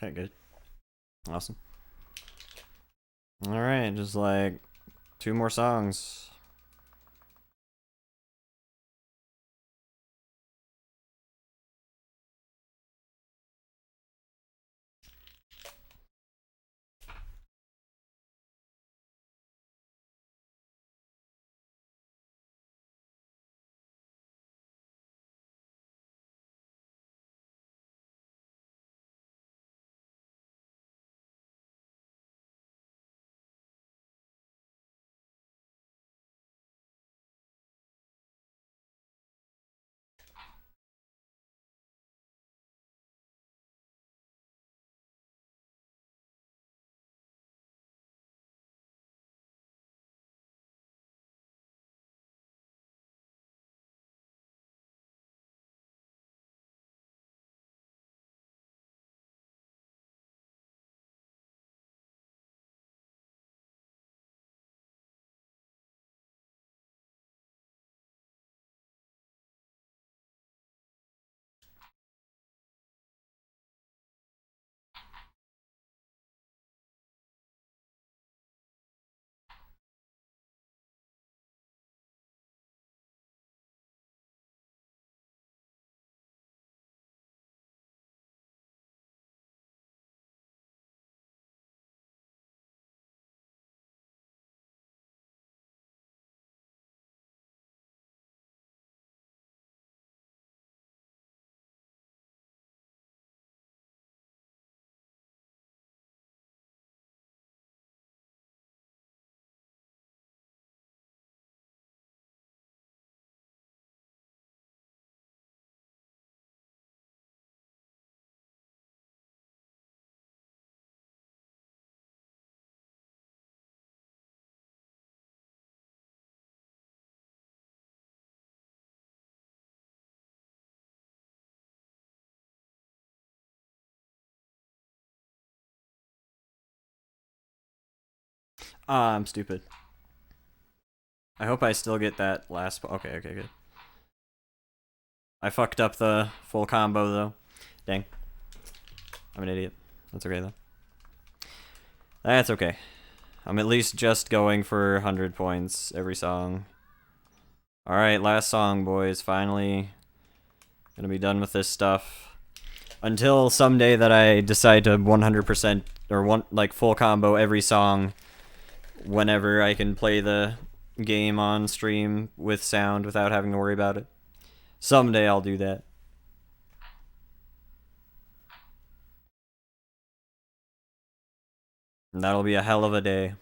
Okay, good. Awesome. Alright, just like 2 more songs. I'm stupid. I hope I still get that last. Okay, okay, good. I fucked up the full combo though. Dang. I'm an idiot. That's okay though. That's okay. I'm at least just going for 100 points every song. Alright, last song, boys. Finally gonna be done with this stuff. Until someday that I decide to 100% or like full combo every song whenever I can play the game on stream with sound without having to worry about it. Someday I'll do that. And that'll be a hell of a day.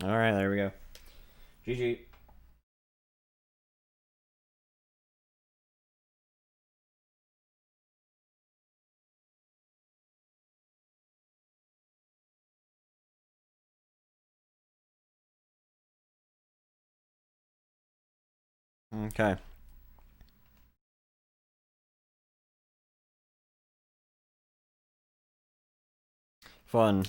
All right, there we go. GG. Okay. Fun.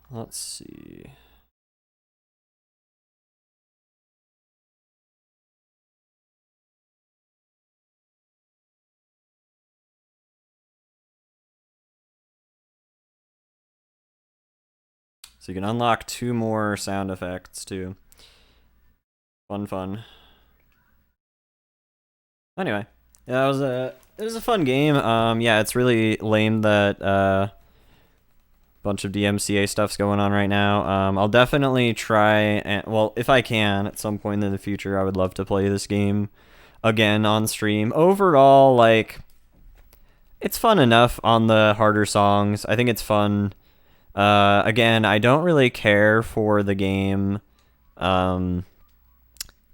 Let's see. So you can unlock 2 more sound effects too. Fun. Anyway, yeah, it was a fun game. Yeah, it's really lame that bunch of DMCA stuff's going on right now. I'll definitely try and, well, if I can at some point in the future, I would love to play this game again on stream. Overall, like, it's fun enough on the harder songs. I think it's fun. Again, I don't really care for the game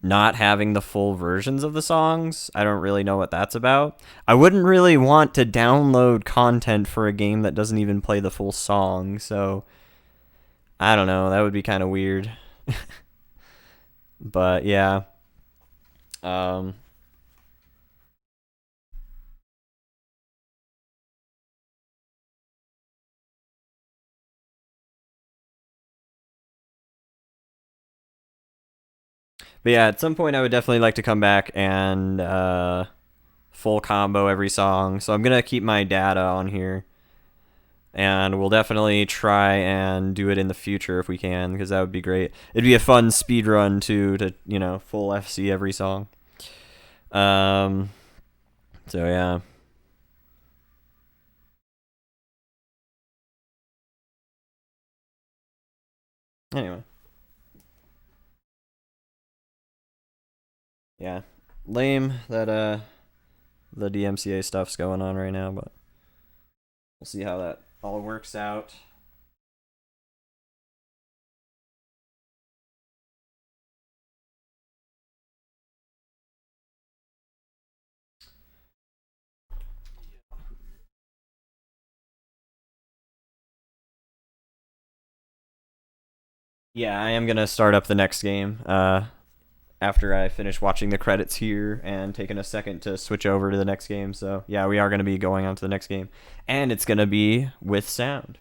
not having the full versions of the songs. I don't really know what that's about. I wouldn't really want to download content for a game that doesn't even play the full song, so I don't know. That would be kind of weird. But yeah. Um, but yeah, at some point I would definitely like to come back and full combo every song. So I'm going to keep my data on here. And we'll definitely try and do it in the future if we can, because that would be great. It'd be a fun speed run too, to full FC every song. Um, so yeah. Anyway, yeah, lame that the DMCA stuff's going on right now, but we'll see how that all works out. Yeah, I am gonna start up the next game. After I finish watching the credits here and taking a second to switch over to the next game. So yeah, we are gonna be going on to the next game, and it's gonna be with sound.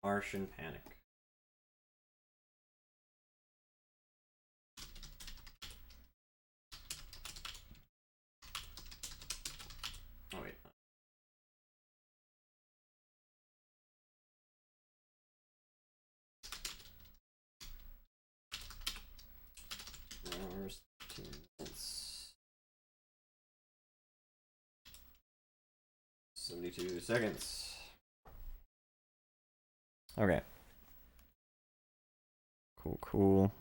Martian Panic. Oh, wait. Hours, 2 minutes. 72 seconds. Okay. Cool, cool.